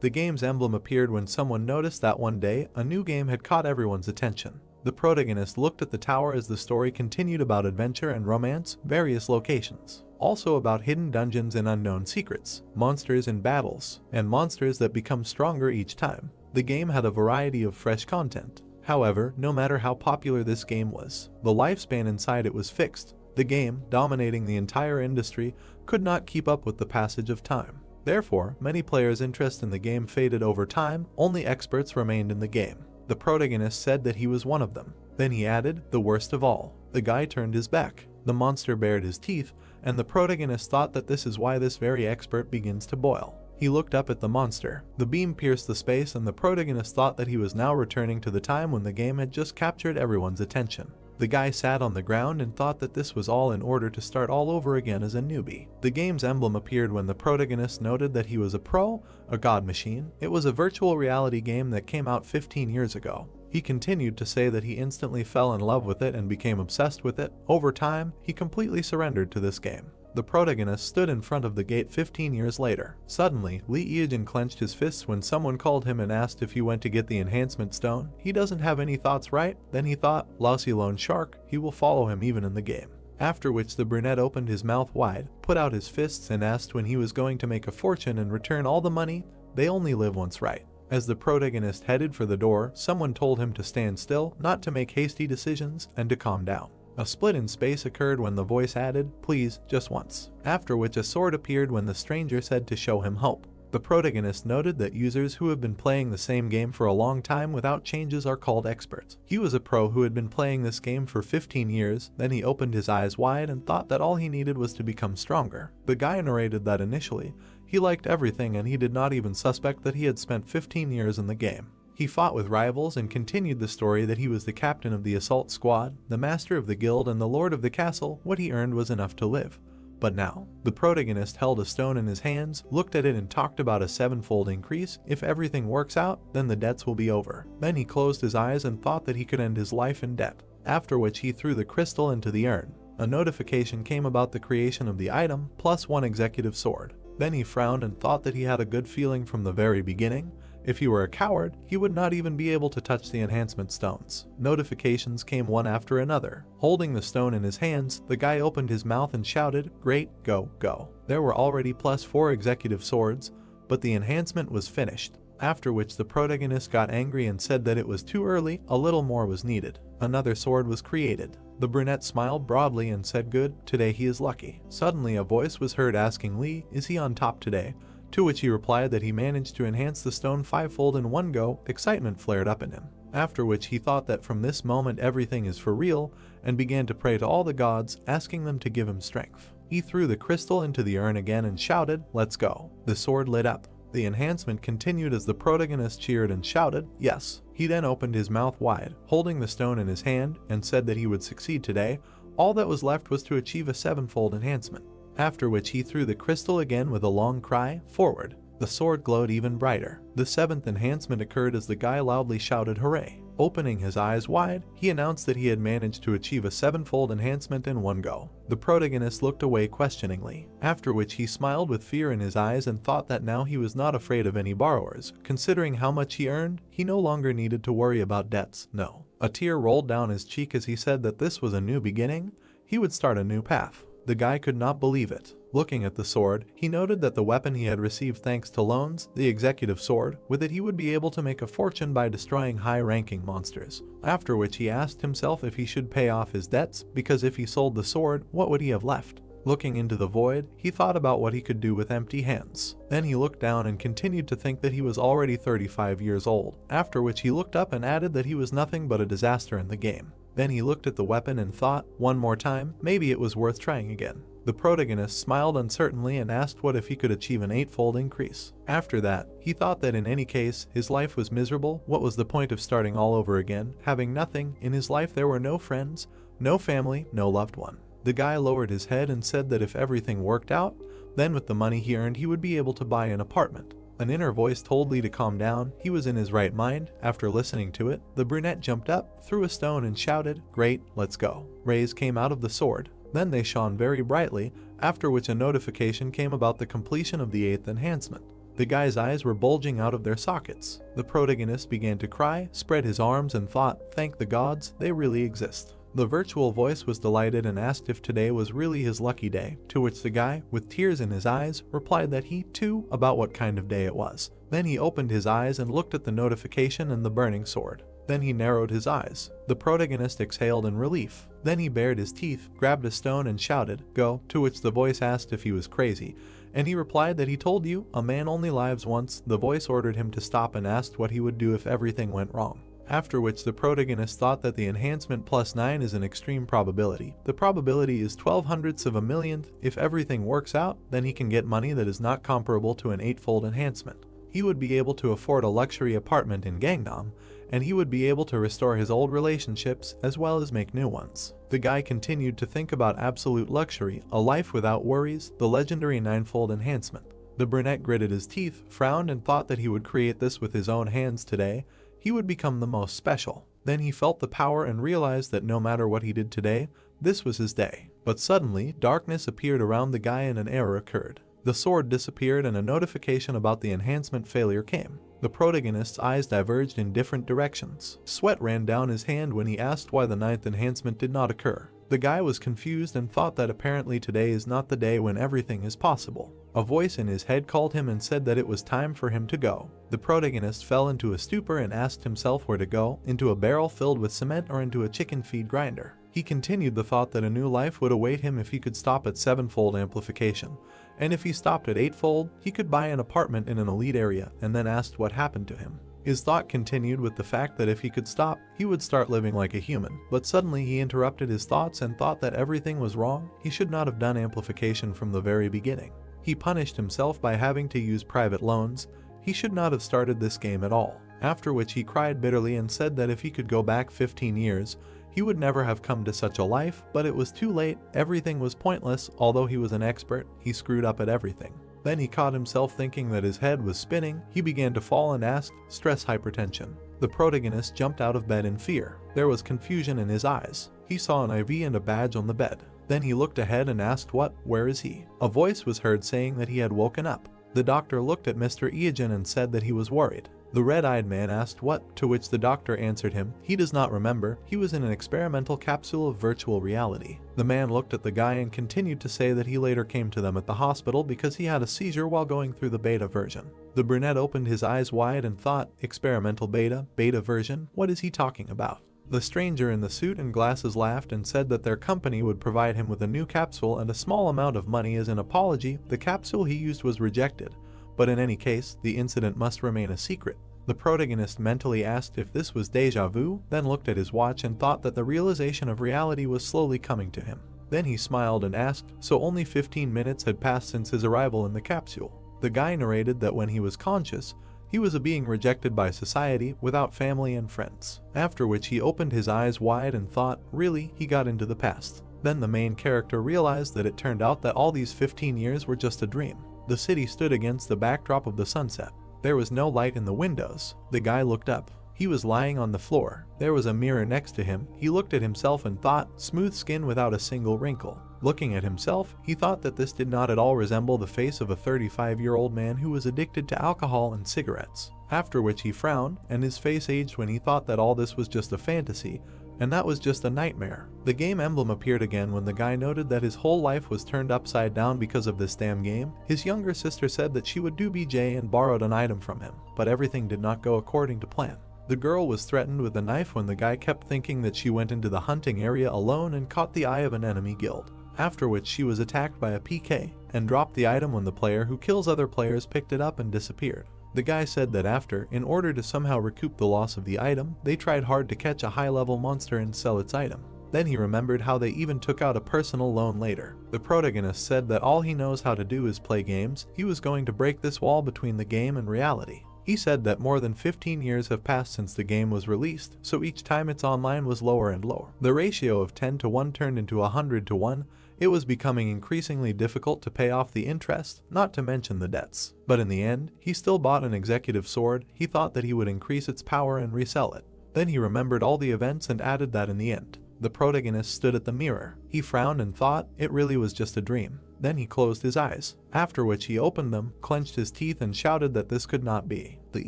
The game's emblem appeared when someone noticed that one day, a new game had caught everyone's attention. The protagonist looked at the tower as the story continued about adventure and romance, various locations. Also about hidden dungeons and unknown secrets, monsters and battles, and monsters that become stronger each time. The game had a variety of fresh content. However, no matter how popular this game was, the lifespan inside it was fixed. The game, dominating the entire industry, could not keep up with the passage of time. Therefore, many players' interest in the game faded over time, only experts remained in the game. The protagonist said that he was one of them. Then he added, the worst of all. The guy turned his back. The monster bared his teeth, and the protagonist thought that this is why this very expert begins to boil. He looked up at the monster. The beam pierced the space and the protagonist thought that he was now returning to the time when the game had just captured everyone's attention. The guy sat on the ground and thought that this was all in order to start all over again as a newbie. The game's emblem appeared when the protagonist noted that he was a pro, a god machine. It was a virtual reality game that came out 15 years ago. He continued to say that he instantly fell in love with it and became obsessed with it. Over time, he completely surrendered to this game. The protagonist stood in front of the gate 15 years later. Suddenly, Lee Eugene clenched his fists when someone called him and asked if he went to get the enhancement stone. He doesn't have any thoughts, right? Then he thought, lousy lone shark, he will follow him even in the game. After which the brunette opened his mouth wide, put out his fists and asked when he was going to make a fortune and return all the money. They only live once, right? As the protagonist headed for the door, someone told him to stand still, not to make hasty decisions, and to calm down. A split in space occurred when the voice added, please, just once. After which a sword appeared when the stranger said to show him hope. The protagonist noted that users who have been playing the same game for a long time without changes are called experts. He was a pro who had been playing this game for 15 years, then he opened his eyes wide and thought that all he needed was to become stronger. The guy narrated that initially, he liked everything and he did not even suspect that he had spent 15 years in the game. He fought with rivals and continued the story that he was the captain of the assault squad, the master of the guild and the lord of the castle. What he earned was enough to live. But now, the protagonist held a stone in his hands, looked at it and talked about a 7-fold increase. If everything works out, then the debts will be over. Then he closed his eyes and thought that he could end his life in debt. After which he threw the crystal into the urn. A notification came about the creation of the item, plus 1 executive sword. Then he frowned and thought that he had a good feeling from the very beginning. If he were a coward, he would not even be able to touch the enhancement stones. Notifications came one after another. Holding the stone in his hands, the guy opened his mouth and shouted, great, go, go. There were already plus 4 executive swords, but the enhancement was finished. After which the protagonist got angry and said that it was too early, a little more was needed. Another sword was created. The brunette smiled broadly and said good, today he is lucky. Suddenly a voice was heard asking Lee, is he on top today? To which he replied that he managed to enhance the stone 5-fold in one go. Excitement flared up in him. After which he thought that from this moment everything is for real and began to pray to all the gods, asking them to give him strength. He threw the crystal into the urn again and shouted, let's go. The sword lit up. The enhancement continued as the protagonist cheered and shouted, yes. He then opened his mouth wide, holding the stone in his hand, and said that he would succeed today. All that was left was to achieve a 7-fold enhancement. After which he threw the crystal again with a long cry, forward. The sword glowed even brighter. The 7th enhancement occurred as the guy loudly shouted hooray. Opening his eyes wide, he announced that he had managed to achieve a 7-fold enhancement in one go. The protagonist looked away questioningly, after which he smiled with fear in his eyes and thought that now he was not afraid of any borrowers. Considering how much he earned, he no longer needed to worry about debts, no. A tear rolled down his cheek as he said that this was a new beginning. He would start a new path. The guy could not believe it. Looking at the sword, he noted that the weapon he had received thanks to loans, the executive sword, with it he would be able to make a fortune by destroying high-ranking monsters. After which he asked himself if he should pay off his debts, because if he sold the sword, what would he have left? Looking into the void, he thought about what he could do with empty hands. Then he looked down and continued to think that he was already 35 years old, after which he looked up and added that he was nothing but a disaster in the game. Then he looked at the weapon and thought, one more time, maybe it was worth trying again. The protagonist smiled uncertainly and asked what if he could achieve an 8-fold increase. After that, he thought that in any case, his life was miserable. What was the point of starting all over again, having nothing? In his life there were no friends, no family, no loved one. The guy lowered his head and said that if everything worked out, then with the money he earned he would be able to buy an apartment. An inner voice told Lee to calm down. He was in his right mind. After listening to it, the brunette jumped up, threw a stone and shouted, great, let's go. Rays came out of the sword. Then they shone very brightly, after which a notification came about the completion of the 8th enhancement. The guy's eyes were bulging out of their sockets. The protagonist began to cry, spread his arms and thought, thank the gods, they really exist. The virtual voice was delighted and asked if today was really his lucky day, to which the guy, with tears in his eyes, replied that he, too, about what kind of day it was. Then he opened his eyes and looked at the notification and the burning sword. Then he narrowed his eyes. The protagonist exhaled in relief. Then he bared his teeth, grabbed a stone and shouted, "Go," to which the voice asked if he was crazy, and he replied that he told you, a man only lives once. The voice ordered him to stop and asked what he would do if everything went wrong. After which the protagonist thought that the enhancement +9 is an extreme probability. The probability is 12/100 of a millionth. If everything works out, then he can get money that is not comparable to an 8-fold enhancement. He would be able to afford a luxury apartment in Gangnam, and he would be able to restore his old relationships as well as make new ones. The guy continued to think about absolute luxury, a life without worries, the legendary 9-fold enhancement. The brunette gritted his teeth, frowned and thought that he would create this with his own hands today. He would become the most special. Then he felt the power and realized that no matter what he did today, this was his day. But suddenly, darkness appeared around the guy and an error occurred. The sword disappeared and a notification about the enhancement failure came. The protagonist's eyes diverged in different directions. Sweat ran down his hand when he asked why the 9th enhancement did not occur. The guy was confused and thought that apparently today is not the day when everything is possible. A voice in his head called him and said that it was time for him to go. The protagonist fell into a stupor and asked himself where to go, into a barrel filled with cement or into a chicken feed grinder. He continued the thought that a new life would await him if he could stop at 7-fold amplification. And if he stopped at 8-fold, he could buy an apartment in an elite area, and then asked what happened to him. His thought continued with the fact that if he could stop, he would start living like a human. But suddenly he interrupted his thoughts and thought that everything was wrong. He should not have done amplification from the very beginning. He punished himself by having to use private loans. He should not have started this game at all. After which he cried bitterly and said that if he could go back 15 years, he would never have come to such a life, but it was too late. Everything was pointless. Although he was an expert, he screwed up at everything. Then he caught himself thinking that his head was spinning. He began to fall and asked, stress hypertension. The protagonist jumped out of bed in fear. There was confusion in his eyes. He saw an IV and a badge on the bed. Then he looked ahead and asked where is he? A voice was heard saying that he had woken up. The doctor looked at Mr. Eogen and said that he was worried. The red-eyed man asked what, to which the doctor answered him, he does not remember, he was in an experimental capsule of virtual reality. The man looked at the guy and continued to say that he later came to them at the hospital because he had a seizure while going through the beta version. The brunette opened his eyes wide and thought, experimental beta version, what is he talking about? The stranger in the suit and glasses laughed and said that their company would provide him with a new capsule and a small amount of money as an apology. The capsule he used was rejected, but in any case, the incident must remain a secret. The protagonist mentally asked if this was deja vu, then looked at his watch and thought that the realization of reality was slowly coming to him. Then he smiled and asked, so only 15 minutes had passed since his arrival in the capsule. The guy narrated that when he was conscious, he was being rejected by society, without family and friends. After which he opened his eyes wide and thought, really, he got into the past. Then the main character realized that it turned out that all these 15 years were just a dream. The city stood against the backdrop of the sunset. There was no light in the windows. The guy looked up. He was lying on the floor. There was a mirror next to him. He looked at himself and thought, smooth skin without a single wrinkle. Looking at himself, he thought that this did not at all resemble the face of a 35-year-old man who was addicted to alcohol and cigarettes. After which he frowned, and his face aged when he thought that all this was just a fantasy, and that was just a nightmare. The game emblem appeared again when the guy noted that his whole life was turned upside down because of this damn game. His younger sister said that she would do BJ and borrowed an item from him, but everything did not go according to plan. The girl was threatened with a knife when the guy kept thinking that she went into the hunting area alone and caught the eye of an enemy guild. After which she was attacked by a PK, and dropped the item when the player who kills other players picked it up and disappeared. The guy said that after, in order to somehow recoup the loss of the item, they tried hard to catch a high-level monster and sell its item. Then he remembered how they even took out a personal loan later. The protagonist said that all he knows how to do is play games. He was going to break this wall between the game and reality. He said that more than 15 years have passed since the game was released, so each time its online was lower and lower. The ratio of 10 to 1 turned into 100 to 1. It was becoming increasingly difficult to pay off the interest, not to mention the debts. But in the end, he still bought an executive sword. He thought that he would increase its power and resell it. Then he remembered all the events and added that in the end. The protagonist stood at the mirror. He frowned and thought, it really was just a dream. Then he closed his eyes, after which he opened them, clenched his teeth and shouted that this could not be. The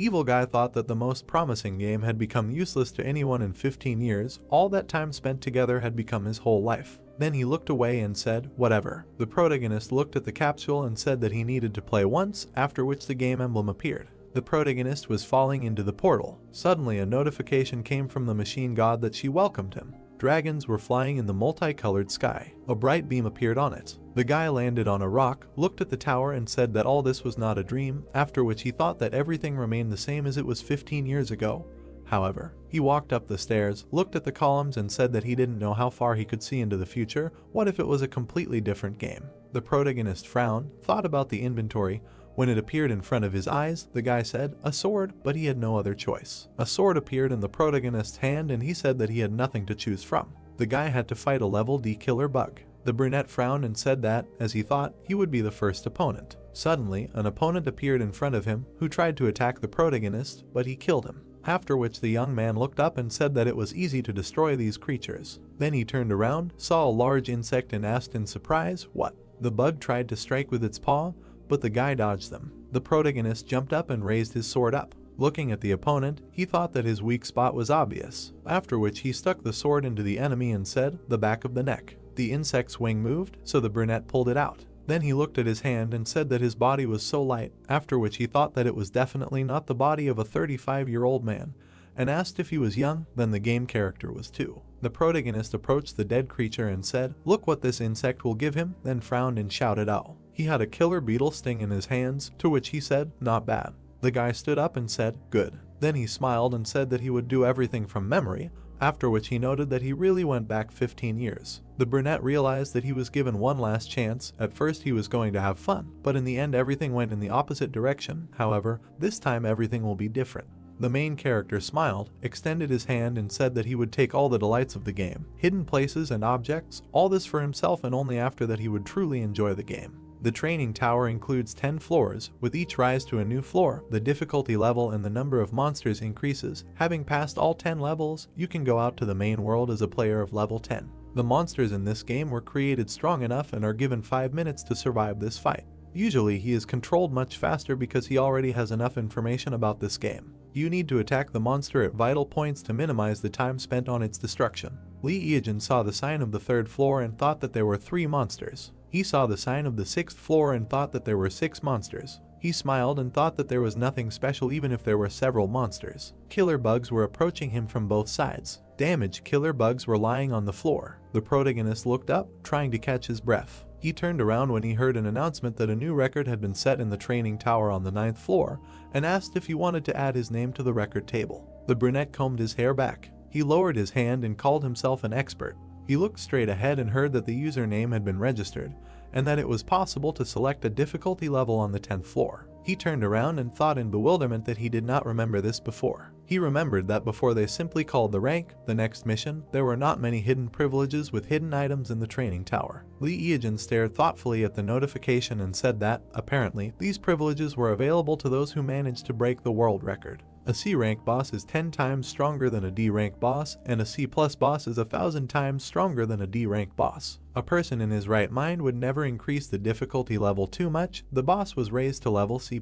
evil guy thought that the most promising game had become useless to anyone in 15 years. All that time spent together had become his whole life. Then he looked away and said, "Whatever." The protagonist looked at the capsule and said that he needed to play once, after which the game emblem appeared. The protagonist was falling into the portal. Suddenly a notification came from the machine god that she welcomed him. Dragons were flying in the multicolored sky. A bright beam appeared on it. The guy landed on a rock, looked at the tower and said that all this was not a dream, after which he thought that everything remained the same as it was 15 years ago. However, he walked up the stairs, looked at the columns and said that he didn't know how far he could see into the future. What if it was a completely different game? The protagonist frowned, thought about the inventory. When it appeared in front of his eyes, the guy said, "A sword," but he had no other choice. A sword appeared in the protagonist's hand and he said that he had nothing to choose from. The guy had to fight a level D killer bug. The brunette frowned and said that, as he thought, he would be the first opponent. Suddenly, an opponent appeared in front of him, who tried to attack the protagonist, but he killed him. After which the young man looked up and said that it was easy to destroy these creatures. Then he turned around, saw a large insect and asked in surprise, "What?" The bug tried to strike with its paw, but the guy dodged them. The protagonist jumped up and raised his sword up. Looking at the opponent, he thought that his weak spot was obvious, after which he stuck the sword into the enemy and said, "The back of the neck." The insect's wing moved, so the brunette pulled it out. Then he looked at his hand and said that his body was so light, after which he thought that it was definitely not the body of a 35-year-old man, and asked if he was young. Then the game character was too. The protagonist approached the dead creature and said, "Look what this insect will give him," then frowned and shouted, "Ow." He had a killer beetle sting in his hands, to which he said, "Not bad." The guy stood up and said, "Good." Then he smiled and said that he would do everything from memory, after which he noted that he really went back 15 years. The brunette realized that he was given one last chance. At first he was going to have fun, but in the end everything went in the opposite direction. However, this time everything will be different. The main character smiled, extended his hand and said that he would take all the delights of the game, hidden places and objects, all this for himself, and only after that he would truly enjoy the game. The training tower includes 10 floors, with each rise to a new floor. The difficulty level and the number of monsters increases. Having passed all 10 levels, you can go out to the main world as a player of level 10. The monsters in this game were created strong enough and are given 5 minutes to survive this fight. Usually he is controlled much faster because he already has enough information about this game. You need to attack the monster at vital points to minimize the time spent on its destruction. Lee Eejin saw the sign of the 3rd floor and thought that there were 3 monsters. He saw the sign of the 6th floor and thought that there were 6 monsters. He smiled and thought that there was nothing special even if there were several monsters. Killer bugs were approaching him from both sides. Damaged killer bugs were lying on the floor. The protagonist looked up, trying to catch his breath. He turned around when he heard an announcement that a new record had been set in the training tower on the 9th floor, and asked if he wanted to add his name to the record table. The brunette combed his hair back. He lowered his hand and called himself an expert. He looked straight ahead and heard that the username had been registered, and that it was possible to select a difficulty level on the 10th floor. He turned around and thought in bewilderment that he did not remember this before. He remembered that before they simply called the rank, the next mission, there were not many hidden privileges with hidden items in the training tower. Lee Eejin stared thoughtfully at the notification and said that, apparently, these privileges were available to those who managed to break the world record. A C rank boss is 10 times stronger than a D rank boss, and a C+ boss is 1,000 times stronger than a D rank boss. A person in his right mind would never increase the difficulty level too much. The boss was raised to level C+.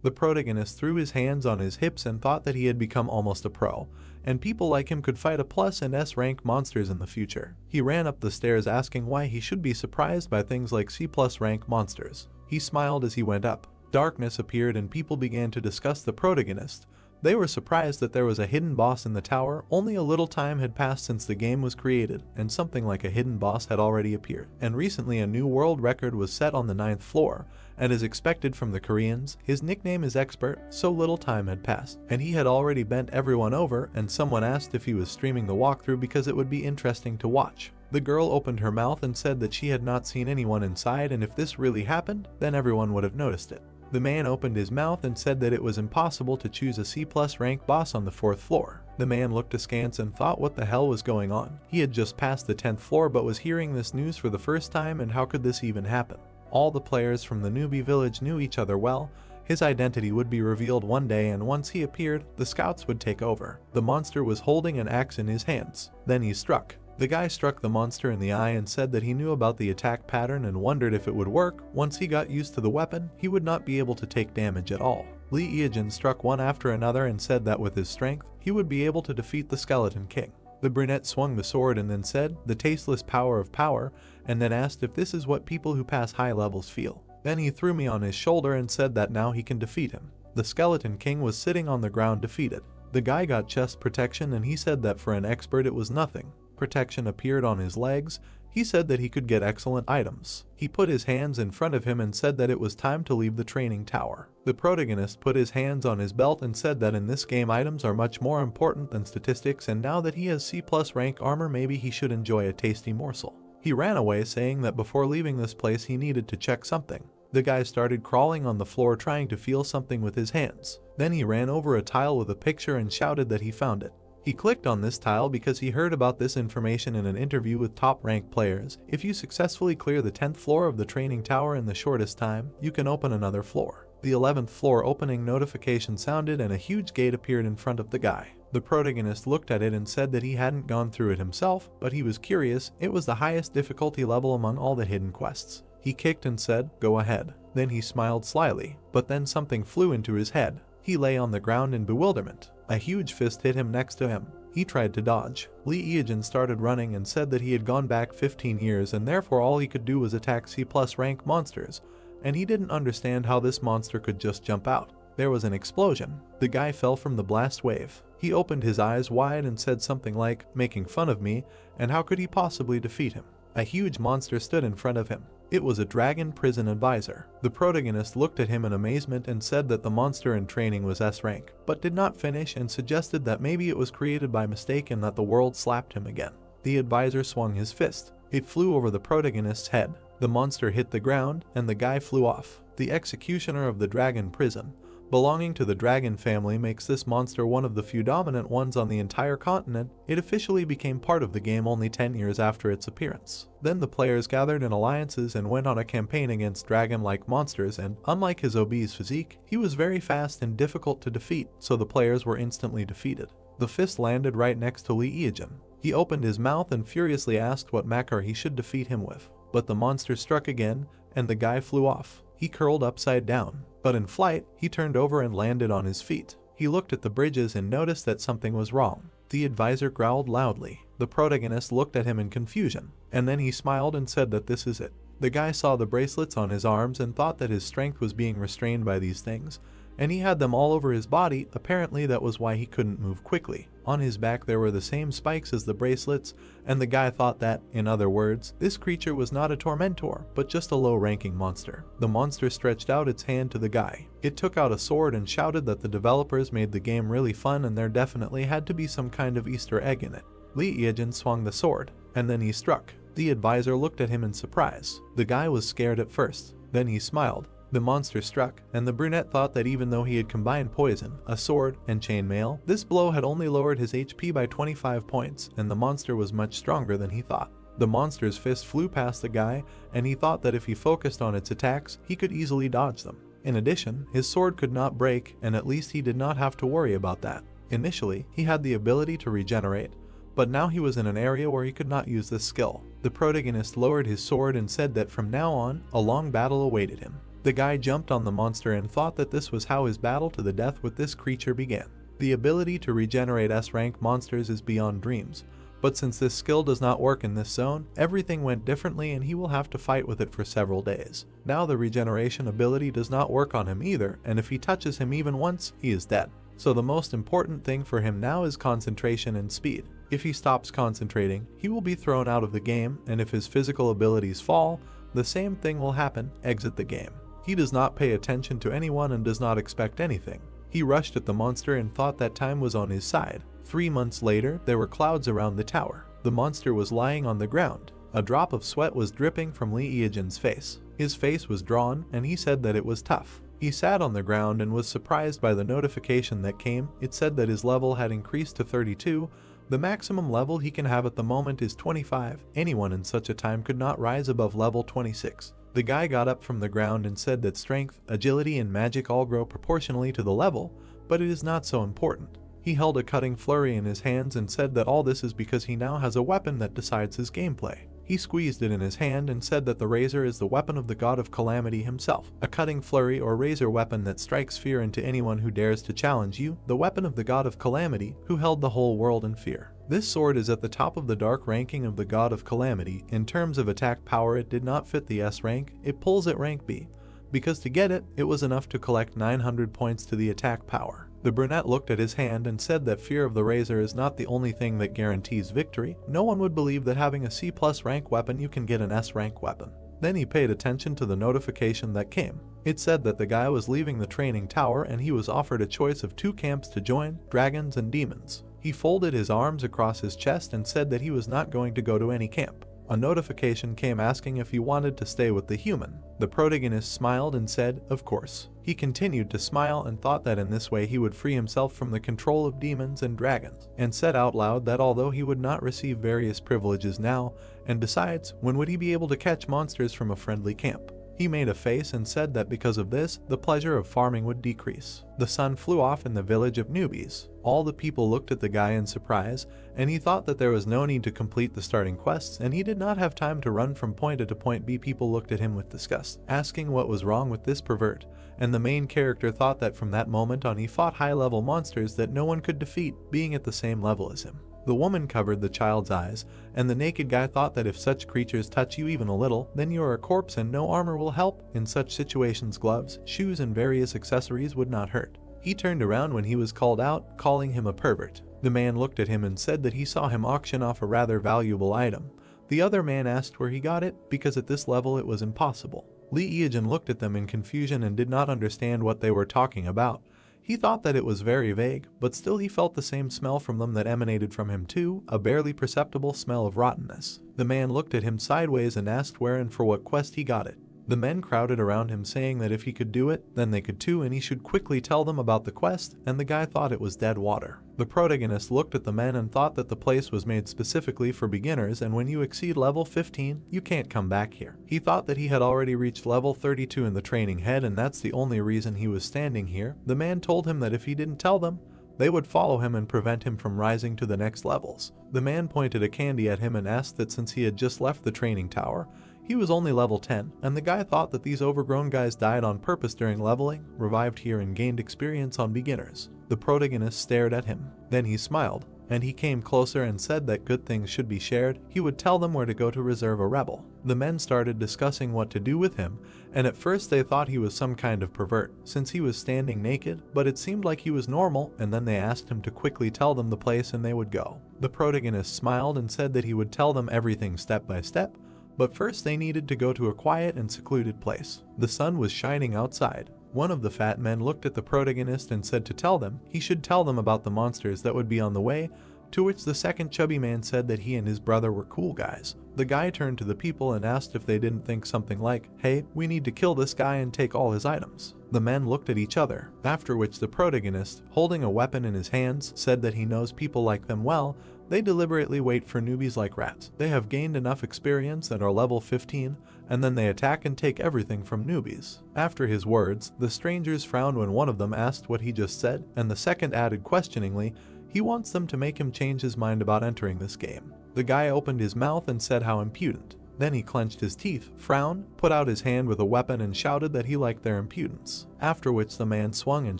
The protagonist threw his hands on his hips and thought that he had become almost a pro, and people like him could fight a plus and S rank monsters in the future. He ran up the stairs asking why he should be surprised by things like C+ rank monsters. He smiled as he went up. Darkness appeared and people began to discuss the protagonist. They were surprised that there was a hidden boss in the tower. Only a little time had passed since the game was created, and something like a hidden boss had already appeared. And recently a new world record was set on the 9th floor, and as expected from the Koreans, his nickname is Expert. So little time had passed, and he had already bent everyone over, and someone asked if he was streaming the walkthrough because it would be interesting to watch. The girl opened her mouth and said that she had not seen anyone inside, and if this really happened, then everyone would have noticed it. The man opened his mouth and said that it was impossible to choose a C+ rank boss on the 4th floor. The man looked askance and thought what the hell was going on. He had just passed the 10th floor but was hearing this news for the first time, and how could this even happen? All the players from the newbie village knew each other well. His identity would be revealed one day, and once he appeared, the scouts would take over. The monster was holding an axe in his hands. Then he struck. The guy struck the monster in the eye and said that he knew about the attack pattern and wondered if it would work. Once he got used to the weapon, he would not be able to take damage at all. Lee Eejin struck one after another and said that with his strength, he would be able to defeat the Skeleton King. The brunette swung the sword and then said, "The tasteless power of power," and then asked if this is what people who pass high levels feel. Then he threw me on his shoulder and said that now he can defeat him. The Skeleton King was sitting on the ground defeated. The guy got chest protection and he said that for an expert it was nothing. Protection appeared on his legs. He said that he could get excellent items. He put his hands in front of him and said that it was time to leave the training tower. The protagonist put his hands on his belt and said that in this game items are much more important than statistics, and now that he has C+ rank armor, maybe he should enjoy a tasty morsel. He ran away saying that before leaving this place he needed to check something. The guy started crawling on the floor trying to feel something with his hands. Then he ran over a tile with a picture and shouted that he found it. He clicked on this tile because he heard about this information in an interview with top-ranked players. If you successfully clear the 10th floor of the training tower in the shortest time, you can open another floor. The 11th floor opening notification sounded and a huge gate appeared in front of the guy. The protagonist looked at it and said that he hadn't gone through it himself, but he was curious. It was the highest difficulty level among all the hidden quests. He kicked and said, "Go ahead." Then he smiled slyly, but then something flew into his head. He lay on the ground in bewilderment. A huge fist hit him next to him. He tried to dodge. Lee Eejin started running and said that he had gone back 15 years and therefore all he could do was attack C+ rank monsters, and he didn't understand how this monster could just jump out. There was an explosion. The guy fell from the blast wave. He opened his eyes wide and said something like, "Making fun of me, and how could he possibly defeat him?" A huge monster stood in front of him. It was a dragon prison advisor. The protagonist looked at him in amazement and said that the monster in training was S rank, but did not finish and suggested that maybe it was created by mistake and that the world slapped him again. The advisor swung his fist. It flew over the protagonist's head. The monster hit the ground and the guy flew off. The executioner of the dragon prison, belonging to the dragon family, makes this monster one of the few dominant ones on the entire continent. It officially became part of the game only 10 years after its appearance. Then the players gathered in alliances and went on a campaign against dragon-like monsters, and unlike his obese physique, he was very fast and difficult to defeat, so the players were instantly defeated. The fist landed right next to Lee Eejin. He opened his mouth and furiously asked what machar he should defeat him with. But the monster struck again, and the guy flew off. He curled upside down. But in flight, he turned over and landed on his feet. He looked at the bridges and noticed that something was wrong. The advisor growled loudly. The protagonist looked at him in confusion, and then he smiled and said that this is it. The guy saw the bracelets on his arms and thought that his strength was being restrained by these things, and he had them all over his body. Apparently that was why he couldn't move quickly. On his back there were the same spikes as the bracelets, and the guy thought that, in other words, this creature was not a tormentor, but just a low-ranking monster. The monster stretched out its hand to the guy. It took out a sword and shouted that the developers made the game really fun and there definitely had to be some kind of Easter egg in it. Lee Eejin swung the sword, and then he struck. The advisor looked at him in surprise. The guy was scared at first. Then he smiled. The monster struck, and the brunette thought that even though he had combined poison, a sword, and chainmail, this blow had only lowered his HP by 25 points, and the monster was much stronger than he thought. The monster's fist flew past the guy, and he thought that if he focused on its attacks, he could easily dodge them. In addition, his sword could not break, and at least he did not have to worry about that. Initially, he had the ability to regenerate, but now he was in an area where he could not use this skill. The protagonist lowered his sword and said that from now on, a long battle awaited him. The guy jumped on the monster and thought that this was how his battle to the death with this creature began. The ability to regenerate S-rank monsters is beyond dreams, but since this skill does not work in this zone, everything went differently and he will have to fight with it for several days. Now the regeneration ability does not work on him either, and if he touches him even once, he is dead. So the most important thing for him now is concentration and speed. If he stops concentrating, he will be thrown out of the game, and if his physical abilities fall, the same thing will happen, exit the game. He does not pay attention to anyone and does not expect anything. He rushed at the monster and thought that time was on his side. 3 months later, there were clouds around the tower. The monster was lying on the ground. A drop of sweat was dripping from Lee Eejin's face. His face was drawn, and he said that it was tough. He sat on the ground and was surprised by the notification that came. It said that his level had increased to 32. The maximum level he can have at the moment is 25. Anyone in such a time could not rise above level 26. The guy got up from the ground and said that strength, agility, and magic all grow proportionally to the level, but it is not so important. He held a cutting flurry in his hands and said that all this is because he now has a weapon that decides his gameplay. He squeezed it in his hand and said that the razor is the weapon of the god of calamity himself, a cutting flurry or razor weapon that strikes fear into anyone who dares to challenge you, the weapon of the god of calamity who held the whole world in fear. This sword is at the top of the dark ranking of the god of calamity. In terms of attack power, it did not fit the S rank, it pulls at rank B, because to get it, it was enough to collect 900 points to the attack power. The brunette looked at his hand and said that fear of the razor is not the only thing that guarantees victory. No one would believe that having a C+ rank weapon you can get an S rank weapon. Then he paid attention to the notification that came. It said that the guy was leaving the training tower and he was offered a choice of 2 camps to join, dragons and demons. He folded his arms across his chest and said that he was not going to go to any camp. A notification came asking if he wanted to stay with the human. The protagonist smiled and said, of course. He continued to smile and thought that in this way he would free himself from the control of demons and dragons, and said out loud that although he would not receive various privileges now, and besides, when would he be able to catch monsters from a friendly camp? He made a face and said that because of this, the pleasure of farming would decrease. The sun flew off in the village of newbies. All the people looked at the guy in surprise, and he thought that there was no need to complete the starting quests, and he did not have time to run from point A to point B. People looked at him with disgust, asking what was wrong with this pervert, and the main character thought that from that moment on he fought high-level monsters that no one could defeat, being at the same level as him. The woman covered the child's eyes, and the naked guy thought that if such creatures touch you even a little, then you are a corpse and no armor will help. In such situations, gloves, shoes, and various accessories would not hurt. He turned around when he was called out, calling him a pervert. The man looked at him and said that he saw him auction off a rather valuable item. The other man asked where he got it, because at this level it was impossible. Li Yijin looked at them in confusion and did not understand what they were talking about. He thought that it was very vague, but still he felt the same smell from them that emanated from him too, a barely perceptible smell of rottenness. The man looked at him sideways and asked where and for what quest he got it. The men crowded around him saying that if he could do it, then they could too, and he should quickly tell them about the quest, and the guy thought it was dead water. The protagonist looked at the men and thought that the place was made specifically for beginners, and when you exceed level 15, you can't come back here. He thought that he had already reached level 32 in the training head, and that's the only reason he was standing here. The man told him that if he didn't tell them, they would follow him and prevent him from rising to the next levels. The man pointed a candy at him and asked that since he had just left the training tower, he was only level 10, and the guy thought that these overgrown guys died on purpose during leveling, revived here and gained experience on beginners. The protagonist stared at him. Then he smiled, and he came closer and said that good things should be shared. He would tell them where to go to reserve a rebel. The men started discussing what to do with him, and at first they thought he was some kind of pervert, since he was standing naked, but it seemed like he was normal, and then they asked him to quickly tell them the place and they would go. The protagonist smiled and said that he would tell them everything step by step, but first they needed to go to a quiet and secluded place. The sun was shining outside. One of the fat men looked at the protagonist and said to tell them, he should tell them about the monsters that would be on the way, to which the second chubby man said that he and his brother were cool guys. The guy turned to the people and asked if they didn't think something like, hey, we need to kill this guy and take all his items. The men looked at each other, after which the protagonist, holding a weapon in his hands, said that he knows people like them well. They deliberately wait for newbies like rats. They have gained enough experience and are level 15, and then they attack and take everything from newbies. After his words, the strangers frowned when one of them asked what he just said, and the second added questioningly, he wants them to make him change his mind about entering this game. The guy opened his mouth and said how impudent. Then he clenched his teeth, frowned, put out his hand with a weapon and shouted that he liked their impudence. After which the man swung and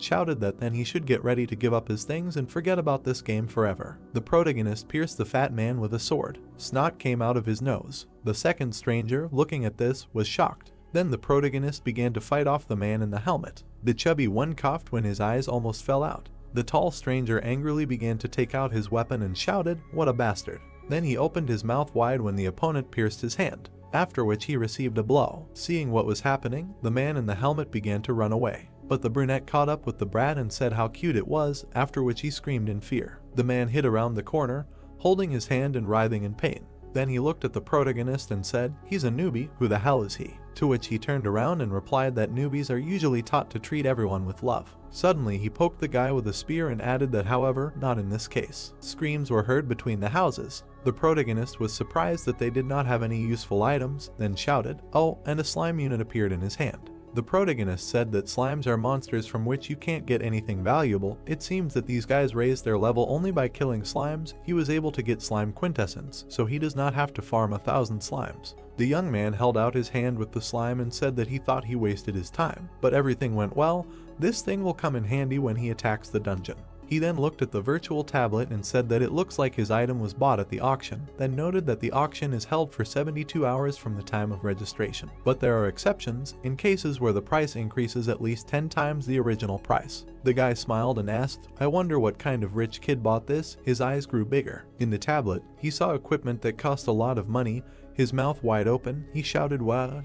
shouted that then he should get ready to give up his things and forget about this game forever. The protagonist pierced the fat man with a sword. Snot came out of his nose. The second stranger, looking at this, was shocked. Then the protagonist began to fight off the man in the helmet. The chubby one coughed when his eyes almost fell out. The tall stranger angrily began to take out his weapon and shouted, "What a bastard." Then he opened his mouth wide when the opponent pierced his hand, after which he received a blow. Seeing what was happening, the man in the helmet began to run away. But the brunette caught up with the brat and said how cute it was, after which he screamed in fear. The man hid around the corner, holding his hand and writhing in pain. Then he looked at the protagonist and said, "He's a newbie, who the hell is he?" To which he turned around and replied that newbies are usually taught to treat everyone with love. Suddenly he poked the guy with a spear and added that however, not in this case. Screams were heard between the houses. The protagonist was surprised that they did not have any useful items, then shouted, "Oh," and a slime unit appeared in his hand. The protagonist said that slimes are monsters from which you can't get anything valuable. It seems that these guys raised their level only by killing slimes. He was able to get slime quintessence, so he does not have to farm 1,000 slimes. The young man held out his hand with the slime and said that he thought he wasted his time, but everything went well. This thing will come in handy when he attacks the dungeon. He then looked at the virtual tablet and said that it looks like his item was bought at the auction, then noted that the auction is held for 72 hours from the time of registration. But there are exceptions, in cases where the price increases at least 10 times the original price. The guy smiled and asked, "I wonder what kind of rich kid bought this?" His eyes grew bigger. In the tablet, he saw equipment that cost a lot of money. His mouth wide open, he shouted, "What?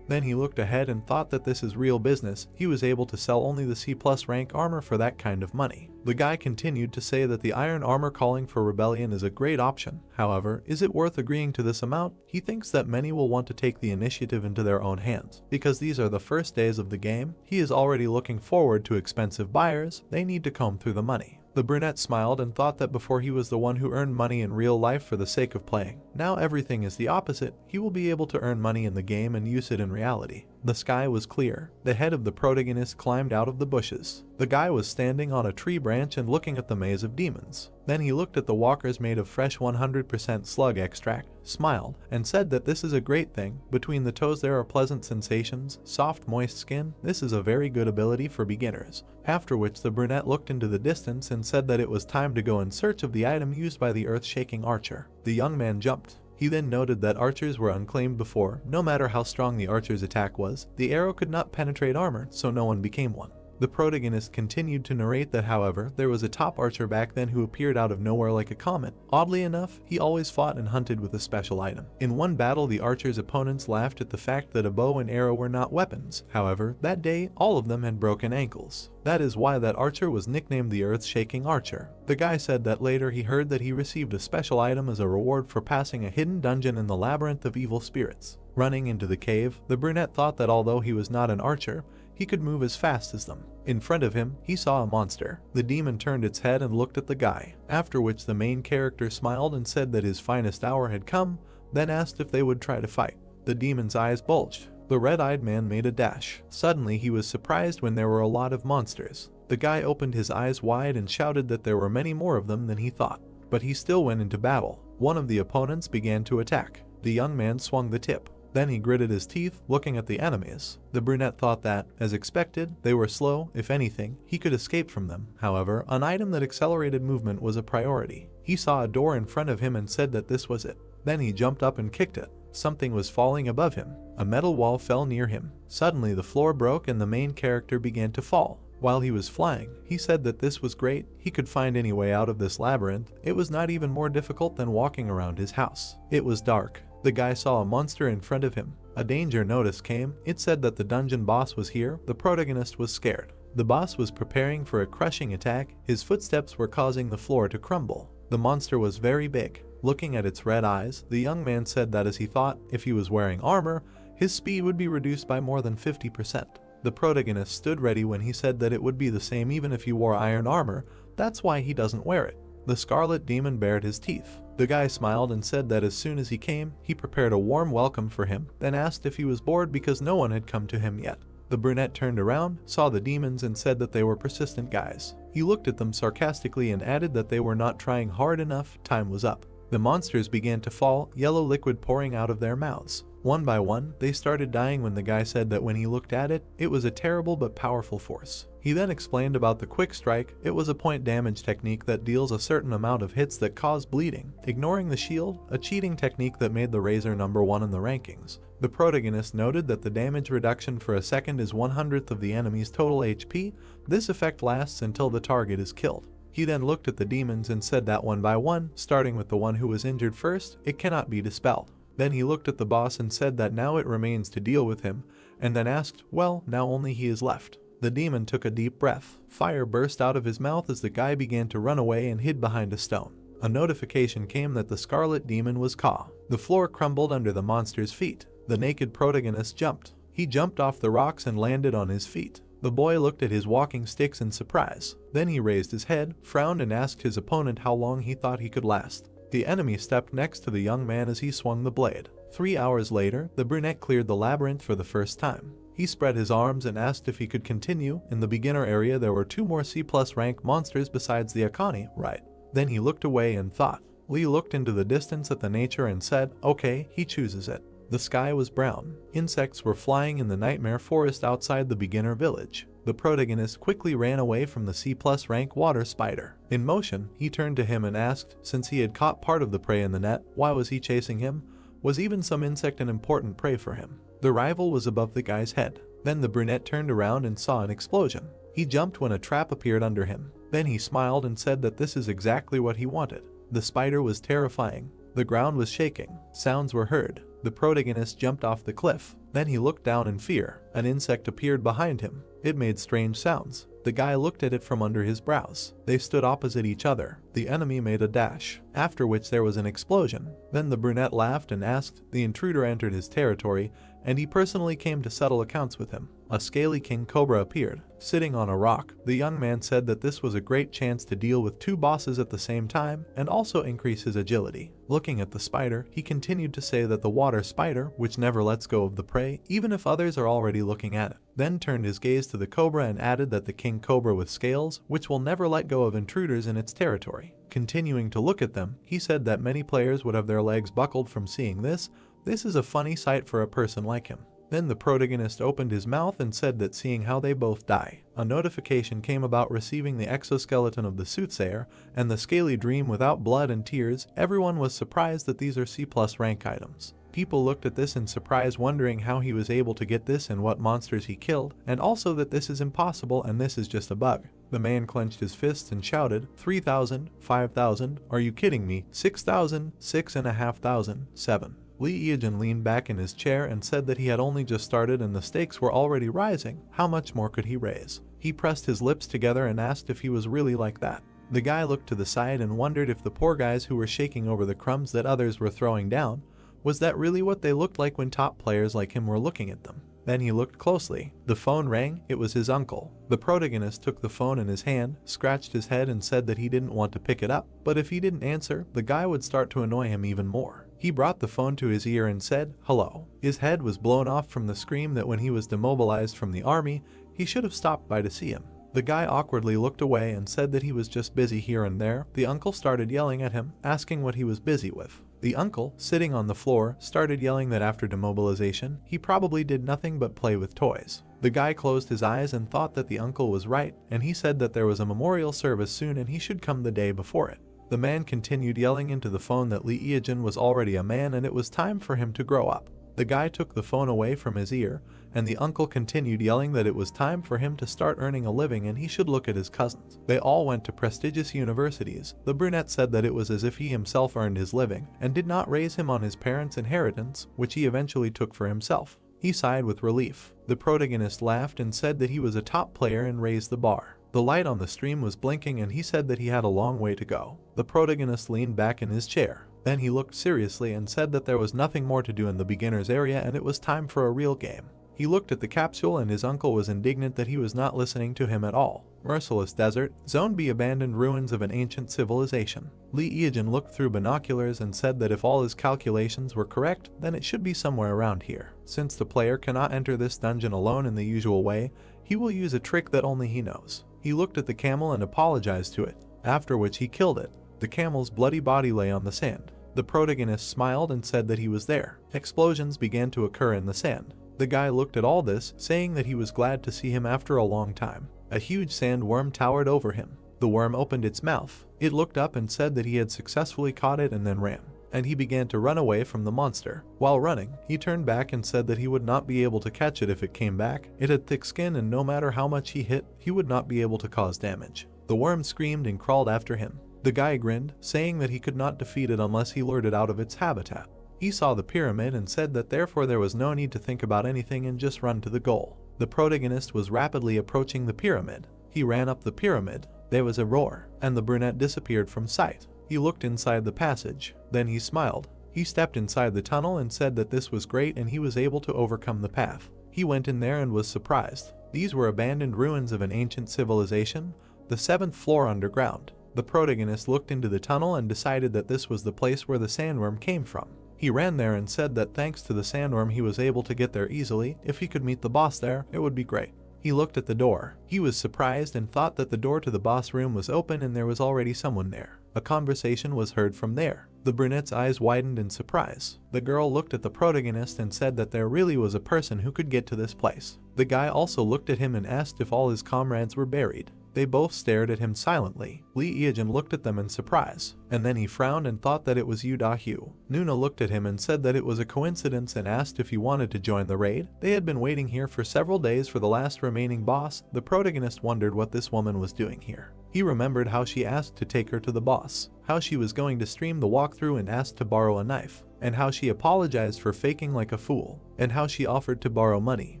Then he looked ahead and thought that this is real business. He was able to sell only the C+ rank armor for that kind of money. The guy continued to say that the iron armor calling for rebellion is a great option. However, is it worth agreeing to this amount? He thinks that many will want to take the initiative into their own hands. Because these are the first days of the game, he is already looking forward to expensive buyers. They need to comb through the money. The brunette smiled and thought that before he was the one who earned money in real life for the sake of playing. Now everything is the opposite. He will be able to earn money in the game and use it in reality. The sky was clear. The head of the protagonist climbed out of the bushes. The guy was standing on a tree branch and looking at the maze of demons. Then he looked at the walkers made of fresh 100% slug extract, smiled, and said that this is a great thing. Between the toes there are pleasant sensations, soft moist skin. This is a very good ability for beginners. After which the brunette looked into the distance and said that it was time to go in search of the item used by the earth-shaking archer. The young man jumped. He then noted that archers were unclaimed before. No matter how strong the archer's attack was, the arrow could not penetrate armor, so no one became one. The protagonist continued to narrate that, however, there was a top archer back then who appeared out of nowhere like a comet. Oddly enough, he always fought and hunted with a special item. In one battle, the archer's opponents laughed at the fact that a bow and arrow were not weapons. However, that day, all of them had broken ankles. That is why that archer was nicknamed the Earth-Shaking Archer. The guy said that later he heard that he received a special item as a reward for passing a hidden dungeon in the labyrinth of evil spirits. Running into the cave, the brunette thought that although he was not an archer, he could move as fast as them. In front of him, he saw a monster. The demon turned its head and looked at the guy, after which the main character smiled and said that his finest hour had come, then asked if they would try to fight. The demon's eyes bulged. The red-eyed man made a dash. Suddenly, he was surprised when there were a lot of monsters. The guy opened his eyes wide and shouted that there were many more of them than he thought. But he still went into battle. One of the opponents began to attack. The young man swung the tip. Then he gritted his teeth, looking at the enemies. The brunette thought that, as expected, they were slow. If anything, he could escape from them. However, an item that accelerated movement was a priority. He saw a door in front of him and said that this was it. Then he jumped up and kicked it. Something was falling above him. A metal wall fell near him. Suddenly the floor broke and the main character began to fall. While he was flying, he said that this was great. He could find any way out of this labyrinth. It was not even more difficult than walking around his house. It was dark. The guy saw a monster in front of him. A danger notice came. It said that the dungeon boss was here. The protagonist was scared. The boss was preparing for a crushing attack. His footsteps were causing the floor to crumble. The monster was very big. Looking at its red eyes, the young man said that as he thought, if he was wearing armor, his speed would be reduced by more than 50%. The protagonist stood ready when he said that it would be the same even if he wore iron armor. That's why he doesn't wear it. The scarlet demon bared his teeth. The guy smiled and said that as soon as he came, he prepared a warm welcome for him, then asked if he was bored because no one had come to him yet. The brunette turned around, saw the demons and said that they were persistent guys. He looked at them sarcastically and added that they were not trying hard enough. Time was up. The monsters began to fall, yellow liquid pouring out of their mouths. One by one, they started dying when the guy said that when he looked at it, it was a terrible but powerful force. He then explained about the quick strike. It was a point damage technique that deals a certain amount of hits that cause bleeding, ignoring the shield, a cheating technique that made the Razor #1 in the rankings. The protagonist noted that the damage reduction for a second is 1/100th of the enemy's total HP. This effect lasts until the target is killed. He then looked at the demons and said that one by one, starting with the one who was injured first, it cannot be dispelled. Then he looked at the boss and said that now it remains to deal with him, and then asked, well, now only he is left. The demon took a deep breath. Fire burst out of his mouth as the guy began to run away and hid behind a stone. A notification came that the scarlet demon was caught. The floor crumbled under the monster's feet. The naked protagonist jumped. He jumped off the rocks and landed on his feet. The boy looked at his walking sticks in surprise. Then he raised his head, frowned and asked his opponent how long he thought he could last. The enemy stepped next to the young man as he swung the blade. 3 hours later, the brunette cleared the labyrinth for the first time. He spread his arms and asked if he could continue. In the beginner area there were 2 more C+ rank monsters besides the Akani, right? Then he looked away and thought. Lee looked into the distance at the nature and said, okay, he chooses it. The sky was brown. Insects were flying in the nightmare forest outside the beginner village. The protagonist quickly ran away from the C+ rank water spider. In motion, he turned to him and asked, since he had caught part of the prey in the net, why was he chasing him? Was even some insect an important prey for him? The rival was above the guy's head. Then the brunette turned around and saw an explosion. He jumped when a trap appeared under him. Then he smiled and said that this is exactly what he wanted. The spider was terrifying. The ground was shaking. Sounds were heard. The protagonist jumped off the cliff. Then he looked down in fear. An insect appeared behind him. It made strange sounds. The guy looked at it from under his brows. They stood opposite each other. The enemy made a dash, after which there was an explosion. Then the brunette laughed and asked. The intruder entered his territory, and he personally came to settle accounts with him. A scaly king cobra appeared, sitting on a rock. The young man said that this was a great chance to deal with 2 bosses at the same time and also increase his agility. Looking at the spider, he continued to say that the water spider, which never lets go of the prey, even if others are already looking at it, then turned his gaze to the cobra and added that the king cobra with scales, which will never let go of intruders in its territory. Continuing to look at them, he said that many players would have their legs buckled from seeing this. This is a funny sight for a person like him. Then the protagonist opened his mouth and said that seeing how they both die, a notification came about receiving the exoskeleton of the soothsayer and the scaly dream without blood and tears. Everyone was surprised that these are C+ rank items. People looked at this in surprise, wondering how he was able to get this and what monsters he killed, and also that this is impossible and this is just a bug. The man clenched his fists and shouted, 3,000, 5,000, are you kidding me, 6,000, 6,500, 7. Lee Eejin leaned back in his chair and said that he had only just started and the stakes were already rising. How much more could he raise? He pressed his lips together and asked if he was really like that. The guy looked to the side and wondered if the poor guys who were shaking over the crumbs that others were throwing down, was that really what they looked like when top players like him were looking at them? Then he looked closely. The phone rang. It was his uncle. The protagonist took the phone in his hand, scratched his head and said that he didn't want to pick it up, but if he didn't answer, the guy would start to annoy him even more. He brought the phone to his ear and said, hello. His head was blown off from the scream that when he was demobilized from the army, he should have stopped by to see him. The guy awkwardly looked away and said that he was just busy here and there. The uncle started yelling at him, asking what he was busy with. The uncle, sitting on the floor, started yelling that after demobilization, he probably did nothing but play with toys. The guy closed his eyes and thought that the uncle was right, and he said that there was a memorial service soon and he should come the day before it. The man continued yelling into the phone that Lee Eejin was already a man and it was time for him to grow up. The guy took the phone away from his ear, and the uncle continued yelling that it was time for him to start earning a living and he should look at his cousins. They all went to prestigious universities. The brunette said that it was as if he himself earned his living, and did not raise him on his parents' inheritance, which he eventually took for himself. He sighed with relief. The protagonist laughed and said that he was a top player and raised the bar. The light on the stream was blinking and he said that he had a long way to go. The protagonist leaned back in his chair. Then he looked seriously and said that there was nothing more to do in the beginner's area and it was time for a real game. He looked at the capsule and his uncle was indignant that he was not listening to him at all. Merciless desert, Zone B, abandoned ruins of an ancient civilization. Lee Eejin looked through binoculars and said that if all his calculations were correct, then it should be somewhere around here. Since the player cannot enter this dungeon alone in the usual way, he will use a trick that only he knows. He looked at the camel and apologized to it, after which he killed it. The camel's bloody body lay on the sand. The protagonist smiled and said that he was there. Explosions began to occur in the sand. The guy looked at all this, saying that he was glad to see him after a long time. A huge sandworm towered over him. The worm opened its mouth. It looked up and said that he had successfully caught it and then ran. And he began to run away from the monster. While running, he turned back and said that he would not be able to catch it if it came back. It had thick skin and no matter how much he hit, he would not be able to cause damage. The worm screamed and crawled after him. The guy grinned, saying that he could not defeat it unless he lured it out of its habitat. He saw the pyramid and said that therefore there was no need to think about anything and just run to the goal. The protagonist was rapidly approaching the pyramid. He ran up the pyramid. There was a roar, and the brunette disappeared from sight. He looked inside the passage. Then he smiled. He stepped inside the tunnel and said that this was great and he was able to overcome the path. He went in there and was surprised. These were abandoned ruins of an ancient civilization, the 7th floor underground. The protagonist looked into the tunnel and decided that this was the place where the sandworm came from. He ran there and said that thanks to the sandworm he was able to get there easily. If he could meet the boss there, it would be great. He looked at the door. He was surprised and thought that the door to the boss room was open and there was already someone there. A conversation was heard from there. The brunette's eyes widened in surprise. The girl looked at the protagonist and said that there really was a person who could get to this place. The guy also looked at him and asked if all his comrades were buried. They both stared at him silently. Lee Eajin looked at them in surprise, and then he frowned and thought that it was Yu Da-hyu. Nuna looked at him and said that it was a coincidence and asked if he wanted to join the raid. They had been waiting here for several days for the last remaining boss. The protagonist wondered what this woman was doing here. He remembered how she asked to take her to the boss, how she was going to stream the walkthrough and asked to borrow a knife, and how she apologized for faking like a fool, and how she offered to borrow money.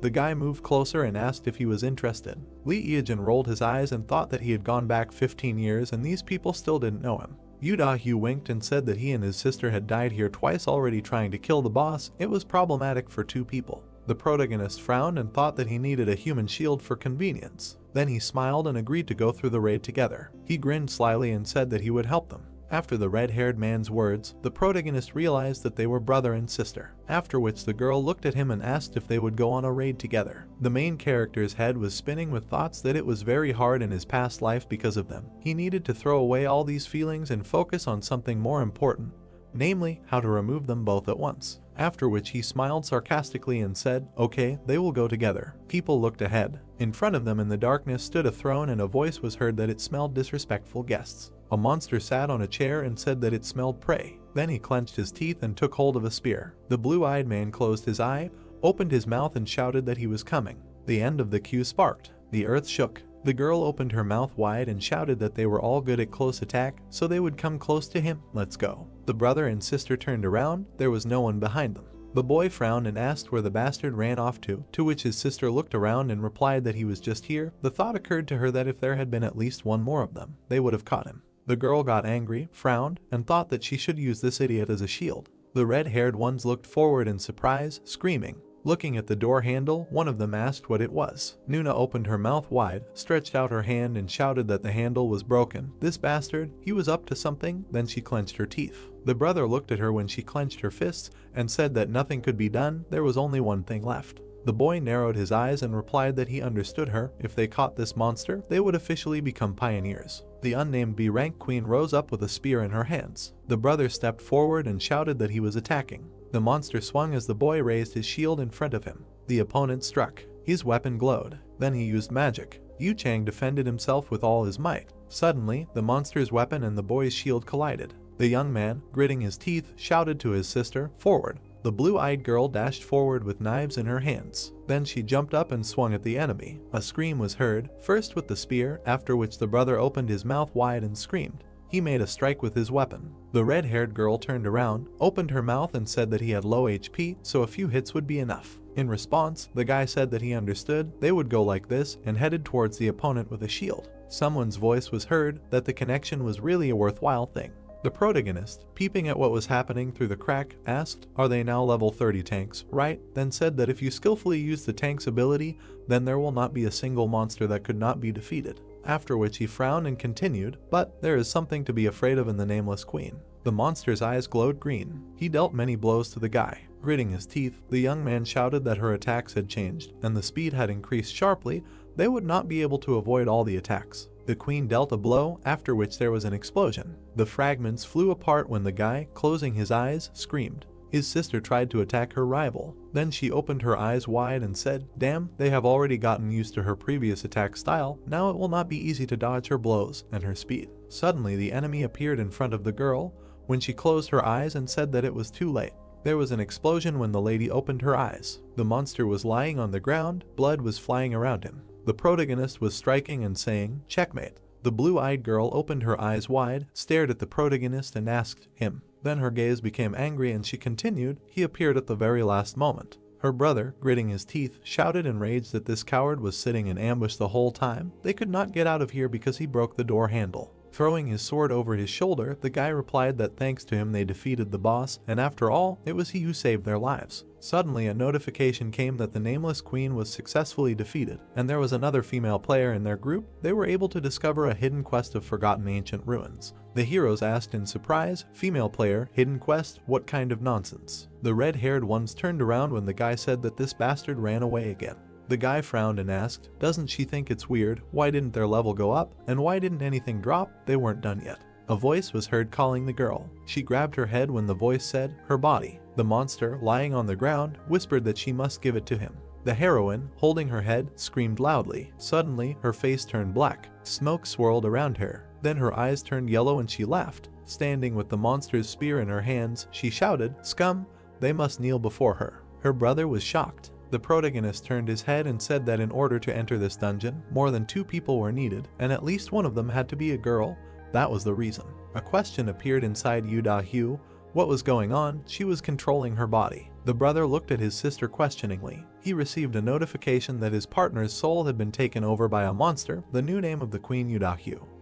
The guy moved closer and asked if he was interested. Lee Eajin rolled his eyes and thought that he had gone back 15 years and these people still didn't know him. Yu Da-hyu winked and said that he and his sister had died here twice already trying to kill the boss. It was problematic for two people. The protagonist frowned and thought that he needed a human shield for convenience. Then he smiled and agreed to go through the raid together. He grinned slyly and said that he would help them. After the red-haired man's words, the protagonist realized that they were brother and sister, after which the girl looked at him and asked if they would go on a raid together. The main character's head was spinning with thoughts that it was very hard in his past life because of them. He needed to throw away all these feelings and focus on something more important, namely, how to remove them both at once. After which he smiled sarcastically and said, "Okay, they will go together." People looked ahead. In front of them in the darkness stood a throne and a voice was heard that it smelled disrespectful guests. A monster sat on a chair and said that it smelled prey. Then he clenched his teeth and took hold of a spear. The blue-eyed man closed his eye, opened his mouth and shouted that he was coming. The end of the queue sparked. The earth shook. The girl opened her mouth wide and shouted that they were all good at close attack, so they would come close to him. Let's go. The brother and sister turned around. There was no one behind them. The boy frowned and asked where the bastard ran off to which his sister looked around and replied that he was just here. The thought occurred to her that if there had been at least one more of them, they would have caught him. The girl got angry, frowned, and thought that she should use this idiot as a shield. The red-haired ones looked forward in surprise, screaming. Looking at the door handle, one of them asked what it was. Nuna opened her mouth wide, stretched out her hand and shouted that the handle was broken. This bastard, he was up to something. Then she clenched her teeth. The brother looked at her when she clenched her fists and said that nothing could be done. There was only one thing left. The boy narrowed his eyes and replied that he understood her. If they caught this monster, they would officially become pioneers. The unnamed B-rank queen rose up with a spear in her hands. The brother stepped forward and shouted that he was attacking. The monster swung as the boy raised his shield in front of him. The opponent struck. His weapon glowed. Then he used magic. Yu Chang defended himself with all his might. Suddenly, the monster's weapon and the boy's shield collided. The young man, gritting his teeth, shouted to his sister, "Forward." The blue-eyed girl dashed forward with knives in her hands. Then she jumped up and swung at the enemy. A scream was heard, first with the spear, after which the brother opened his mouth wide and screamed. He made a strike with his weapon. The red-haired girl turned around, opened her mouth and said that he had low HP, so a few hits would be enough. In response, the guy said that he understood. They would go like this and headed towards the opponent with a shield. Someone's voice was heard that the connection was really a worthwhile thing. The protagonist, peeping at what was happening through the crack, asked, "Are they now level 30 tanks, right?" Then said that if you skillfully use the tank's ability, then there will not be a single monster that could not be defeated. After which he frowned and continued, "But there is something to be afraid of in the nameless queen." The monster's eyes glowed green. He dealt many blows to the guy. Gritting his teeth, the young man shouted that her attacks had changed, and the speed had increased sharply. They would not be able to avoid all the attacks. The queen dealt a blow, after which there was an explosion. The fragments flew apart when the guy, closing his eyes, screamed. His sister tried to attack her rival. Then she opened her eyes wide and said, "Damn, they have already gotten used to her previous attack style. Now it will not be easy to dodge her blows and her speed." Suddenly the enemy appeared in front of the girl when she closed her eyes and said that it was too late. There was an explosion when the lady opened her eyes. The monster was lying on the ground, blood was flying around him. The protagonist was striking and saying, "Checkmate." The blue-eyed girl opened her eyes wide, stared at the protagonist and asked him. Then her gaze became angry and she continued, "He appeared at the very last moment." Her brother, gritting his teeth, shouted in rage that this coward was sitting in ambush the whole time. They could not get out of here because he broke the door handle. Throwing his sword over his shoulder, the guy replied that thanks to him they defeated the boss, and after all, it was he who saved their lives. Suddenly, a notification came that the nameless queen was successfully defeated, and there was another female player in their group. They were able to discover a hidden quest of forgotten ancient ruins. The heroes asked in surprise, "Female player, hidden quest, what kind of nonsense?" The red-haired ones turned around when the guy said that this bastard ran away again. The guy frowned and asked, "Doesn't she think it's weird? Why didn't their level go up? And why didn't anything drop? They weren't done yet." A voice was heard calling the girl. She grabbed her head when the voice said, "Her body." The monster, lying on the ground, whispered that she must give it to him. The heroine, holding her head, screamed loudly. Suddenly, her face turned black. Smoke swirled around her. Then her eyes turned yellow and she laughed. Standing with the monster's spear in her hands, she shouted, "Scum! They must kneel before her." Her brother was shocked. The protagonist turned his head and said that in order to enter this dungeon, more than 2 people were needed, and at least one of them had to be a girl. That was the reason. A question appeared inside Yu. What was going on? She was controlling her body. The brother looked at his sister questioningly. He received a notification that his partner's soul had been taken over by a monster, the new name of the queen Yu.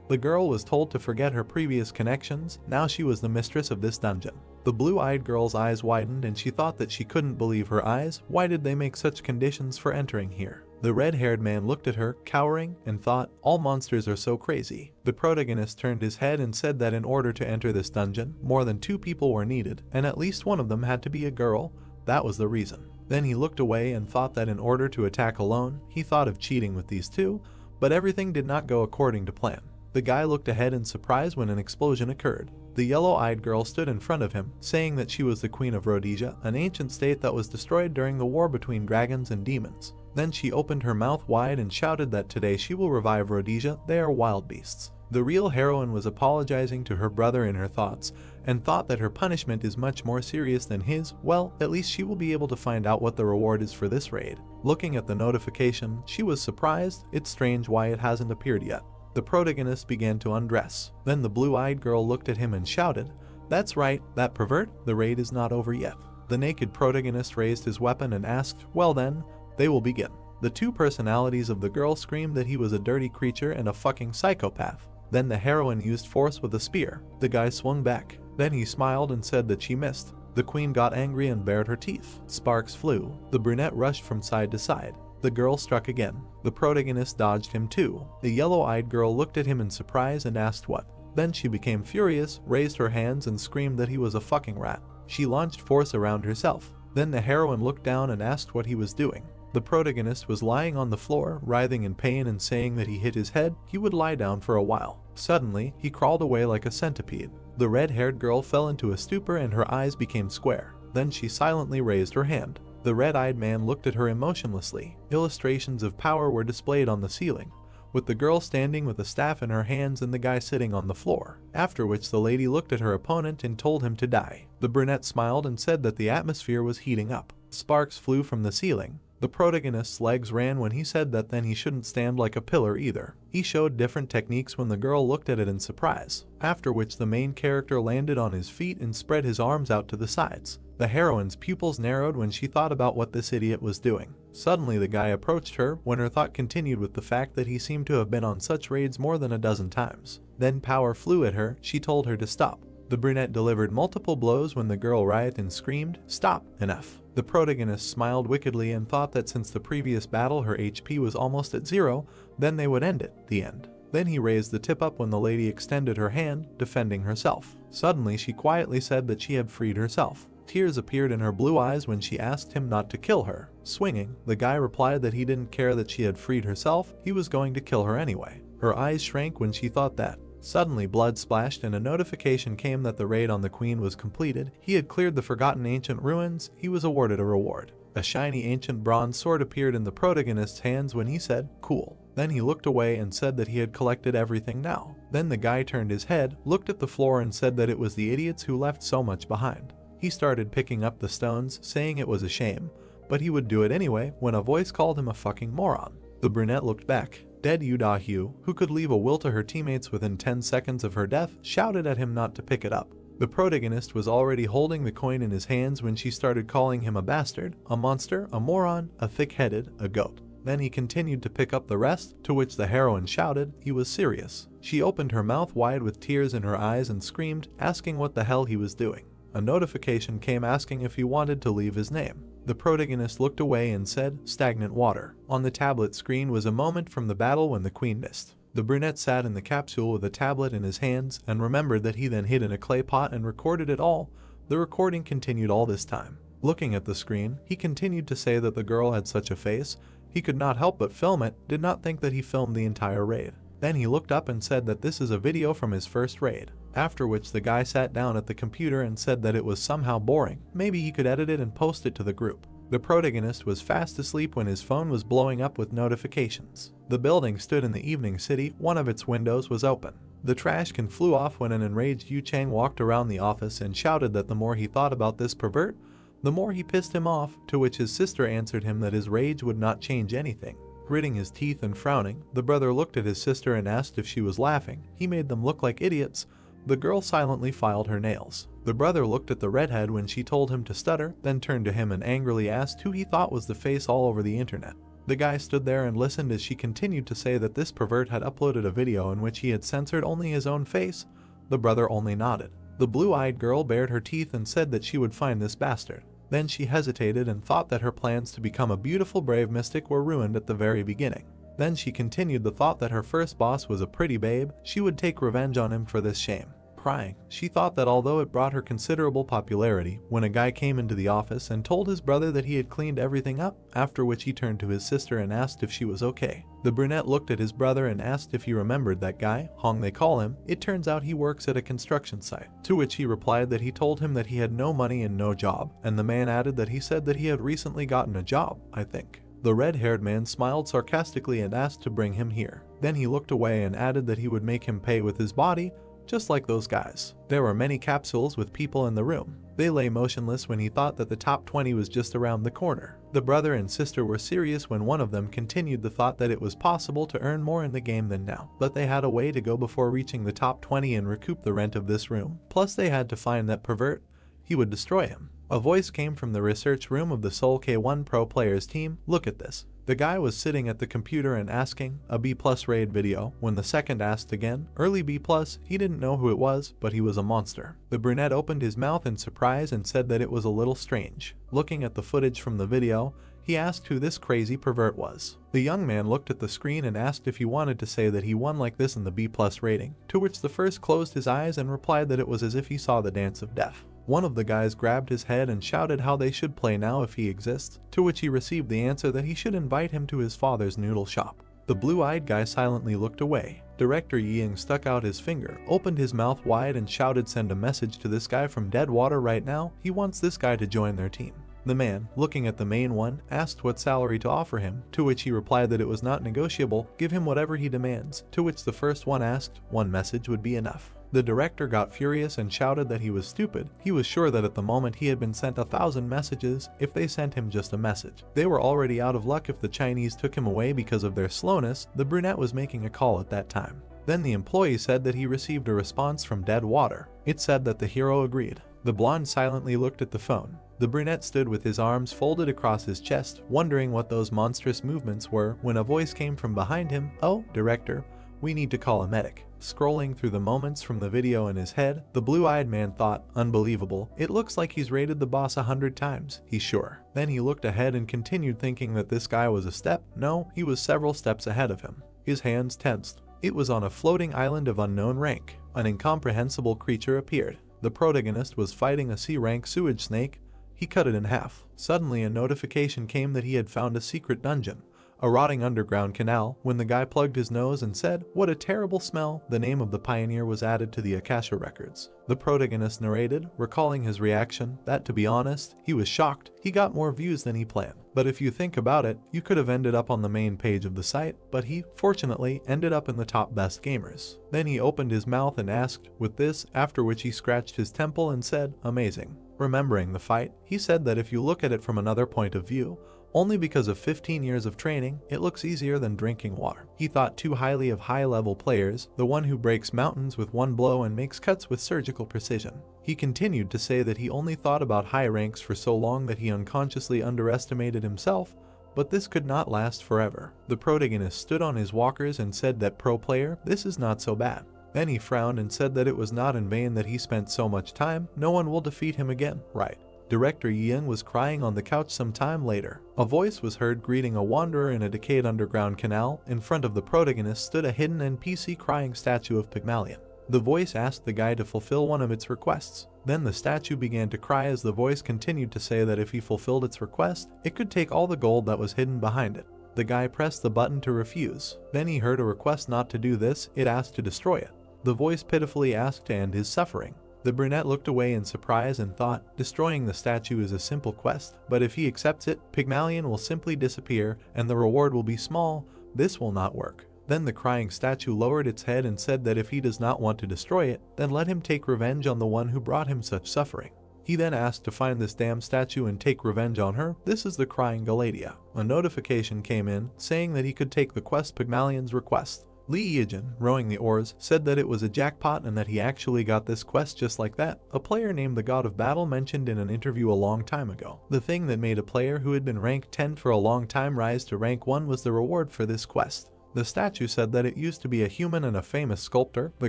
The girl was told to forget her previous connections. Now she was the mistress of this dungeon. The blue-eyed girl's eyes widened and she thought that she couldn't believe her eyes. Why did they make such conditions for entering here? The red-haired man looked at her, cowering, and thought, all monsters are so crazy. The protagonist turned his head and said that in order to enter this dungeon, more than 2 people were needed, and at least one of them had to be a girl. That was the reason. Then he looked away and thought that in order to attack alone, he thought of cheating with these 2, but everything did not go according to plan. The guy looked ahead in surprise when an explosion occurred. The yellow-eyed girl stood in front of him, saying that she was the queen of Rhodesia, an ancient state that was destroyed during the war between dragons and demons. Then she opened her mouth wide and shouted that today she will revive Rhodesia. They are wild beasts. The real heroine was apologizing to her brother in her thoughts, and thought that her punishment is much more serious than his. Well, at least she will be able to find out what the reward is for this raid. Looking at the notification, she was surprised. It's strange why it hasn't appeared yet. The protagonist began to undress. Then the blue-eyed girl looked at him and shouted, "That's right, that pervert, the raid is not over yet." The naked protagonist raised his weapon and asked, "Well then, they will begin." The 2 personalities of the girl screamed that he was a dirty creature and a fucking psychopath. Then the heroine used force with a spear. The guy swung back. Then he smiled and said that she missed. The queen got angry and bared her teeth. Sparks flew. The brunette rushed from side to side. The girl struck again. The protagonist dodged him too. The yellow-eyed girl looked at him in surprise and asked what. Then she became furious, raised her hands and screamed that he was a fucking rat. She launched force around herself. Then the heroine looked down and asked what he was doing. The protagonist was lying on the floor, writhing in pain and saying that he hit his head. He would lie down for a while. Suddenly, he crawled away like a centipede. The red-haired girl fell into a stupor and her eyes became square. Then she silently raised her hand. The red-eyed man looked at her emotionlessly. Illustrations of power were displayed on the ceiling, with the girl standing with a staff in her hands and the guy sitting on the floor. After which the lady looked at her opponent and told him to die. The brunette smiled and said that the atmosphere was heating up. Sparks flew from the ceiling. The protagonist's legs ran when he said that then he shouldn't stand like a pillar either. He showed different techniques when the girl looked at it in surprise, after which the main character landed on his feet and spread his arms out to the sides. The heroine's pupils narrowed when she thought about what this idiot was doing. Suddenly the guy approached her when her thought continued with the fact that he seemed to have been on such raids more than a dozen times. Then power flew at her. She told her to stop. The brunette delivered multiple blows when the girl writhed and screamed, "Stop, enough." The protagonist smiled wickedly and thought that since the previous battle her HP was almost at 0, then they would end it, the end. Then he raised the tip up when the lady extended her hand, defending herself. Suddenly she quietly said that she had freed herself. Tears appeared in her blue eyes when she asked him not to kill her. Swinging, the guy replied that he didn't care that she had freed herself, he was going to kill her anyway. Her eyes shrank when she thought that. Suddenly blood splashed and a notification came that the raid on the queen was completed. He had cleared the forgotten ancient ruins. He was awarded a reward. A shiny ancient bronze sword appeared in the protagonist's hands when he said, "Cool." Then he looked away and said that he had collected everything now. Then the guy turned his head, looked at the floor and said that it was the idiots who left so much behind. He started picking up the stones, saying it was a shame, but he would do it anyway when a voice called him a fucking moron. The brunette looked back. Dead Yu, who could leave a will to her teammates within 10 seconds of her death, shouted at him not to pick it up. The protagonist was already holding the coin in his hands when she started calling him a bastard, a monster, a moron, a thick-headed, a goat. Then he continued to pick up the rest, to which the heroine shouted he was serious. She opened her mouth wide with tears in her eyes and screamed, asking what the hell he was doing. A notification came asking if he wanted to leave his name. The protagonist looked away and said, stagnant water. On the tablet screen was a moment from the battle when the queen missed. The brunette sat in the capsule with a tablet in his hands and remembered that he then hid in a clay pot and recorded it all. The recording continued all this time. Looking at the screen, he continued to say that the girl had such a face, he could not help but film it, did not think that he filmed the entire raid. Then he looked up and said that this is a video from his first raid. After which the guy sat down at the computer and said that it was somehow boring, maybe he could edit it and post it to the group. The protagonist was fast asleep when his phone was blowing up with notifications. The building stood in the evening city, one of its windows was open. The trash can flew off when an enraged Yu Chang walked around the office and shouted that the more he thought about this pervert, the more he pissed him off, to which his sister answered him that his rage would not change anything. Gritting his teeth and frowning, the brother looked at his sister and asked if she was laughing. He made them look like idiots. The girl silently filed her nails. The brother looked at the redhead when she told him to stutter, then turned to him and angrily asked who he thought was the face all over the internet. The guy stood there and listened as she continued to say that this pervert had uploaded a video in which he had censored only his own face. The brother only nodded. The blue-eyed girl bared her teeth and said that she would find this bastard. Then she hesitated and thought that her plans to become a beautiful brave mystic were ruined at the very beginning. Then she continued the thought that her first boss was a pretty babe, she would take revenge on him for this shame. Crying, she thought that although it brought her considerable popularity, when a guy came into the office and told his brother that he had cleaned everything up, after which he turned to his sister and asked if she was okay. The brunette looked at his brother and asked if he remembered that guy, Hong they call him. It turns out he works at a construction site. To which he replied that he told him that he had no money and no job, and the man added that he said that he had recently gotten a job, I think. The red-haired man smiled sarcastically and asked to bring him here. Then he looked away and added that he would make him pay with his body, just like those guys. There were many capsules with people in the room. They lay motionless when he thought that the top 20 was just around the corner. The brother and sister were serious when one of them continued the thought that it was possible to earn more in the game than now, but they had a way to go before reaching the top 20 and recoup the rent of this room. Plus they had to find that pervert. He would destroy him. A voice came from the research room of the Seoul K1 Pro Players team. Look at this. The guy was sitting at the computer and asking, a B+ raid video. When the second asked again, early B+, he didn't know who it was, but he was a monster. The brunette opened his mouth in surprise and said that it was a little strange. Looking at the footage from the video, he asked who this crazy pervert was. The young man looked at the screen and asked if he wanted to say that he won like this in the B+ rating, to which the first closed his eyes and replied that it was as if he saw the dance of death. One of the guys grabbed his head and shouted how they should play now if he exists, to which he received the answer that he should invite him to his father's noodle shop. The blue-eyed guy silently looked away. Director Ying stuck out his finger, opened his mouth wide and shouted, send a message to this guy from Deadwater right now, he wants this guy to join their team. The man, looking at the main one, asked what salary to offer him, to which he replied that it was not negotiable, give him whatever he demands, to which the first one asked, one message would be enough. The director got furious and shouted that he was stupid. He was sure that at the moment he had been sent 1,000 messages if they sent him just a message. They were already out of luck if the Chinese took him away because of their slowness. The brunette was making a call at that time. Then the employee said that he received a response from Deadwater. It said that the hero agreed. The blonde silently looked at the phone. The brunette stood with his arms folded across his chest, wondering what those monstrous movements were, when a voice came from behind him. Oh, director, we need to call a medic. Scrolling through the moments from the video in his head, the blue-eyed man thought, unbelievable, it looks like he's raided the boss 100 times, he's sure. Then he looked ahead and continued thinking that this guy was a step. No, he was several steps ahead of him. His hands tensed. It was on a floating island of unknown rank. An incomprehensible creature appeared. The protagonist was fighting a C-rank sewage snake. He cut it in half. Suddenly a notification came that he had found a secret dungeon, a rotting underground canal. When the guy plugged his nose and said, what a terrible smell, the name of the pioneer was added to the Akasha records. The protagonist narrated, recalling his reaction, that to be honest, he was shocked. He got more views than he planned. But if you think about it, you could have ended up on the main page of the site, but he, fortunately, ended up in the top best gamers. Then he opened his mouth and asked, with this, after which he scratched his temple and said, amazing. Remembering the fight, he said that if you look at it from another point of view, only because of 15 years of training, it looks easier than drinking water. He thought too highly of high-level players, the one who breaks mountains with one blow and makes cuts with surgical precision. He continued to say that he only thought about high ranks for so long that he unconsciously underestimated himself, But this could not last forever. The protagonist stood on his walkers and said that, "Pro player, this is not so bad." Then he frowned and said that it was not in vain that he spent so much time. No one will defeat him again, right? Director Young was crying on the couch some time later. A voice was heard greeting a wanderer in a decayed underground canal. In front of the protagonist stood a hidden NPC crying statue of Pygmalion. The voice asked the guy to fulfill one of its requests. Then the statue began to cry as the voice continued to say that if he fulfilled its request, it could take all the gold that was hidden behind it. The guy pressed the button to refuse. Then he heard a request not to do this. It asked to destroy it. The voice pitifully asked to end his suffering. The brunette looked away in surprise and thought, destroying the statue is a simple quest, but if he accepts it, Pygmalion will simply disappear and the reward will be small. This will not work. Then the crying statue lowered its head and said that if he does not want to destroy it, then let him take revenge on the one who brought him such suffering. He then asked to find this damn statue and take revenge on her. This is the crying Galatea. A notification came in saying that he could take the quest Pygmalion's request. Lee Yijin, rowing the oars, said that it was a jackpot and that he actually got this quest just like that. A player named the God of Battle mentioned in an interview a long time ago. The thing that made a player who had been ranked 10 for a long time rise to rank 1 was the reward for this quest. The statue said that it used to be a human and a famous sculptor. The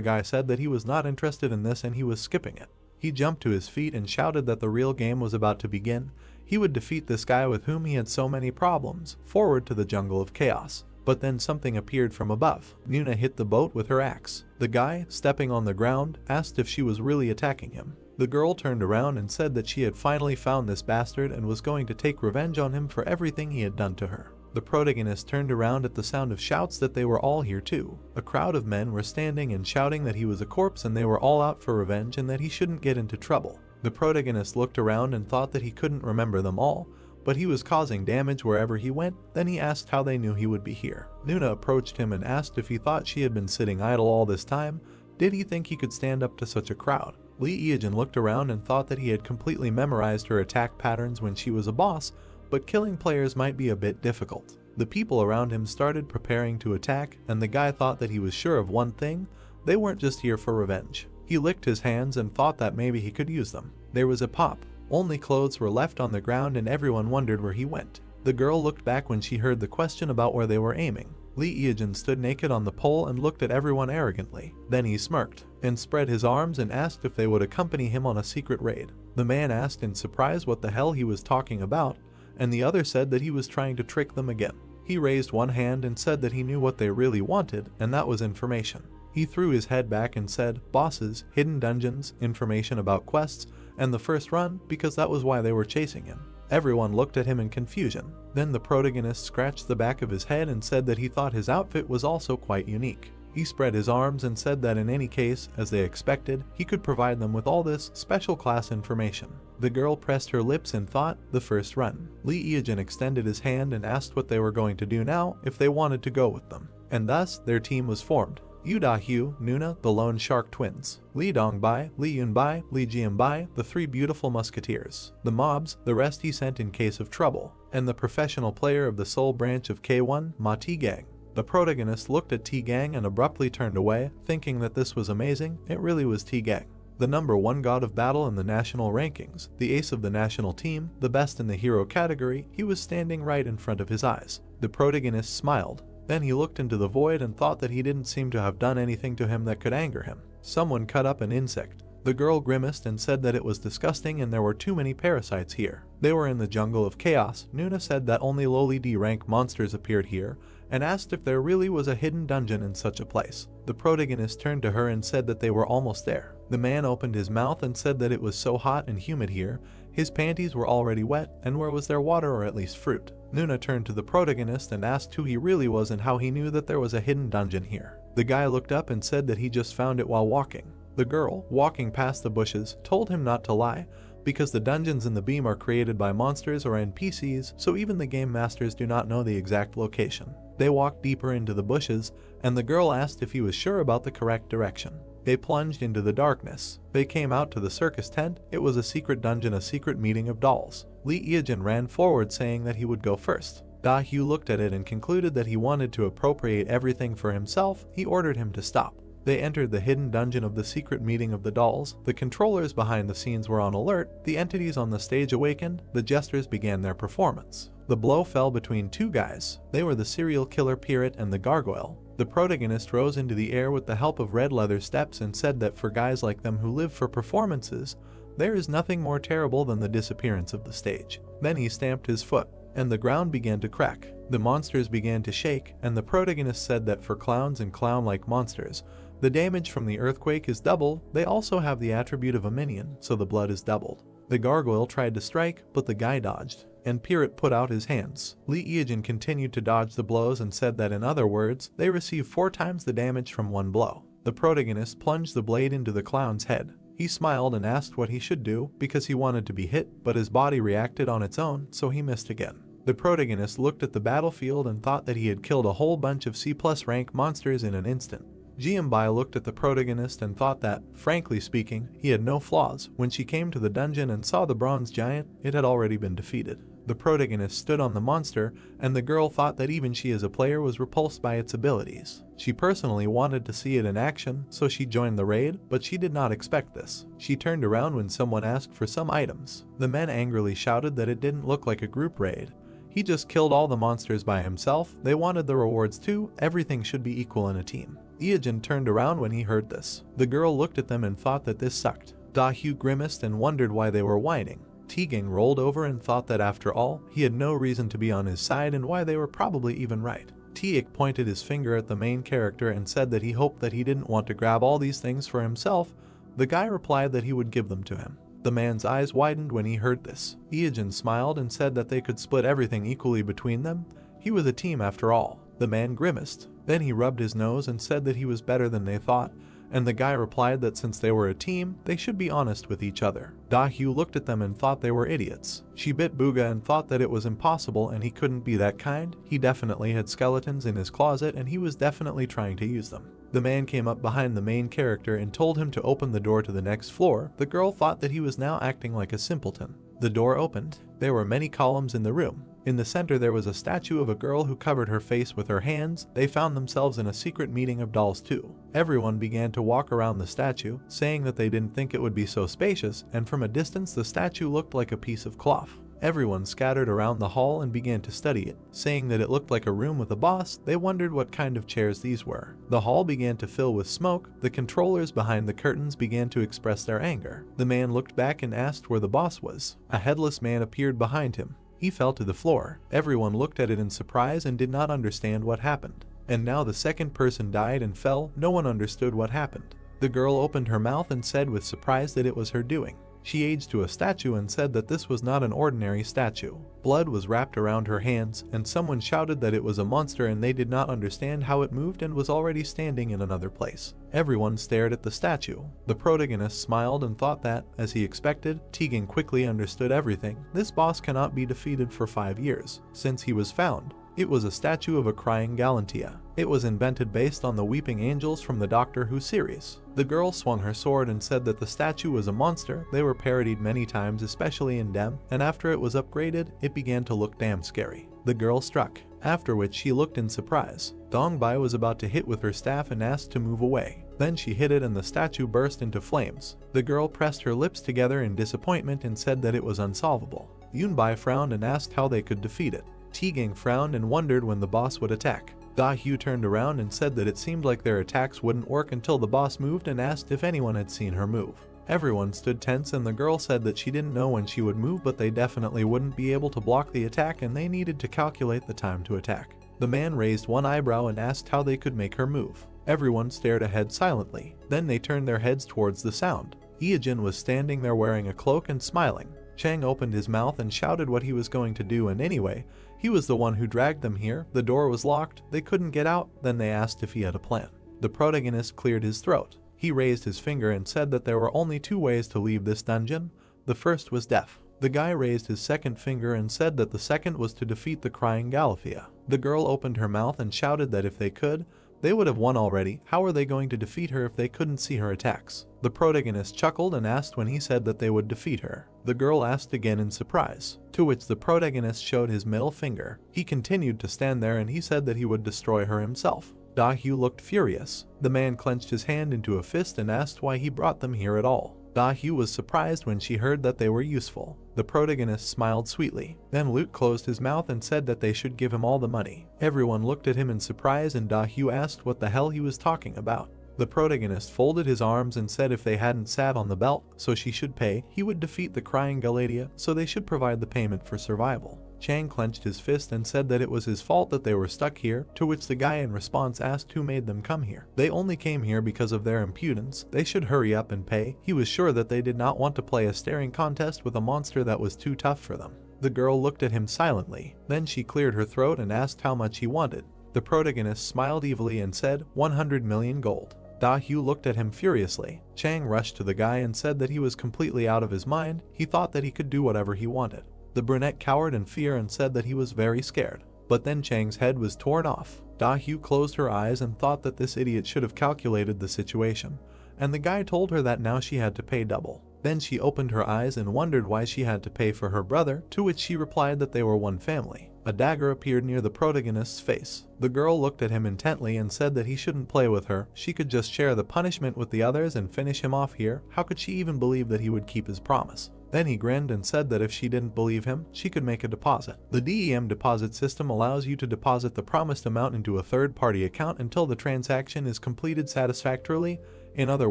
guy said that he was not interested in this and he was skipping it. He jumped to his feet and shouted that the real game was about to begin. He would defeat this guy with whom he had so many problems. Forward to the jungle of chaos. But then something appeared from above. Nuna hit the boat with her axe. The guy, stepping on the ground, asked if she was really attacking him. The girl turned around and said that she had finally found this bastard and was going to take revenge on him for everything he had done to her. The protagonist turned around at the sound of shouts that they were all here too. A crowd of men were standing and shouting that he was a corpse and they were all out for revenge and that he shouldn't get into trouble. The protagonist looked around and thought that he couldn't remember them all, but he was causing damage wherever he went. Then he asked how they knew he would be here. Nuna approached him and asked if he thought she had been sitting idle all this time. Did he think he could stand up to such a crowd? Lee Yijin looked around and thought that he had completely memorized her attack patterns when she was a boss, but killing players might be a bit difficult. The people around him started preparing to attack, and the guy thought that he was sure of one thing: they weren't just here for revenge. He licked his hands and thought that maybe he could use them. There was a pop. Only clothes were left on the ground and everyone wondered where he went. The girl looked back when she heard the question about where they were aiming. Lee Yijin stood naked on the pole and looked at everyone arrogantly. Then he smirked and spread his arms and asked if they would accompany him on a secret raid. The man asked in surprise what the hell he was talking about, and the other said that he was trying to trick them again. He raised one hand and said that he knew what they really wanted, and that was information. He threw his head back and said, bosses, hidden dungeons, information about quests, and the first run, because that was why they were chasing him. Everyone looked at him in confusion. Then the protagonist scratched the back of his head and said that he thought his outfit was also quite unique. He spread his arms and said that in any case, as they expected, he could provide them with all this special class information. The girl pressed her lips and thought, the first run. Lee Yijin extended his hand and asked what they were going to do now if they wanted to go with them. And thus, their team was formed. Yu Da-hyu, Nuna, the Lone Shark Twins, Li Dongbai, Li Yunbai, Li Jianbai, the three beautiful musketeers, the mobs, the rest he sent in case of trouble, and the professional player of the soul branch of K1, Ma T-Gang. The protagonist looked at T-Gang and abruptly turned away, thinking that this was amazing. It really was T-Gang. The number 1 god of battle in the national rankings, the ace of the national team, the best in the hero category, he was standing right in front of his eyes. The protagonist smiled. Then he looked into the void and thought that he didn't seem to have done anything to him that could anger him. Someone cut up an insect. The girl grimaced and said that it was disgusting and there were too many parasites here. They were in the jungle of chaos. Nuna said that only lowly D-rank monsters appeared here and asked if there really was a hidden dungeon in such a place. The protagonist turned to her and said that they were almost there. The man opened his mouth and said that it was so hot and humid here, his panties were already wet, and where was there water or at least fruit? Nuna turned to the protagonist and asked who he really was and how he knew that there was a hidden dungeon here. The guy looked up and said that he just found it while walking. The girl, walking past the bushes, told him not to lie, because the dungeons in the beam are created by monsters or NPCs, so even the game masters do not know the exact location. They walked deeper into the bushes, and the girl asked if he was sure about the correct direction. They plunged into the darkness. They came out to the circus tent. It was a secret dungeon, a secret meeting of dolls. Lee Yijin ran forward saying that he would go first. Da-hyu looked at it and concluded that he wanted to appropriate everything for himself. He ordered him to stop. They entered the hidden dungeon of the secret meeting of the dolls. The controllers behind the scenes were on alert, the entities on the stage awakened, the jesters began their performance. The blow fell between two guys. They were the serial killer pirate and the gargoyle. The protagonist rose into the air with the help of red leather steps and said that for guys like them who live for performances, there is nothing more terrible than the disappearance of the stage. Then he stamped his foot, and the ground began to crack. The monsters began to shake, and the protagonist said that for clowns and clown-like monsters, the damage from the earthquake is double. They also have the attribute of a minion, so the blood is doubled. The gargoyle tried to strike, but the guy dodged, and Pirate put out his hands. Lee Eoin continued to dodge the blows and said that in other words, they receive 4 times the damage from one blow. The protagonist plunged the blade into the clown's head. He smiled and asked what he should do because he wanted to be hit, but his body reacted on its own, so he missed again. The protagonist looked at the battlefield and thought that he had killed a whole bunch of C+ rank monsters in an instant. Jianbai looked at the protagonist and thought that, frankly speaking, he had no flaws. When she came to the dungeon and saw the bronze giant, it had already been defeated. The protagonist stood on the monster, and the girl thought that even she as a player was repulsed by its abilities. She personally wanted to see it in action, so she joined the raid, but she did not expect this. She turned around when someone asked for some items. The men angrily shouted that it didn't look like a group raid. He just killed all the monsters by himself. They wanted the rewards too. Everything should be equal in a team. Eoin turned around when he heard this. The girl looked at them and thought that this sucked. Dahu grimaced and wondered why they were whining. Teagang rolled over and thought that after all, he had no reason to be on his side and why they were probably even right. Tiak pointed his finger at the main character and said that he hoped that he didn't want to grab all these things for himself. The guy replied that he would give them to him. The man's eyes widened when he heard this. Eoin smiled and said that they could split everything equally between them. He was a team after all. The man grimaced. Then he rubbed his nose and said that he was better than they thought, and the guy replied that since they were a team, they should be honest with each other. Dahu looked at them and thought they were idiots. She bit Booga and thought that it was impossible and he couldn't be that kind. He definitely had skeletons in his closet and he was definitely trying to use them. The man came up behind the main character and told him to open the door to the next floor. The girl thought that he was now acting like a simpleton. The door opened. There were many columns in the room. In the center there was a statue of a girl who covered her face with her hands. They found themselves in a secret meeting of dolls too. Everyone began to walk around the statue, saying that they didn't think it would be so spacious, and from a distance the statue looked like a piece of cloth. Everyone scattered around the hall and began to study it, saying that it looked like a room with a boss. They wondered what kind of chairs these were. The hall began to fill with smoke. The controllers behind the curtains began to express their anger. The man looked back and asked where the boss was. A headless man appeared behind him. He fell to the floor. Everyone looked at it in surprise and did not understand what happened. And now the second person died and fell. No one understood what happened. The girl opened her mouth and said with surprise that it was her doing. She aged to a statue and said that this was not an ordinary statue. Blood was wrapped around her hands, and someone shouted that it was a monster and they did not understand how it moved and was already standing in another place. Everyone stared at the statue. The protagonist smiled and thought that, as he expected, Teagan quickly understood everything. This boss cannot be defeated for 5 years, since he was found. It was a statue of a crying Galantia. It was invented based on the Weeping Angels from the Doctor Who series. The girl swung her sword and said that the statue was a monster. They were parodied many times, especially in Dem, and after it was upgraded, it began to look damn scary. The girl struck, after which she looked in surprise. Dongbai was about to hit with her staff and asked to move away. Then she hit it and the statue burst into flames. The girl pressed her lips together in disappointment and said that it was unsolvable. Yunbai frowned and asked how they could defeat it. Teagang frowned and wondered when the boss would attack. Dahu turned around and said that it seemed like their attacks wouldn't work until the boss moved and asked if anyone had seen her move. Everyone stood tense and the girl said that she didn't know when she would move, but they definitely wouldn't be able to block the attack and they needed to calculate the time to attack. The man raised one eyebrow and asked how they could make her move. Everyone stared ahead silently. Then they turned their heads towards the sound. Eoin was standing there wearing a cloak and smiling. Chang opened his mouth and shouted what he was going to do, and anyway, he was the one who dragged them here. The door was locked, they couldn't get out. Then they asked if he had a plan. The protagonist cleared his throat. He raised his finger and said that there were only 2 ways to leave this dungeon. The first was death. The guy raised his second finger and said that the second was to defeat the crying Galathea. The girl opened her mouth and shouted that if they could, they would have won already. How were they going to defeat her if they couldn't see her attacks? The protagonist chuckled and asked when he said that they would defeat her. The girl asked again in surprise, to which the protagonist showed his middle finger. He continued to stand there and he said that he would destroy her himself. Da-hyu looked furious. The man clenched his hand into a fist and asked why he brought them here at all. Da-hyu was surprised when she heard that they were useful. The protagonist smiled sweetly. Then Lute closed his mouth and said that they should give him all the money. Everyone looked at him in surprise and Da-hyu asked what the hell he was talking about. The protagonist folded his arms and said if they hadn't sat on the belt, so she should pay, he would defeat the crying Galatea, so they should provide the payment for survival. Chang clenched his fist and said that it was his fault that they were stuck here, to which the guy in response asked who made them come here. They only came here because of their impudence, they should hurry up and pay. He was sure that they did not want to play a staring contest with a monster that was too tough for them. The girl looked at him silently, then she cleared her throat and asked how much he wanted. The protagonist smiled evilly and said, 100 million gold. Da-hyu looked at him furiously. Chang rushed to the guy and said that he was completely out of his mind, he thought that he could do whatever he wanted. The brunette cowered in fear and said that he was very scared. But then Chang's head was torn off. Da-hyu closed her eyes and thought that this idiot should have calculated the situation, and the guy told her that now she had to pay double. Then she opened her eyes and wondered why she had to pay for her brother, to which she replied that they were one family. A dagger appeared near the protagonist's face. The girl looked at him intently and said that he shouldn't play with her, she could just share the punishment with the others and finish him off here. How could she even believe that he would keep his promise? Then he grinned and said that if she didn't believe him, she could make a deposit. The DEM deposit system allows you to deposit the promised amount into a third-party account until the transaction is completed satisfactorily. In other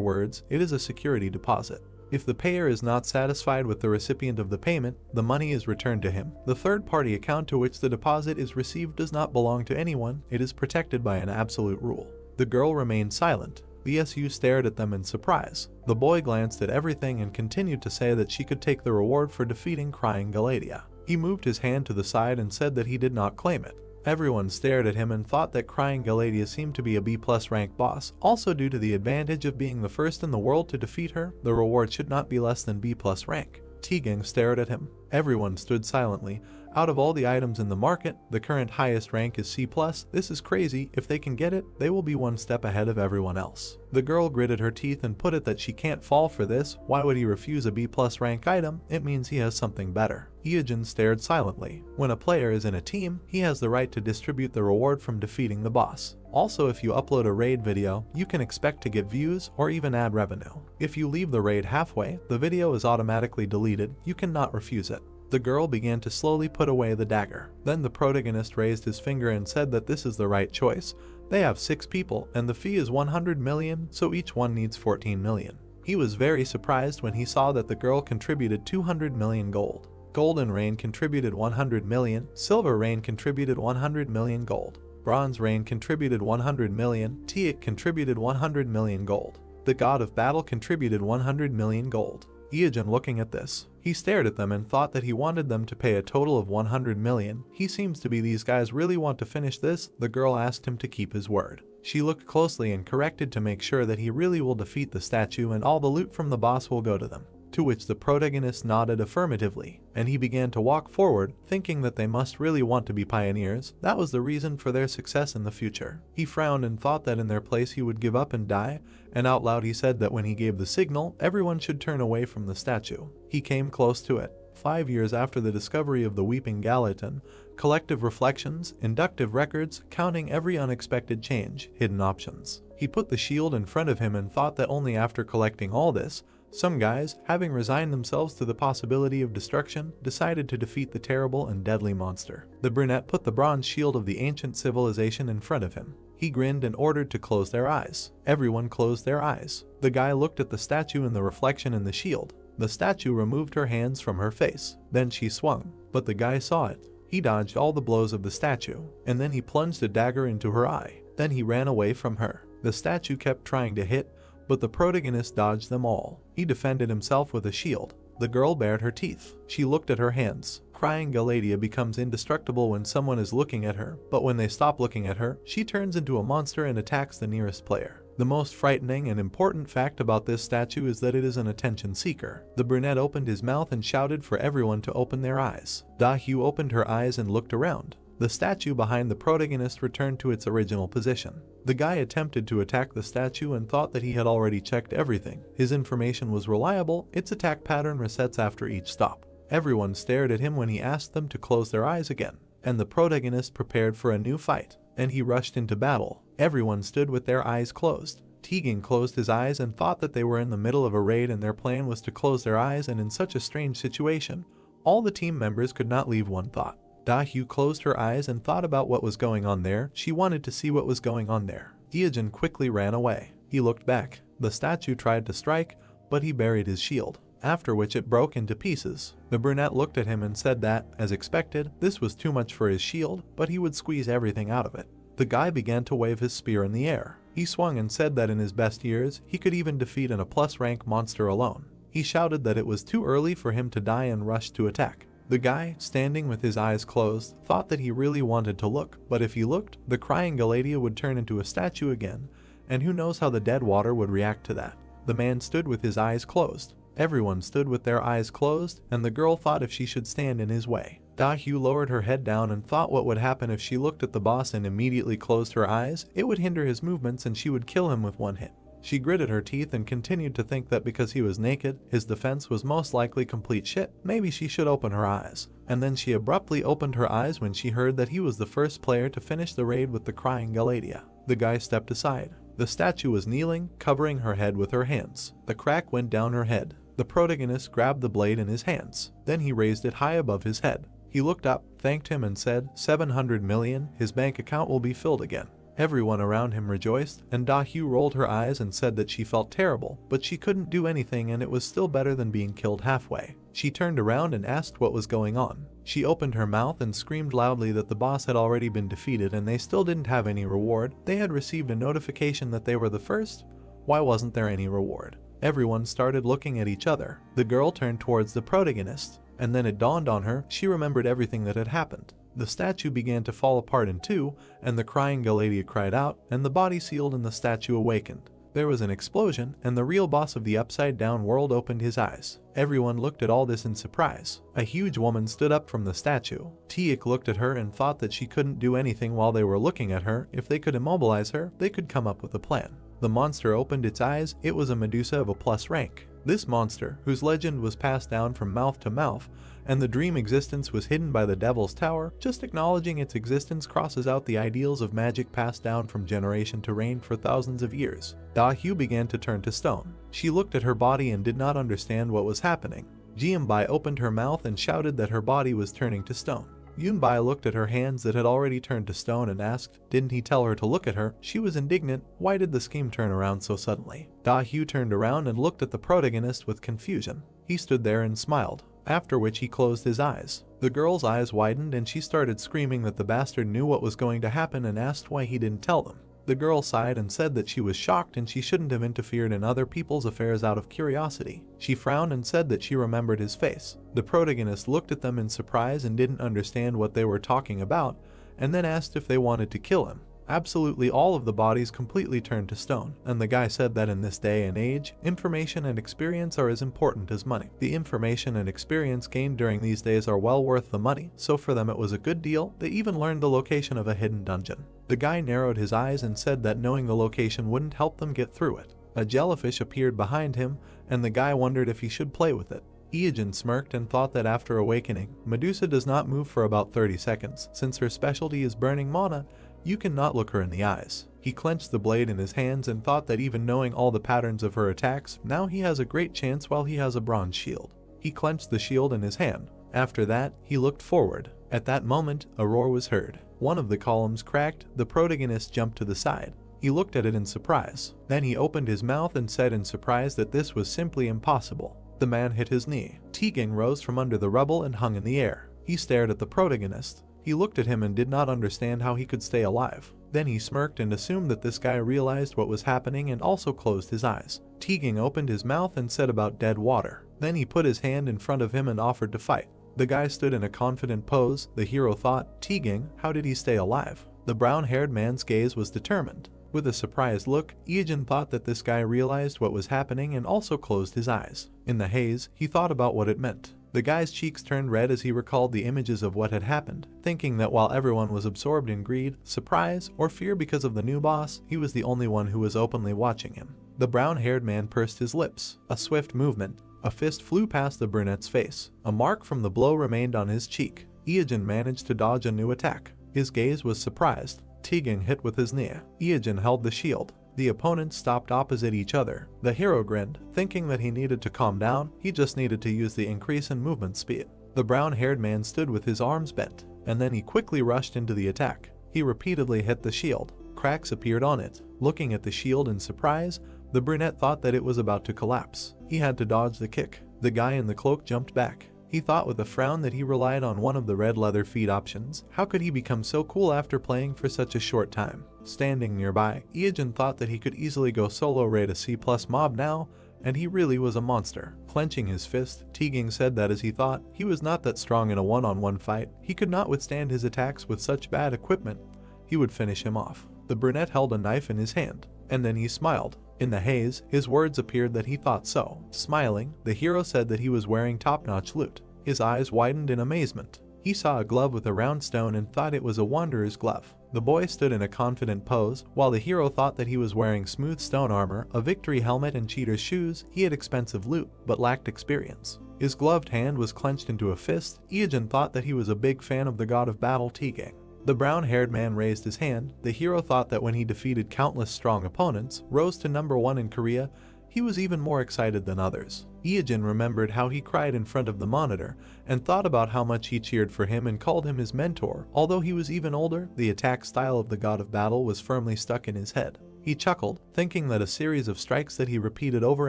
words, it is a security deposit. If the payer is not satisfied with the recipient of the payment, the money is returned to him. The third-party account to which the deposit is received does not belong to anyone, it is protected by an absolute rule. The girl remained silent. The SU stared at them in surprise. The boy glanced at everything and continued to say that she could take the reward for defeating crying Galatea. He moved his hand to the side and said that he did not claim it. Everyone stared at him and thought that crying Galatea seemed to be a B+ rank boss. Also due to the advantage of being the first in the world to defeat her, the reward should not be less than B+ rank. T-Gang stared at him. Everyone stood silently. Out of all the items in the market, the current highest rank is C+. This is crazy. If they can get it, they will be one step ahead of everyone else. The girl gritted her teeth and put it that she can't fall for this. Why would he refuse a B+ rank item? It means he has something better. Iyajin stared silently. When a player is in a team, he has the right to distribute the reward from defeating the boss. Also, if you upload a raid video, you can expect to get views or even ad revenue. If you leave the raid halfway, the video is automatically deleted. You cannot refuse it. The girl began to slowly put away the dagger. Then the protagonist raised his finger and said that this is the right choice. They have 6 people and the fee is 100 million, so each one needs 14 million. He was very surprised when he saw that the girl contributed 200 million gold. Golden Rain contributed 100 million, Silver Rain contributed 100 million gold. Bronze Rain contributed 100 million, Teak contributed 100 million gold. The God of Battle contributed 100 million gold. Iyajin looking at this, he stared at them and thought that he wanted them to pay a total of 100 million. He seems to be these guys really want to finish this. The girl asked him to keep his word. She looked closely and corrected to make sure that he really will defeat the statue and all the loot from the boss will go to them. To which the protagonist nodded affirmatively, and he began to walk forward, thinking that they must really want to be pioneers. That was the reason for their success in the future. He frowned and thought that in their place he would give up and die, and out loud he said that when he gave the signal, everyone should turn away from the statue. He came close to it. 5 years after the discovery of the Weeping Gallatin, collective reflections, inductive records, counting every unexpected change, hidden options. He put the shield in front of him and thought that only after collecting all this, some guys, having resigned themselves to the possibility of destruction, decided to defeat the terrible and deadly monster. The brunette put the bronze shield of the ancient civilization in front of him. He grinned and ordered to close their eyes. Everyone closed their eyes. The guy looked at the statue and the reflection in the shield. The statue removed her hands from her face. Then she swung, but the guy saw it. He dodged all the blows of the statue, and then he plunged a dagger into her eye. Then he ran away from her. The statue kept trying to hit, but the protagonist dodged them all. He defended himself with a shield. The girl bared her teeth. She looked at her hands. Crying Galatea becomes indestructible when someone is looking at her, but when they stop looking at her, she turns into a monster and attacks the nearest player. The most frightening and important fact about this statue is that it is an attention seeker. The brunette opened his mouth and shouted for everyone to open their eyes. Da-hyu opened her eyes and looked around. The statue behind the protagonist returned to its original position. The guy attempted to attack the statue and thought that he had already checked everything. His information was reliable, its attack pattern resets after each stop. Everyone stared at him when he asked them to close their eyes again, and the protagonist prepared for a new fight, and he rushed into battle. Everyone stood with their eyes closed. Tegan closed his eyes and thought that they were in the middle of a raid and their plan was to close their eyes, and in such a strange situation, all the team members could not leave one thought. Da-hyu closed her eyes and thought about what was going on there. She wanted to see what was going on there. Ijin quickly ran away. He looked back. The statue tried to strike, but he buried his shield, after which it broke into pieces. The brunette looked at him and said that, as expected, this was too much for his shield, but he would squeeze everything out of it. The guy began to wave his spear in the air. He swung and said that in his best years, he could even defeat an A+ rank monster alone. He shouted that it was too early for him to die and rushed to attack. The guy, standing with his eyes closed, thought that he really wanted to look, but if he looked, the crying Galadia would turn into a statue again, and who knows how the dead water would react to that. The man stood with his eyes closed. Everyone stood with their eyes closed, and the girl thought if she should stand in his way. Da-hyu lowered her head down and thought what would happen if she looked at the boss and immediately closed her eyes. It would hinder his movements and she would kill him with one hit. She gritted her teeth and continued to think that because he was naked, his defense was most likely complete shit. Maybe she should open her eyes. And then she abruptly opened her eyes when she heard that he was the first player to finish the raid with the crying Galadia. The guy stepped aside. The statue was kneeling, covering her head with her hands. The crack went down her head. The protagonist grabbed the blade in his hands. Then he raised it high above his head. He looked up, thanked him and said, 700 million, his bank account will be filled again. Everyone around him rejoiced, and Da-hyu rolled her eyes and said that she felt terrible, but she couldn't do anything and it was still better than being killed halfway. She turned around and asked what was going on. She opened her mouth and screamed loudly that the boss had already been defeated and they still didn't have any reward. They had received a notification that they were the first. Why wasn't there any reward? Everyone started looking at each other. The girl turned towards the protagonist, and then it dawned on her, she remembered everything that had happened. The statue began to fall apart in two, and the crying Galadia cried out, and the body sealed and the statue awakened. There was an explosion, and the real boss of the upside-down world opened his eyes. Everyone looked at all this in surprise. A huge woman stood up from the statue. Tiak looked at her and thought that she couldn't do anything while they were looking at her. If they could immobilize her, they could come up with a plan. The monster opened its eyes. It was a Medusa of A+ rank. This monster, whose legend was passed down from mouth to mouth, and the dream existence was hidden by the Devil's Tower, just acknowledging its existence crosses out the ideals of magic passed down from generation to reign for thousands of years. Da-hyu began to turn to stone. She looked at her body and did not understand what was happening. Jianbai opened her mouth and shouted that her body was turning to stone. Yunbai looked at her hands that had already turned to stone and asked, didn't he tell her to look at her? She was indignant. Why did the scheme turn around so suddenly? Da-hyu turned around and looked at the protagonist with confusion. He stood there and smiled, after which he closed his eyes. The girl's eyes widened and she started screaming that the bastard knew what was going to happen and asked why he didn't tell them. The girl sighed and said that she was shocked and she shouldn't have interfered in other people's affairs out of curiosity. She frowned and said that she remembered his face. The protagonist looked at them in surprise and didn't understand what they were talking about, and then asked if they wanted to kill him. Absolutely all of the bodies completely turned to stone, and the guy said that in this day and age, information and experience are as important as money. The information and experience gained during these days are well worth the money, so for them it was a good deal. They even learned the location of a hidden dungeon. The guy narrowed his eyes and said that knowing the location wouldn't help them get through it. A jellyfish appeared behind him, and the guy wondered if he should play with it. Ijin smirked and thought that after awakening, Medusa does not move for about 30 seconds. Since her specialty is burning mana, you cannot look her in the eyes. He clenched the blade in his hands and thought that even knowing all the patterns of her attacks, now he has a great chance while he has a bronze shield. He clenched the shield in his hand. After that, he looked forward. At that moment, a roar was heard. One of the columns cracked. The protagonist jumped to the side. He looked at it in surprise. Then he opened his mouth and said in surprise that this was simply impossible. The man hit his knee. Tegan rose from under the rubble and hung in the air. He stared at the protagonist. He looked at him and did not understand how he could stay alive. Then he smirked and assumed that this guy realized what was happening and also closed his eyes. Tegan opened his mouth and said about dead water. Then he put his hand in front of him and offered to fight. The guy stood in a confident pose. The hero thought, Tegan, how did he stay alive? The brown-haired man's gaze was determined. With a surprised look, Ijin thought that this guy realized what was happening and also closed his eyes. In the haze, he thought about what it meant. The guy's cheeks turned red as he recalled the images of what had happened, thinking that while everyone was absorbed in greed, surprise, or fear because of the new boss, he was the only one who was openly watching him. The brown-haired man pursed his lips. A swift movement. A fist flew past the brunette's face. A mark from the blow remained on his cheek. Ijin managed to dodge a new attack. His gaze was surprised. Tegan hit with his knee. Iijin held the shield. The opponents stopped opposite each other. The hero grinned, thinking that he needed to calm down. He just needed to use the increase in movement speed. The brown-haired man stood with his arms bent, and then he quickly rushed into the attack. He repeatedly hit the shield. Cracks appeared on it. Looking at the shield in surprise, the brunette thought that it was about to collapse. He had to dodge the kick. The guy in the cloak jumped back. He thought with a frown that he relied on one of the red leather feet options. How could he become so cool after playing for such a short time? Standing nearby, Iijin thought that he could easily go solo raid a C+ mob now, and he really was a monster. Clenching his fist, Tegan said that as he thought, he was not that strong in a one-on-one fight. He could not withstand his attacks with such bad equipment. He would finish him off. The brunette held a knife in his hand, and then he smiled. In the haze, his words appeared that he thought so. Smiling, the hero said that he was wearing top-notch loot. His eyes widened in amazement. He saw a glove with a round stone and thought it was a wanderer's glove. The boy stood in a confident pose, while the hero thought that he was wearing smooth stone armor, a victory helmet and cheater's shoes. He had expensive loot, but lacked experience. His gloved hand was clenched into a fist. Iijin thought that he was a big fan of the god of battle Tegan. The brown-haired man raised his hand. The hero thought that when he defeated countless strong opponents, rose to number 1 in Korea, he was even more excited than others. Iijin remembered how he cried in front of the monitor, and thought about how much he cheered for him and called him his mentor. Although he was even older, the attack style of the god of battle was firmly stuck in his head. He chuckled, thinking that a series of strikes that he repeated over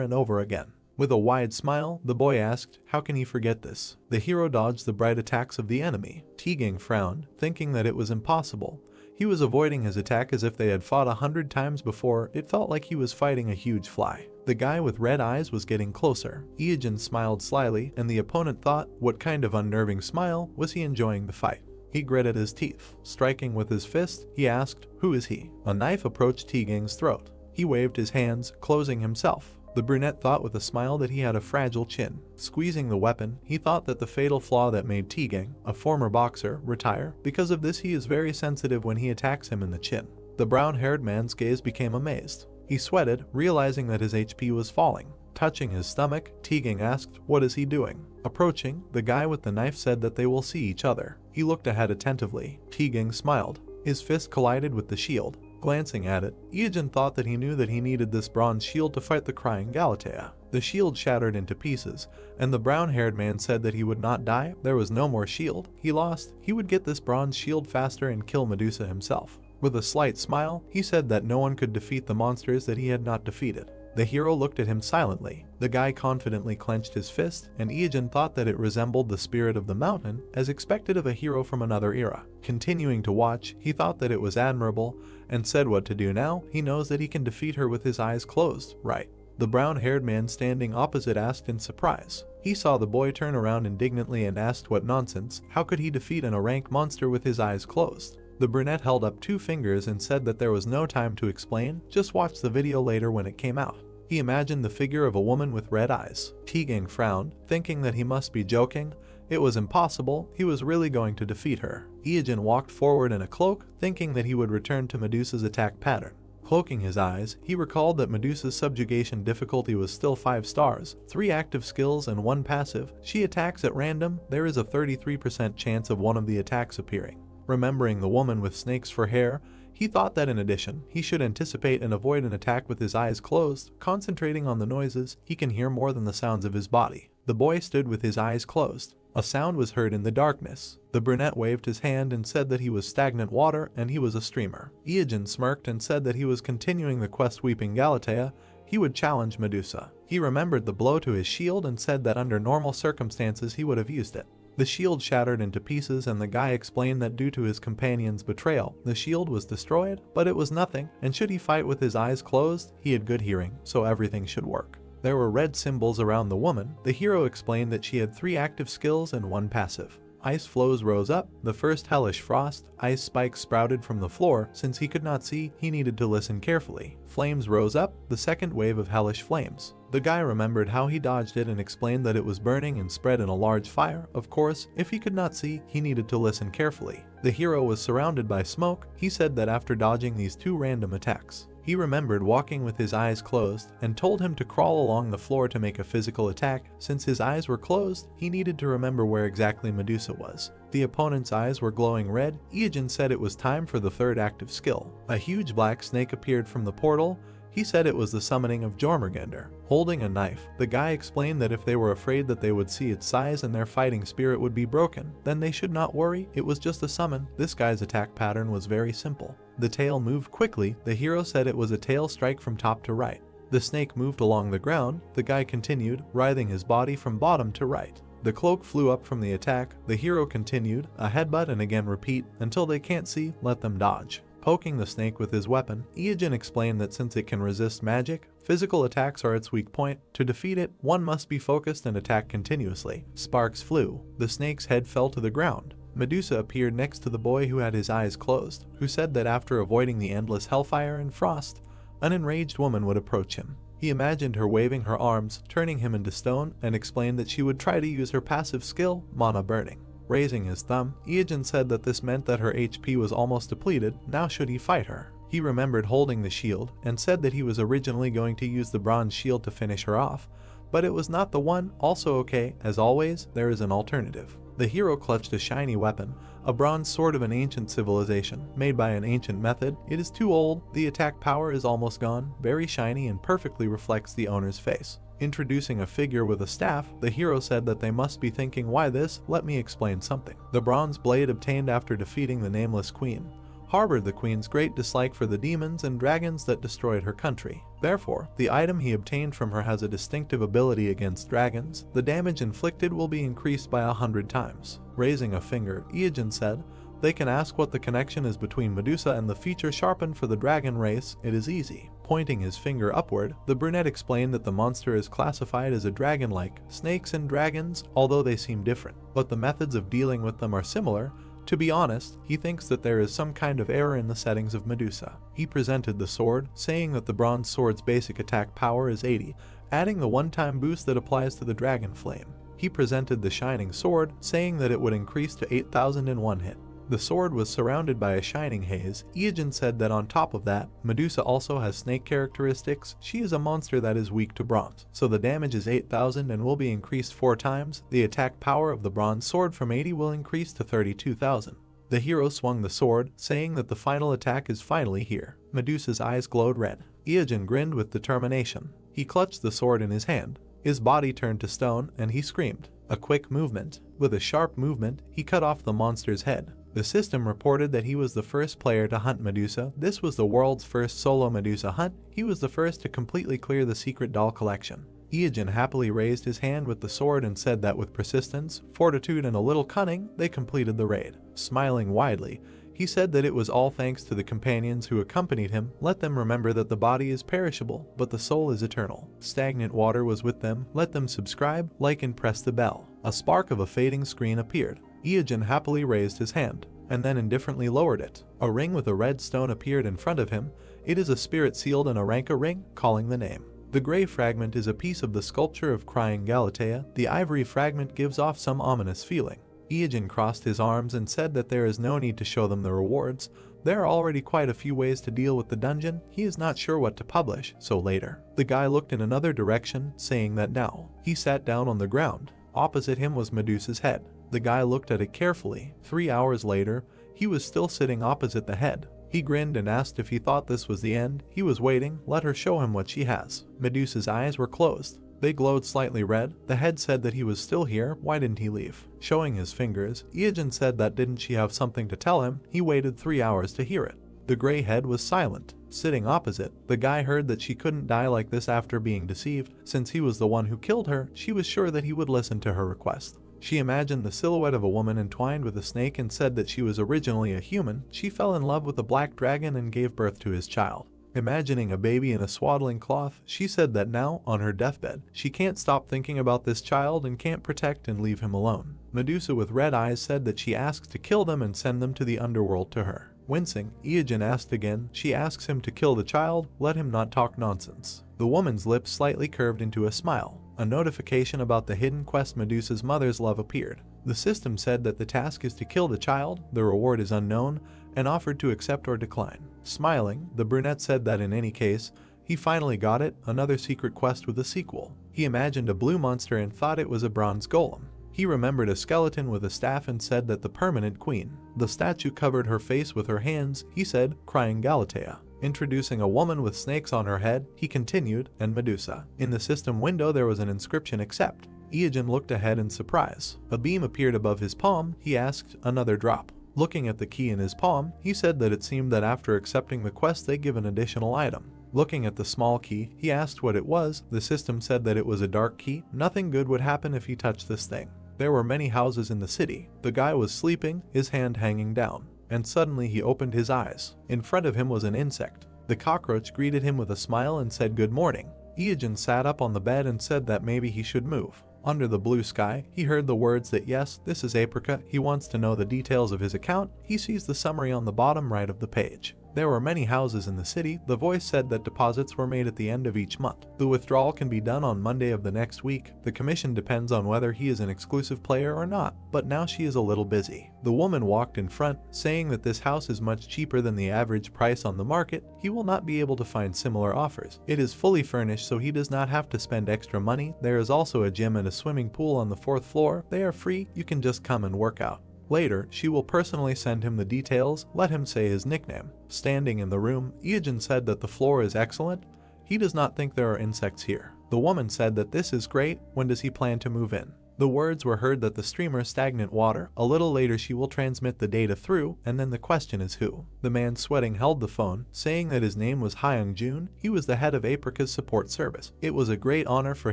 and over again. With a wide smile, the boy asked, how can he forget this? The hero dodged the bright attacks of the enemy. Tegan frowned, thinking that it was impossible. He was avoiding his attack as if they had fought 100 times before. It felt like he was fighting a huge fly. The guy with red eyes was getting closer. Iijin smiled slyly, and the opponent thought, what kind of unnerving smile? Was he enjoying the fight? He gritted his teeth. Striking with his fist, he asked, who is he? A knife approached Tegan's throat. He waved his hands, closing himself. The brunette thought with a smile that he had a fragile chin. Squeezing the weapon, he thought that the fatal flaw that made Tegan, a former boxer, retire. Because of this, he is very sensitive when he attacks him in the chin. The brown-haired man's gaze became amazed. He sweated, realizing that his HP was falling. Touching his stomach, Tegan asked, what is he doing? Approaching, the guy with the knife said that they will see each other. He looked ahead attentively. Tegan smiled. His fist collided with the shield. Glancing at it, Iijin thought that he knew that he needed this bronze shield to fight the crying Galatea. The shield shattered into pieces, and the brown-haired man said that he would not die. There was no more shield. He lost. He would get this bronze shield faster and kill Medusa himself. With a slight smile, he said that no one could defeat the monsters that he had not defeated. The hero looked at him silently. The guy confidently clenched his fist, and Iijin thought that it resembled the spirit of the mountain, as expected of a hero from another era. Continuing to watch, he thought that it was admirable, and said what to do now. He knows that he can defeat her with his eyes closed, right? The brown-haired man standing opposite asked in surprise. He saw the boy turn around indignantly and asked what nonsense. How could he defeat a rank monster with his eyes closed? The brunette held up 2 fingers and said that there was no time to explain, just watch the video later when it came out. He imagined the figure of a woman with red eyes. Tegan frowned, thinking that he must be joking. It was impossible. He was really going to defeat her. Iijin walked forward in a cloak, thinking that he would return to Medusa's attack pattern. Cloaking his eyes, he recalled that Medusa's subjugation difficulty was still 5 stars, 3 active skills and 1 passive. She attacks at random. There is a 33% chance of one of the attacks appearing. Remembering the woman with snakes for hair, he thought that in addition, he should anticipate and avoid an attack with his eyes closed. Concentrating on the noises, he can hear more than the sounds of his body. The boy stood with his eyes closed. A sound was heard in the darkness. The brunette waved his hand and said that he was stagnant water and he was a streamer. Iijin smirked and said that he was continuing the quest Weeping Galatea. He would challenge Medusa. He remembered the blow to his shield and said that under normal circumstances he would have used it. The shield shattered into pieces, and the guy explained that due to his companion's betrayal, the shield was destroyed, but it was nothing, and should he fight with his eyes closed, he had good hearing, so everything should work. There were red symbols around the woman. The hero explained that she had 3 active skills and 1 passive. Ice flows rose up. The first hellish frost. Ice spikes sprouted from the floor. Since he could not see, he needed to listen carefully. Flames rose up. The second wave of hellish flames. The guy remembered how he dodged it and explained that it was burning and spread in a large fire. Of course, if he could not see, he needed to listen carefully. The hero was surrounded by smoke. He said that after dodging these 2 random attacks, He remembered walking with his eyes closed and told him to crawl along the floor to make a physical attack. Since his eyes were closed, he needed to remember where exactly Medusa was. The opponent's eyes were glowing red. Ijin said it was time for the third active skill. A huge black snake appeared from the portal. He said it was the summoning of Jormungandr. Holding a knife, the guy explained that if they were afraid that they would see its size and their fighting spirit would be broken, then they should not worry, it was just a summon. This guy's attack pattern was very simple. The tail moved quickly. The hero said it was a tail strike from top to right. The snake moved along the ground. The guy continued, writhing his body from bottom to right. The cloak flew up from the attack. The hero continued, a headbutt and again repeat, until they can't see, let them dodge. Poking the snake with his weapon, Ijin explained that since it can resist magic, physical attacks are its weak point. To defeat it, one must be focused and attack continuously. Sparks flew. The snake's head fell to the ground. Medusa appeared next to the boy who had his eyes closed, who said that after avoiding the endless hellfire and frost, an enraged woman would approach him. He imagined her waving her arms, turning him into stone, and explained that she would try to use her passive skill, mana burning. Raising his thumb, Ijin said that this meant that her HP was almost depleted. Now should he fight her? He remembered holding the shield and said that he was originally going to use the bronze shield to finish her off, but it was not the one. Also okay, as always, there is an alternative. The hero clutched a shiny weapon, a bronze sword of an ancient civilization, made by an ancient method. It is too old, the attack power is almost gone, very shiny and perfectly reflects the owner's face. Introducing a figure with a staff, the hero said that they must be thinking, why this? Let me explain something. The bronze blade obtained after defeating the nameless queen harbored the queen's great dislike for the demons and dragons that destroyed her country. Therefore, the item he obtained from her has a distinctive ability against dragons. The damage inflicted will be increased by 100 times. Raising a finger, Ijin said, they can ask what the connection is between Medusa and the feature sharpened for the dragon race. It is easy. Pointing his finger upward, the brunette explained that the monster is classified as a dragon-like. Snakes and dragons, although they seem different, but the methods of dealing with them are similar. To be honest, he thinks that there is some kind of error in the settings of Medusa. He presented the sword, saying that the bronze sword's basic attack power is 80, adding the one-time boost that applies to the dragon flame. He presented the shining sword, saying that it would increase to 8,000 in one hit. The sword was surrounded by a shining haze. Ijin said that on top of that, Medusa also has snake characteristics. She is a monster that is weak to bronze, so the damage is 8,000 and will be increased 4 times. The attack power of the bronze sword from 80 will increase to 32,000. The hero swung the sword, saying that the final attack is finally here. Medusa's eyes glowed red. Ijin grinned with determination. He clutched the sword in his hand. His body turned to stone, and he screamed. A quick movement. With a sharp movement, he cut off the monster's head. The system reported that he was the first player to hunt Medusa. This was the world's first solo Medusa hunt. He was the first to completely clear the secret doll collection. Ijin happily raised his hand with the sword and said that with persistence, fortitude, and a little cunning, they completed the raid. Smiling widely, he said that it was all thanks to the companions who accompanied him. Let them remember that the body is perishable, but the soul is eternal. Stagnant water was with them. Let them subscribe, like, and press the bell. A spark of a fading screen appeared. Ijin happily raised his hand, and then indifferently lowered it. A ring with a red stone appeared in front of him. It is a spirit sealed in a ranka ring, calling the name. The gray fragment is a piece of the sculpture of crying Galatea. The ivory fragment gives off some ominous feeling. Ijin crossed his arms and said that there is no need to show them the rewards. There are already quite a few ways to deal with the dungeon. He is not sure what to publish, so later. The guy looked in another direction, saying that now. He sat down on the ground. Opposite him was Medusa's head. The guy looked at it carefully. 3 hours later, he was still sitting opposite the head. He grinned and asked if he thought this was the end. He was waiting. Let her show him what she has. Medusa's eyes were closed. They glowed slightly red. The head said that he was still here. Why didn't he leave? Showing his fingers, Ijin said that didn't she have something to tell him? He waited 3 hours to hear it. The gray head was silent. Sitting opposite, the guy heard that she couldn't die like this after being deceived. Since he was the one who killed her, she was sure that he would listen to her request. She imagined the silhouette of a woman entwined with a snake and said that she was originally a human. She fell in love with a black dragon and gave birth to his child. Imagining a baby in a swaddling cloth, she said that now, on her deathbed, she can't stop thinking about this child and can't protect and leave him alone. Medusa with red eyes said that she asks to kill them and send them to the underworld to her. Wincing, Ijin asked again. She asks him to kill the child. Let him not talk nonsense. The woman's lips slightly curved into a smile. A notification about the hidden quest Medusa's mother's love appeared. The system said that the task is to kill the child, the reward is unknown, and offered to accept or decline. Smiling, the brunette said that in any case, he finally got it, another secret quest with a sequel. He imagined a blue monster and thought it was a bronze golem. He remembered a skeleton with a staff and said that the permanent queen. The statue covered her face with her hands, he said, crying Galatea. Introducing a woman with snakes on her head, he continued, and Medusa. In the system window there was an inscription accept. Iogen looked ahead in surprise. A beam appeared above his palm, he asked, another drop. Looking at the key in his palm, he said that it seemed that after accepting the quest they give an additional item. Looking at the small key, he asked what it was. The system said that it was a dark key. Nothing good would happen if he touched this thing. There were many houses in the city. The guy was sleeping, his hand hanging down. And suddenly he opened his eyes. In front of him was an insect. The cockroach greeted him with a smile and said good morning. Iogen sat up on the bed and said that maybe he should move. Under the blue sky, he heard the words that yes, this is Apricot. He wants to know the details of his account. He sees the summary on the bottom right of the page. There were many houses in the city. The voice said that deposits were made at the end of each month. The withdrawal can be done on Monday of the next week. The commission depends on whether he is an exclusive player or not, but now she is a little busy. The woman walked in front, saying that this house is much cheaper than the average price on the market. He will not be able to find similar offers. It is fully furnished, so he does not have to spend extra money. There is also a gym and a swimming pool on the 4th floor. They are free. You can just come and work out. Later, she will personally send him the details, let him say his nickname. Standing in the room, Iogen said that the floor is excellent. He does not think there are insects here. The woman said that this is great. When does he plan to move in? The words were heard that the streamer stagnant water. A little later she will transmit the data through, and then the question is who. The man sweating held the phone, saying that his name was Hyung Jun. He was the head of Apricot's support service. It was a great honor for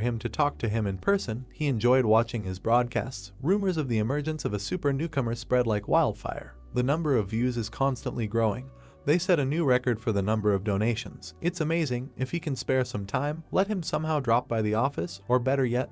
him to talk to him in person. He enjoyed watching his broadcasts. Rumors of the emergence of a super newcomer spread like wildfire. The number of views is constantly growing. They set a new record for the number of donations. It's amazing. If he can spare some time, let him somehow drop by the office, or better yet,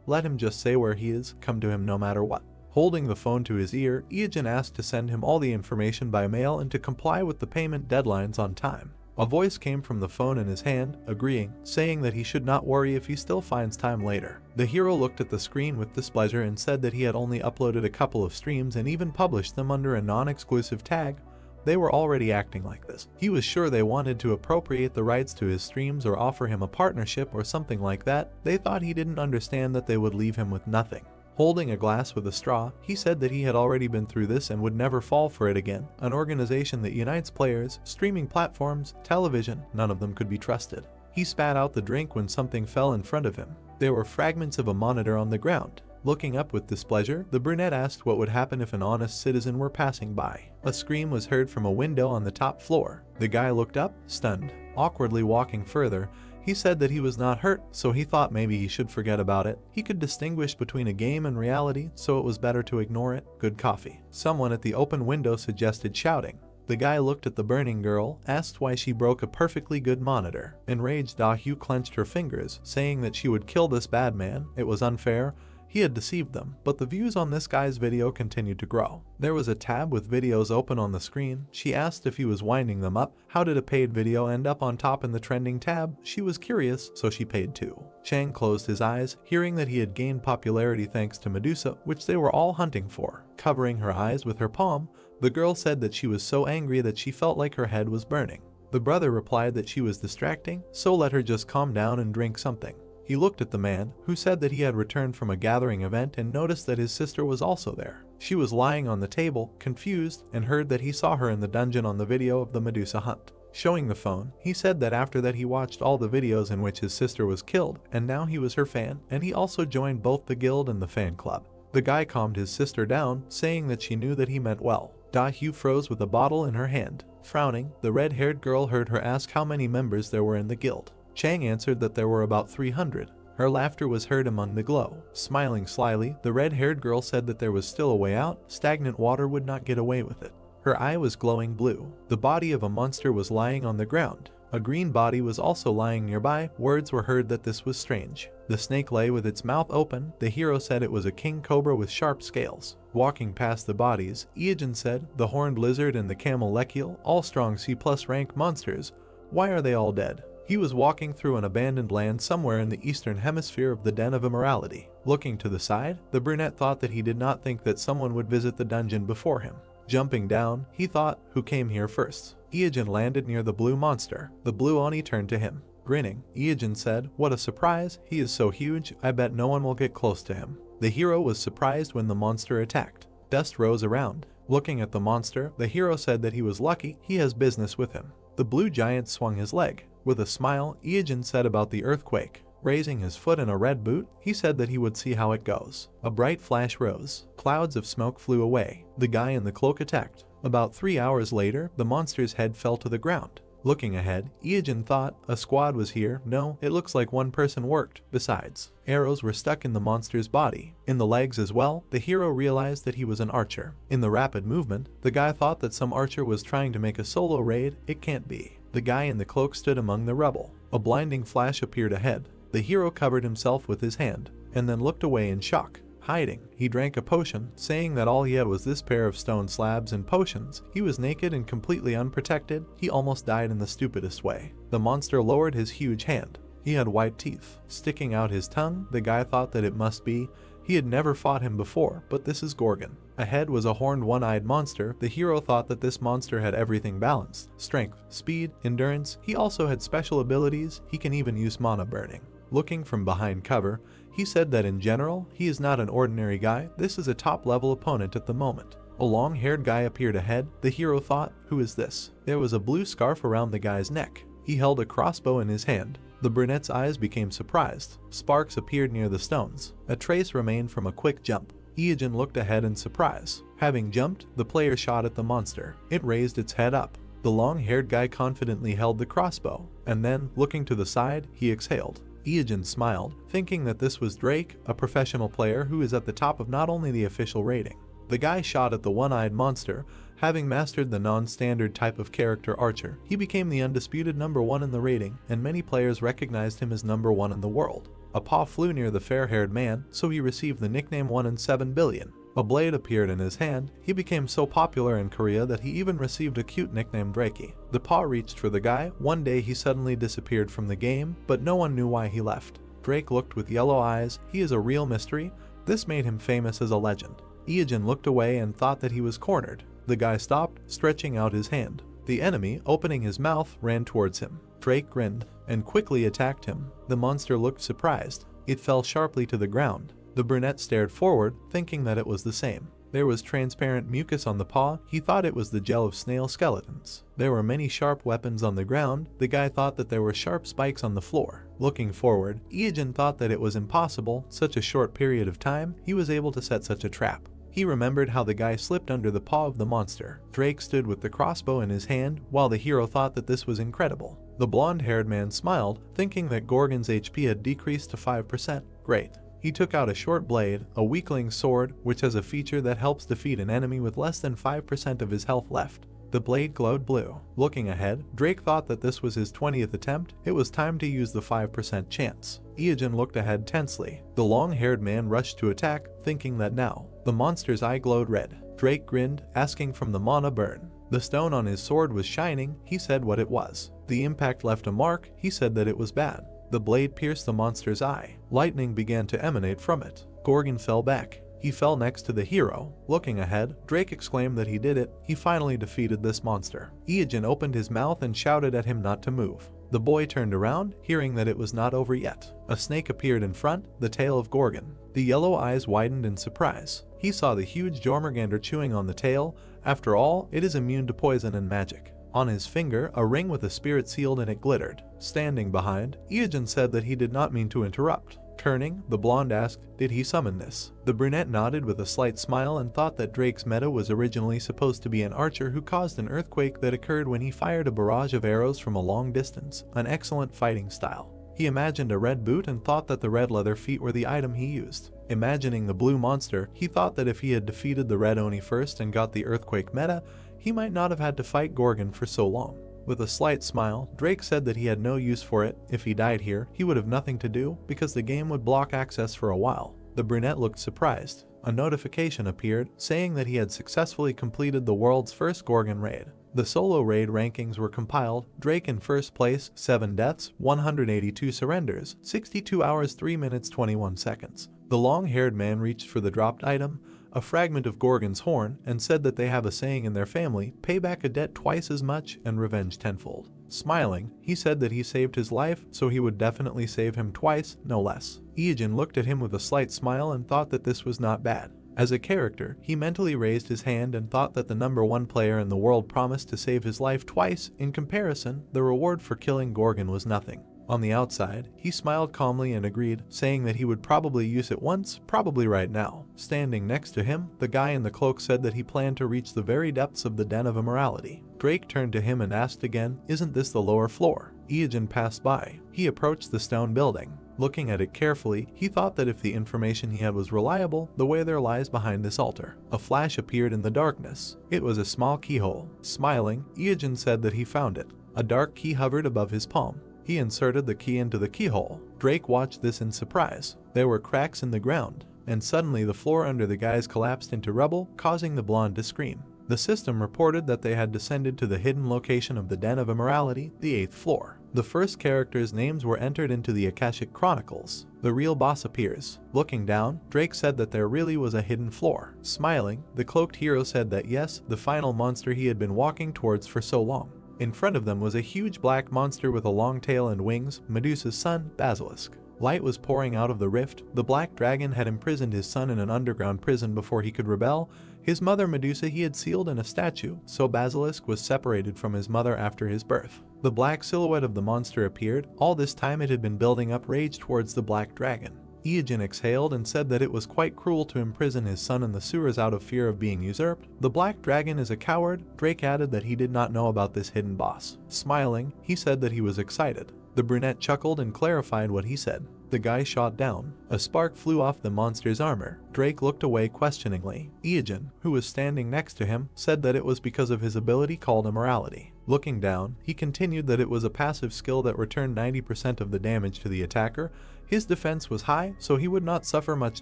let him just say where he is, come to him no matter what. Holding the phone to his ear, Iogen asked to send him all the information by mail and to comply with the payment deadlines on time. A voice came from the phone in his hand, agreeing, saying that he should not worry if he still finds time later. The hero looked at the screen with displeasure and said that he had only uploaded a couple of streams and even published them under a non-exclusive tag. They were already acting like this. He was sure they wanted to appropriate the rights to his streams or offer him a partnership or something like that. They thought he didn't understand that they would leave him with nothing. Holding a glass with a straw, he said that he had already been through this and would never fall for it again. An organization that unites players, streaming platforms, television, none of them could be trusted. He spat out the drink when something fell in front of him. There were fragments of a monitor on the ground. Looking up with displeasure, the brunette asked what would happen if an honest citizen were passing by. A scream was heard from a window on the top floor. The guy looked up, stunned. Awkwardly walking further, he said that he was not hurt, so he thought maybe he should forget about it. He could distinguish between a game and reality, so it was better to ignore it. Good coffee. Someone at the open window suggested shouting. The guy looked at the burning girl, asked why she broke a perfectly good monitor. Enraged, Dahu clenched her fingers, saying that she would kill this bad man. It was unfair. He had deceived them, but the views on this guy's video continued to grow. There was a tab with videos open on the screen. She asked if he was winding them up. How did a paid video end up on top in the trending tab? She was curious, so she paid too. Chang closed his eyes, hearing that he had gained popularity thanks to Medusa, which they were all hunting for. Covering her eyes with her palm, the girl said that she was so angry that she felt like her head was burning. The brother replied that she was distracting, so let her just calm down and drink something. He looked at the man, who said that he had returned from a gathering event and noticed that his sister was also there. She was lying on the table, confused, and heard that he saw her in the dungeon on the video of the Medusa hunt. Showing the phone, he said that after that he watched all the videos in which his sister was killed, and now he was her fan, and he also joined both the guild and the fan club. The guy calmed his sister down, saying that she knew that he meant well. Dahu froze with a bottle in her hand. Frowning, the red-haired girl heard her ask how many members there were in the guild. Chang answered that there were about 300. Her laughter was heard among the glow. Smiling slyly, the red-haired girl said that there was still a way out. Stagnant water would not get away with it. Her eye was glowing blue. The body of a monster was lying on the ground. A green body was also lying nearby. Words were heard that this was strange. The snake lay with its mouth open. The hero said it was a king cobra with sharp scales. Walking past the bodies, Iogen said, the horned lizard and the camel lechiel, all strong C+ rank monsters. Why are they all dead? He was walking through an abandoned land somewhere in the eastern hemisphere of the Den of Immorality. Looking to the side, the brunette thought that he did not think that someone would visit the dungeon before him. Jumping down, he thought, who came here first? Iijin landed near the blue monster. The blue Oni turned to him. Grinning, Iijin said, "What a surprise, he is so huge, I bet no one will get close to him." The hero was surprised when the monster attacked. Dust rose around. Looking at the monster, the hero said that he was lucky he has business with him. The blue giant swung his leg. With a smile, Iijin said about the earthquake. Raising his foot in a red boot, he said that he would see how it goes. A bright flash rose. Clouds of smoke flew away. The guy in the cloak attacked. About 3 hours later, the monster's head fell to the ground. Looking ahead, Iijin thought a squad was here. No, it looks like one person worked. Besides, arrows were stuck in the monster's body. In the legs as well, the hero realized that he was an archer. In the rapid movement, the guy thought that some archer was trying to make a solo raid. It can't be. The guy in the cloak stood among the rubble. A blinding flash appeared ahead. The hero covered himself with his hand, and then looked away in shock. Hiding, he drank a potion, saying that all he had was this pair of stone slabs and potions. He was naked and completely unprotected. He almost died in the stupidest way. The monster lowered his huge hand. He had white teeth. Sticking out his tongue, the guy thought that it must be. He had never fought him before, but this is Gorgon. Ahead was a horned one-eyed monster. The hero thought that this monster had everything balanced. Strength, speed, endurance. He also had special abilities. He can even use mana burning. Looking from behind cover, he said that in general, he is not an ordinary guy. This is a top-level opponent at the moment. A long-haired guy appeared ahead. The hero thought, who is this? There was a blue scarf around the guy's neck. He held a crossbow in his hand. The brunette's eyes became surprised. Sparks appeared near the stones. A trace remained from a quick jump. Iijin looked ahead in surprise. Having jumped, the player shot at the monster. It raised its head up. The long-haired guy confidently held the crossbow, and then, looking to the side, he exhaled. Iijin smiled, thinking that this was Drake, a professional player who is at the top of not only the official rating. The guy shot at the one-eyed monster. Having mastered the non-standard type of character archer, he became the undisputed #1 in the rating, and many players recognized him as #1 in the world. A paw flew near the fair-haired man, so he received the nickname 1 in 7 billion. A blade appeared in his hand. He became so popular in Korea that he even received a cute nickname Drakey. The paw reached for the guy. One day he suddenly disappeared from the game, but no one knew why he left. Drake looked with yellow eyes. He is a real mystery. This made him famous as a legend. Iijin looked away and thought that he was cornered. The guy stopped, stretching out his hand. The enemy, opening his mouth, ran towards him. Drake grinned and quickly attacked him. The monster looked surprised. It fell sharply to the ground. The brunette stared forward, thinking that it was the same. There was transparent mucus on the paw. He thought it was the gel of snail skeletons. There were many sharp weapons on the ground. The guy thought that there were sharp spikes on the floor. Looking forward, Iijin thought that it was impossible. Such a short period of time, he was able to set such a trap. He remembered how the guy slipped under the paw of the monster. Drake stood with the crossbow in his hand, while the hero thought that this was incredible. The blonde-haired man smiled, thinking that Gorgon's HP had decreased to 5%. Great. He took out a short blade, a weakling sword, which has a feature that helps defeat an enemy with less than 5% of his health left. The blade glowed blue. Looking ahead, Drake thought that this was his 20th attempt. It was time to use the 5% chance. Iijin looked ahead tensely. The long-haired man rushed to attack, thinking that now. The monster's eye glowed red. Drake grinned, asking from the mana burn. The stone on his sword was shining. He said what it was. The impact left a mark. He said that it was bad. The blade pierced the monster's eye. Lightning began to emanate from it. Gorgon fell back. He fell next to the hero. Looking ahead, Drake exclaimed that he did it. He finally defeated this monster. Iijin opened his mouth and shouted at him not to move. The boy turned around, hearing that it was not over yet. A snake appeared in front, the tail of Gorgon. The yellow eyes widened in surprise. He saw the huge Jormungandr chewing on the tail. After all, it is immune to poison and magic. On his finger, a ring with a spirit sealed in it glittered. Standing behind, Iijin said that he did not mean to interrupt. Turning, the blonde asked, did he summon this? The brunette nodded with a slight smile and thought that Drake's meta was originally supposed to be an archer who caused an earthquake that occurred when he fired a barrage of arrows from a long distance, an excellent fighting style. He imagined a red boot and thought that the red leather feet were the item he used. Imagining the blue monster, he thought that if he had defeated the red Oni first and got the earthquake meta, he might not have had to fight Gorgon for so long. With a slight smile, Drake said that he had no use for it. If he died here, he would have nothing to do because the game would block access for a while. The brunette looked surprised. A notification appeared saying that he had successfully completed the world's first Gorgon raid. The solo raid rankings were compiled. Drake in first place, 7 deaths, 182 surrenders, 62 hours 3 minutes 21 seconds. The long-haired man reached for the dropped item, a fragment of Gorgon's horn, and said that they have a saying in their family, pay back a debt twice as much and revenge tenfold. Smiling, he said that he saved his life, so he would definitely save him twice, no less. Iijin looked at him with a slight smile and thought that this was not bad. As a character, he mentally raised his hand and thought that the #1 player in the world promised to save his life twice. In comparison, the reward for killing Gorgon was nothing. On the outside, he smiled calmly and agreed, saying that he would probably use it once, probably right now. Standing next to him, the guy in the cloak said that he planned to reach the very depths of the den of immorality. Drake turned to him and asked again, isn't this the lower floor? Iijin passed by. He approached the stone building. Looking at it carefully, he thought that if the information he had was reliable, the way there lies behind this altar. A flash appeared in the darkness. It was a small keyhole. Smiling, Iijin said that he found it. A dark key hovered above his palm. He inserted the key into the keyhole. Drake watched this in surprise. There were cracks in the ground, and suddenly the floor under the guys collapsed into rubble, causing the blonde to scream. The system reported that they had descended to the hidden location of the Den of Immorality, the 8th floor. The first characters' names were entered into the Akashic Chronicles. The real boss appears. Looking down, Drake said that there really was a hidden floor. Smiling, the cloaked hero said that yes, the final monster he had been walking towards for so long. In front of them was a huge black monster with a long tail and wings, Medusa's son, Basilisk. Light was pouring out of the rift. The black dragon had imprisoned his son in an underground prison before he could rebel. His mother Medusa he had sealed in a statue, so Basilisk was separated from his mother after his birth. The black silhouette of the monster appeared. All this time it had been building up rage towards the black dragon. Iijin exhaled and said that it was quite cruel to imprison his son in the sewers out of fear of being usurped. The black dragon is a coward. Drake added that he did not know about this hidden boss. Smiling, he said that he was excited. The brunette chuckled and clarified what he said. The guy shot down. A spark flew off the monster's armor. Drake looked away questioningly. Iijin, who was standing next to him, said that it was because of his ability called immorality. Looking down, he continued that it was a passive skill that returned 90% of the damage to the attacker. His defense was high, so he would not suffer much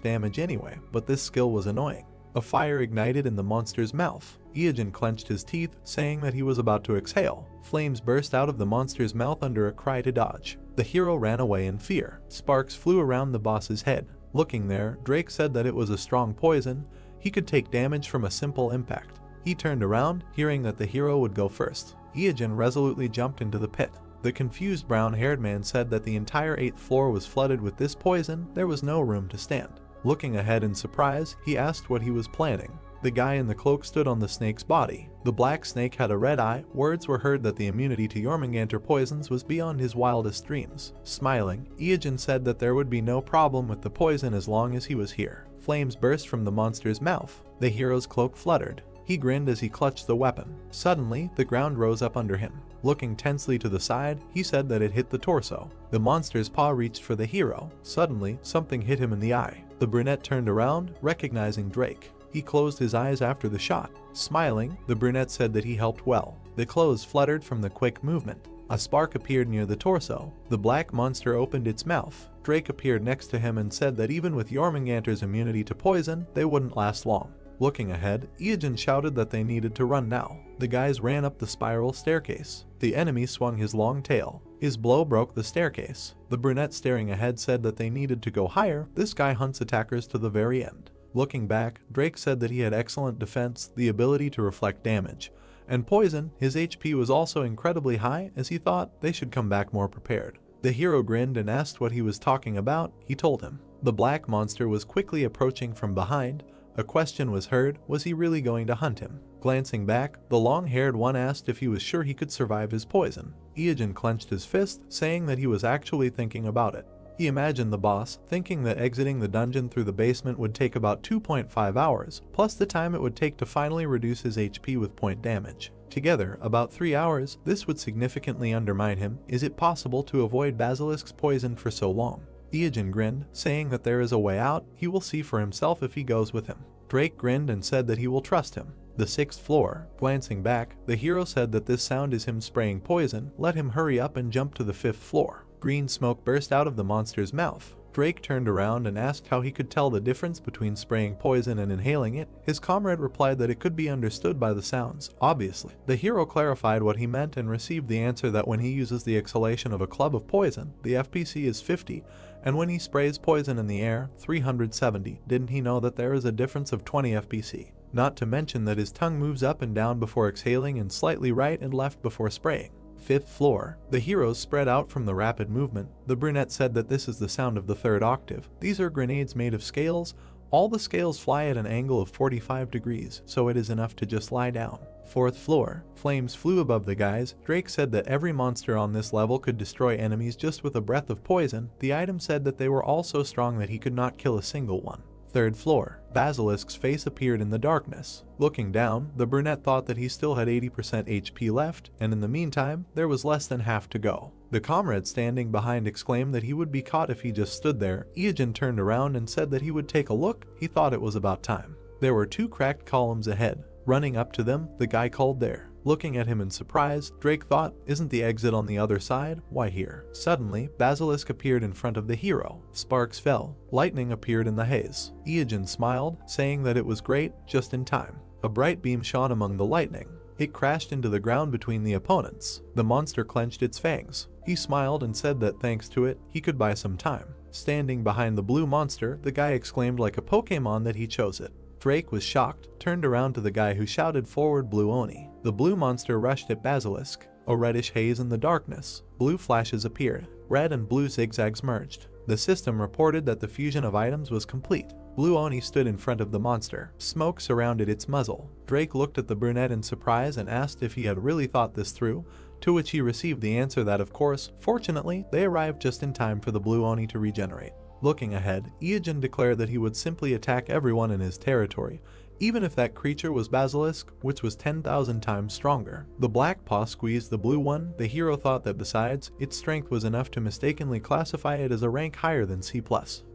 damage anyway, but this skill was annoying. A fire ignited in the monster's mouth. Iijin clenched his teeth, saying that he was about to exhale. Flames burst out of the monster's mouth under a cry to dodge. The hero ran away in fear. Sparks flew around the boss's head. Looking there, Drake said that it was a strong poison. He could take damage from a simple impact. He turned around, hearing that the hero would go first. Iijin resolutely jumped into the pit. The confused brown-haired man said that the entire 8th floor was flooded with this poison. There was no room to stand. Looking ahead in surprise, he asked what he was planning. The guy in the cloak stood on the snake's body. The black snake had a red eye. Words were heard that the immunity to Jormungandr poisons was beyond his wildest dreams. Smiling, Iijin said that there would be no problem with the poison as long as he was here. Flames burst from the monster's mouth. The hero's cloak fluttered. He grinned as he clutched the weapon. Suddenly, the ground rose up under him. Looking tensely to the side, he said that it hit the torso. The monster's paw reached for the hero. Suddenly, something hit him in the eye. The brunette turned around, recognizing Drake. He closed his eyes after the shot. Smiling, the brunette said that he helped well. The clothes fluttered from the quick movement. A spark appeared near the torso. The black monster opened its mouth. Drake appeared next to him and said that even with Jormungandr's immunity to poison, they wouldn't last long. Looking ahead, Iijin shouted that they needed to run now. The guys ran up the spiral staircase. The enemy swung his long tail. His blow broke the staircase. The brunette staring ahead said that they needed to go higher. This guy hunts attackers to the very end. Looking back, Drake said that he had excellent defense, the ability to reflect damage, and poison. His HP was also incredibly high, as he thought they should come back more prepared. The hero grinned and asked what he was talking about. He told him. The black monster was quickly approaching from behind. A question was heard, was he really going to hunt him? Glancing back, the long-haired one asked if he was sure he could survive his poison. Iijin clenched his fist, saying that he was actually thinking about it. He imagined the boss, thinking that exiting the dungeon through the basement would take about 2.5 hours, plus the time it would take to finally reduce his HP with point damage. Together, about 3 hours. This would significantly undermine him. Is it possible to avoid Basilisk's poison for so long? Iijin grinned, saying that there is a way out. He will see for himself if he goes with him. Drake grinned and said that he will trust him. The 6th floor. Glancing back, the hero said that this sound is him spraying poison. Let him hurry up and jump to the 5th floor. Green smoke burst out of the monster's mouth. Drake turned around and asked how he could tell the difference between spraying poison and inhaling it. His comrade replied that it could be understood by the sounds, obviously. The hero clarified what he meant and received the answer that when he uses the exhalation of a club of poison, the FPC is 50, and when he sprays poison in the air, 370. Didn't he know that there is a difference of 20 FPC? Not to mention that his tongue moves up and down before exhaling and slightly right and left before spraying. 5th floor. The heroes spread out from the rapid movement. The brunette said that this is the sound of the 3rd octave. These are grenades made of scales. All the scales fly at an angle of 45 degrees, so it is enough to just lie down. 4th floor. Flames flew above the guys. Drake said that every monster on this level could destroy enemies just with a breath of poison. The item said that they were all so strong that he could not kill a single one. 3rd floor. Basilisk's face appeared in the darkness. Looking down, the brunette thought that he still had 80% HP left, and in the meantime, there was less than half to go. The comrade standing behind exclaimed that he would be caught if he just stood there. Iajin turned around and said that he would take a look. He thought it was about time. There were 2 cracked columns ahead. Running up to them, the guy called there. Looking at him in surprise, Drake thought, isn't the exit on the other side? Why here? Suddenly, Basilisk appeared in front of the hero. Sparks fell. Lightning appeared in the haze. Iajin smiled, saying that it was great, just in time. A bright beam shone among the lightning. It crashed into the ground between the opponents. The monster clenched its fangs. He smiled and said that thanks to it, he could buy some time. Standing behind the blue monster, the guy exclaimed like a Pokemon that he chose it. Drake was shocked, turned around to the guy who shouted forward Blue Oni. The blue monster rushed at Basilisk. A reddish haze in the darkness. Blue flashes appeared. Red and blue zigzags merged. The system reported that the fusion of items was complete. Blue Oni stood in front of the monster. Smoke surrounded its muzzle. Drake looked at the brunette in surprise and asked if he had really thought this through, to which he received the answer that of course, fortunately, they arrived just in time for the Blue Oni to regenerate. Looking ahead, Iajin declared that he would simply attack everyone in his territory, even if that creature was Basilisk, which was 10,000 times stronger. The black paw squeezed the blue one. The hero thought that besides, its strength was enough to mistakenly classify it as a rank higher than C+.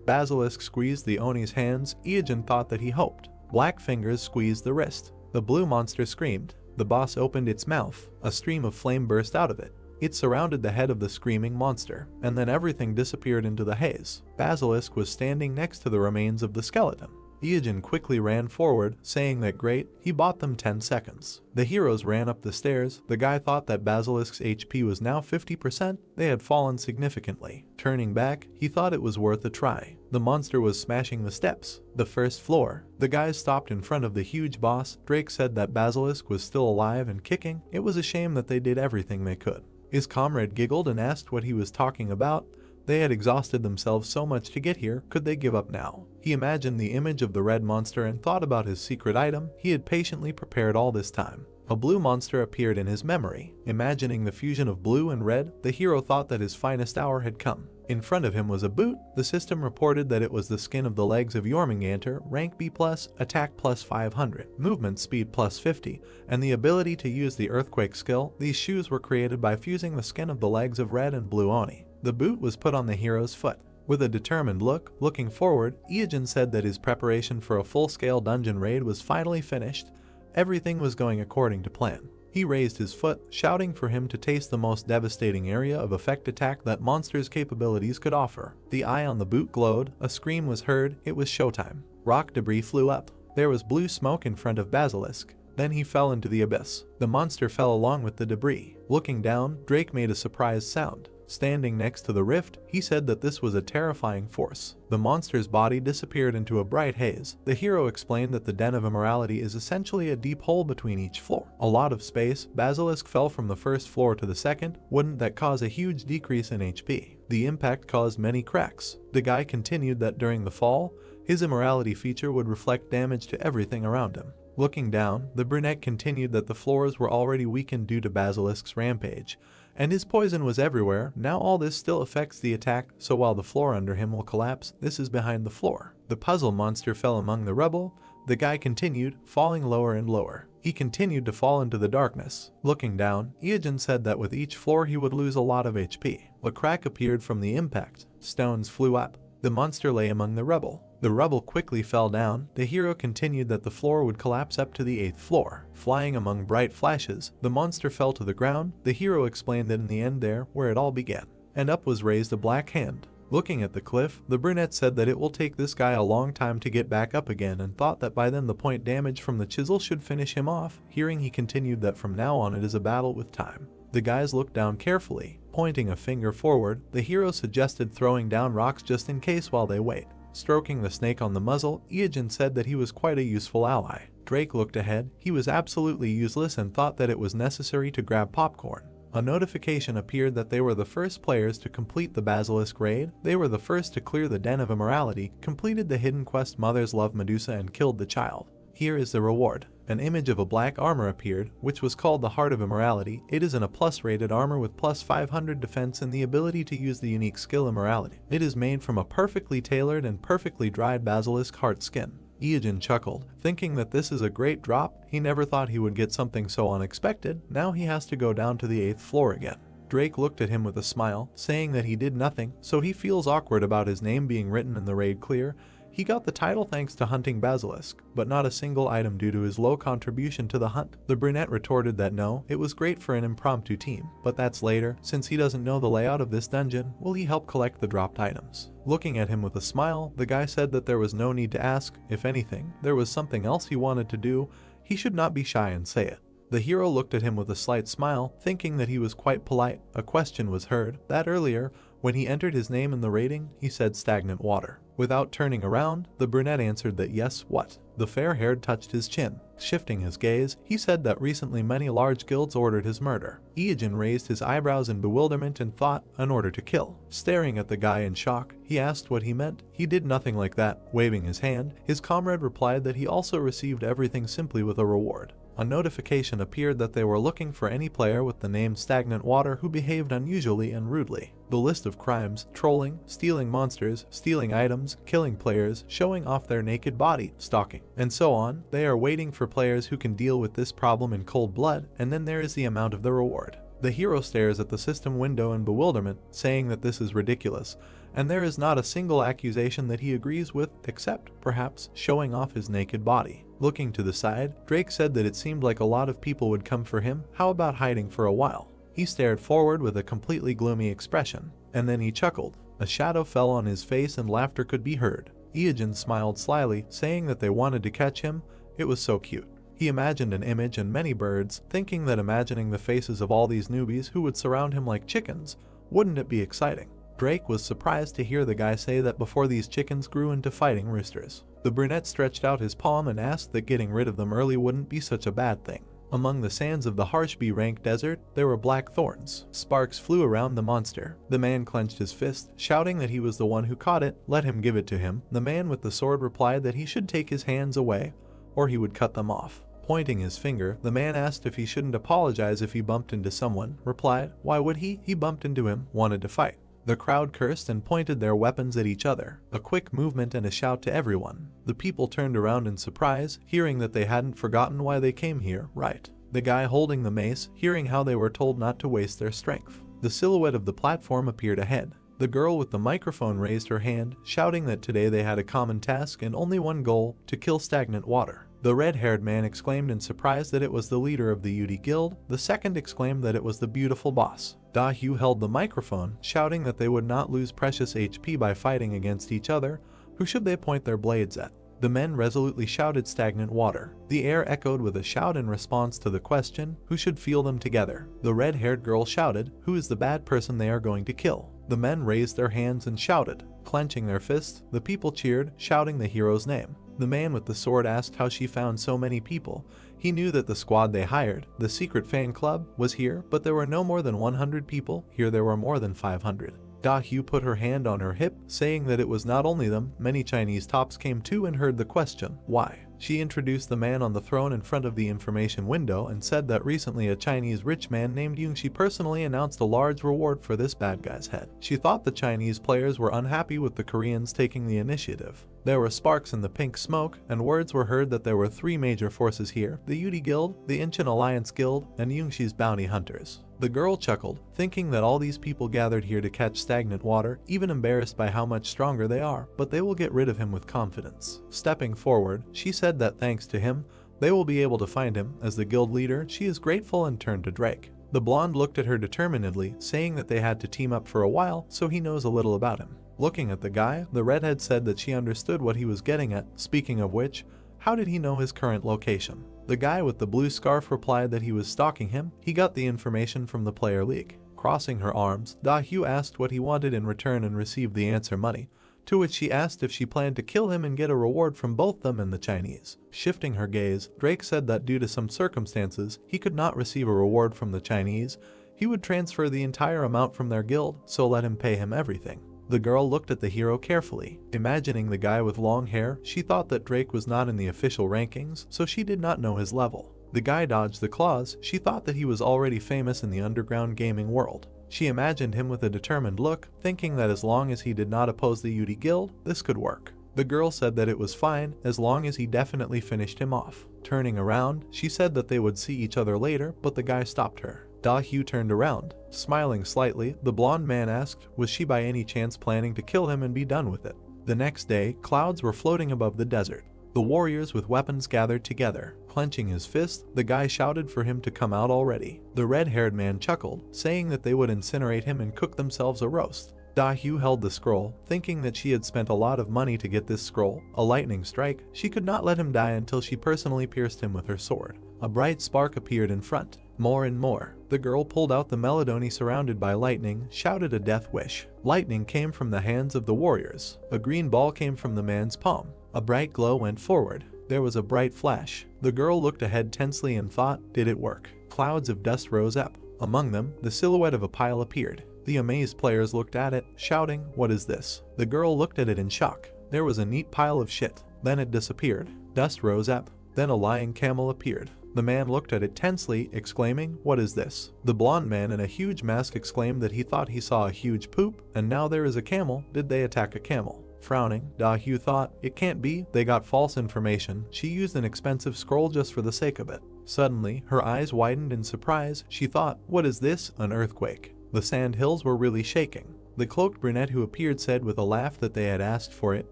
Basilisk squeezed the Oni's hands. Iajin thought that he hoped. Black fingers squeezed the wrist. The blue monster screamed. The boss opened its mouth. A stream of flame burst out of it. It surrounded the head of the screaming monster, and then everything disappeared into the haze. Basilisk was standing next to the remains of the skeleton. Iajin quickly ran forward, saying that great, he bought them 10 seconds. The heroes ran up the stairs. The guy thought that Basilisk's HP was now 50%. They had fallen significantly. Turning back, he thought it was worth a try. The monster was smashing the steps. The 1st floor. The guys stopped in front of the huge boss. Drake said that Basilisk was still alive and kicking. It was a shame that they did everything they could. His comrade giggled and asked what he was talking about. They had exhausted themselves so much to get here, could they give up now? He imagined the image of the red monster and thought about his secret item he had patiently prepared all this time. A blue monster appeared in his memory. Imagining the fusion of blue and red, the hero thought that his finest hour had come. In front of him was a boot. The system reported that it was the skin of the legs of Jormungandr, rank B+, attack plus 500, movement speed plus 50, and the ability to use the earthquake skill. These shoes were created by fusing the skin of the legs of red and blue Oni. The boot was put on the hero's foot. With a determined look, looking forward, Iajin said that his preparation for a full-scale dungeon raid was finally finished. Everything was going according to plan. He raised his foot, shouting for him to taste the most devastating area of effect attack that monster's capabilities could offer. The eye on the boot glowed. A scream was heard. It was showtime. Rock debris flew up. There was blue smoke in front of Basilisk. Then he fell into the abyss. The monster fell along with the debris. Looking down, Drake made a surprised sound. Standing next to the rift, he said that this was a terrifying force. The monster's body disappeared into a bright haze. The hero explained that the Den of Immorality is essentially a deep hole between each floor. A lot of space. Basilisk fell from the 1st floor to the 2nd. Wouldn't that cause a huge decrease in HP? The impact caused many cracks. The guy continued that during the fall, his immorality feature would reflect damage to everything around him. Looking down, the brunette continued that the floors were already weakened due to Basilisk's rampage, and his poison was everywhere. Now all this still affects the attack, so while the floor under him will collapse, this is behind the floor. The puzzle monster fell among the rubble. The guy continued, falling lower and lower. He continued to fall into the darkness. Looking down, Iajin said that with each floor he would lose a lot of HP. A crack appeared from the impact. Stones flew up. The monster lay among the rubble. The rubble quickly fell down. The hero continued that the floor would collapse up to the 8th floor. Flying among bright flashes, the monster fell to the ground. The hero explained that in the end there, where it all began. And up was raised a black hand. Looking at the cliff, the brunette said that it will take this guy a long time to get back up again and thought that by then the point damage from the chisel should finish him off. Hearing, he continued that from now on it is a battle with time. The guys looked down carefully. Pointing a finger forward, the hero suggested throwing down rocks just in case while they wait. Stroking the snake on the muzzle, Iojin said that he was quite a useful ally. Drake looked ahead. He was absolutely useless and thought that it was necessary to grab popcorn. A notification appeared that they were the first players to complete the Basilisk raid. They were the first to clear the Den of Immorality, completed the hidden quest Mother's Love Medusa, and killed the child. Here is the reward. An image of a black armor appeared, which was called the Heart of Immorality. It is in a plus rated armor with plus 500 defense and the ability to use the unique skill Immorality. It is made from a perfectly tailored and perfectly dried basilisk heart skin. Iojin chuckled, thinking that this is a great drop. He never thought he would get something so unexpected. Now he has to go down to the 8th floor again. Drake looked at him with a smile, saying that he did nothing, so he feels awkward about his name being written in the raid clear. He got the title thanks to hunting basilisk, but not a single item due to his low contribution to the hunt. The brunette retorted that no, it was great for an impromptu team, but that's later. Since he doesn't know the layout of this dungeon, will he help collect the dropped items? Looking at him with a smile, the guy said that there was no need to ask. If anything, there was something else he wanted to do. He should not be shy and say it. The hero looked at him with a slight smile, thinking that he was quite polite. A question was heard, that earlier, when he entered his name in the rating, he said stagnant water. Without turning around, the brunette answered that yes, what? The fair-haired touched his chin. Shifting his gaze, he said that recently many large guilds ordered his murder. Iojin raised his eyebrows in bewilderment and thought, an order to kill. Staring at the guy in shock, he asked what he meant. He did nothing like that. Waving his hand, his comrade replied that he also received everything simply with a reward. A notification appeared that they were looking for any player with the name Stagnant Water who behaved unusually and rudely. The list of crimes: trolling, stealing monsters, stealing items, killing players, showing off their naked body, stalking, and so on. They are waiting for players who can deal with this problem in cold blood, and then there is the amount of the reward. The hero stares at the system window in bewilderment, saying that this is ridiculous, and there is not a single accusation that he agrees with, except, perhaps, showing off his naked body. Looking to the side, Drake said that it seemed like a lot of people would come for him. How about hiding for a while? He stared forward with a completely gloomy expression, and then he chuckled. A shadow fell on his face and laughter could be heard. Iojin smiled slyly, saying that they wanted to catch him. It was so cute. He imagined an image and many birds, thinking that imagining the faces of all these newbies who would surround him like chickens, wouldn't it be exciting? Drake was surprised to hear the guy say that before these chickens grew into fighting roosters. The brunette stretched out his palm and asked that getting rid of them early wouldn't be such a bad thing. Among the sands of the harsh B-rank desert, there were black thorns. Sparks flew around the monster. The man clenched his fist, shouting that he was the one who caught it. Let him give it to him. The man with the sword replied that he should take his hands away, or he would cut them off. Pointing his finger, the man asked if he shouldn't apologize if he bumped into someone. Replied, why would he? He bumped into him, wanted to fight. The crowd cursed and pointed their weapons at each other. A quick movement and a shout to everyone. The people turned around in surprise, hearing that they hadn't forgotten why they came here, right? The guy holding the mace, hearing how they were told not to waste their strength. The silhouette of the platform appeared ahead. The girl with the microphone raised her hand, shouting that today they had a common task and only one goal: to kill stagnant water. The red-haired man exclaimed in surprise that it was the leader of the UD Guild. The second exclaimed that it was the beautiful boss. Dahu held the microphone, shouting that they would not lose precious HP by fighting against each other. Who should they point their blades at? The men resolutely shouted stagnant water. The air echoed with a shout in response to the question, who should feel them together? The red-haired girl shouted, who is the bad person they are going to kill? The men raised their hands and shouted. Clenching their fists, the people cheered, shouting the hero's name. The man with the sword asked how she found so many people. He knew that the squad they hired, the secret fan club, was here, but there were no more than 100 people. Here there were more than 500. Dahu put her hand on her hip, saying that it was not only them. Many Chinese tops came too and heard the question, why? She introduced the man on the throne in front of the information window and said that recently a Chinese rich man named Yungxi personally announced a large reward for this bad guy's head. She thought the Chinese players were unhappy with the Koreans taking the initiative. There were sparks in the pink smoke, and words were heard that there were 3 major forces here: the UD Guild, the Incheon Alliance Guild, and Yungxi's bounty hunters. The girl chuckled, thinking that all these people gathered here to catch stagnant water, even embarrassed by how much stronger they are, but they will get rid of him with confidence. Stepping forward, she said that thanks to him, they will be able to find him. As the guild leader, she is grateful and turned to Drake. The blonde looked at her determinedly, saying that they had to team up for a while, so he knows a little about him. Looking at the guy, the redhead said that she understood what he was getting at. Speaking of which, how did he know his current location? The guy with the blue scarf replied that he was stalking him. He got the information from the player league. Crossing her arms, Da-hyu asked what he wanted in return and received the answer money, to which she asked if she planned to kill him and get a reward from both them and the Chinese. Shifting her gaze, Drake said that due to some circumstances, he could not receive a reward from the Chinese. He would transfer the entire amount from their guild, so let him pay him everything. The girl looked at the hero carefully. Imagining the guy with long hair, she thought that Drake was not in the official rankings, so she did not know his level. The guy dodged the claws. She thought that he was already famous in the underground gaming world. She imagined him with a determined look, thinking that as long as he did not oppose the UD guild, this could work. The girl said that it was fine, as long as he definitely finished him off. Turning around, she said that they would see each other later, but the guy stopped her. Da-hyu turned around. Smiling slightly, the blonde man asked, was she by any chance planning to kill him and be done with it? The next day, clouds were floating above the desert. The warriors with weapons gathered together. Clenching his fist, the guy shouted for him to come out already. The red-haired man chuckled, saying that they would incinerate him and cook themselves a roast. Da-hyu held the scroll, thinking that she had spent a lot of money to get this scroll. A lightning strike, she could not let him die until she personally pierced him with her sword. A bright spark appeared in front. More and more. The girl pulled out the melody surrounded by lightning, shouted a death wish. Lightning came from the hands of the warriors. A green ball came from the man's palm. A bright glow went forward. There was a bright flash. The girl looked ahead tensely and thought, did it work? Clouds of dust rose up. Among them, the silhouette of a pile appeared. The amazed players looked at it, shouting, what is this? The girl looked at it in shock. There was a neat pile of shit. Then it disappeared. Dust rose up. Then a lying camel appeared. The man looked at it tensely, exclaiming, what is this? The blonde man in a huge mask exclaimed that he thought he saw a huge poop, and now there is a camel. Did they attack a camel? Frowning, Da-hyu thought, it can't be, they got false information. She used an expensive scroll just for the sake of it. Suddenly, her eyes widened in surprise. She thought, what is this? An earthquake. The sand hills were really shaking. The cloaked brunette who appeared said with a laugh that they had asked for it.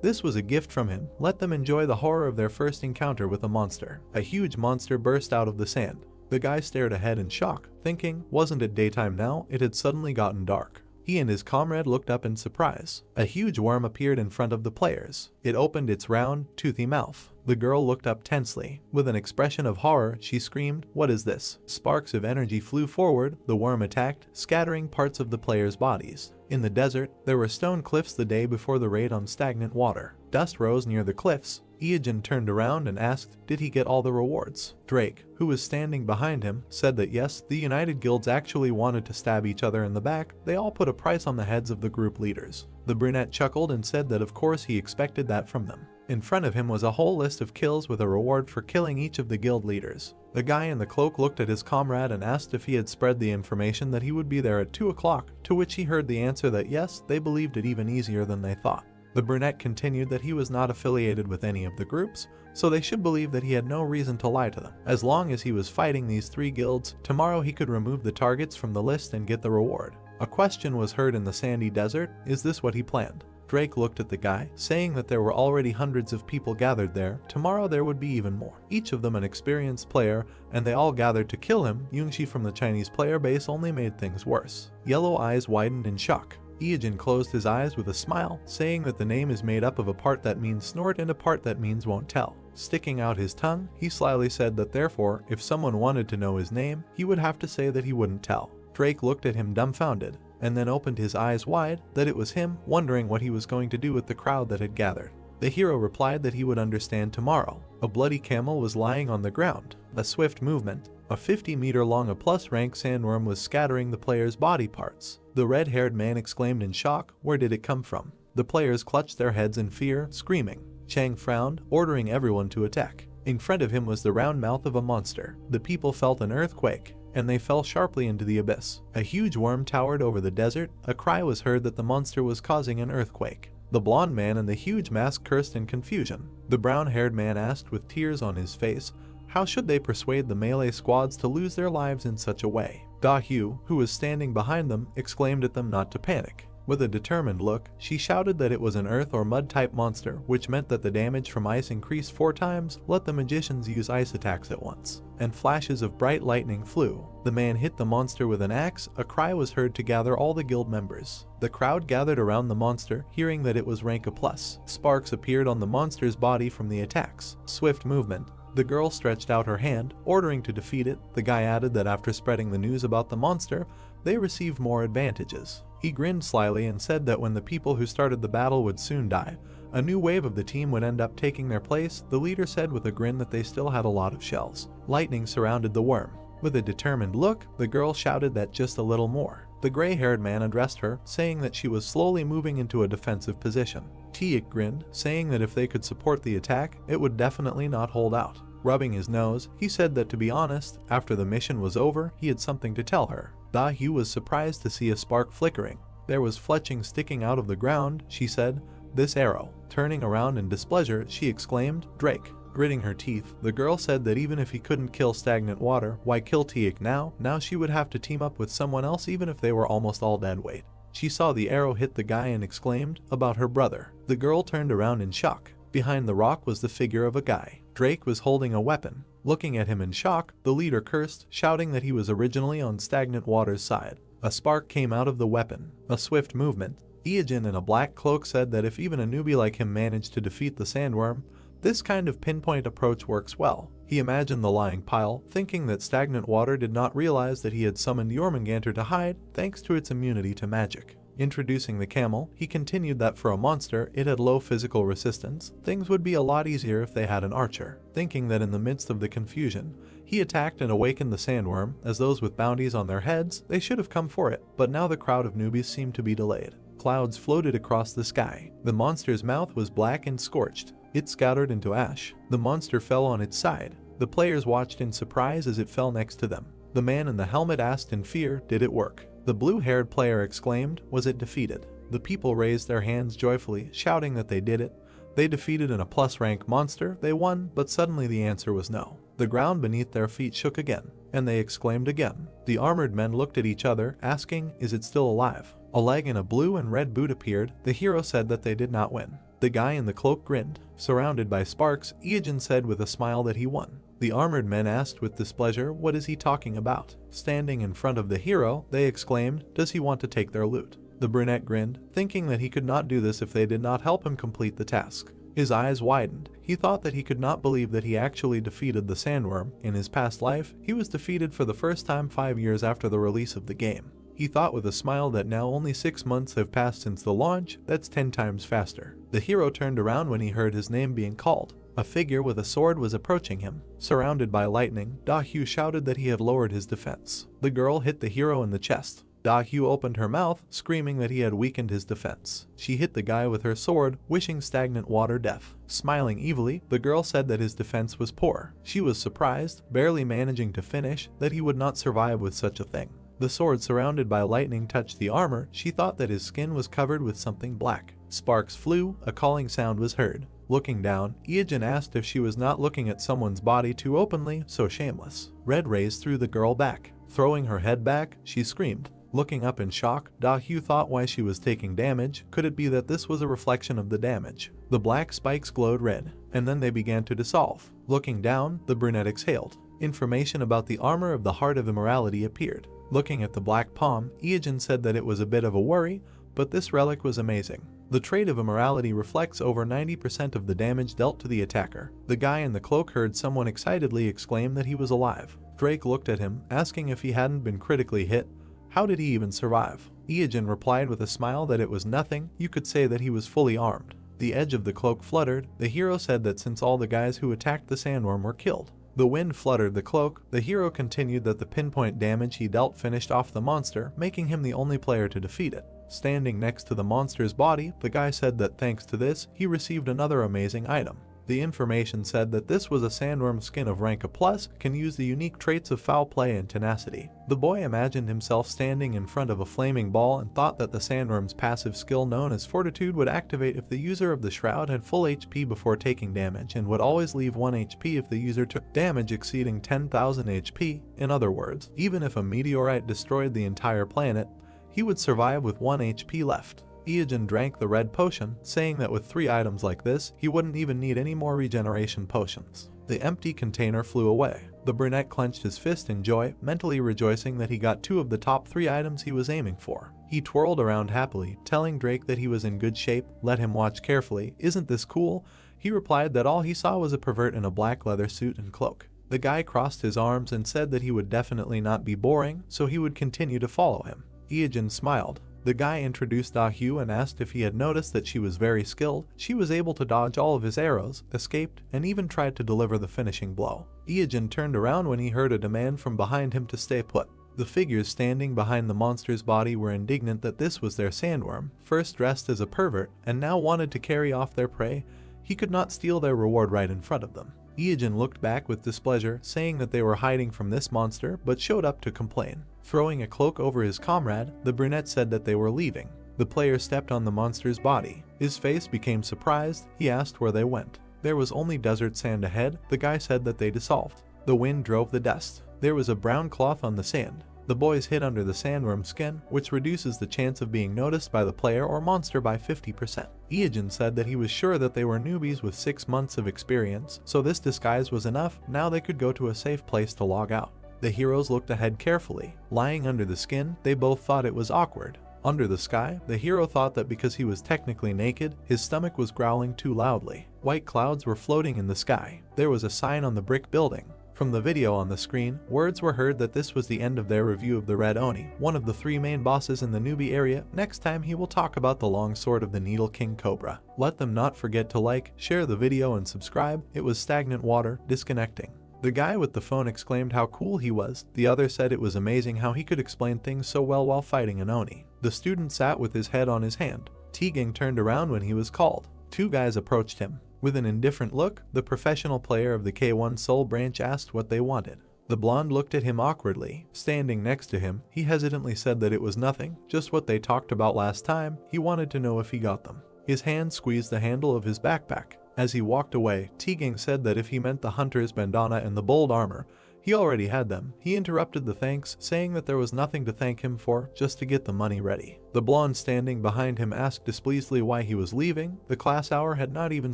This was a gift from him. Let them enjoy the horror of their first encounter with a monster. A huge monster burst out of the sand. The guy stared ahead in shock, thinking, wasn't it daytime now? It had suddenly gotten dark. He and his comrade looked up in surprise. A huge worm appeared in front of the players. It opened its round, toothy mouth. The girl looked up tensely. With an expression of horror, she screamed, what is this? Sparks of energy flew forward. The worm attacked, scattering parts of the players' bodies. In the desert, there were stone cliffs the day before the raid on stagnant water. Dust rose near the cliffs. Iyajin turned around and asked, did he get all the rewards? Drake, who was standing behind him, said that yes, the United Guilds actually wanted to stab each other in the back. They all put a price on the heads of the group leaders. The brunette chuckled and said that of course he expected that from them. In front of him was a whole list of kills with a reward for killing each of the guild leaders. The guy in the cloak looked at his comrade and asked if he had spread the information that he would be there at 2 o'clock, to which he heard the answer that yes, they believed it even easier than they thought. The brunette continued that he was not affiliated with any of the groups, so they should believe that he had no reason to lie to them. As long as he was fighting these 3 guilds, tomorrow he could remove the targets from the list and get the reward. A question was heard in the sandy desert, is this what he planned? Drake looked at the guy, saying that there were already hundreds of people gathered there. Tomorrow there would be even more. Each of them an experienced player, and they all gathered to kill him. Yungshi from the Chinese player base only made things worse. Yellow eyes widened in shock. Iyajin closed his eyes with a smile, saying that the name is made up of a part that means snort and a part that means won't tell. Sticking out his tongue, he slyly said that therefore, if someone wanted to know his name, he would have to say that he wouldn't tell. Drake looked at him dumbfounded, and then opened his eyes wide, that it was him, wondering what he was going to do with the crowd that had gathered. The hero replied that he would understand tomorrow. A bloody camel was lying on the ground. A swift movement. A 50-meter-long a plus-rank sandworm was scattering the players' body parts. The red-haired man exclaimed in shock, where did it come from? The players clutched their heads in fear, screaming. Chang frowned, ordering everyone to attack. In front of him was the round mouth of a monster. The people felt an earthquake, and they fell sharply into the abyss. A huge worm towered over the desert. A cry was heard that the monster was causing an earthquake. The blonde man in the huge mask cursed in confusion. The brown-haired man asked with tears on his face, how should they persuade the melee squads to lose their lives in such a way? Da-hyu, who was standing behind them, exclaimed at them not to panic. With a determined look, she shouted that it was an earth or mud type monster, which meant that the damage from ice increased 4 times. Let the magicians use ice attacks at once. And flashes of bright lightning flew. The man hit the monster with an axe. A cry was heard to gather all the guild members. The crowd gathered around the monster, hearing that it was rank A+. Sparks appeared on the monster's body from the attacks. Swift movement. The girl stretched out her hand, ordering to defeat it. The guy added that after spreading the news about the monster, they received more advantages. He grinned slyly and said that when the people who started the battle would soon die, a new wave of the team would end up taking their place. The leader said with a grin that they still had a lot of shells. Lightning surrounded the worm. With a determined look, the girl shouted that just a little more. The gray-haired man addressed her, saying that she was slowly moving into a defensive position. Tiik grinned, saying that if they could support the attack, it would definitely not hold out. Rubbing his nose, he said that to be honest, after the mission was over, he had something to tell her. Da-Hyu was surprised to see a spark flickering. There was fletching sticking out of the ground, she said. This arrow. Turning around in displeasure, she exclaimed, Drake. Gritting her teeth, the girl said that even if he couldn't kill stagnant water, why kill Tiik now? Now she would have to team up with someone else even if they were almost all dead weight. She saw the arrow hit the guy and exclaimed, about her brother. The girl turned around in shock. Behind the rock was the figure of a guy. Drake was holding a weapon. Looking at him in shock, the leader cursed, shouting that he was originally on stagnant water's side. A spark came out of the weapon. A swift movement. Iajin in a black cloak said that if even a newbie like him managed to defeat the sandworm, this kind of pinpoint approach works well. He imagined the lying pile, thinking that stagnant water did not realize that he had summoned Jormungandr to hide, thanks to its immunity to magic. Introducing the camel, he continued that for a monster, it had low physical resistance. Things would be a lot easier if they had an archer. Thinking that in the midst of the confusion, he attacked and awakened the sandworm. As those with bounties on their heads, they should have come for it, but now the crowd of newbies seemed to be delayed. Clouds floated across the sky. The monster's mouth was black and scorched. It scattered into ash. The monster fell on its side. The players watched in surprise as it fell next to them. The man in the helmet asked in fear, did it work? The blue-haired player exclaimed, was it defeated? The people raised their hands joyfully, shouting that they did it. They defeated an A+ rank monster, they won, but suddenly the answer was no. The ground beneath their feet shook again, and they exclaimed again. The armored men looked at each other, asking, is it still alive? A leg in a blue and red boot appeared. The hero said that they did not win. The guy in the cloak grinned. Surrounded by sparks, Iajin said with a smile that he won. The armored men asked with displeasure, what is he talking about? Standing in front of the hero, they exclaimed, does he want to take their loot? The brunette grinned, thinking that he could not do this if they did not help him complete the task. His eyes widened. He thought that he could not believe that he actually defeated the sandworm. In his past life, he was defeated for the first time 5 years after the release of the game. He thought with a smile that now only 6 months have passed since the launch, that's 10 times faster. The hero turned around when he heard his name being called. A figure with a sword was approaching him. Surrounded by lightning, Da-Hyu shouted that he had lowered his defense. The girl hit the hero in the chest. Da-Hyu opened her mouth, screaming that he had weakened his defense. She hit the guy with her sword, wishing stagnant water death. Smiling evilly, the girl said that his defense was poor. She was surprised, barely managing to finish, that he would not survive with such a thing. The sword surrounded by lightning touched the armor. She thought that his skin was covered with something black. Sparks flew, a calling sound was heard. Looking down, Iajin asked if she was not looking at someone's body too openly, so shameless. Red rays threw the girl back. Throwing her head back, she screamed. Looking up in shock, Da-Hyu thought why she was taking damage. Could it be that this was a reflection of the damage? The black spikes glowed red, and then they began to dissolve. Looking down, the brunette exhaled. Information about the armor of the Heart of Immorality appeared. Looking at the black palm, Iajin said that it was a bit of a worry, but this relic was amazing. The trait of immorality reflects over 90% of the damage dealt to the attacker. The guy in the cloak heard someone excitedly exclaim that he was alive. Drake looked at him, asking if he hadn't been critically hit. How did he even survive? Iajin replied with a smile that it was nothing, you could say that he was fully armed. The edge of the cloak fluttered. The hero said that since all the guys who attacked the sandworm were killed. The wind fluttered the cloak. The hero continued that the pinpoint damage he dealt finished off the monster, making him the only player to defeat it. Standing next to the monster's body, the guy said that thanks to this, he received another amazing item. The information said that this was a sandworm skin of rank A+, can use the unique traits of foul play and tenacity. The boy imagined himself standing in front of a flaming ball and thought that the sandworm's passive skill known as Fortitude would activate if the user of the shroud had full HP before taking damage, and would always leave 1 HP if the user took damage exceeding 10,000 HP. In other words, even if a meteorite destroyed the entire planet, he would survive with 1 HP left. Iijin drank the red potion, saying that with 3 items like this, he wouldn't even need any more regeneration potions. The empty container flew away. The brunette clenched his fist in joy, mentally rejoicing that he got 2 of the top 3 items he was aiming for. He twirled around happily, telling Drake that he was in good shape. Let him watch carefully. Isn't this cool? He replied that all he saw was a pervert in a black leather suit and cloak. The guy crossed his arms and said that he would definitely not be boring, so he would continue to follow him. Iijin smiled. The guy introduced Dahu and asked if he had noticed that she was very skilled. She was able to dodge all of his arrows, escaped, and even tried to deliver the finishing blow. Iijin turned around when he heard a demand from behind him to stay put. The figures standing behind the monster's body were indignant that this was their sandworm, first dressed as a pervert, and now wanted to carry off their prey. He could not steal their reward right in front of them. Iijin looked back with displeasure, saying that they were hiding from this monster, but showed up to complain. Throwing a cloak over his comrade, the brunette said that they were leaving. The player stepped on the monster's body. His face became surprised. He asked where they went. There was only desert sand ahead. The guy said that they dissolved. The wind drove the dust. There was a brown cloth on the sand. The boys hid under the sandworm's skin, which reduces the chance of being noticed by the player or monster by 50%. Iijin said that he was sure that they were newbies with 6 months of experience, so this disguise was enough. Now they could go to a safe place to log out. The heroes looked ahead carefully. Lying under the skin, they both thought it was awkward. Under the sky, the hero thought that because he was technically naked, his stomach was growling too loudly. White clouds were floating in the sky. There was a sign on the brick building. From the video on the screen, words were heard that this was the end of their review of the Red Oni, one of the 3 main bosses in the newbie area. Next time he will talk about the long sword of the Needle King Cobra. Let them not forget to like, share the video and subscribe. It was stagnant water, disconnecting. The guy with the phone exclaimed how cool he was. The other said it was amazing how he could explain things so well while fighting an Oni. The student sat with his head on his hand. Teagang turned around when he was called. 2 guys approached him. With an indifferent look, the professional player of the K1 Soul branch asked what they wanted. The blonde looked at him awkwardly. Standing next to him, he hesitantly said that it was nothing, just what they talked about last time. He wanted to know if he got them. His hand squeezed the handle of his backpack. As he walked away, Teagang said that if he meant the hunter's bandana and the bold armor, he already had them. He interrupted the thanks, saying that there was nothing to thank him for, just to get the money ready. The blonde standing behind him asked displeasedly why he was leaving. The class hour had not even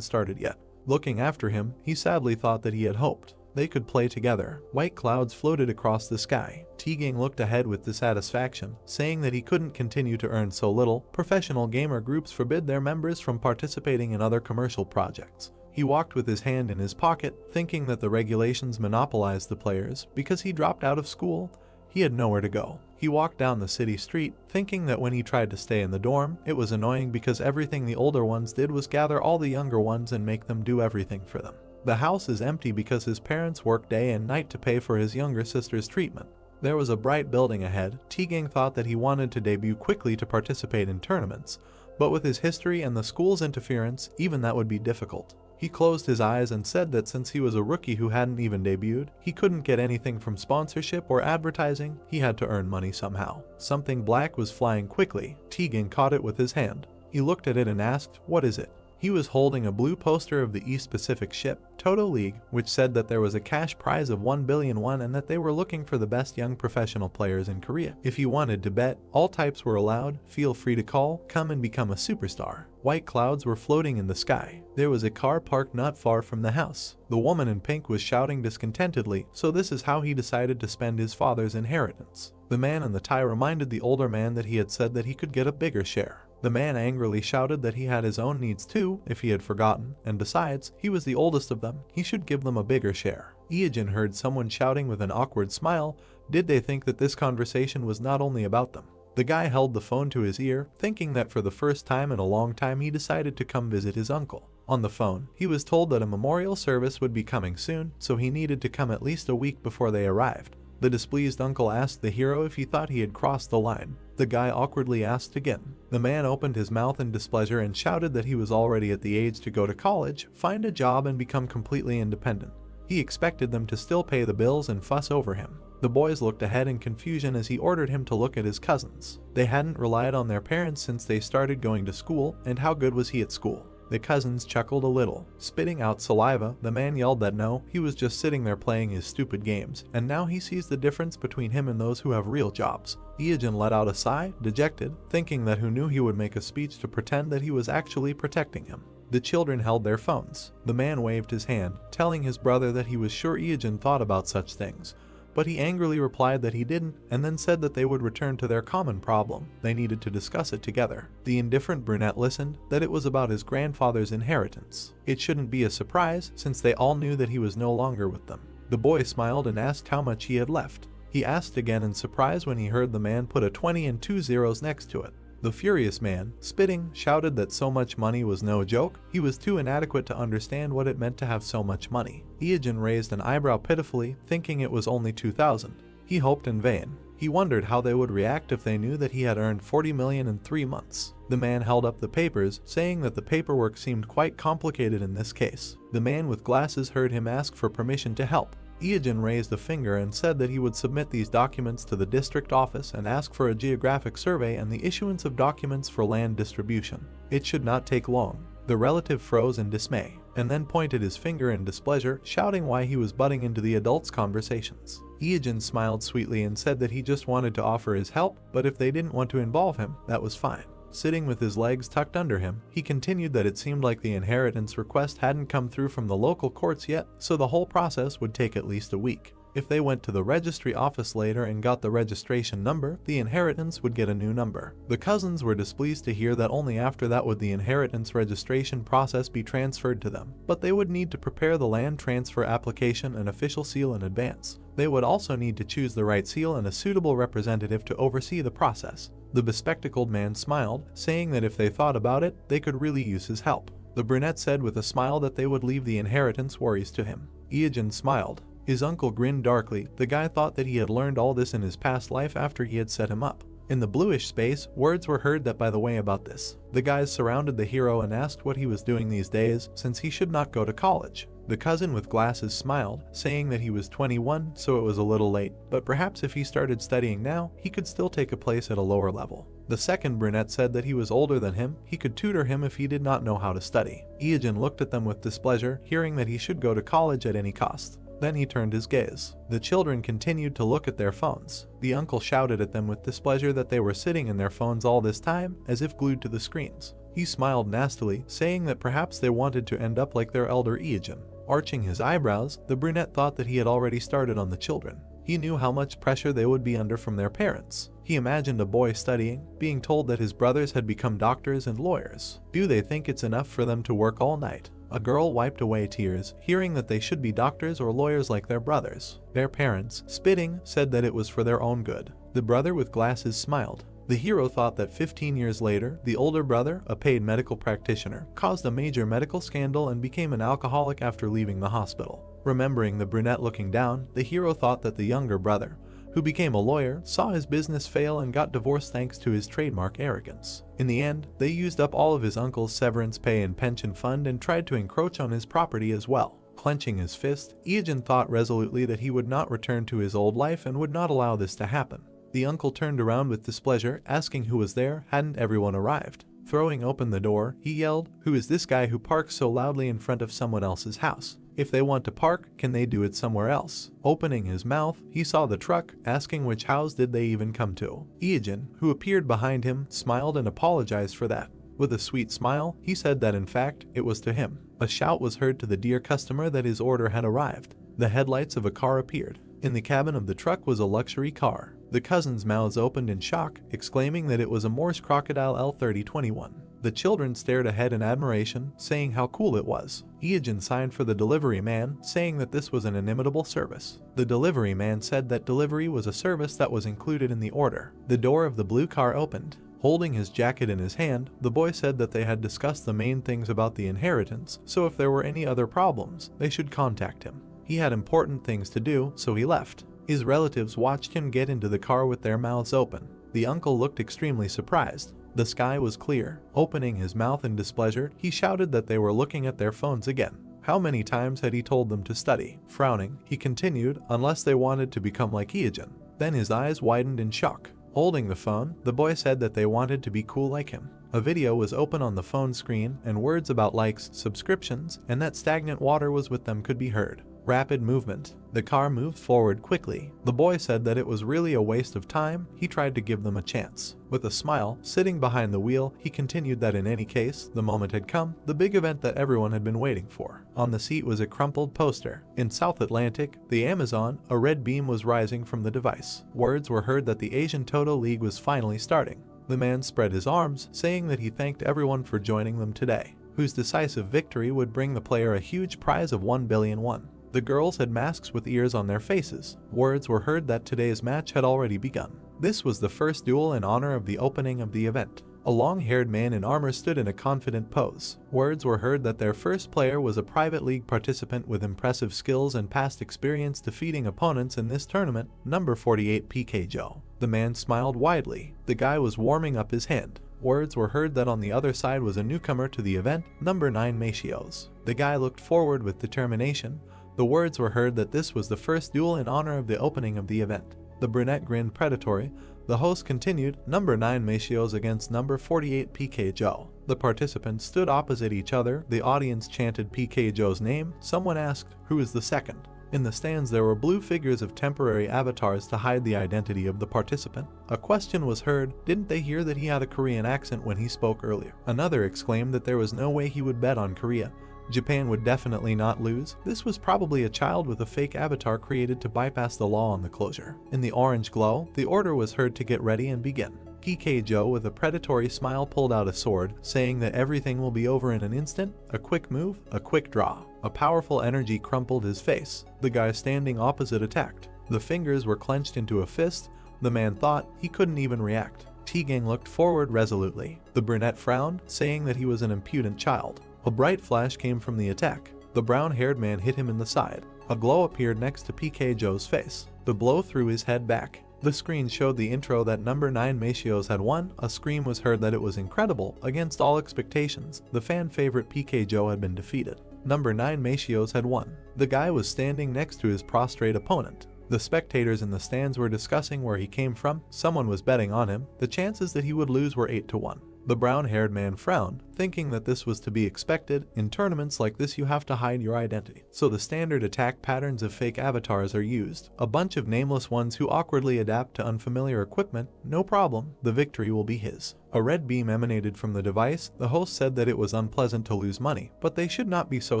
started yet. Looking after him, he sadly thought that he had hoped they could play together. White clouds floated across the sky. Teagang looked ahead with dissatisfaction, saying that he couldn't continue to earn so little. Professional gamer groups forbid their members from participating in other commercial projects. He walked with his hand in his pocket, thinking that the regulations monopolized the players. Because he dropped out of school, he had nowhere to go. He walked down the city street, thinking that when he tried to stay in the dorm, it was annoying because everything the older ones did was gather all the younger ones and make them do everything for them. The house is empty because his parents work day and night to pay for his younger sister's treatment. There was a bright building ahead. Teagang thought that he wanted to debut quickly to participate in tournaments, but with his history and the school's interference, even that would be difficult. He closed his eyes and said that since he was a rookie who hadn't even debuted, he couldn't get anything from sponsorship or advertising. He had to earn money somehow. Something black was flying quickly. Teagang caught it with his hand. He looked at it and asked, "What is it?" He was holding a blue poster of the East Pacific ship, Toto League, which said that there was a cash prize of 1 billion won and that they were looking for the best young professional players in Korea. If you wanted to bet, all types were allowed. Feel free to call, come and become a superstar. White clouds were floating in the sky. There was a car parked not far from the house. The woman in pink was shouting discontentedly, so this is how he decided to spend his father's inheritance. The man in the tie reminded the older man that he had said that he could get a bigger share. The man angrily shouted that he had his own needs too, if he had forgotten, and besides, he was the oldest of them. He should give them a bigger share. Iijin heard someone shouting with an awkward smile. Did they think that this conversation was not only about them? The guy held the phone to his ear, thinking that for the first time in a long time he decided to come visit his uncle. On the phone, he was told that a memorial service would be coming soon, so he needed to come at least a week before they arrived. The displeased uncle asked the hero if he thought he had crossed the line. The guy awkwardly asked again. The man opened his mouth in displeasure and shouted that he was already at the age to go to college, find a job and become completely independent. He expected them to still pay the bills and fuss over him. The boys looked ahead in confusion as he ordered him to look at his cousins. They hadn't relied on their parents since they started going to school, and how good was he at school? The cousins chuckled a little. Spitting out saliva, the man yelled that no, he was just sitting there playing his stupid games, and now he sees the difference between him and those who have real jobs. Ieogen let out a sigh, dejected, thinking that who knew he would make a speech to pretend that he was actually protecting him. The children held their phones. The man waved his hand, telling his brother that he was sure Ieogen thought about such things, but he angrily replied that he didn't, and then said that they would return to their common problem. They needed to discuss it together. The indifferent brunette listened, that it was about his grandfather's inheritance. It shouldn't be a surprise, since they all knew that he was no longer with them. The boy smiled and asked how much he had left. He asked again in surprise when he heard the man put a 20 and 2 zeros next to it. The furious man, spitting, shouted that so much money was no joke. He was too inadequate to understand what it meant to have so much money. Ieogen raised an eyebrow pitifully, thinking it was only 2,000. He hoped in vain. He wondered how they would react if they knew that he had earned 40 million in 3 months. The man held up the papers, saying that the paperwork seemed quite complicated in this case. The man with glasses heard him ask for permission to help. Ieogen raised a finger and said that he would submit these documents to the district office and ask for a geographic survey and the issuance of documents for land distribution. It should not take long. The relative froze in dismay, and then pointed his finger in displeasure, shouting why he was butting into the adults' conversations. Ieogen smiled sweetly and said that he just wanted to offer his help, but if they didn't want to involve him, that was fine. Sitting with his legs tucked under him, he continued that it seemed like the inheritance request hadn't come through from the local courts yet, so the whole process would take at least a week. If they went to the registry office later and got the registration number, the inheritance would get a new number. The cousins were displeased to hear that only after that would the inheritance registration process be transferred to them, but they would need to prepare the land transfer application and official seal in advance. They would also need to choose the right seal and a suitable representative to oversee the process. The bespectacled man smiled, saying that if they thought about it, they could really use his help. The brunette said with a smile that they would leave the inheritance worries to him. Ieogen smiled. His uncle grinned darkly. The guy thought that he had learned all this in his past life after he had set him up. In the bluish space, words were heard that by the way about this. The guys surrounded the hero and asked what he was doing these days, since he should not go to college. The cousin with glasses smiled, saying that he was 21, so it was a little late, but perhaps if he started studying now, he could still take a place at a lower level. The second brunette said that he was older than him, he could tutor him if he did not know how to study. Ieogen looked at them with displeasure, hearing that he should go to college at any cost. Then he turned his gaze. The children continued to look at their phones. The uncle shouted at them with displeasure that they were sitting in their phones all this time, as if glued to the screens. He smiled nastily, saying that perhaps they wanted to end up like their elder Ieogen. Arching his eyebrows, the brunette thought that he had already started on the children. He knew how much pressure they would be under from their parents. He imagined a boy studying, being told that his brothers had become doctors and lawyers. Do they think it's enough for them to work all night? A girl wiped away tears, hearing that they should be doctors or lawyers like their brothers. Their parents, spitting, said that it was for their own good. The brother with glasses smiled. The hero thought that 15 years later, the older brother, a paid medical practitioner, caused a major medical scandal and became an alcoholic after leaving the hospital. Remembering the brunette looking down, the hero thought that the younger brother, who became a lawyer, saw his business fail and got divorced thanks to his trademark arrogance. In the end, they used up all of his uncle's severance pay and pension fund and tried to encroach on his property as well. Clenching his fist, Ieogen thought resolutely that he would not return to his old life and would not allow this to happen. The uncle turned around with displeasure, asking who was there. Hadn't everyone arrived? Throwing open the door, he yelled, "Who is this guy who parks so loudly in front of someone else's house? If they want to park, can they do it somewhere else?" Opening his mouth, he saw the truck, asking which house did they even come to. Ieogen, who appeared behind him, smiled and apologized for that. With a sweet smile, he said that in fact, it was to him. A shout was heard to the dear customer that his order had arrived. The headlights of a car appeared. In the cabin of the truck was a luxury car. The cousins' mouths opened in shock, exclaiming that it was a Morse Crocodile L3021. The children stared ahead in admiration, saying how cool it was. Ieogen signed for the delivery man, saying that this was an inimitable service. The delivery man said that delivery was a service that was included in the order. The door of the blue car opened. Holding his jacket in his hand, the boy said that they had discussed the main things about the inheritance, so if there were any other problems, they should contact him. He had important things to do, so he left. His relatives watched him get into the car with their mouths open. The uncle looked extremely surprised. The sky was clear. Opening his mouth in displeasure, he shouted that they were looking at their phones again. How many times had he told them to study? Frowning, he continued, unless they wanted to become like Ieogen. Then his eyes widened in shock. Holding the phone, the boy said that they wanted to be cool like him. A video was open on the phone screen, and words about likes, subscriptions, and that stagnant water was with them could be heard. Rapid movement. The car moved forward quickly. The boy said that it was really a waste of time. He tried to give them a chance. With a smile, sitting behind the wheel, he continued that in any case, the moment had come, the big event that everyone had been waiting for. On the seat was a crumpled poster. In South Atlantic, the Amazon, a red beam was rising from the device. Words were heard that the Asian Toto League was finally starting. The man spread his arms, saying that he thanked everyone for joining them today, whose decisive victory would bring the player a huge prize of 1 billion won. The girls had masks with ears on their faces. Words were heard that today's match had already begun. This was the first duel in honor of the opening of the event. A long-haired man in armor stood in a confident pose. Words were heard that their first player was a private league participant with impressive skills and past experience defeating opponents in this tournament, number 48 PK Joe. The man smiled widely. The guy was warming up his hand. Words were heard that on the other side was a newcomer to the event, number 9 Machios. The guy looked forward with determination. The words were heard that this was the first duel in honor of the opening of the event. The brunette grinned predatory. The host continued, number 9 Machios against number 48 PK Joe. The participants stood opposite each other. The audience chanted PK Joe's name. Someone asked, who is the second? In the stands there were blue figures of temporary avatars to hide the identity of the participant. A question was heard, didn't they hear that he had a Korean accent when he spoke earlier? Another exclaimed that there was no way he would bet on Korea. Japan would definitely not lose. This was probably a child with a fake avatar created to bypass the law on the closure. In the orange glow, the order was heard to get ready and begin. PK Joe with a predatory smile pulled out a sword, saying that everything will be over in an instant. A quick move, a quick draw. A powerful energy crumpled his face. The guy standing opposite attacked. The fingers were clenched into a fist. The man thought he couldn't even react. T-Gang looked forward resolutely. The brunette frowned, saying that he was an impudent child. A bright flash came from the attack. The brown-haired man hit him in the side. A glow appeared next to PK Joe's face. The blow threw his head back. The screen showed the intro that number 9 Machios had won. A scream was heard that it was incredible. Against all expectations, the fan favorite PK Joe had been defeated. Number 9 Machios had won. The guy was standing next to his prostrate opponent. The spectators in the stands were discussing where he came from. Someone was betting on him. The chances that he would lose were 8-1. The brown-haired man frowned, thinking that this was to be expected. In tournaments like this you have to hide your identity. So the standard attack patterns of fake avatars are used. A bunch of nameless ones who awkwardly adapt to unfamiliar equipment. No problem, the victory will be his. A red beam emanated from the device. The host said that it was unpleasant to lose money, but they should not be so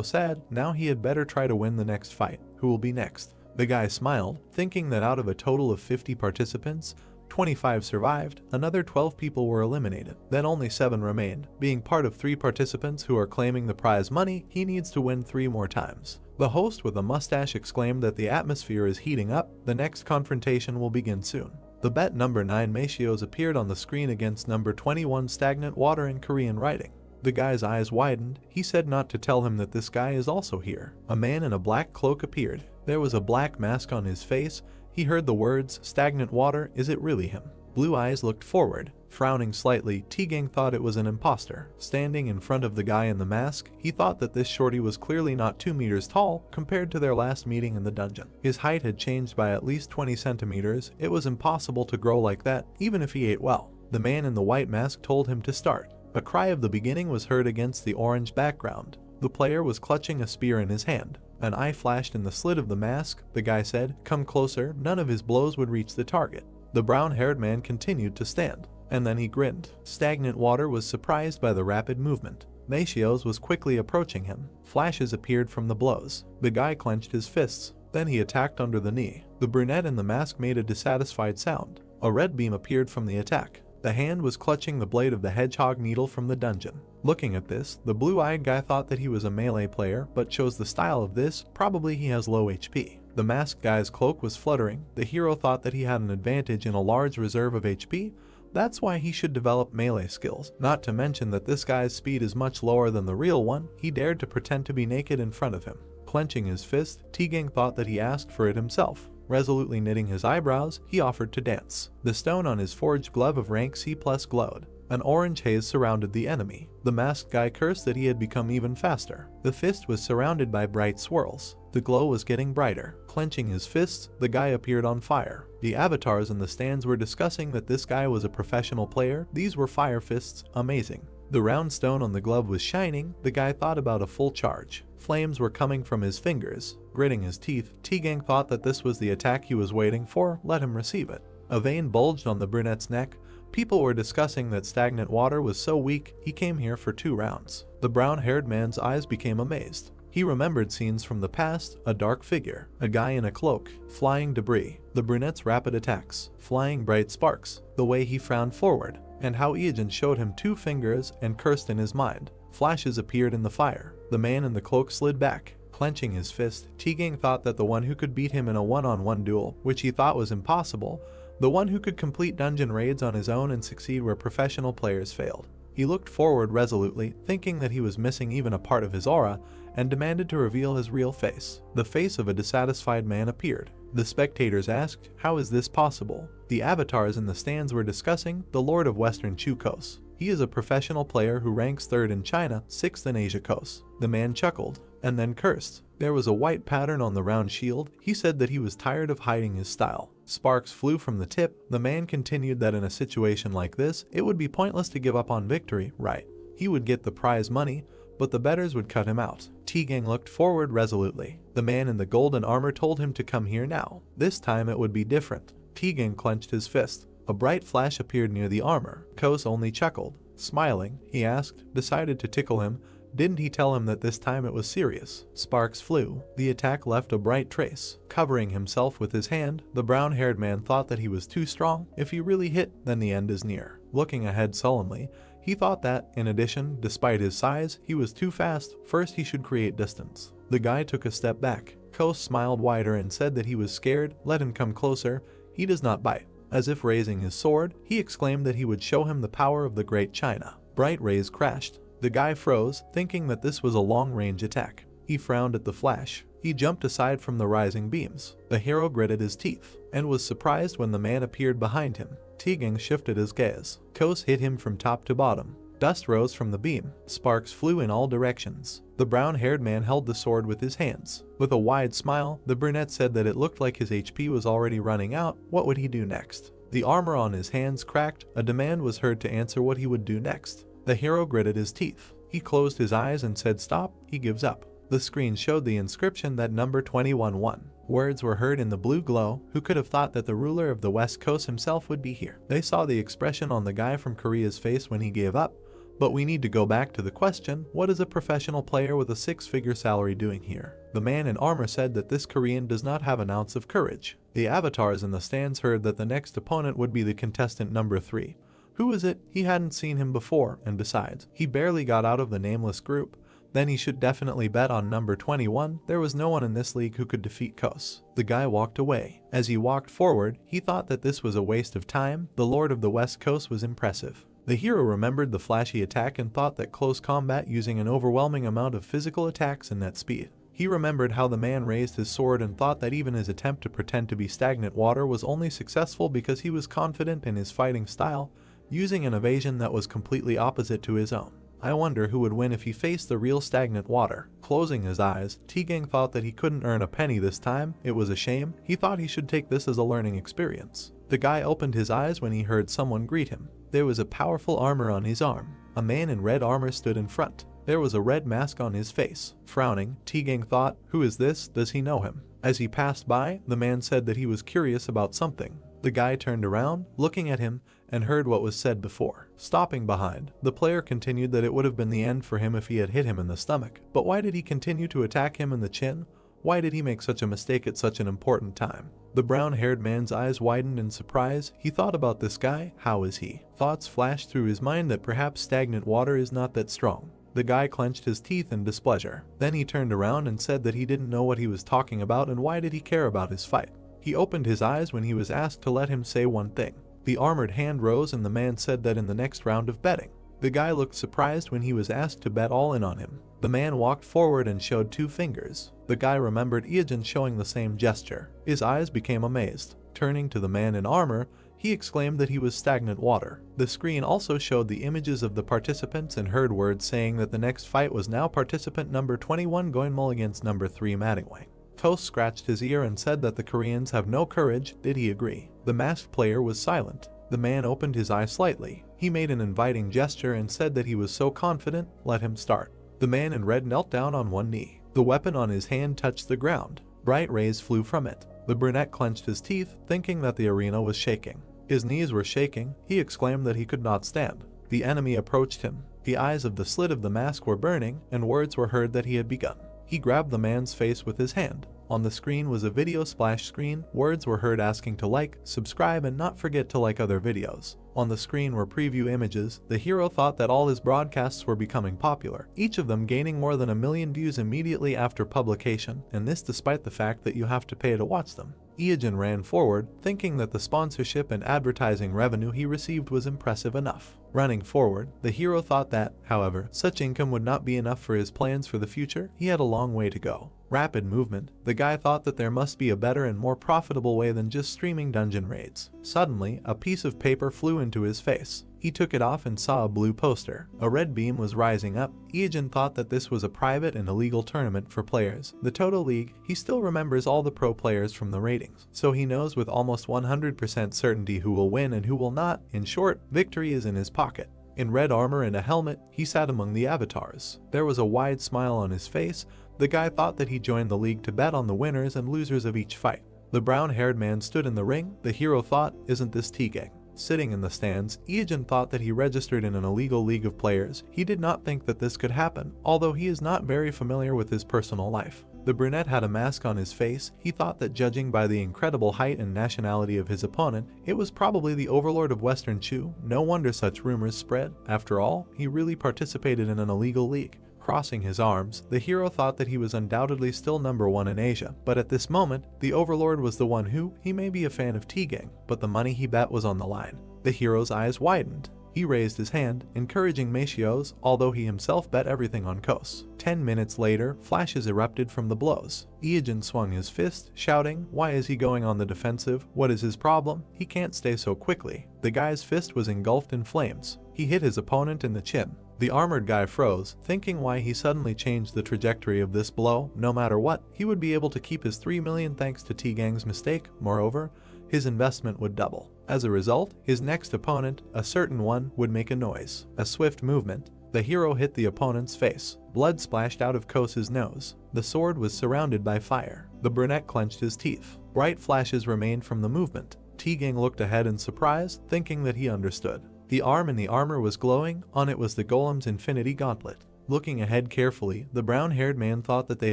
sad. Now he had better try to win the next fight. Who will be next? The guy smiled, thinking that out of a total of 50 participants, 25 survived, another 12 people were eliminated, then only 7 remained. Being part of 3 participants who are claiming the prize money, he needs to win 3 more times. The host with a mustache exclaimed that the atmosphere is heating up. The next confrontation will begin soon. The bet number 9 Machios appeared on the screen against number 21 Stagnant Water in Korean writing. The guy's eyes widened. He said not to tell him that this guy is also here. A man in a black cloak appeared. There was a black mask on his face. He heard the words, stagnant water, is it really him? Blue eyes looked forward. Frowning slightly, T-Gang thought it was an imposter. Standing in front of the guy in the mask, he thought that this shorty was clearly not 2 meters tall compared to their last meeting in the dungeon. His height had changed by at least 20 centimeters. It was impossible to grow like that, even if he ate well. The man in the white mask told him to start. A cry of the beginning was heard against the orange background. The player was clutching a spear in his hand. An eye flashed in the slit of the mask. The guy said, "Come closer." None of his blows would reach the target. The brown-haired man continued to stand, and then he grinned. Stagnant Water was surprised by the rapid movement. Machios was quickly approaching him. Flashes appeared from the blows. The guy clenched his fists. Then he attacked under the knee. The brunette in the mask made a dissatisfied sound. A red beam appeared from the attack. The hand was clutching the blade of the hedgehog needle from the dungeon. Looking at this, the blue-eyed guy thought that he was a melee player, but chose the style of this. Probably he has low HP. The masked guy's cloak was fluttering. The hero thought that he had an advantage in a large reserve of HP. That's why he should develop melee skills. Not to mention that this guy's speed is much lower than the real one. He dared to pretend to be naked in front of him. Clenching his fist, T-Gang thought that he asked for it himself. Resolutely knitting his eyebrows, he offered to dance. The stone on his forged glove of rank C+ glowed. An orange haze surrounded the enemy. The masked guy cursed that he had become even faster. The fist was surrounded by bright swirls. The glow was getting brighter. Clenching his fists, the guy appeared on fire. The avatars in the stands were discussing that this guy was a professional player. These were fire fists, amazing. The round stone on the glove was shining. The guy thought about a full charge. Flames were coming from his fingers. Gritting his teeth, T-Gang thought that this was the attack he was waiting for. Let him receive it. A vein bulged on the brunette's neck. People were discussing that stagnant water was so weak, he came here for 2 rounds. The brown-haired man's eyes became amazed. He remembered scenes from the past, a dark figure, a guy in a cloak, flying debris, the brunette's rapid attacks, flying bright sparks, the way he frowned forward, and how Iajin showed him 2 fingers and cursed in his mind. Flashes appeared in the fire. The man in the cloak slid back. Clenching his fist, T-Gang thought that the one who could beat him in a one-on-one duel, which he thought was impossible, the one who could complete dungeon raids on his own and succeed where professional players failed. He looked forward resolutely, thinking that he was missing even a part of his aura, and demanded to reveal his real face. The face of a dissatisfied man appeared. The spectators asked, "How is this possible?" The avatars in the stands were discussing the Lord of Western Chukos. He is a professional player who ranks 3rd in China, 6th in Asia Coast. The man chuckled, and then cursed. There was a white pattern on the round shield. He said that he was tired of hiding his style. Sparks flew from the tip. The man continued that in a situation like this, it would be pointless to give up on victory, right? He would get the prize money, but the bettors would cut him out. T-Gang looked forward resolutely. The man in the golden armor told him to come here now. This time it would be different. T-Gang clenched his fist. A bright flash appeared near the armor. Kos only chuckled. Smiling, he asked, decided to tickle him. Didn't he tell him that this time it was serious? Sparks flew. The attack left a bright trace. Covering himself with his hand, the brown-haired man thought that he was too strong. If he really hit, then the end is near. Looking ahead sullenly, he thought that, in addition, despite his size, he was too fast. First he should create distance. The guy took a step back. Kos smiled wider and said that he was scared. Let him come closer. He does not bite. As if raising his sword, he exclaimed that he would show him the power of the Great China. Bright rays crashed. The guy froze, thinking that this was a long-range attack. He frowned at the flash. He jumped aside from the rising beams. The hero gritted his teeth, and was surprised when the man appeared behind him. T-Gang shifted his gaze. Kos hit him from top to bottom. Dust rose from the beam. Sparks flew in all directions. The brown-haired man held the sword with his hands. With a wide smile, the brunette said that it looked like his HP was already running out. What would he do next? The armor on his hands cracked. A demand was heard to answer what he would do next. The hero gritted his teeth. He closed his eyes and said stop. He gives up. The screen showed the inscription that number 21-1. Words were heard in the blue glow. Who could have thought that the ruler of the West Coast himself would be here? They saw the expression on the guy from Korea's face when he gave up. But we need to go back to the question, what is a professional player with a 6-figure salary doing here? The man in armor said that this Korean does not have an ounce of courage. The avatars in the stands heard that the next opponent would be the contestant number 3. Who is it? He hadn't seen him before, and besides, he barely got out of the nameless group. Then he should definitely bet on number 21. There was no one in this league who could defeat Kos. The guy walked away. As he walked forward, he thought that this was a waste of time. The Lord of the West Coast was impressive. The hero remembered the flashy attack and thought that close combat using an overwhelming amount of physical attacks and net speed. He remembered how the man raised his sword and thought that even his attempt to pretend to be stagnant water was only successful because he was confident in his fighting style, using an evasion that was completely opposite to his own. I wonder who would win if he faced the real stagnant water. Closing his eyes, T-Gang thought that he couldn't earn a penny this time. It was a shame. He thought he should take this as a learning experience. The guy opened his eyes when he heard someone greet him. There was a powerful armor on his arm. A man in red armor stood in front. There was a red mask on his face. Frowning, T-Gang thought, who is this? Does he know him? As he passed by, the man said that he was curious about something. The guy turned around, looking at him, and heard what was said before. Stopping behind, the player continued that it would have been the end for him if he had hit him in the stomach. But why did he continue to attack him in the chin? Why did he make such a mistake at such an important time? The brown-haired man's eyes widened in surprise. He thought about this guy. How is he? Thoughts flashed through his mind that perhaps stagnant water is not that strong. The guy clenched his teeth in displeasure. Then he turned around and said that he didn't know what he was talking about and why did he care about his fight. He opened his eyes when he was asked to let him say one thing. The armored hand rose and the man said that in the next round of betting. The guy looked surprised when he was asked to bet all in on him. The man walked forward and showed 2 fingers. The guy remembered Iajin showing the same gesture. His eyes became amazed. Turning to the man in armor, He exclaimed that he was stagnant water. The screen also showed the images of the participants and heard words saying that the next fight was now participant number 21 Goinmul against number 3 Madingwang. Toast scratched his ear and said that the Koreans have no courage. Did he agree? The masked player was silent. The man opened his eye slightly. He made an inviting gesture and said that he was so confident. Let him start. The man in red knelt down on one knee. The weapon on his hand touched the ground. Bright rays flew from it. The brunette clenched his teeth, thinking that the arena was shaking. His knees were shaking. He exclaimed that he could not stand. The enemy approached him. The eyes of the slit of the mask were burning, and words were heard that he had begun. He grabbed the man's face with his hand. On the screen was a video splash screen. Words were heard asking to like, subscribe, and not forget to like other videos. On the screen were preview images. The hero thought that all his broadcasts were becoming popular, each of them gaining more than 1 million views immediately after publication, and this despite the fact that you have to pay to watch them. Eugene ran forward, thinking that the sponsorship and advertising revenue he received was impressive enough. Running forward, the hero thought that, however, such income would not be enough for his plans for the future. He had a long way to go. Rapid movement. The guy thought that there must be a better and more profitable way than just streaming dungeon raids. Suddenly, a piece of paper flew into his face. He took it off and saw a blue poster. A red beam was rising up. Eugene thought that this was a private and illegal tournament for players. The Toto League. He still remembers all the pro players from the ratings, so he knows with almost 100% certainty who will win and who will not. In short, victory is in his pocket. In red armor and a helmet, he sat among the avatars. There was a wide smile on his face. The guy thought that he joined the league to bet on the winners and losers of each fight. The brown-haired man stood in the ring. The hero thought, isn't this T-Gang? Sitting in the stands, Eugene thought that he registered in an illegal league of players. He did not think that this could happen, although he is not very familiar with his personal life. The brunette had a mask on his face. He thought that judging by the incredible height and nationality of his opponent, it was probably the overlord of Western Chu. No wonder such rumors spread. After all, he really participated in an illegal league. Crossing his arms, the hero thought that he was undoubtedly still number 1 in Asia, but at this moment, the overlord was the one who, he may be a fan of T-Gang, but the money he bet was on the line. The hero's eyes widened. He raised his hand, encouraging Machios, although he himself bet everything on Kos. 10 minutes later, flashes erupted from the blows. Eugene swung his fist, shouting, why is he going on the defensive? What is his problem? He can't stay so quickly. The guy's fist was engulfed in flames. He hit his opponent in the chin. The armored guy froze, thinking why he suddenly changed the trajectory of this blow. No matter what, he would be able to keep his 3 million thanks to T-Gang's mistake. Moreover, his investment would double. As a result, his next opponent, a certain one, would make a noise. A swift movement. The hero hit the opponent's face. Blood splashed out of Kos's nose. The sword was surrounded by fire. The brunette clenched his teeth. Bright flashes remained from the movement. T-Gang looked ahead in surprise, thinking that he understood. The arm in the armor was glowing. On it was the golem's infinity gauntlet. Looking ahead carefully, the brown-haired man thought that they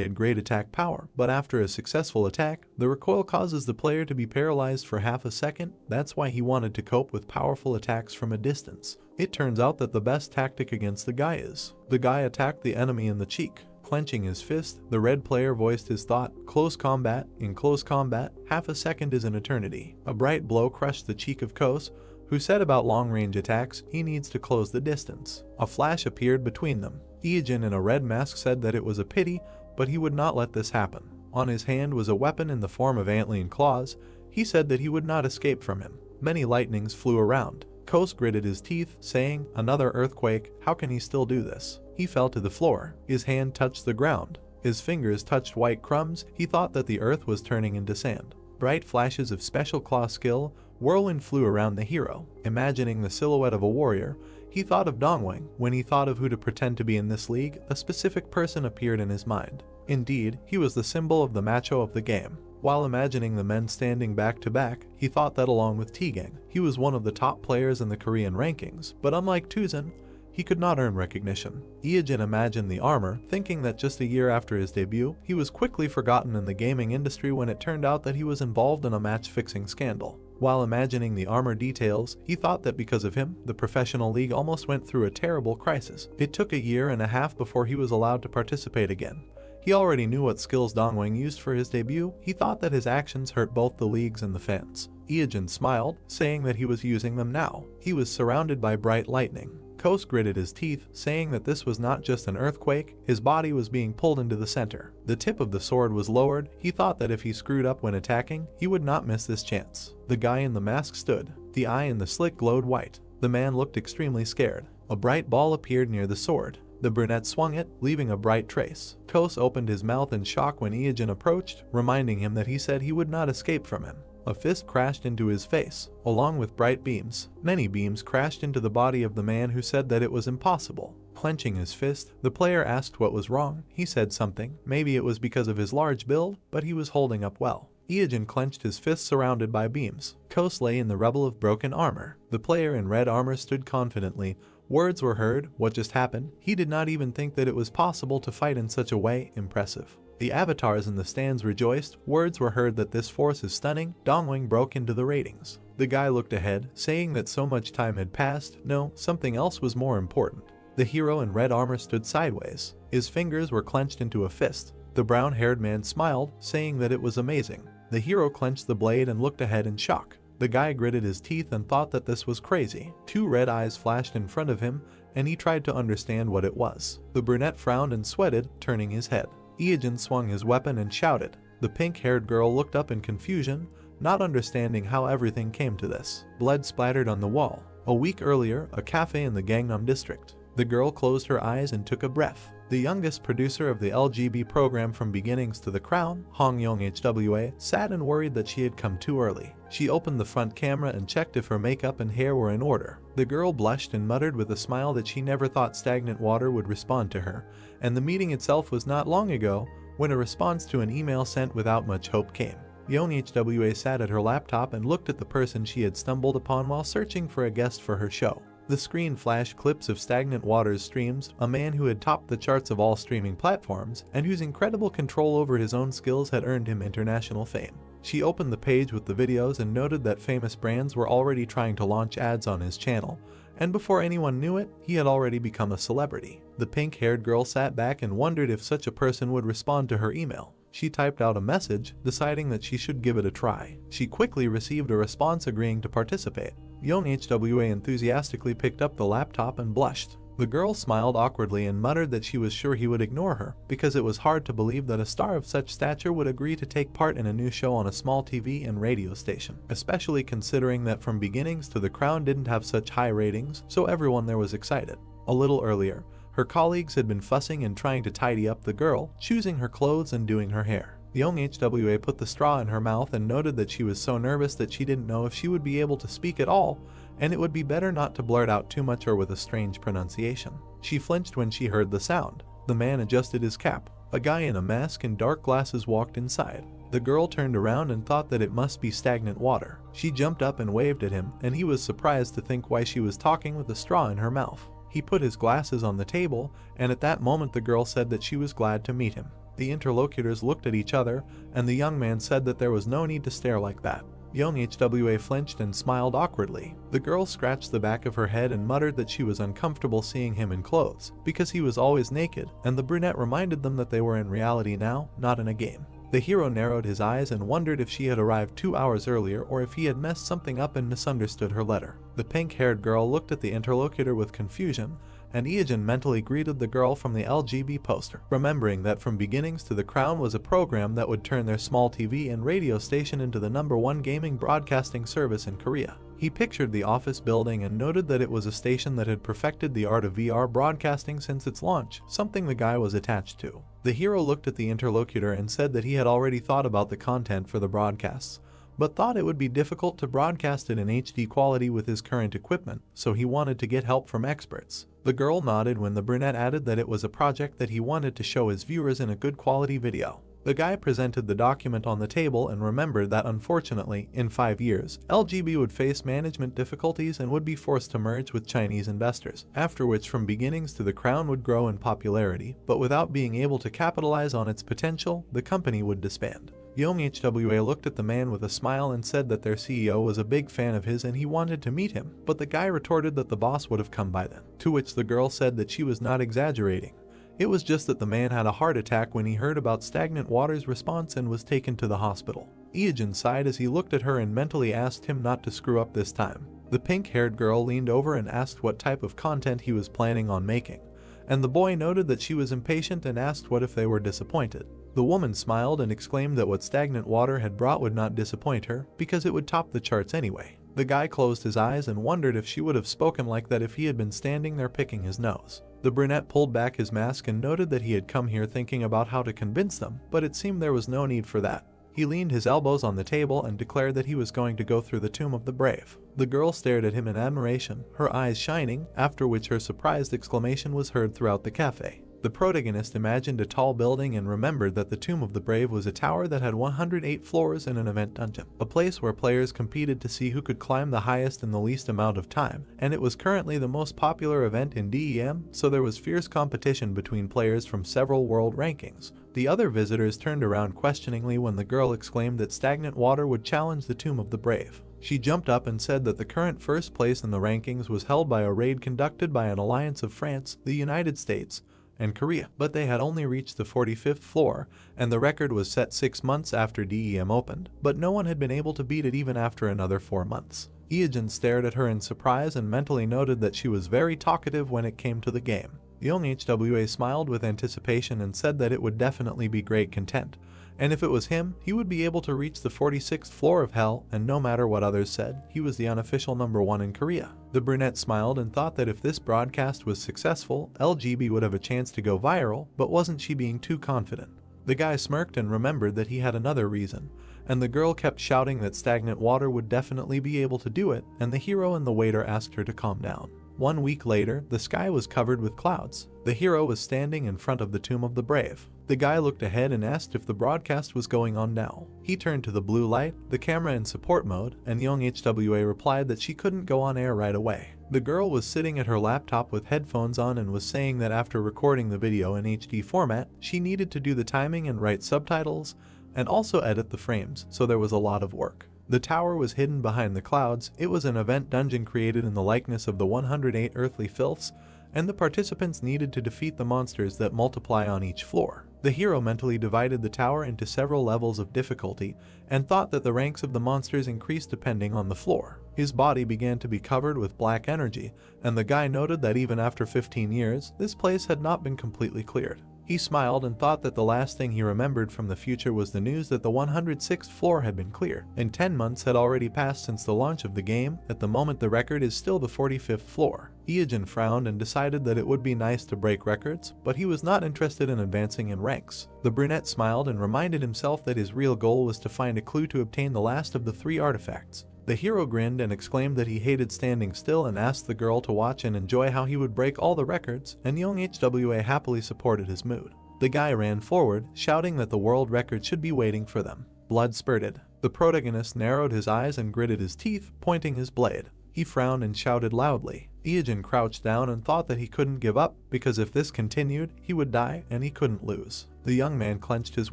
had great attack power, but after a successful attack, the recoil causes the player to be paralyzed for half a second. That's why he wanted to cope with powerful attacks from a distance. It turns out that the best tactic against the guy is. The guy attacked the enemy in the cheek. Clenching his fist, the red player voiced his thought, close combat. In close combat, half a second is an eternity. A bright blow crushed the cheek of Kos, who said about long-range attacks, he needs to close the distance. A flash appeared between them. Eugene in a red mask said that it was a pity, but he would not let this happen. On his hand was a weapon in the form of antlion claws. He said that he would not escape from him. Many lightnings flew around. Kos gritted his teeth, saying, another earthquake, how can he still do this? He fell to the floor. His hand touched the ground. His fingers touched white crumbs. He thought that the earth was turning into sand. Bright flashes of special claw skill, whirlwind flew around the hero. Imagining the silhouette of a warrior, he thought of Dongwang. When he thought of who to pretend to be in this league, a specific person appeared in his mind. Indeed, he was the symbol of the macho of the game. While imagining the men standing back to back, he thought that along with T-Gang, he was one of the top players in the Korean rankings, but unlike Tuzan, he could not earn recognition. Eugene imagined the armor, thinking that just a year after his debut, he was quickly forgotten in the gaming industry when it turned out that he was involved in a match-fixing scandal. While imagining the armor details, he thought that because of him, the professional league almost went through a terrible crisis. It took 1.5 years before he was allowed to participate again. He already knew what skills Dongwang used for his debut. He thought that his actions hurt both the leagues and the fans. Eugene smiled, saying that he was using them now. He was surrounded by bright lightning. Kos gritted his teeth, saying that this was not just an earthquake, his body was being pulled into the center. The tip of the sword was lowered. He thought that if he screwed up when attacking, he would not miss this chance. The guy in the mask stood. The eye in the slit glowed white. The man looked extremely scared. A bright ball appeared near the sword. The brunette swung it, leaving a bright trace. Kos opened his mouth in shock when Iyajin approached, reminding him that he said he would not escape from him. A fist crashed into his face, along with bright beams. Many beams crashed into the body of the man who said that it was impossible. Clenching his fist, the player asked what was wrong. He said something. Maybe it was because of his large build, but he was holding up well. Iyajin clenched his fist surrounded by beams. Kos lay in the rubble of broken armor. The player in red armor stood confidently. Words were heard. What just happened? He did not even think that it was possible to fight in such a way. Impressive. The avatars in the stands rejoiced. Words were heard that this force is stunning. Dongwing broke into the ratings. The guy looked ahead, saying that so much time had passed. No, something else was more important. The hero in red armor stood sideways. His fingers were clenched into a fist. The brown-haired man smiled, saying that it was amazing. The hero clenched the blade and looked ahead in shock. The guy gritted his teeth and thought that this was crazy. Two red eyes flashed in front of him, and he tried to understand what it was. The brunette frowned and sweated, turning his head. Iyajin swung his weapon and shouted. The pink-haired girl looked up in confusion, not understanding how everything came to this. Blood splattered on the wall. A week earlier, a cafe in the Gangnam district. The girl closed her eyes and took a breath. The youngest producer of the LGB program From Beginnings to the Crown, Hong Young HWA, sat and worried that she had come too early. She opened the front camera and checked if her makeup and hair were in order. The girl blushed and muttered with a smile that she never thought stagnant water would respond to her, and the meeting itself was not long ago when a response to an email sent without much hope came. Young HWA sat at her laptop and looked at the person she had stumbled upon while searching for a guest for her show. The screen flashed clips of Stagnant Water's streams, a man who had topped the charts of all streaming platforms, and whose incredible control over his own skills had earned him international fame. She opened the page with the videos and noted that famous brands were already trying to launch ads on his channel, and before anyone knew it, he had already become a celebrity. The pink-haired girl sat back and wondered if such a person would respond to her email. She typed out a message, deciding that she should give it a try. She quickly received a response agreeing to participate. Young HWA enthusiastically picked up the laptop and blushed. The girl smiled awkwardly and muttered that she was sure he would ignore her, because it was hard to believe that a star of such stature would agree to take part in a new show on a small TV and radio station, especially considering that From Beginnings to the Crown didn't have such high ratings, so everyone there was excited. A little earlier, her colleagues had been fussing and trying to tidy up the girl, choosing her clothes and doing her hair. Young HWA put the straw in her mouth and noted that she was so nervous that she didn't know if she would be able to speak at all, and it would be better not to blurt out too much or with a strange pronunciation. She flinched when she heard the sound. The man adjusted his cap. A guy in a mask and dark glasses walked inside. The girl turned around and thought that it must be Stagnant Water. She jumped up and waved at him, and he was surprised to think why she was talking with a straw in her mouth. He put his glasses on the table, and at that moment the girl said that she was glad to meet him. The interlocutors looked at each other, and the young man said that there was no need to stare like that. Young HWA flinched and smiled awkwardly. The girl scratched the back of her head and muttered that she was uncomfortable seeing him in clothes, because he was always naked, and the brunette reminded them that they were in reality now, not in a game. The hero narrowed his eyes and wondered if she had arrived 2 hours earlier or if he had messed something up and misunderstood her letter. The pink-haired girl looked at the interlocutor with confusion, and Iyajin mentally greeted the girl from the LGB poster, remembering that From Beginnings to the Crown was a program that would turn their small TV and radio station into the #1 gaming broadcasting service in Korea. He pictured the office building and noted that it was a station that had perfected the art of VR broadcasting since its launch, something the guy was attached to. The hero looked at the interlocutor and said that he had already thought about the content for the broadcasts, but thought it would be difficult to broadcast it in HD quality with his current equipment, so he wanted to get help from experts. The girl nodded when the brunette added that it was a project that he wanted to show his viewers in a good quality video. The guy presented the document on the table and remembered that unfortunately, in 5 years, LGB would face management difficulties and would be forced to merge with Chinese investors, after which From Beginnings to the Crown would grow in popularity, but without being able to capitalize on its potential, the company would disband. Young HWA looked at the man with a smile and said that their CEO was a big fan of his and he wanted to meet him, but the guy retorted that the boss would have come by then, to which the girl said that she was not exaggerating. It was just that the man had a heart attack when he heard about Stagnant Water's response and was taken to the hospital. Iyajin sighed as he looked at her and mentally asked him not to screw up this time. The pink-haired girl leaned over and asked what type of content he was planning on making, and the boy noted that she was impatient and asked what if they were disappointed. The woman smiled and exclaimed that what stagnant water had brought would not disappoint her, because it would top the charts anyway. The guy closed his eyes and wondered if she would have spoken like that if he had been standing there picking his nose. The brunette pulled back his mask and noted that he had come here thinking about how to convince them, but it seemed there was no need for that. He leaned his elbows on the table and declared that he was going to go through the Tomb of the Brave. The girl stared at him in admiration, her eyes shining, after which her surprised exclamation was heard throughout the cafe. The protagonist imagined a tall building and remembered that the Tomb of the Brave was a tower that had 108 floors in an event dungeon, a place where players competed to see who could climb the highest in the least amount of time, and it was currently the most popular event in DEM, so there was fierce competition between players from several world rankings. The other visitors turned around questioningly when the girl exclaimed that stagnant water would challenge the Tomb of the Brave. She jumped up and said that the current first place in the rankings was held by a raid conducted by an alliance of France, the United States, and Korea, but they had only reached the 45th floor, and the record was set 6 months after DEM opened, but no one had been able to beat it even after another 4 months. Iogen stared at her in surprise and mentally noted that she was very talkative when it came to the game. The young HWA smiled with anticipation and said that it would definitely be great content, and if it was him, he would be able to reach the 46th floor of hell, and no matter what others said, he was the unofficial #1 in Korea. The brunette smiled and thought that if this broadcast was successful, LGB would have a chance to go viral, but wasn't she being too confident? The guy smirked and remembered that he had another reason, and the girl kept shouting that stagnant water would definitely be able to do it, and the hero and the waiter asked her to calm down. 1 week later, the sky was covered with clouds. The hero was standing in front of the Tomb of the Brave. The guy looked ahead and asked if the broadcast was going on now. He turned to the blue light, the camera in support mode, and young HWA replied that she couldn't go on air right away. The girl was sitting at her laptop with headphones on and was saying that after recording the video in HD format, she needed to do the timing and write subtitles, and also edit the frames, so there was a lot of work. The tower was hidden behind the clouds. It was an event dungeon created in the likeness of the 108 earthly filths, and the participants needed to defeat the monsters that multiply on each floor. The hero mentally divided the tower into several levels of difficulty and thought that the ranks of the monsters increased depending on the floor. His body began to be covered with black energy, and the guy noted that even after 15 years, this place had not been completely cleared. He smiled and thought that the last thing he remembered from the future was the news that the 106th floor had been cleared, and 10 months had already passed since the launch of the game. At the moment, the record is still the 45th floor. Iogen frowned and decided that it would be nice to break records, but he was not interested in advancing in ranks. The brunette smiled and reminded himself that his real goal was to find a clue to obtain the last of the 3 artifacts. The hero grinned and exclaimed that he hated standing still and asked the girl to watch and enjoy how he would break all the records, and young HWA happily supported his mood. The guy ran forward, shouting that the world record should be waiting for them. Blood spurted. The protagonist narrowed his eyes and gritted his teeth, pointing his blade. He frowned and shouted loudly. Iogen crouched down and thought that he couldn't give up, because if this continued, he would die and he couldn't lose. The young man clenched his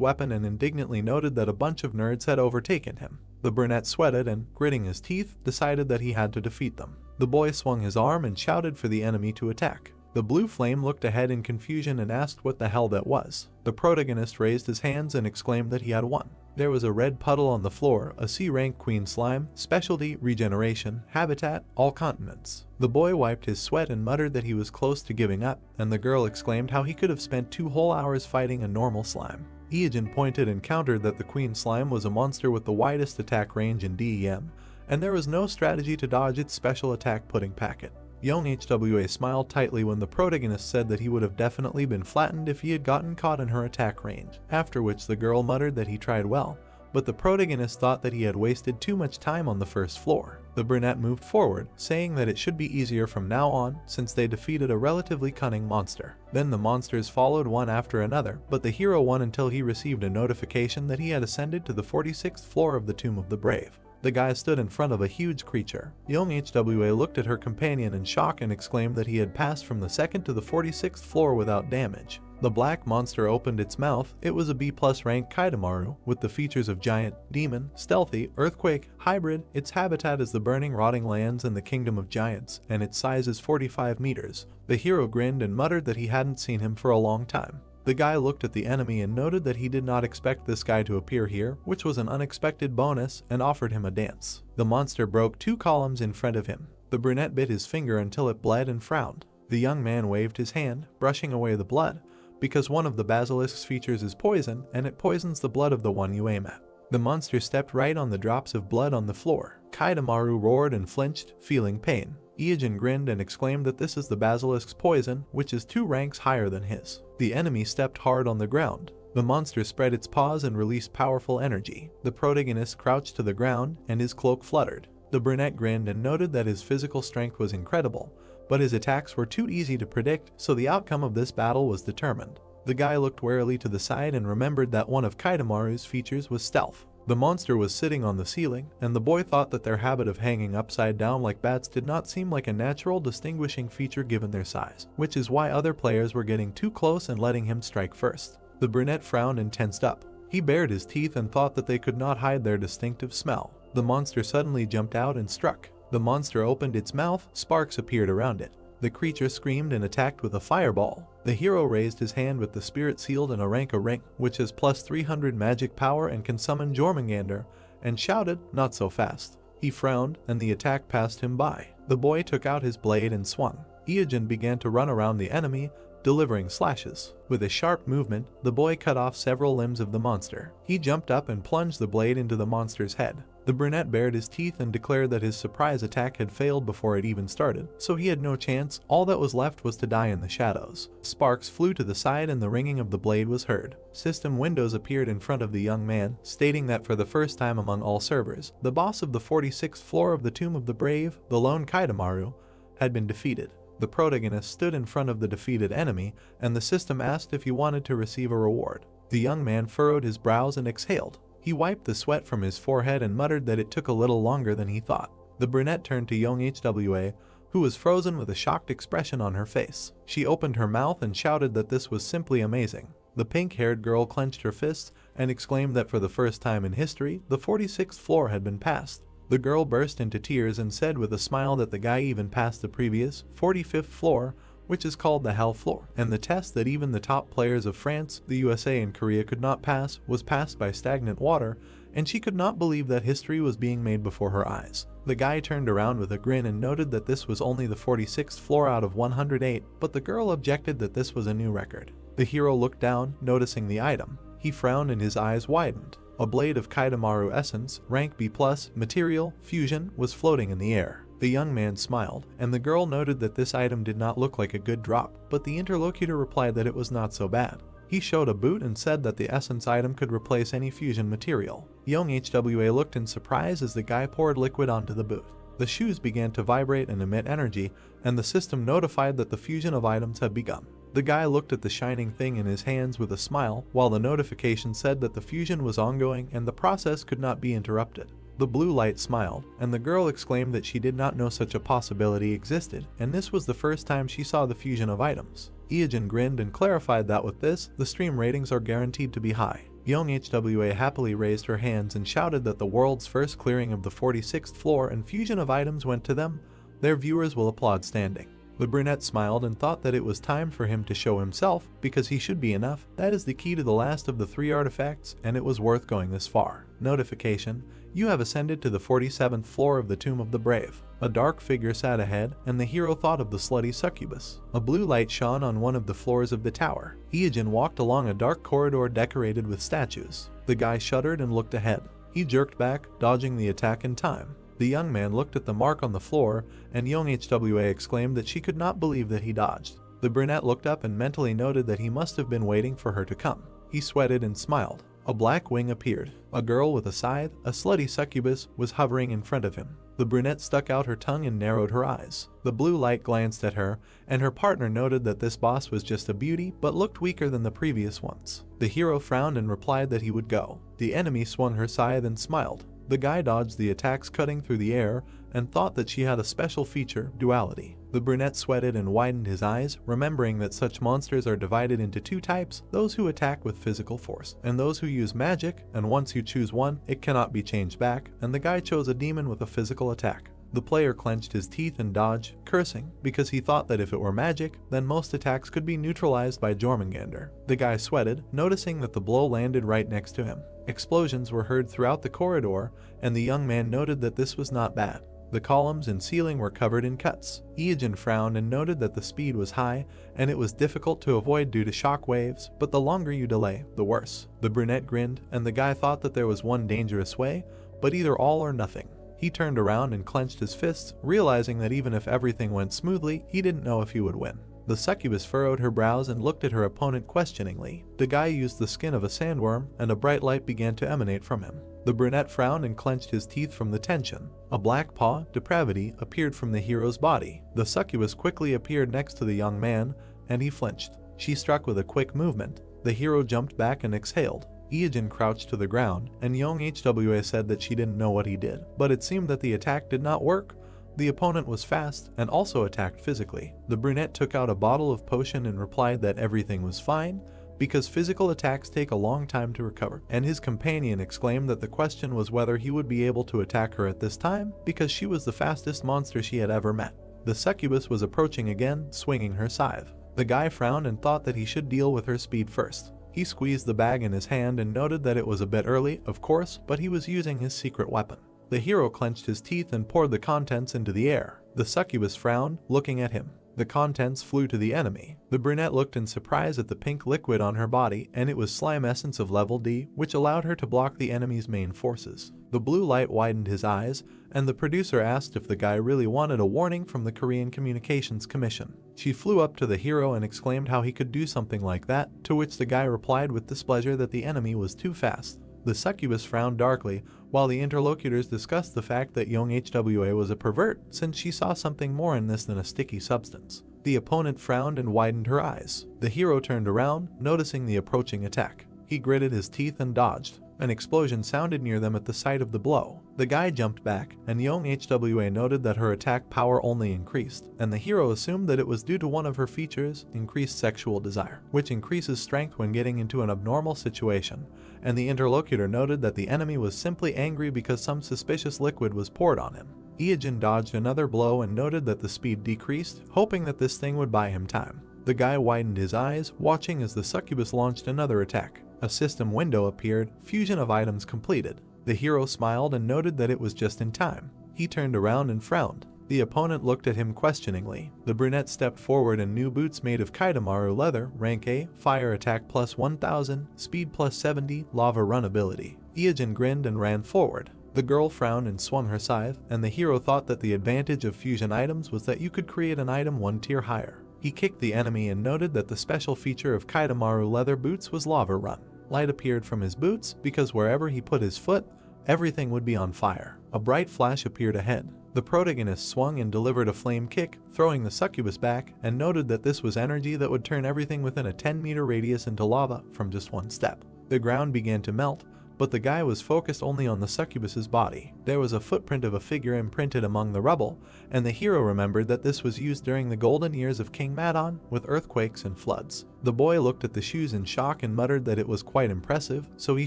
weapon and indignantly noted that a bunch of nerds had overtaken him. The brunette sweated and, gritting his teeth, decided that he had to defeat them. The boy swung his arm and shouted for the enemy to attack. The blue flame looked ahead in confusion and asked what the hell that was. The protagonist raised his hands and exclaimed that he had won. There was a red puddle on the floor, a C-rank queen slime, specialty, regeneration, habitat, all continents. The boy wiped his sweat and muttered that he was close to giving up, and the girl exclaimed how he could have spent 2 whole hours fighting a normal slime. Iogen pointed and countered that the queen slime was a monster with the widest attack range in DEM, and there was no strategy to dodge its special attack pudding packet. Young HWA smiled tightly when the protagonist said that he would have definitely been flattened if he had gotten caught in her attack range, after which the girl muttered that he tried well, but the protagonist thought that he had wasted too much time on the first floor. The brunette moved forward, saying that it should be easier from now on since they defeated a relatively cunning monster. Then the monsters followed one after another, but the hero won until he received a notification that he had ascended to the 46th floor of the Tomb of the Brave. The guy stood in front of a huge creature. Young HWA looked at her companion in shock and exclaimed that he had passed from the 2nd to the 46th floor without damage. The black monster opened its mouth. It was a B+ rank Kaitamaru, with the features of giant, demon, stealthy, earthquake, hybrid. Its habitat is the burning rotting lands and the kingdom of giants, and its size is 45 meters. The hero grinned and muttered that he hadn't seen him for a long time. The guy looked at the enemy and noted that he did not expect this guy to appear here, which was an unexpected bonus, and offered him a dance. The monster broke 2 columns in front of him. The brunette bit his finger until it bled and frowned. The young man waved his hand, brushing away the blood, because one of the basilisk's features is poison, and it poisons the blood of the one you aim at. The monster stepped right on the drops of blood on the floor. Kaidamaru roared and flinched, feeling pain. Iojin grinned and exclaimed that this is the basilisk's poison, which is 2 ranks higher than his. The enemy stepped hard on the ground. The monster spread its paws and released powerful energy. The protagonist crouched to the ground, and his cloak fluttered. The brunette grinned and noted that his physical strength was incredible, but his attacks were too easy to predict, so the outcome of this battle was determined. The guy looked warily to the side and remembered that one of Kaidamaru's features was stealth. The monster was sitting on the ceiling, and the boy thought that their habit of hanging upside down like bats did not seem like a natural distinguishing feature given their size, which is why other players were getting too close and letting him strike first. The brunette frowned and tensed up. He bared his teeth and thought that they could not hide their distinctive smell. The monster suddenly jumped out and struck. The monster opened its mouth, sparks appeared around it. The creature screamed and attacked with a fireball. The hero raised his hand with the spirit sealed in a ring, which has plus 300 magic power and can summon Jormungandr, and shouted, "Not so fast." He frowned, and the attack passed him by. The boy took out his blade and swung. Iojin began to run around the enemy, delivering slashes. With a sharp movement, the boy cut off several limbs of the monster. He jumped up and plunged the blade into the monster's head. The brunette bared his teeth and declared that his surprise attack had failed before it even started, so he had no chance. All that was left was to die in the shadows. Sparks flew to the side and the ringing of the blade was heard. System windows appeared in front of the young man, stating that for the first time among all servers, the boss of the 46th floor of the Tomb of the Brave, the lone Kaidamaru, had been defeated. The protagonist stood in front of the defeated enemy, and the system asked if he wanted to receive a reward. The young man furrowed his brows and exhaled. He wiped the sweat from his forehead and muttered that it took a little longer than he thought. The brunette turned to young HWA, who was frozen with a shocked expression on her face. She opened her mouth and shouted that this was simply amazing. The pink-haired girl clenched her fists and exclaimed that for the first time in history, the 46th floor had been passed. The girl burst into tears and said with a smile that the guy even passed the previous, 45th floor, which is called the Hell Floor, and the test that even the top players of France, the USA, and Korea could not pass was passed by stagnant water, and she could not believe that history was being made before her eyes. The guy turned around with a grin and noted that this was only the 46th floor out of 108, but the girl objected that this was a new record. The hero looked down, noticing the item. He frowned and his eyes widened. A blade of Kaidamaru essence, rank B+, material, fusion, was floating in the air. The young man smiled, and the girl noted that this item did not look like a good drop, but the interlocutor replied that it was not so bad. He showed a boot and said that the essence item could replace any fusion material. Young HWA looked in surprise as the guy poured liquid onto the boot. The shoes began to vibrate and emit energy, and the system notified that the fusion of items had begun. The guy looked at the shining thing in his hands with a smile, while the notification said that the fusion was ongoing and the process could not be interrupted. The blue light smiled, and the girl exclaimed that she did not know such a possibility existed, and this was the first time she saw the fusion of items. Iojin grinned and clarified that with this, the stream ratings are guaranteed to be high. Young HWA happily raised her hands and shouted that the world's first clearing of the 46th floor and fusion of items went to them. Their viewers will applaud standing. The brunette smiled and thought that it was time for him to show himself, because he should be enough. That is the key to the last of the 3 artifacts, and it was worth going this far. Notification: you have ascended to the 47th floor of the Tomb of the Brave. A dark figure sat ahead, and the hero thought of the slutty succubus. A blue light shone on one of the floors of the tower. Iojin walked along a dark corridor decorated with statues. The guy shuddered and looked ahead. He jerked back, dodging the attack in time. The young man looked at the mark on the floor, and young HWA exclaimed that she could not believe that he dodged. The brunette looked up and mentally noted that he must have been waiting for her to come. He sweated and smiled. A black wing appeared. A girl with a scythe, a slutty succubus, was hovering in front of him. The brunette stuck out her tongue and narrowed her eyes. The blue light glanced at her, and her partner noted that this boss was just a beauty, but looked weaker than the previous ones. The hero frowned and replied that he would go. The enemy swung her scythe and smiled. The guy dodged the attacks cutting through the air and thought that she had a special feature, duality. The brunette sweated and widened his eyes, remembering that such monsters are divided into 2 types, those who attack with physical force, and those who use magic, and once you choose one, it cannot be changed back, and the guy chose a demon with a physical attack. The player clenched his teeth and dodged, cursing, because he thought that if it were magic, then most attacks could be neutralized by Jormungandr. The guy sweated, noticing that the blow landed right next to him. Explosions were heard throughout the corridor, and the young man noted that this was not bad. The columns and ceiling were covered in cuts. Iogen frowned and noted that the speed was high, and it was difficult to avoid due to shock waves, but the longer you delay, the worse. The brunette grinned, and the guy thought that there was one dangerous way, but either all or nothing. He turned around and clenched his fists, realizing that even if everything went smoothly, he didn't know if he would win. The succubus furrowed her brows and looked at her opponent questioningly. The guy used the skin of a sandworm, and a bright light began to emanate from him. The brunette frowned and clenched his teeth from the tension. A black paw, depravity, appeared from the hero's body. The succubus quickly appeared next to the young man, and he flinched. She struck with a quick movement. The hero jumped back and exhaled. Iogen crouched to the ground, and young HWA said that she didn't know what he did, but it seemed that the attack did not work. The opponent was fast and also attacked physically. The brunette took out a bottle of potion and replied that everything was fine, because physical attacks take a long time to recover, and his companion exclaimed that the question was whether he would be able to attack her at this time, because she was the fastest monster she had ever met. The succubus was approaching again, swinging her scythe. The guy frowned and thought that he should deal with her speed first. He squeezed the bag in his hand and noted that it was a bit early, of course, but he was using his secret weapon. The hero clenched his teeth and poured the contents into the air. The succubus frowned, looking at him. The contents flew to the enemy. The brunette looked in surprise at the pink liquid on her body, and it was slime essence of level D, which allowed her to block the enemy's main forces. The blue light widened his eyes, and the producer asked if the guy really wanted a warning from the Korean Communications Commission. She flew up to the hero and exclaimed how he could do something like that, to which the guy replied with displeasure that the enemy was too fast. The succubus frowned darkly, while the interlocutors discussed the fact that young HWA was a pervert, since she saw something more in this than a sticky substance. The opponent frowned and widened her eyes. The hero turned around, noticing the approaching attack. He gritted his teeth and dodged. An explosion sounded near them at the sight of the blow. The guy jumped back, and young HWA noted that her attack power only increased, and the hero assumed that it was due to one of her features, increased sexual desire, which increases strength when getting into an abnormal situation, and the interlocutor noted that the enemy was simply angry because some suspicious liquid was poured on him. Iogen dodged another blow and noted that the speed decreased, hoping that this thing would buy him time. The guy widened his eyes, watching as the succubus launched another attack. A system window appeared, fusion of items completed. The hero smiled and noted that it was just in time. He turned around and frowned. The opponent looked at him questioningly. The brunette stepped forward in new boots made of Kaitamaru leather, rank A, fire attack plus 1000, speed plus 70, lava run ability. Iogen grinned and ran forward. The girl frowned and swung her scythe, and the hero thought that the advantage of fusion items was that you could create an item one tier higher. He kicked the enemy and noted that the special feature of Kaitamaru leather boots was lava run. Light appeared from his boots, because wherever he put his foot, everything would be on fire. A bright flash appeared ahead. The protagonist swung and delivered a flame kick, throwing the succubus back, and noted that this was energy that would turn everything within a 10-meter radius into lava from just one step. The ground began to melt, but the guy was focused only on the succubus's body. There was a footprint of a figure imprinted among the rubble, and the hero remembered that this was used during the golden years of King Madon, with earthquakes and floods. The boy looked at the shoes in shock and muttered that it was quite impressive, so he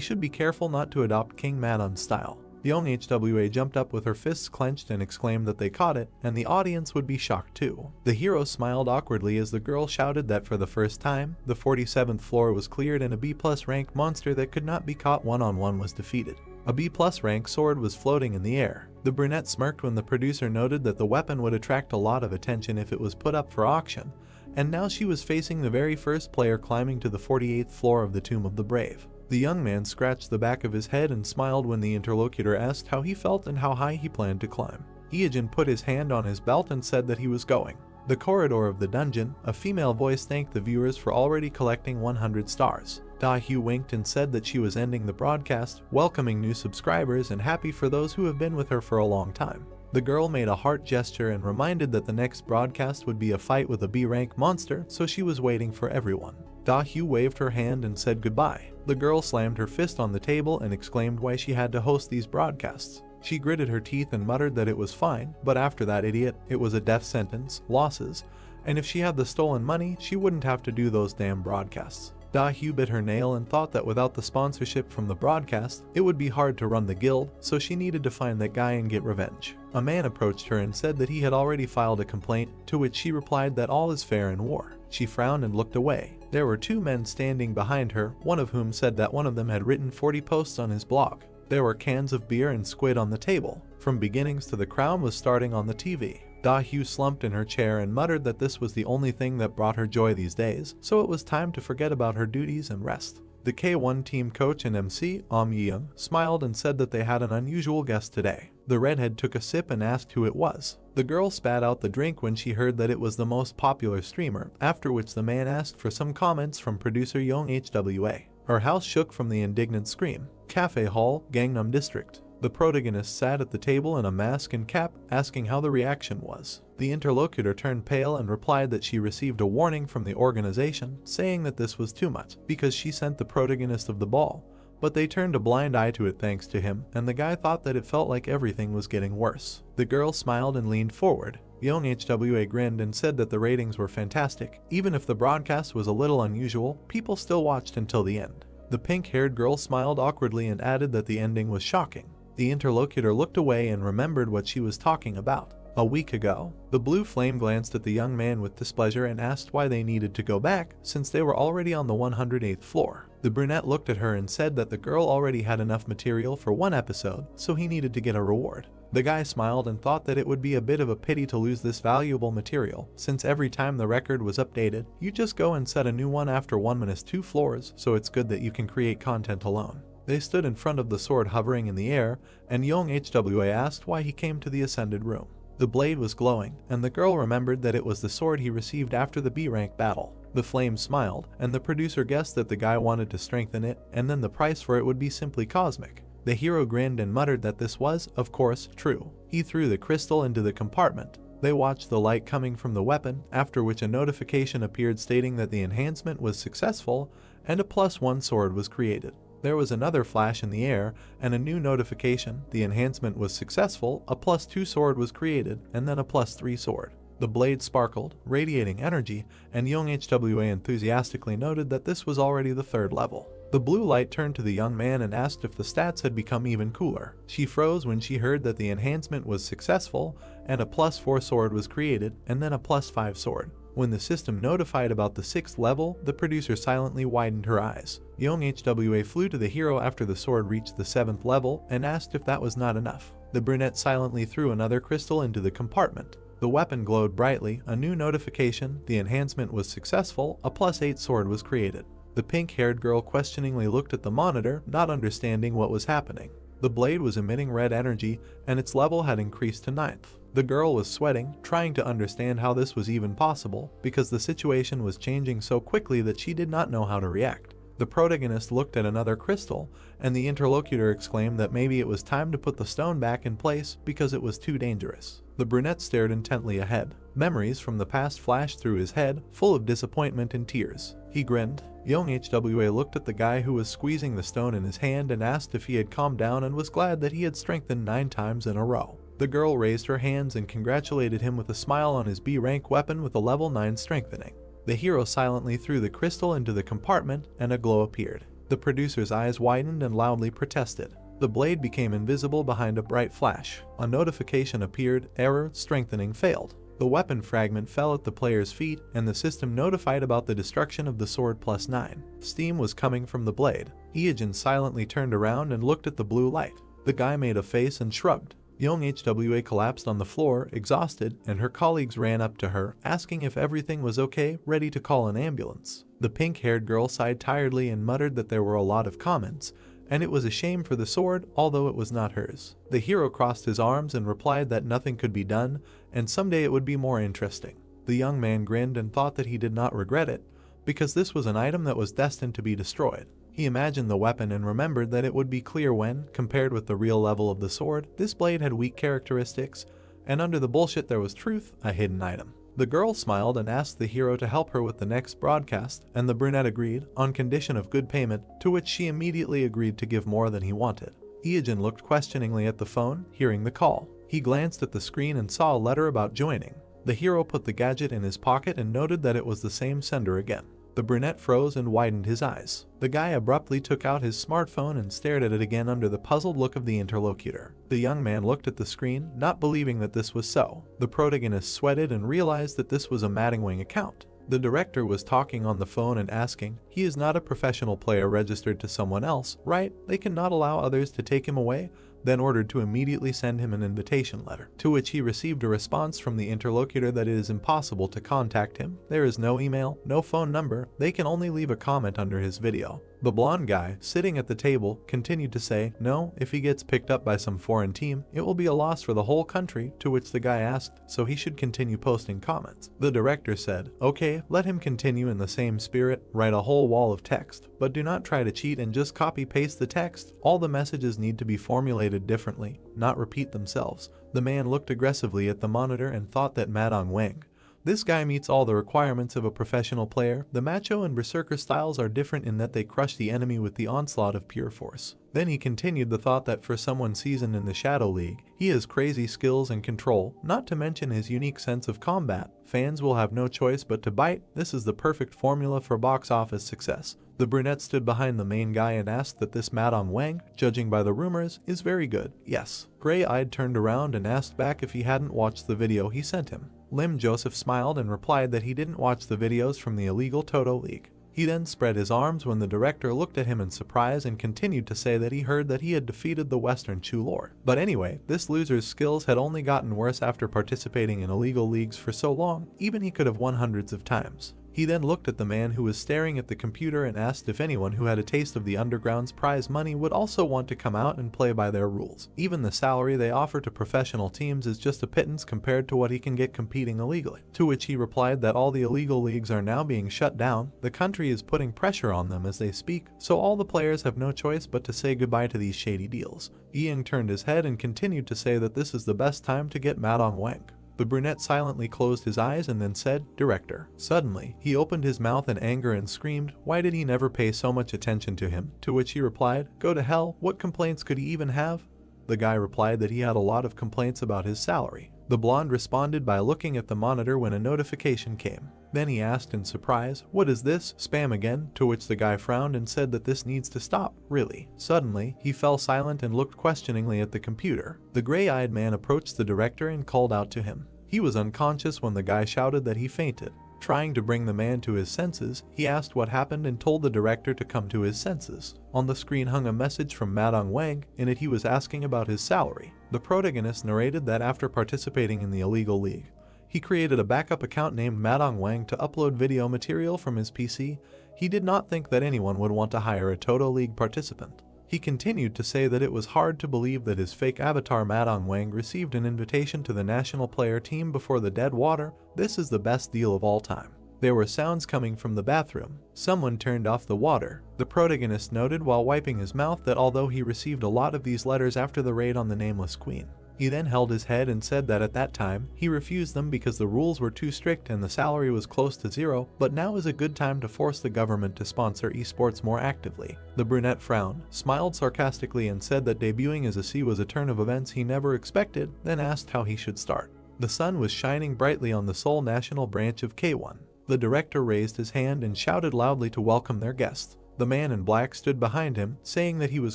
should be careful not to adopt King Madon's style. The young HWA jumped up with her fists clenched and exclaimed that they caught it, and the audience would be shocked too. The hero smiled awkwardly as the girl shouted that for the first time, the 47th floor was cleared and a B+ rank monster that could not be caught one-on-one was defeated. A B+ rank sword was floating in the air. The brunette smirked when the producer noted that the weapon would attract a lot of attention if it was put up for auction, and now she was facing the very first player climbing to the 48th floor of the Tomb of the Brave. The young man scratched the back of his head and smiled when the interlocutor asked how he felt and how high he planned to climb. Iogen put his hand on his belt and said that he was going. The corridor of the dungeon, a female voice thanked the viewers for already collecting 100 stars. Da-Hyu winked and said that she was ending the broadcast, welcoming new subscribers and happy for those who have been with her for a long time. The girl made a heart gesture and reminded that the next broadcast would be a fight with a B-rank monster, so she was waiting for everyone. Da-Hyu waved her hand and said goodbye. The girl slammed her fist on the table and exclaimed why she had to host these broadcasts. She gritted her teeth and muttered that it was fine, but after that idiot, it was a death sentence, losses, and if she had the stolen money, she wouldn't have to do those damn broadcasts. Da-hyu bit her nail and thought that without the sponsorship from the broadcast, it would be hard to run the guild, so she needed to find that guy and get revenge. A man approached her and said that he had already filed a complaint, to which she replied that all is fair in war. She frowned and looked away. There were two men standing behind her, one of whom said that one of them had written 40 posts on his blog. There were cans of beer and squid on the table. From beginnings to the crown was starting on the TV. Da-hyu slumped in her chair and muttered that this was the only thing that brought her joy these days, so it was time to forget about her duties and rest. The K1 team coach and MC, Yeung, smiled and said that they had an unusual guest today. The redhead took a sip and asked who it was. The girl spat out the drink when she heard that it was the most popular streamer, after which the man asked for some comments from producer Young HWA. Her house shook from the indignant scream. Cafe Hall, Gangnam District. The protagonist sat at the table in a mask and cap, asking how the reaction was. The interlocutor turned pale and replied that she received a warning from the organization, saying that this was too much, because she sent the protagonist of the ball. But they turned a blind eye to it thanks to him, and the guy thought that it felt like everything was getting worse. The girl smiled and leaned forward. Young HWA grinned and said that the ratings were fantastic. Even if the broadcast was a little unusual, people still watched until the end. The pink-haired girl smiled awkwardly and added that the ending was shocking. The interlocutor looked away and remembered what she was talking about. A week ago, the blue flame glanced at the young man with displeasure and asked why they needed to go back, since they were already on the 108th floor. The brunette looked at her and said that the girl already had enough material for one episode, so he needed to get a reward. The guy smiled and thought that it would be a bit of a pity to lose this valuable material, since every time the record was updated, you just go and set a new one after 1-2 floors, so it's good that you can create content alone. They stood in front of the sword hovering in the air, and Young HWA asked why he came to the ascended room. The blade was glowing, and the girl remembered that it was the sword he received after the B-rank battle. The flame smiled, and the producer guessed that the guy wanted to strengthen it, and then the price for it would be simply cosmic. The hero grinned and muttered that this was, of course, true. He threw the crystal into the compartment. They watched the light coming from the weapon, after which a notification appeared stating that the enhancement was successful, and a +1 sword was created. There was another flash in the air, and a new notification. The enhancement was successful, a +2 sword was created, and then a +3 sword. The blade sparkled, radiating energy, and Young HWA enthusiastically noted that this was already the 3rd level. The blue light turned to the young man and asked if the stats had become even cooler. She froze when she heard that the enhancement was successful, and a +4 sword was created, and then a +5 sword. When the system notified about the 6th level, the producer silently widened her eyes. Young HWA flew to the hero after the sword reached the 7th level and asked if that was not enough. The brunette silently threw another crystal into the compartment. The weapon glowed brightly, a new notification, the enhancement was successful, a +8 sword was created. The pink-haired girl questioningly looked at the monitor, not understanding what was happening. The blade was emitting red energy, and its level had increased to 9th. The girl was sweating, trying to understand how this was even possible, because the situation was changing so quickly that she did not know how to react. The protagonist looked at another crystal, and the interlocutor exclaimed that maybe it was time to put the stone back in place because it was too dangerous. The brunette stared intently ahead. Memories from the past flashed through his head, full of disappointment and tears. He grinned. Young HWA looked at the guy who was squeezing the stone in his hand and asked if he had calmed down and was glad that he had strengthened 9 times in a row. The girl raised her hands and congratulated him with a smile on his B-rank weapon with a level 9 strengthening. The hero silently threw the crystal into the compartment and a glow appeared. The producer's eyes widened and loudly protested. The blade became invisible behind a bright flash. A notification appeared, error, strengthening failed. The weapon fragment fell at the player's feet, and the system notified about the destruction of the sword +9. Steam was coming from the blade. Eugene silently turned around and looked at the blue light. The guy made a face and shrugged. Young HWA collapsed on the floor, exhausted, and her colleagues ran up to her, asking if everything was okay, ready to call an ambulance. The pink-haired girl sighed tiredly and muttered that there were a lot of comments, and it was a shame for the sword, although it was not hers. The hero crossed his arms and replied that nothing could be done, and someday it would be more interesting. The young man grinned and thought that he did not regret it, because this was an item that was destined to be destroyed. He imagined the weapon and remembered that it would be clear when, compared with the real level of the sword, this blade had weak characteristics, and under the bullshit there was truth, a hidden item. The girl smiled and asked the hero to help her with the next broadcast, and the brunette agreed, on condition of good payment, to which she immediately agreed to give more than he wanted. Iogen looked questioningly at the phone, hearing the call. He glanced at the screen and saw a letter about joining. The hero put the gadget in his pocket and noted that it was the same sender again. The brunette froze and widened his eyes. The guy abruptly took out his smartphone and stared at it again under the puzzled look of the interlocutor. The young man looked at the screen, not believing that this was so. The protagonist sweated and realized that this was a Madamwa account. The director was talking on the phone and asking, "He is not a professional player registered to someone else, right? They cannot allow others to take him away?" Then ordered to immediately send him an invitation letter, to which he received a response from the interlocutor that it is impossible to contact him. There is no email, no phone number, they can only leave a comment under his video. The blonde guy, sitting at the table, continued to say, "No, if he gets picked up by some foreign team, it will be a loss for the whole country," to which the guy asked, so he should continue posting comments. The director said, "Okay, let him continue in the same spirit, write a whole wall of text, but do not try to cheat and just copy-paste the text. All the messages need to be formulated differently, not repeat themselves." The man looked aggressively at the monitor and thought that ManhwaCapped. This guy meets all the requirements of a professional player. The macho and berserker styles are different in that they crush the enemy with the onslaught of pure force. Then he continued the thought that for someone seasoned in the Shadow League, he has crazy skills and control, not to mention his unique sense of combat. Fans will have no choice but to bite. This is the perfect formula for box office success. The brunette stood behind the main guy and asked that this ManhwaCapped, judging by the rumors, is very good. Yes. Gray-eyed turned around and asked back if he hadn't watched the video he sent him. Lim Joseph smiled and replied that he didn't watch the videos from the illegal Toto League. He then spread his arms when the director looked at him in surprise and continued to say that he heard that he had defeated the Western Chu Lord. But anyway, this loser's skills had only gotten worse after participating in illegal leagues for so long, even he could have won hundreds of times. He then looked at the man who was staring at the computer and asked if anyone who had a taste of the underground's prize money would also want to come out and play by their rules. Even the salary they offer to professional teams is just a pittance compared to what he can get competing illegally. To which he replied that all the illegal leagues are now being shut down, the country is putting pressure on them as they speak, so all the players have no choice but to say goodbye to these shady deals. Ian turned his head and continued to say that this is the best time to get ManhwaCapped. The brunette silently closed his eyes and then said, "Director." Suddenly, he opened his mouth in anger and screamed, "Why did he never pay so much attention to him?" To which he replied, "Go to hell, what complaints could he even have?" The guy replied that he had a lot of complaints about his salary. The blonde responded by looking at the monitor when a notification came. Then he asked in surprise, "What is this? Spam again?" To which the guy frowned and said that this needs to stop, really. Suddenly, he fell silent and looked questioningly at the computer. The gray-eyed man approached the director and called out to him. He was unconscious when the guy shouted that he fainted. Trying to bring the man to his senses, he asked what happened and told the director to come to his senses. On the screen hung a message from ManhwaCapped. In it he was asking about his salary. The protagonist narrated that after participating in the illegal league, he created a backup account named ManhwaCapped to upload video material from his PC. He did not think that anyone would want to hire a Toto League participant. He continued to say that it was hard to believe that his fake avatar ManhwaCapped received an invitation to the national player team before the dead water. This is the best deal of all time. There were sounds coming from the bathroom. Someone turned off the water. The protagonist noted while wiping his mouth that although he received a lot of these letters after the raid on the Nameless Queen, he then held his head and said that at that time, he refused them because the rules were too strict and the salary was close to zero, but now is a good time to force the government to sponsor esports more actively. The brunette frowned, smiled sarcastically and said that debuting as a C was a turn of events he never expected, then asked how he should start. The sun was shining brightly on the Seoul National branch of K1. The director raised his hand and shouted loudly to welcome their guests. The man in black stood behind him, saying that he was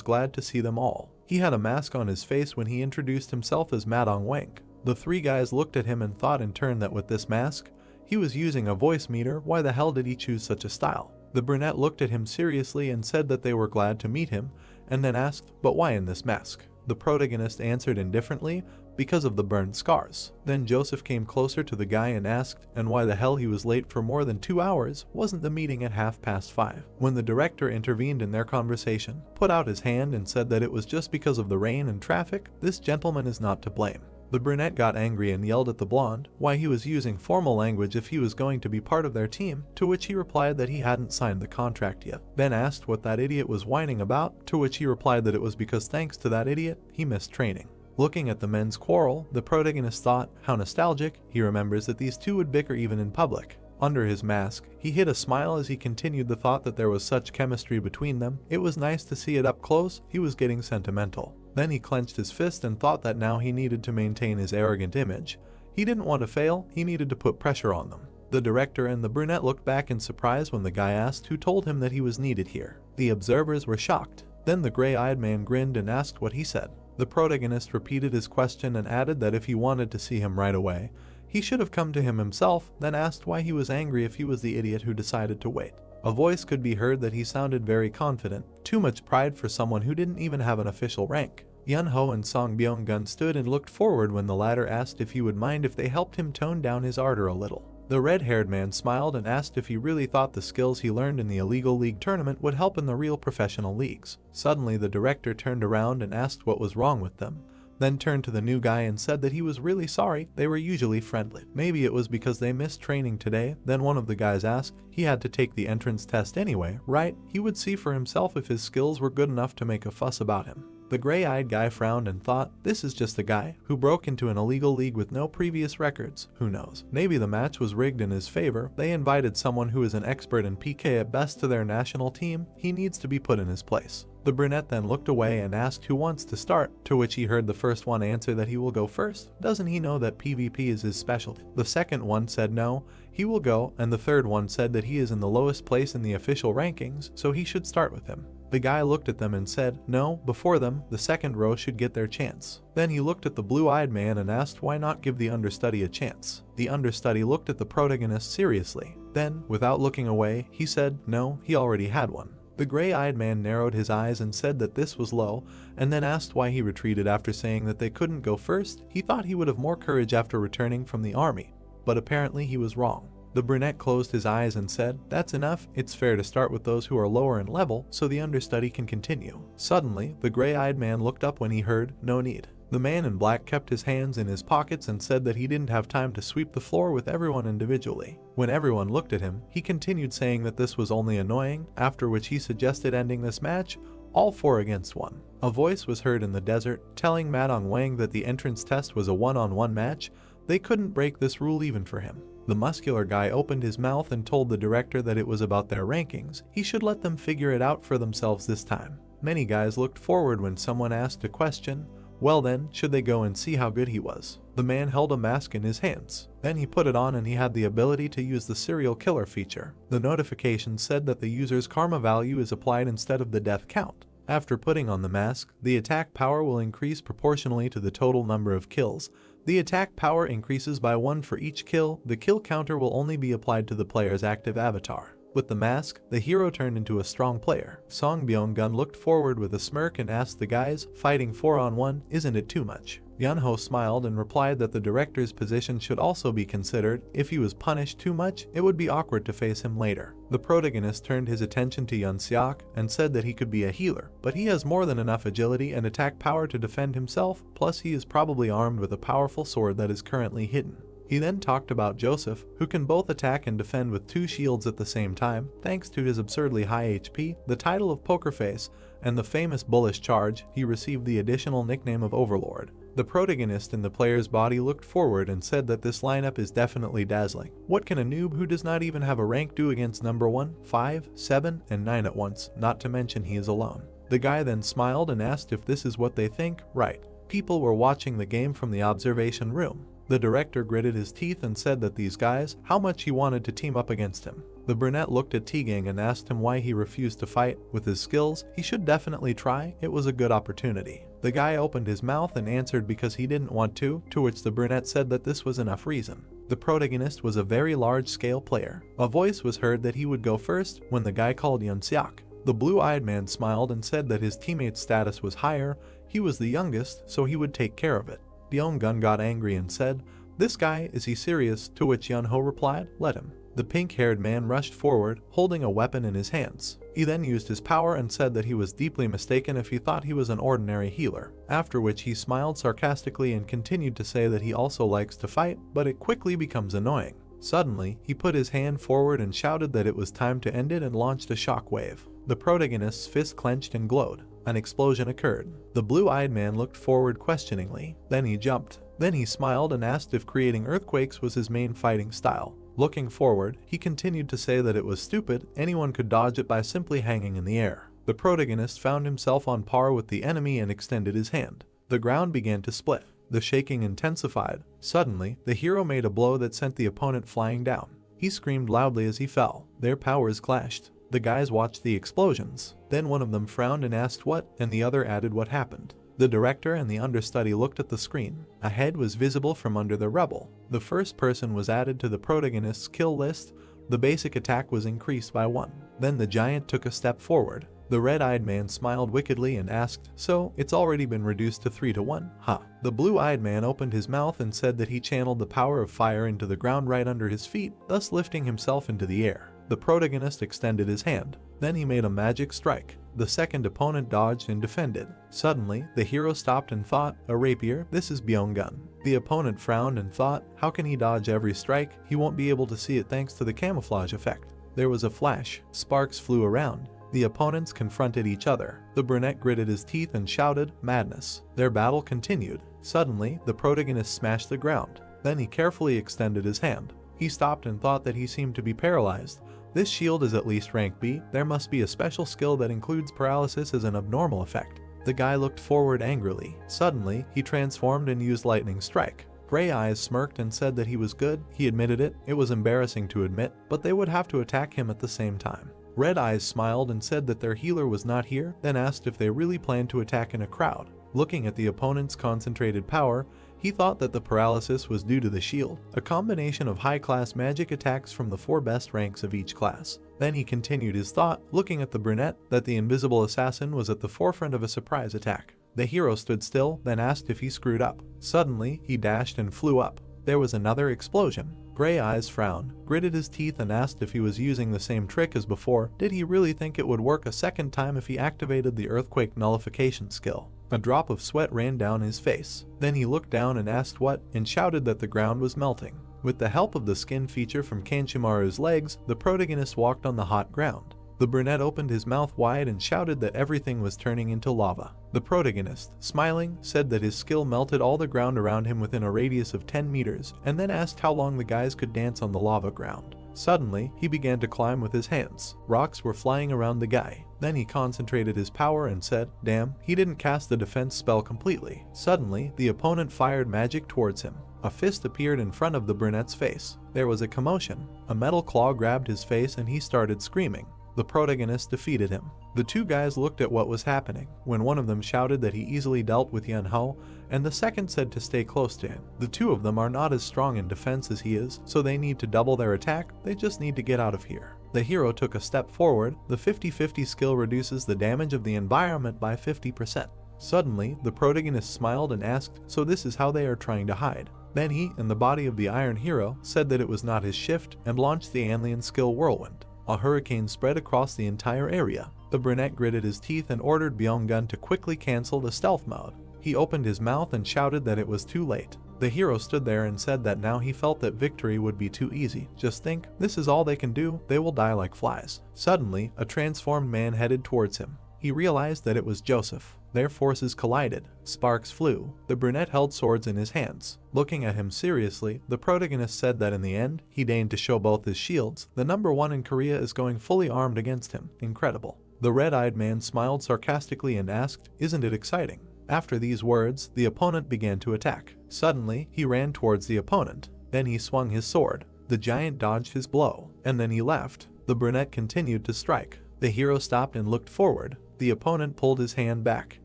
glad to see them all. He had a mask on his face when he introduced himself as ManhwaCapped. The three guys looked at him and thought in turn that with this mask, he was using a voice meter. Why the hell did he choose such a style? The brunette looked at him seriously and said that they were glad to meet him, and then asked, "But why in this mask?" The protagonist answered indifferently, "Because of the burned scars." Then Joseph came closer to the guy and asked, and why the hell he was late for more than 2 hours, wasn't the meeting at 5:30? When the director intervened in their conversation, put out his hand and said that it was just because of the rain and traffic, this gentleman is not to blame. The brunette got angry and yelled at the blonde why he was using formal language if he was going to be part of their team, to which he replied that he hadn't signed the contract yet. Then asked what that idiot was whining about, to which he replied that it was because thanks to that idiot, he missed training. Looking at the men's quarrel, the protagonist thought, how nostalgic. He remembers that these two would bicker even in public. Under his mask, he hid a smile as he continued the thought that there was such chemistry between them. It was nice to see it up close. He was getting sentimental. Then he clenched his fist and thought that now he needed to maintain his arrogant image. He didn't want to fail, he needed to put pressure on them. The director and the brunette looked back in surprise when the guy asked who told him that he was needed here. The observers were shocked. Then the gray-eyed man grinned and asked what he said. The protagonist repeated his question and added that if he wanted to see him right away, he should have come to him himself, then asked why he was angry if he was the idiot who decided to wait. A voice could be heard that he sounded very confident, too much pride for someone who didn't even have an official rank. Yunho and Song Byung-gun stood and looked forward when the latter asked if he would mind if they helped him tone down his ardor a little. The red-haired man smiled and asked if he really thought the skills he learned in the illegal league tournament would help in the real professional leagues. Suddenly the director turned around and asked what was wrong with them, then turned to the new guy and said that he was really sorry, they were usually friendly. Maybe it was because they missed training today. Then one of the guys asked, he had to take the entrance test anyway, right? He would see for himself if his skills were good enough to make a fuss about him. The gray-eyed guy frowned and thought, this is just a guy who broke into an illegal league with no previous records. Who knows? Maybe the match was rigged in his favor. They invited someone who is an expert in PK at best to their national team. He needs to be put in his place. The brunette then looked away and asked who wants to start, to which he heard the first one answer that he will go first. Doesn't he know that PvP is his specialty? The second one said no, he will go, and the third one said that he is in the lowest place in the official rankings, so he should start with him. The guy looked at them and said, no, before them, the second row should get their chance. Then he looked at the blue-eyed man and asked why not give the understudy a chance. The understudy looked at the protagonist seriously. Then, without looking away, he said, no, he already had one. The gray-eyed man narrowed his eyes and said that this was low, and then asked why he retreated after saying that they couldn't go first. He thought he would have more courage after returning from the army, but apparently he was wrong. The brunette closed his eyes and said, that's enough, it's fair to start with those who are lower in level so the understudy can continue. Suddenly, the gray-eyed man looked up when he heard, no need. The man in black kept his hands in his pockets and said that he didn't have time to sweep the floor with everyone individually. When everyone looked at him, he continued saying that this was only annoying, after which he suggested ending this match, all 4 against 1. A voice was heard in the desert, telling Madong Wang that the entrance test was a one-on-one match. They couldn't break this rule even for him. The muscular guy opened his mouth and told the director that it was about their rankings. He should let them figure it out for themselves this time. Many guys looked forward when someone asked a question. Well then, should they go and see how good he was? The man held a mask in his hands. Then he put it on and he had the ability to use the serial killer feature. The notification said that the user's karma value is applied instead of the death count. After putting on the mask, the attack power will increase proportionally to the total number of kills. The attack power increases by 1 for each kill. The kill counter will only be applied to the player's active avatar. With the mask, the hero turned into a strong player. Song Byung-gun looked forward with a smirk and asked the guys, fighting 4-on-1, isn't it too much? Yunho smiled and replied that the director's position should also be considered. If he was punished too much, it would be awkward to face him later. The protagonist turned his attention to Yun-seok and said that he could be a healer, but he has more than enough agility and attack power to defend himself, plus he is probably armed with a powerful sword that is currently hidden. He then talked about Joseph, who can both attack and defend with 2 shields at the same time, thanks to his absurdly high HP, the title of Poker Face, and the famous bullish charge. He received the additional nickname of Overlord. The protagonist in the player's body looked forward and said that this lineup is definitely dazzling. What can a noob who does not even have a rank do against number 1, 5, 7, and 9 at once, not to mention he is alone? The guy then smiled and asked if this is what they think. Right. People were watching the game from the observation room. The director gritted his teeth and said that these guys, how much he wanted to team up against him. The brunette looked at Tegang and asked him why he refused to fight. With his skills, he should definitely try, it was a good opportunity. The guy opened his mouth and answered because he didn't want to which the brunette said that this was enough reason. The protagonist was a very large-scale player. A voice was heard that he would go first when the guy called Yun-seok. The blue-eyed man smiled and said that his teammate's status was higher, he was the youngest, so he would take care of it. Byung-gun got angry and said, this guy, is he serious? To which Yunho replied, let him. The pink-haired man rushed forward, holding a weapon in his hands. He then used his power and said that he was deeply mistaken if he thought he was an ordinary healer, after which he smiled sarcastically and continued to say that he also likes to fight, but it quickly becomes annoying. Suddenly, he put his hand forward and shouted that it was time to end it and launched a shockwave. The protagonist's fist clenched and glowed. An explosion occurred. The blue-eyed man looked forward questioningly. Then he jumped. Then he smiled and asked if creating earthquakes was his main fighting style. Looking forward, he continued to say that it was stupid, anyone could dodge it by simply hanging in the air. The protagonist found himself on par with the enemy and extended his hand. The ground began to split. The shaking intensified. Suddenly, the hero made a blow that sent the opponent flying down. He screamed loudly as he fell. Their powers clashed. The guys watched the explosions. Then one of them frowned and asked what, and the other added what happened. The director and the understudy looked at the screen. A head was visible from under the rubble. The first person was added to the protagonist's kill list. The basic attack was increased by 1. Then the giant took a step forward. The red-eyed man smiled wickedly and asked, "So, it's already been reduced to 3 to 1, huh?" The blue-eyed man opened his mouth and said that he channeled the power of fire into the ground right under his feet, thus lifting himself into the air. The protagonist extended his hand. Then he made a magic strike. The second opponent dodged and defended. Suddenly, the hero stopped and thought, "A rapier? This is Byung-gun." The opponent frowned and thought, "How can he dodge every strike? He won't be able to see it thanks to the camouflage effect." There was a flash. Sparks flew around. The opponents confronted each other. The brunette gritted his teeth and shouted, "Madness." Their battle continued. Suddenly, the protagonist smashed the ground. Then he carefully extended his hand. He stopped and thought that he seemed to be paralyzed. This shield is at least rank B. There must be a special skill that includes paralysis as an abnormal effect. The guy looked forward angrily. Suddenly, he transformed and used lightning strike. Gray Eyes smirked and said that he was good. He admitted it. It was embarrassing to admit, but they would have to attack him at the same time. Red Eyes smiled and said that their healer was not here, then asked if they really planned to attack in a crowd. Looking at the opponent's concentrated power, he thought that the paralysis was due to the shield, a combination of high-class magic attacks from the 4 best ranks of each class. Then he continued his thought, looking at the brunette, that the invisible assassin was at the forefront of a surprise attack. The hero stood still, then asked if he screwed up. Suddenly, he dashed and flew up. There was another explosion. Gray Eyes frowned, gritted his teeth and asked if he was using the same trick as before. Did he really think it would work a second time if he activated the earthquake nullification skill? A drop of sweat ran down his face. Then he looked down and asked what, and shouted that the ground was melting. With the help of the skin feature from Kanchimaru's legs, the protagonist walked on the hot ground. The brunette opened his mouth wide and shouted that everything was turning into lava. The protagonist, smiling, said that his skill melted all the ground around him within a radius of 10 meters, and then asked how long the guys could dance on the lava ground. Suddenly, he began to climb with his hands. Rocks were flying around the guy. Then he concentrated his power and said, "Damn, he didn't cast the defense spell completely." Suddenly, the opponent fired magic towards him. A fist appeared in front of the brunette's face. There was a commotion. A metal claw grabbed his face and he started screaming. The protagonist defeated him. The 2 guys looked at what was happening, when one of them shouted that he easily dealt with Yahello, and the second said to stay close to him. The 2 of them are not as strong in defense as he is, so they need to double their attack. They just need to get out of here. The hero took a step forward. The 50-50 skill reduces the damage of the environment by 50%. Suddenly, the protagonist smiled and asked, "So this is how they are trying to hide?" Then he, in the body of the Iron Hero, said that it was not his shift, and launched the alien skill Whirlwind. A hurricane spread across the entire area. The brunette gritted his teeth and ordered Byung-gun to quickly cancel the stealth mode. He opened his mouth and shouted that it was too late. The hero stood there and said that now he felt that victory would be too easy. Just think, this is all they can do, they will die like flies. Suddenly, a transformed man headed towards him. He realized that it was Joseph. Their forces collided. Sparks flew. The brunette held swords in his hands. Looking at him seriously, the protagonist said that in the end, he deigned to show both his shields. The #1 in Korea is going fully armed against him. Incredible. The red-eyed man smiled sarcastically and asked, "Isn't it exciting?" After these words, the opponent began to attack. Suddenly, he ran towards the opponent. Then he swung his sword. The giant dodged his blow, and then he left. The brunette continued to strike. The hero stopped and looked forward. The opponent pulled his hand back.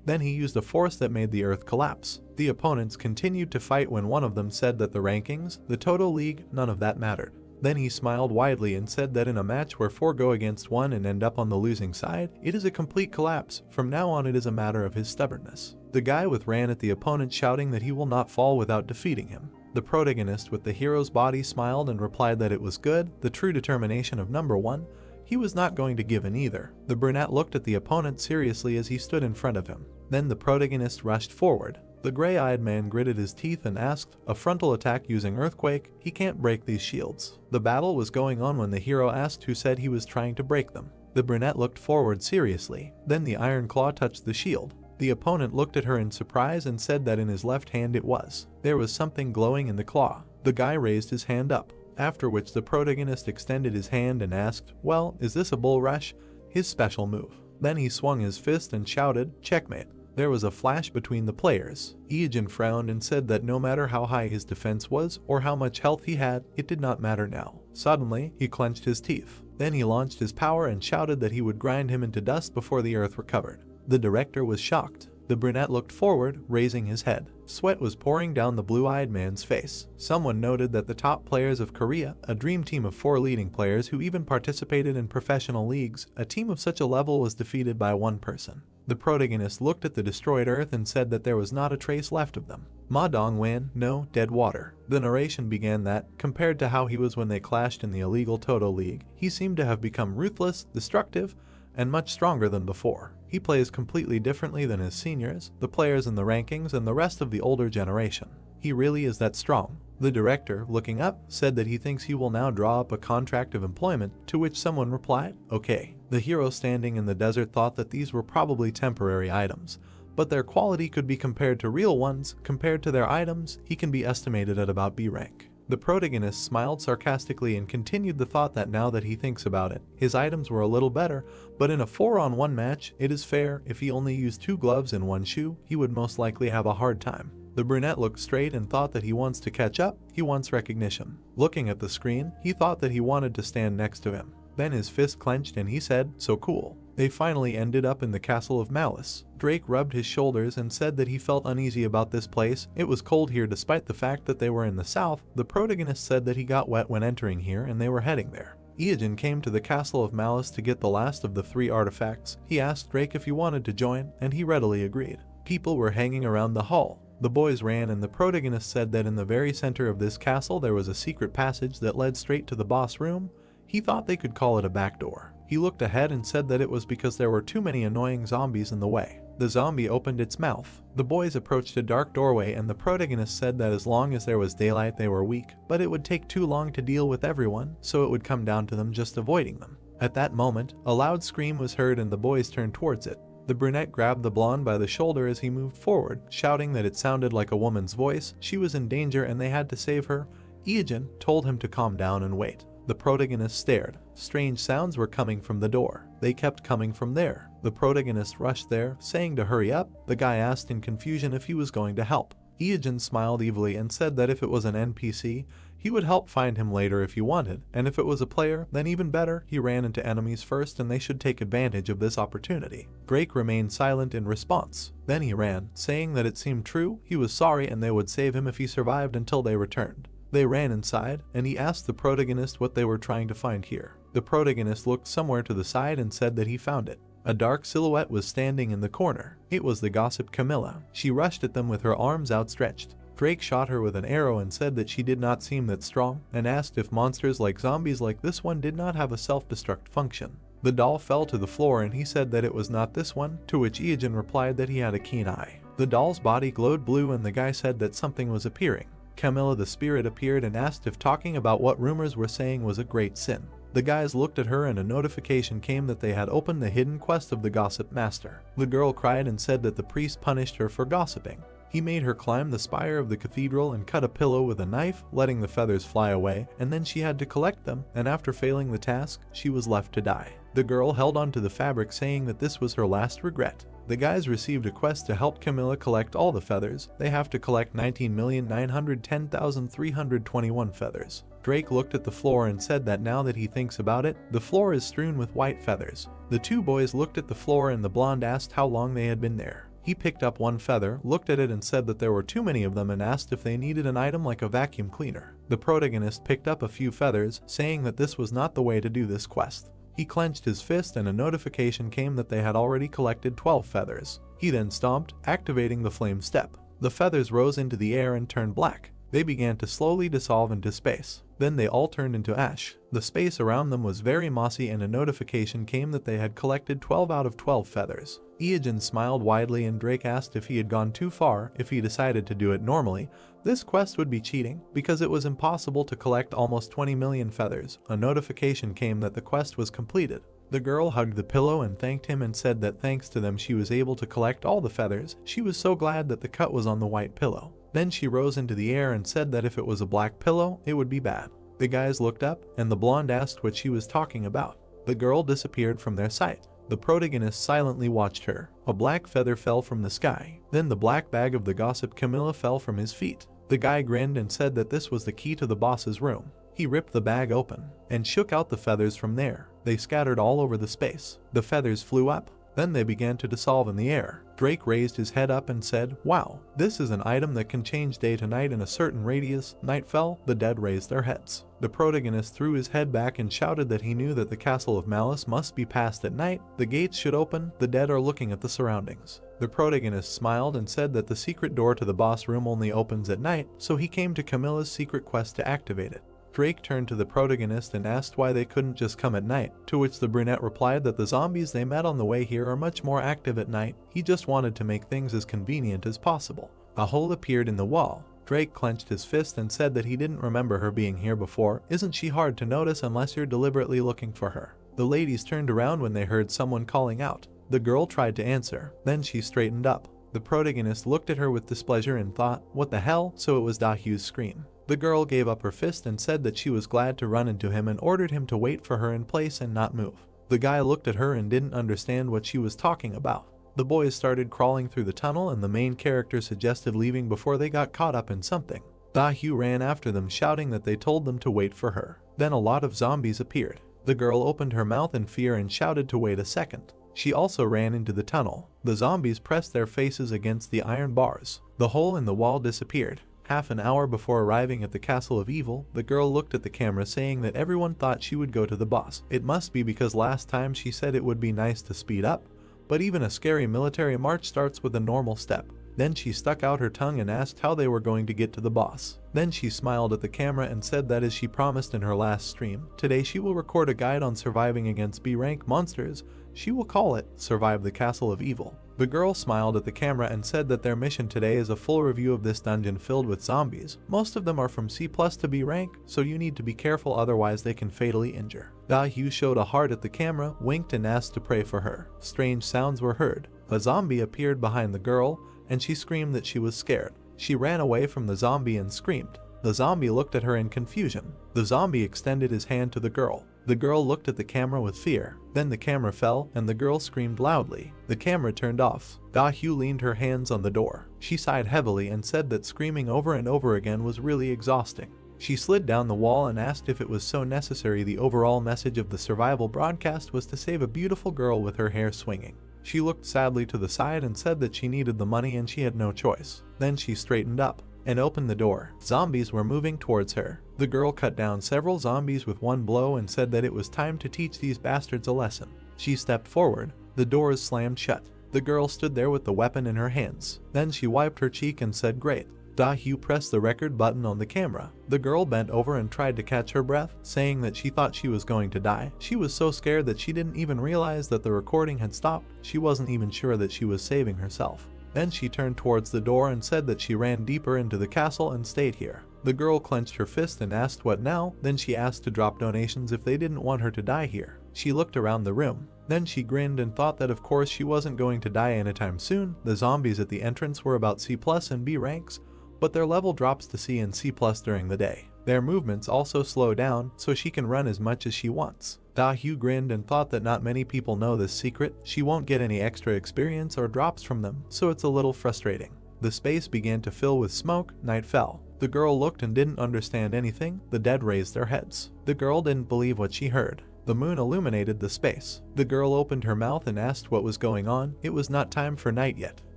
Then he used a force that made the earth collapse. The opponents continued to fight when one of them said that the rankings, the total league, none of that mattered. Then he smiled widely and said that in a match where 4 go against 1 and end up on the losing side, it is a complete collapse. From now on it is a matter of his stubbornness. The guy ran at the opponent shouting that he will not fall without defeating him. The protagonist with the hero's body smiled and replied that it was good, the true determination of #1. He was not going to give in either. The brunette looked at the opponent seriously as he stood in front of him. Then the protagonist rushed forward. The gray-eyed man gritted his teeth and asked, "A frontal attack using earthquake? He can't break these shields." The battle was going on when the hero asked who said he was trying to break them. The brunette looked forward seriously. Then the iron claw touched the shield. The opponent looked at her in surprise and said that in his left hand it was. There was something glowing in the claw. The guy raised his hand up. After which the protagonist extended his hand and asked, "Well, is this a bull rush?" His special move. Then he swung his fist and shouted, "Checkmate." There was a flash between the players. Ijin frowned and said that no matter how high his defense was or how much health he had, it did not matter now. Suddenly, he clenched his teeth. Then he launched his power and shouted that he would grind him into dust before the earth recovered. The director was shocked. The brunette looked forward, raising his head. Sweat was pouring down the blue-eyed man's face. Someone noted that the top players of Korea, a dream team of 4 leading players who even participated in professional leagues, a team of such a level was defeated by one person. The protagonist looked at the destroyed earth and said that there was not a trace left of them. Ma Dong-wan, no, dead water. The narration began that, compared to how he was when they clashed in the illegal Toto League, he seemed to have become ruthless, destructive, and much stronger than before. He plays completely differently than his seniors, the players in the rankings, and the rest of the older generation. He really is that strong. The director, looking up, said that he thinks he will now draw up a contract of employment, to which someone replied, "Okay." The hero standing in the desert thought that these were probably temporary items, but their quality could be compared to real ones. Compared to their items, he can be estimated at about B rank. The protagonist smiled sarcastically and continued the thought that now that he thinks about it, his items were a little better, but in a 4-on-1 match, it is fair. If he only used 2 gloves and 1 shoe, he would most likely have a hard time. The brunette looked straight and thought that he wants to catch up, he wants recognition. Looking at the screen, he thought that he wanted to stand next to him. Then his fist clenched and he said, "So cool." They finally ended up in the castle of Malice. Drake rubbed his shoulders and said that he felt uneasy about this place. It was cold here despite the fact that they were in the south. The protagonist said that he got wet when entering here and they were heading there. Ijin came to the castle of Malice to get the last of the 3 artifacts. He asked Drake if he wanted to join, and he readily agreed. People were hanging around the hall. The boys ran and the protagonist said that in the very center of this castle there was a secret passage that led straight to the boss room. He thought they could call it a back door. He looked ahead and said that it was because there were too many annoying zombies in the way. The zombie opened its mouth. The boys approached a dark doorway and the protagonist said that as long as there was daylight they were weak, but it would take too long to deal with everyone, so it would come down to them just avoiding them. At that moment, a loud scream was heard and the boys turned towards it. The brunette grabbed the blonde by the shoulder as he moved forward, shouting that it sounded like a woman's voice. She was in danger and they had to save her. Ijin told him to calm down and wait. The protagonist stared. Strange sounds were coming from the door. They kept coming from there. The protagonist rushed there, saying to hurry up. The guy asked in confusion if he was going to help. Ijin smiled evilly and said that if it was an NPC, he would help find him later if he wanted, and if it was a player, then even better. He ran into enemies first and they should take advantage of this opportunity. Drake remained silent in response. Then he ran, saying that it seemed true, he was sorry and they would save him if he survived until they returned. They ran inside, and he asked the protagonist what they were trying to find here. The protagonist looked somewhere to the side and said that he found it. A dark silhouette was standing in the corner. It was the gossip Camilla. She rushed at them with her arms outstretched. Drake shot her with an arrow and said that she did not seem that strong, and asked if monsters like zombies like this one did not have a self-destruct function. The doll fell to the floor and he said that it was not this one, to which Ijin replied that he had a keen eye. The doll's body glowed blue and the guy said that something was appearing. Camilla the spirit appeared and asked if talking about what rumors were saying was a great sin. The guys looked at her and a notification came that they had opened the hidden quest of the gossip master. The girl cried and said that the priest punished her for gossiping. He made her climb the spire of the cathedral and cut a pillow with a knife, letting the feathers fly away, and then she had to collect them, and after failing the task, she was left to die. The girl held onto the fabric saying that this was her last regret. The guys received a quest to help Camilla collect all the feathers. They have to collect 19,910,321 feathers. Drake looked at the floor and said that now that he thinks about it, the floor is strewn with white feathers. The 2 boys looked at the floor and the blonde asked how long they had been there. He picked up 1 feather, looked at it and said that there were too many of them and asked if they needed an item like a vacuum cleaner. The protagonist picked up a few feathers, saying that this was not the way to do this quest. He clenched his fist and a notification came that they had already collected 12 feathers. He then stomped, activating the flame step. The feathers rose into the air and turned black. They began to slowly dissolve into space. Then they all turned into ash. The space around them was very mossy and a notification came that they had collected 12 out of 12 feathers. Ijin smiled widely and Drake asked if he had gone too far. If he decided to do it normally, this quest would be cheating, because it was impossible to collect almost 20 million feathers. A notification came that the quest was completed. The girl hugged the pillow and thanked him and said that thanks to them she was able to collect all the feathers. She was so glad that the cut was on the white pillow. Then she rose into the air and said that if it was a black pillow, it would be bad. The guys looked up, and the blonde asked what she was talking about. The girl disappeared from their sight. The protagonist silently watched her. A black feather fell from the sky. Then the black bag of the gossip Camilla fell from his feet. The guy grinned and said that this was the key to the boss's room. He ripped the bag open and shook out the feathers from there. They scattered all over the space. The feathers flew up. Then they began to dissolve in the air. Drake raised his head up and said, "Wow, this is an item that can change day to night in a certain radius." Night fell. The dead raised their heads. The protagonist threw his head back and shouted that he knew that the castle of malice must be passed at night. The gates should open. The dead are looking at the surroundings. The protagonist smiled and said that the secret door to the boss room only opens at night, so he came to Camilla's secret quest to activate it. Drake turned to the protagonist and asked why they couldn't just come at night, to which the brunette replied that the zombies they met on the way here are much more active at night. He just wanted to make things as convenient as possible. A hole appeared in the wall. Drake clenched his fist and said that he didn't remember her being here before. Isn't she hard to notice unless you're deliberately looking for her? The ladies turned around when they heard someone calling out. The girl tried to answer, then she straightened up. The protagonist looked at her with displeasure and thought, "What the hell?" So it was Dahyu's scream. The girl gave up her fist and said that she was glad to run into him and ordered him to wait for her in place and not move. The guy looked at her and didn't understand what she was talking about. The boys started crawling through the tunnel and the main character suggested leaving before they got caught up in something. Dahyu ran after them shouting that they told them to wait for her. Then a lot of zombies appeared. The girl opened her mouth in fear and shouted to wait a second. She also ran into the tunnel. The zombies pressed their faces against the iron bars. The hole in the wall disappeared. Half an hour before arriving at the Castle of Evil, the girl looked at the camera saying that everyone thought she would go to the boss. It must be because last time she said it would be nice to speed up, but even a scary military march starts with a normal step. Then she stuck out her tongue and asked how they were going to get to the boss. Then she smiled at the camera and said that as she promised in her last stream, today she will record a guide on surviving against B-rank monsters. She will call it Survive the Castle of Evil. The girl smiled at the camera and said that their mission today is a full review of this dungeon filled with zombies. Most of them are from C+ to B rank, so you need to be careful otherwise they can fatally injure. Dahyu showed a heart at the camera, winked and asked to pray for her. Strange sounds were heard. A zombie appeared behind the girl, and she screamed that she was scared. She ran away from the zombie and screamed. The zombie looked at her in confusion. The zombie extended his hand to the girl. The girl looked at the camera with fear. Then the camera fell and the girl screamed loudly. The camera turned off. Dahyu leaned her hands on the door. She sighed heavily and said that screaming over and over again was really exhausting. She slid down the wall and asked if it was so necessary. The overall message of the survival broadcast was to save a beautiful girl with her hair swinging. She looked sadly to the side and said that she needed the money and she had no choice. Then she straightened up and opened the door. Zombies were moving towards her. The girl cut down several zombies with one blow and said that it was time to teach these bastards a lesson. She stepped forward. The doors slammed shut. The girl stood there with the weapon in her hands. Then she wiped her cheek and said, "Great." Dahyu pressed the record button on the camera. The girl bent over and tried to catch her breath, saying that she thought she was going to die. She was so scared that she didn't even realize that the recording had stopped. She wasn't even sure that she was saving herself. Then she turned towards the door and said that she ran deeper into the castle and stayed here. The girl clenched her fist and asked what now. Then she asked to drop donations if they didn't want her to die here. She looked around the room. Then she grinned and thought that of course she wasn't going to die anytime soon. The zombies at the entrance were about C+ and B ranks, but their level drops to C and C+ during the day. Their movements also slow down, so she can run as much as she wants. Dahyu grinned and thought that not many people know this secret. She won't get any extra experience or drops from them, so it's a little frustrating. The space began to fill with smoke. Night fell. The girl looked and didn't understand anything. The dead raised their heads. The girl didn't believe what she heard. The moon illuminated the space. The girl opened her mouth and asked what was going on. It was not time for night yet.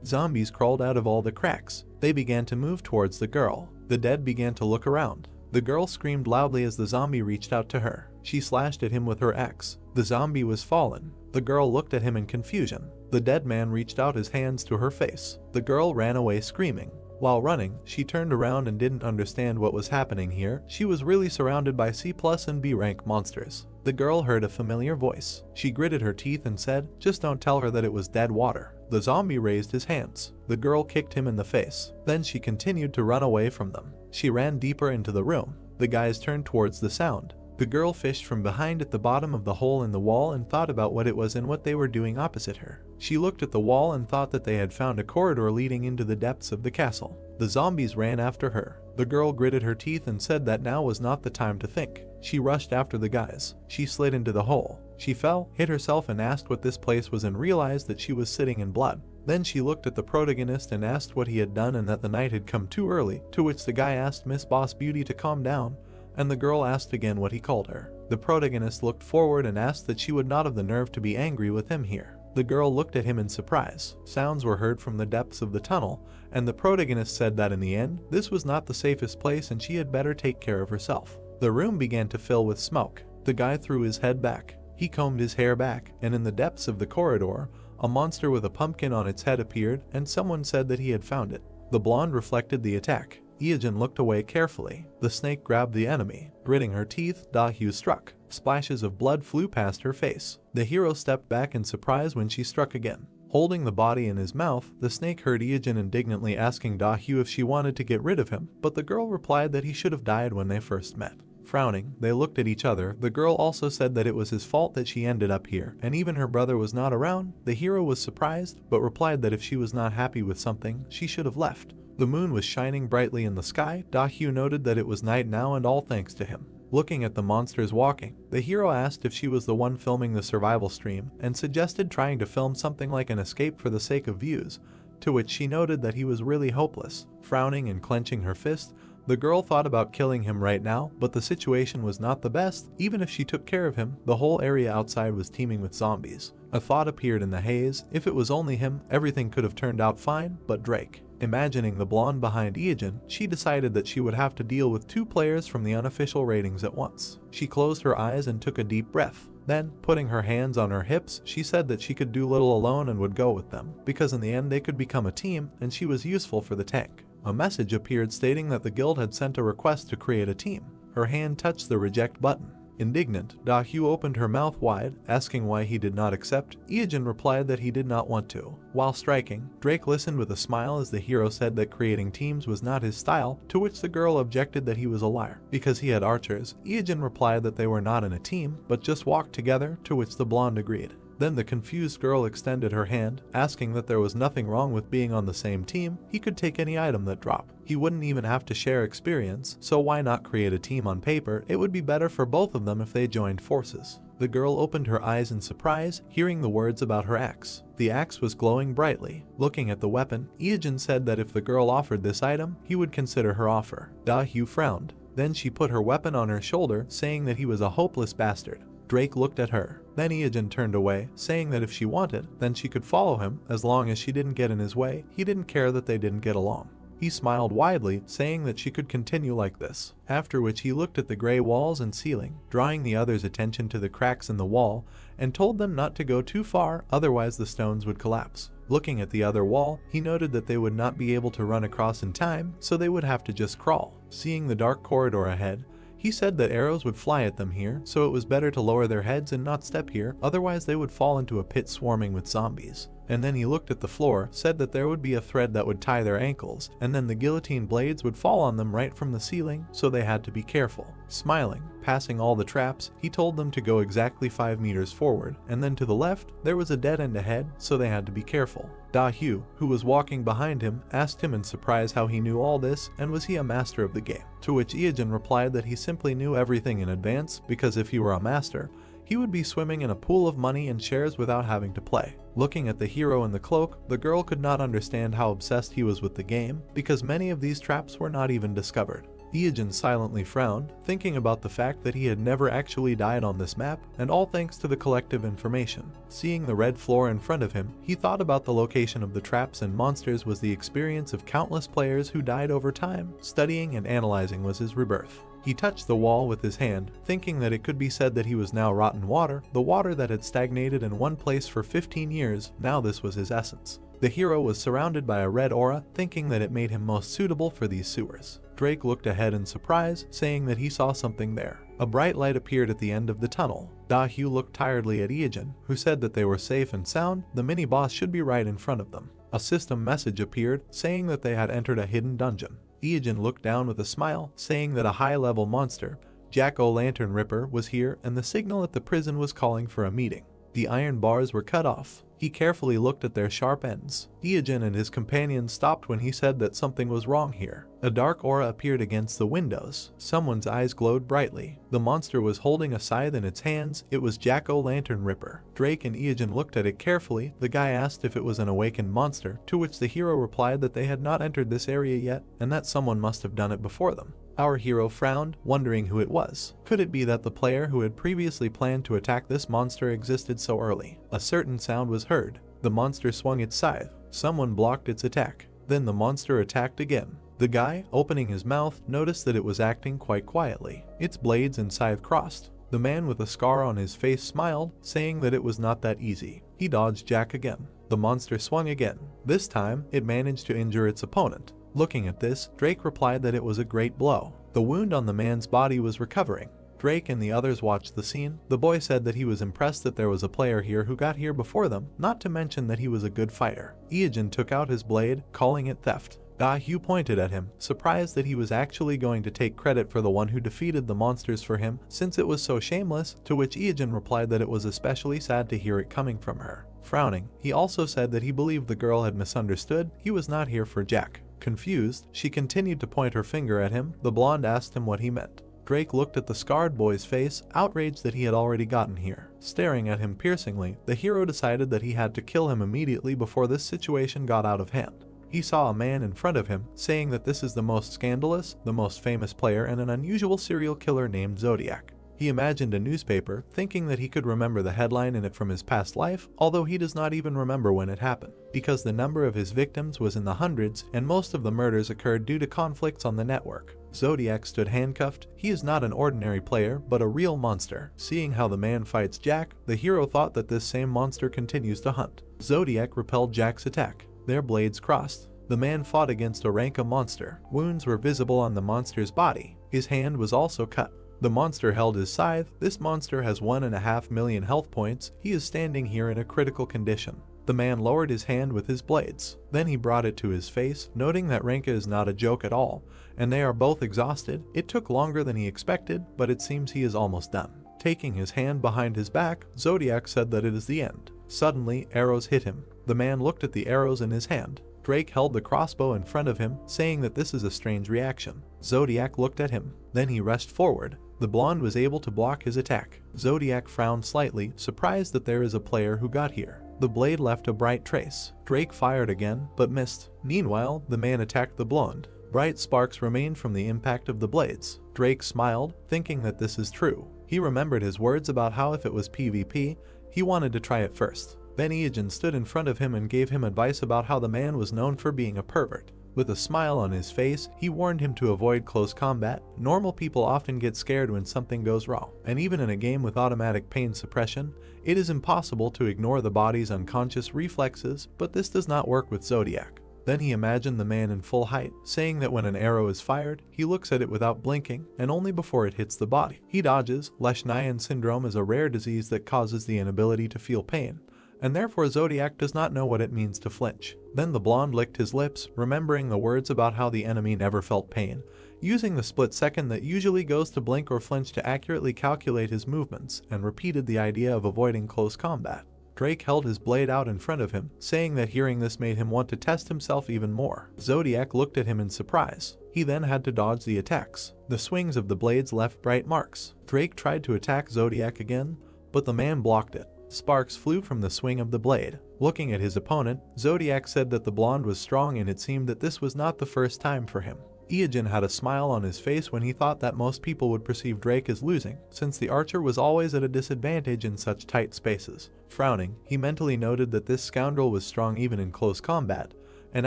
Zombies crawled out of all the cracks. They began to move towards the girl. The dead began to look around. The girl screamed loudly as the zombie reached out to her. She slashed at him with her axe. The zombie was fallen. The girl looked at him in confusion. The dead man reached out his hands to her face. The girl ran away screaming. While running, she turned around and didn't understand what was happening here. She was really surrounded by C+ and B rank monsters. The girl heard a familiar voice. She gritted her teeth and said, "Just don't tell her that it was dead water." The zombie raised his hands. The girl kicked him in the face. Then she continued to run away from them. She ran deeper into the room. The guys turned towards the sound. The girl fished from behind at the bottom of the hole in the wall and thought about what it was and what they were doing opposite her. She looked at the wall and thought that they had found a corridor leading into the depths of the castle. The zombies ran after her. The girl gritted her teeth and said that now was not the time to think. She rushed after the guys. She slid into the hole. She fell, hit herself and asked what this place was and realized that she was sitting in blood. Then she looked at the protagonist and asked what he had done and that the night had come too early, to which the guy asked Miss Boss Beauty to calm down and the girl asked again what he called her. The protagonist looked forward and asked that she would not have the nerve to be angry with him here. The girl looked at him in surprise. Sounds were heard from the depths of the tunnel, and the protagonist said that in the end, this was not the safest place and she had better take care of herself. The room began to fill with smoke. The guy threw his head back. He combed his hair back, and in the depths of the corridor, a monster with a pumpkin on its head appeared, and someone said that he had found it. The blonde reflected the attack. Ijin looked away carefully. The snake grabbed the enemy. Gritting her teeth, Da-hyu struck. Splashes of blood flew past her face. The hero stepped back in surprise when she struck again. Holding the body in his mouth, the snake heard Ijin indignantly asking Da-hyu if she wanted to get rid of him, but the girl replied that he should have died when they first met. Frowning, they looked at each other. The girl also said that it was his fault that she ended up here, and even her brother was not around. The hero was surprised, but replied that if she was not happy with something, she should have left. The moon was shining brightly in the sky. Da-hyu noted that it was night now, and all thanks to him. Looking at the monsters walking, the hero asked if she was the one filming the survival stream, and suggested trying to film something like an escape for the sake of views, to which she noted that he was really hopeless. Frowning and clenching her fist, the girl thought about killing him right now, but the situation was not the best. Even if she took care of him, the whole area outside was teeming with zombies. A thought appeared in the haze. If it was only him, everything could have turned out fine, but Drake. Imagining the blonde behind Ijin, she decided that she would have to deal with 2 players from the unofficial ratings at once. She closed her eyes and took a deep breath. Then, putting her hands on her hips, she said that she could do little alone and would go with them, because in the end they could become a team, and she was useful for the tank. A message appeared stating that the guild had sent a request to create a team. Her hand touched the reject button. Indignant, Da-hyu opened her mouth wide, asking why he did not accept. Ijin replied that he did not want to. While striking, Drake listened with a smile as the hero said that creating teams was not his style, to which the girl objected that he was a liar. Because he had archers, Ijin replied that they were not in a team, but just walked together, to which the blonde agreed. Then the confused girl extended her hand, asking that there was nothing wrong with being on the same team. He could take any item that dropped. He wouldn't even have to share experience, so why not create a team on paper? It would be better for both of them if they joined forces. The girl opened her eyes in surprise, hearing the words about her axe. The axe was glowing brightly. Looking at the weapon, Ijin said that if the girl offered this item, he would consider her offer. Da-hyu frowned. Then she put her weapon on her shoulder, saying that he was a hopeless bastard. Drake looked at her. Then Ijin turned away, saying that if she wanted, then she could follow him, as long as she didn't get in his way. He didn't care that they didn't get along. He smiled widely, saying that she could continue like this, after which he looked at the gray walls and ceiling, drawing the others' attention to the cracks in the wall, and told them not to go too far, otherwise the stones would collapse. Looking at the other wall, he noted that they would not be able to run across in time, so they would have to just crawl. Seeing the dark corridor ahead, he said that arrows would fly at them here, so it was better to lower their heads and not step here, otherwise they would fall into a pit swarming with zombies. And then he looked at the floor, said that there would be a thread that would tie their ankles, and then the guillotine blades would fall on them right from the ceiling, so they had to be careful. Smiling, passing all the traps, he told them to go exactly 5 meters forward, and then to the left, there was a dead end ahead, so they had to be careful. Da-hyu, who was walking behind him, asked him in surprise how he knew all this, and was he a master of the game? To which Ijin replied that he simply knew everything in advance, because if he were a master, he would be swimming in a pool of money and shares without having to play. Looking at the hero in the cloak, the girl could not understand how obsessed he was with the game, because many of these traps were not even discovered. Ijin silently frowned, thinking about the fact that he had never actually died on this map, and all thanks to the collective information. Seeing the red floor in front of him, he thought about the location of the traps and monsters was the experience of countless players who died over time. Studying and analyzing was his rebirth. He touched the wall with his hand, thinking that it could be said that he was now rotten water, the water that had stagnated in one place for 15 years, now this was his essence. The hero was surrounded by a red aura, thinking that it made him most suitable for these sewers. Drake looked ahead in surprise, saying that he saw something there. A bright light appeared at the end of the tunnel. Da-hyu looked tiredly at Ijin, who said that they were safe and sound. The mini-boss should be right in front of them. A system message appeared, saying that they had entered a hidden dungeon. Ijin looked down with a smile, saying that a high-level monster, Jack-o'-lantern Ripper, was here, and the signal at the prison was calling for a meeting. The iron bars were cut off. He carefully looked at their sharp ends. Ijin and his companion stopped when he said that something was wrong here. A dark aura appeared against the windows. Someone's eyes glowed brightly. The monster was holding a scythe in its hands. It was Jack-o'-lantern Ripper. Drake and Ijin looked at it carefully. The guy asked if it was an awakened monster, to which the hero replied that they had not entered this area yet, and that someone must have done it before them. Our hero frowned, wondering who it was. Could it be that the player who had previously planned to attack this monster existed so early? A certain sound was heard. The monster swung its scythe. Someone blocked its attack. Then the monster attacked again. The guy, opening his mouth, noticed that it was acting quite quietly. Its blades and scythe crossed. The man with a scar on his face smiled, saying that it was not that easy. He dodged Jack again. The monster swung again. This time, it managed to injure its opponent. Looking at this, Drake replied that it was a great blow. The wound on the man's body was recovering. Drake and the others watched the scene. The boy said that he was impressed that there was a player here who got here before them, not to mention that he was a good fighter. Iajin took out his blade, calling it theft. Hugh pointed at him, surprised that he was actually going to take credit for the one who defeated the monsters for him, since it was so shameless, to which Iajin replied that it was especially sad to hear it coming from her. Frowning, he also said that he believed the girl had misunderstood, he was not here for Jack. Confused, she continued to point her finger at him. The blonde asked him what he meant. Drake looked at the scarred boy's face, outraged that he had already gotten here. Staring at him piercingly, the hero decided that he had to kill him immediately before this situation got out of hand. He saw a man in front of him, saying that this is the most scandalous, the most famous player, and an unusual serial killer named Zodiac. He imagined a newspaper, thinking that he could remember the headline in it from his past life, although he does not even remember when it happened, because the number of his victims was in the hundreds, and most of the murders occurred due to conflicts on the network. Zodiac stood handcuffed. He is not an ordinary player, but a real monster. Seeing how the man fights Jack, the hero thought that this same monster continues to hunt. Zodiac repelled Jack's attack. Their blades crossed. The man fought against a Ranka monster. Wounds were visible on the monster's body. His hand was also cut. The monster held his scythe. This monster has 1.5 million health points. He is standing here in a critical condition. The man lowered his hand with his blades. Then he brought it to his face, noting that Ranka is not a joke at all, and they are both exhausted. It took longer than he expected, but it seems he is almost done. Taking his hand behind his back, Zodiac said that it is the end. Suddenly, arrows hit him. The man looked at the arrows in his hand. Drake held the crossbow in front of him, saying that this is a strange reaction. Zodiac looked at him. Then he rushed forward. The blonde was able to block his attack. Zodiac frowned slightly, surprised that there is a player who got here. The blade left a bright trace. Drake fired again, but missed. Meanwhile, the man attacked the blonde. Bright sparks remained from the impact of the blades. Drake smiled, thinking that this is true. He remembered his words about how if it was PvP, he wanted to try it first. Then Iajin stood in front of him and gave him advice about how the man was known for being a pervert. With a smile on his face, he warned him to avoid close combat. Normal people often get scared when something goes wrong, and even in a game with automatic pain suppression, it is impossible to ignore the body's unconscious reflexes, but this does not work with Zodiac. Then he imagined the man in full height, saying that when an arrow is fired, he looks at it without blinking, and only before it hits the body. He dodges. Leishnayan syndrome is a rare disease that causes the inability to feel pain, and therefore Zodiac does not know what it means to flinch. Then the blonde licked his lips, remembering the words about how the enemy never felt pain, using the split second that usually goes to blink or flinch to accurately calculate his movements, and repeated the idea of avoiding close combat. Drake held his blade out in front of him, saying that hearing this made him want to test himself even more. Zodiac looked at him in surprise. He then had to dodge the attacks. The swings of the blades left bright marks. Drake tried to attack Zodiac again, but the man blocked it. Sparks flew from the swing of the blade. Looking at his opponent, Zodiac said that the blonde was strong, and it seemed that this was not the first time for him. Iajin had a smile on his face when he thought that most people would perceive Drake as losing, since the archer was always at a disadvantage in such tight spaces. Frowning, he mentally noted that this scoundrel was strong even in close combat, and